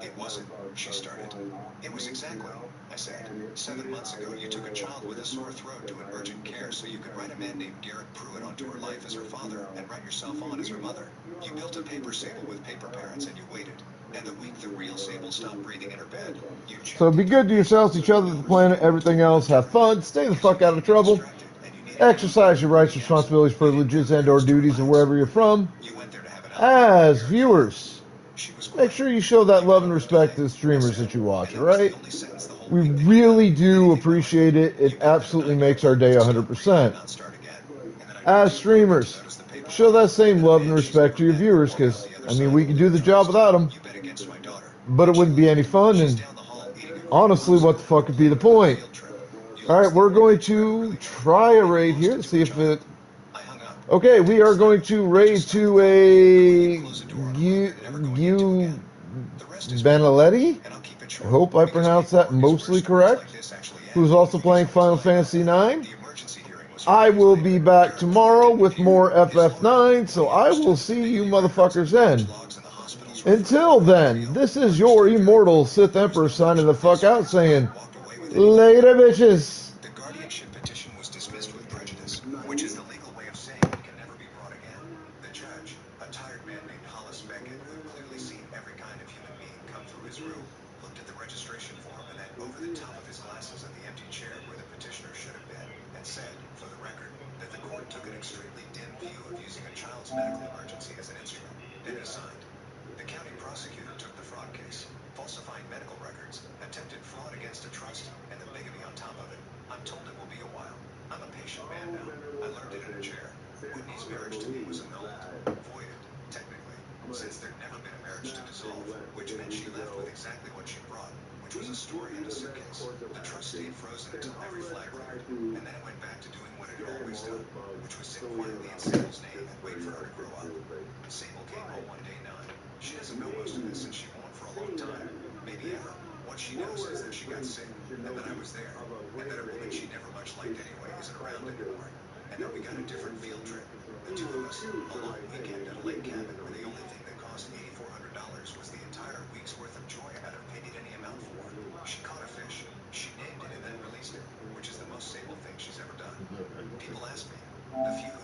It wasn't, she started. It was exactly, I said. 7 months ago, you took a child with a sore throat to an urgent care so you could write a man named Garrett Pruitt onto her life as her father and write yourself on as her mother. You built a paper Sable with paper parents and you waited. And the week the real Sable stopped breathing in her bed, you checked. So be good to yourselves, each other, the planet, everything else. Have fun. Stay the fuck out of trouble. Exercise your rights, responsibilities, privileges, and or duties of wherever you're from. You went there to have an As viewers, She was make sure you show that love and respect to the streamers that you watch, alright? We really do appreciate it. It absolutely makes our day 100%. As streamers, show that same love and respect to your viewers, because, I mean, we can do the job without them, You bet against my daughter. but it wouldn't be any fun, and Down the hall eating a honestly, what the fuck would be the point? field trip. Alright, we're going to try a raid here to see if it... I hung up. Okay, we are going to raid to a... Benedetti? And I'll keep it I short. hope I pronounced that mostly correct. Who's also playing Final Fantasy IX. The emergency hearing was I will be back tomorrow with more FF9, so I will see you motherfuckers then. logs in the hospitals. Until then, this is your immortal Sith Emperor signing the fuck out saying, Walked away with it. later bitches. The guardianship petition was dismissed with prejudice, which is the legal way of saying it can never be brought again. The judge, a tired man named Hollis Beckett, who had clearly seen every kind of human being come through his room, looked at the registration form and then over the top of his glasses at the empty chair where the petitioner should have been, and said, for the record, that the court took an extremely dim view of using a child's medical emergency as an instrument. Then he signed. The county prosecutor took the fraud case, falsifying medical records, attempted fraud against a trust, and the bigamy on top of it. I'm told it will be a while. I'm a patient man now. I learned it in a chair. Whitney's marriage to me was annulled, voided, technically, since there'd never been a marriage to dissolve, which meant she left with exactly what she brought, which was a story and a suitcase. The trust stayed frozen until every flag cleared, and then it went back to doing what it had always done, which was sit quietly in Sable's name and wait for her to grow up. Sable came home one day 9. She doesn't know most of this since she won't for a long time, maybe ever. What she knows is that she got sick, and that I was there, and that a woman she never much liked anyway isn't around anymore, and that we got a different field trip. The two of us, a long weekend at a lake cabin where the only thing that cost $8,400 was the entire week's worth of joy I'd have paid it any amount for. She caught a fish, she named it and then released it, which is the most Sable thing she's ever done. People ask me, the few who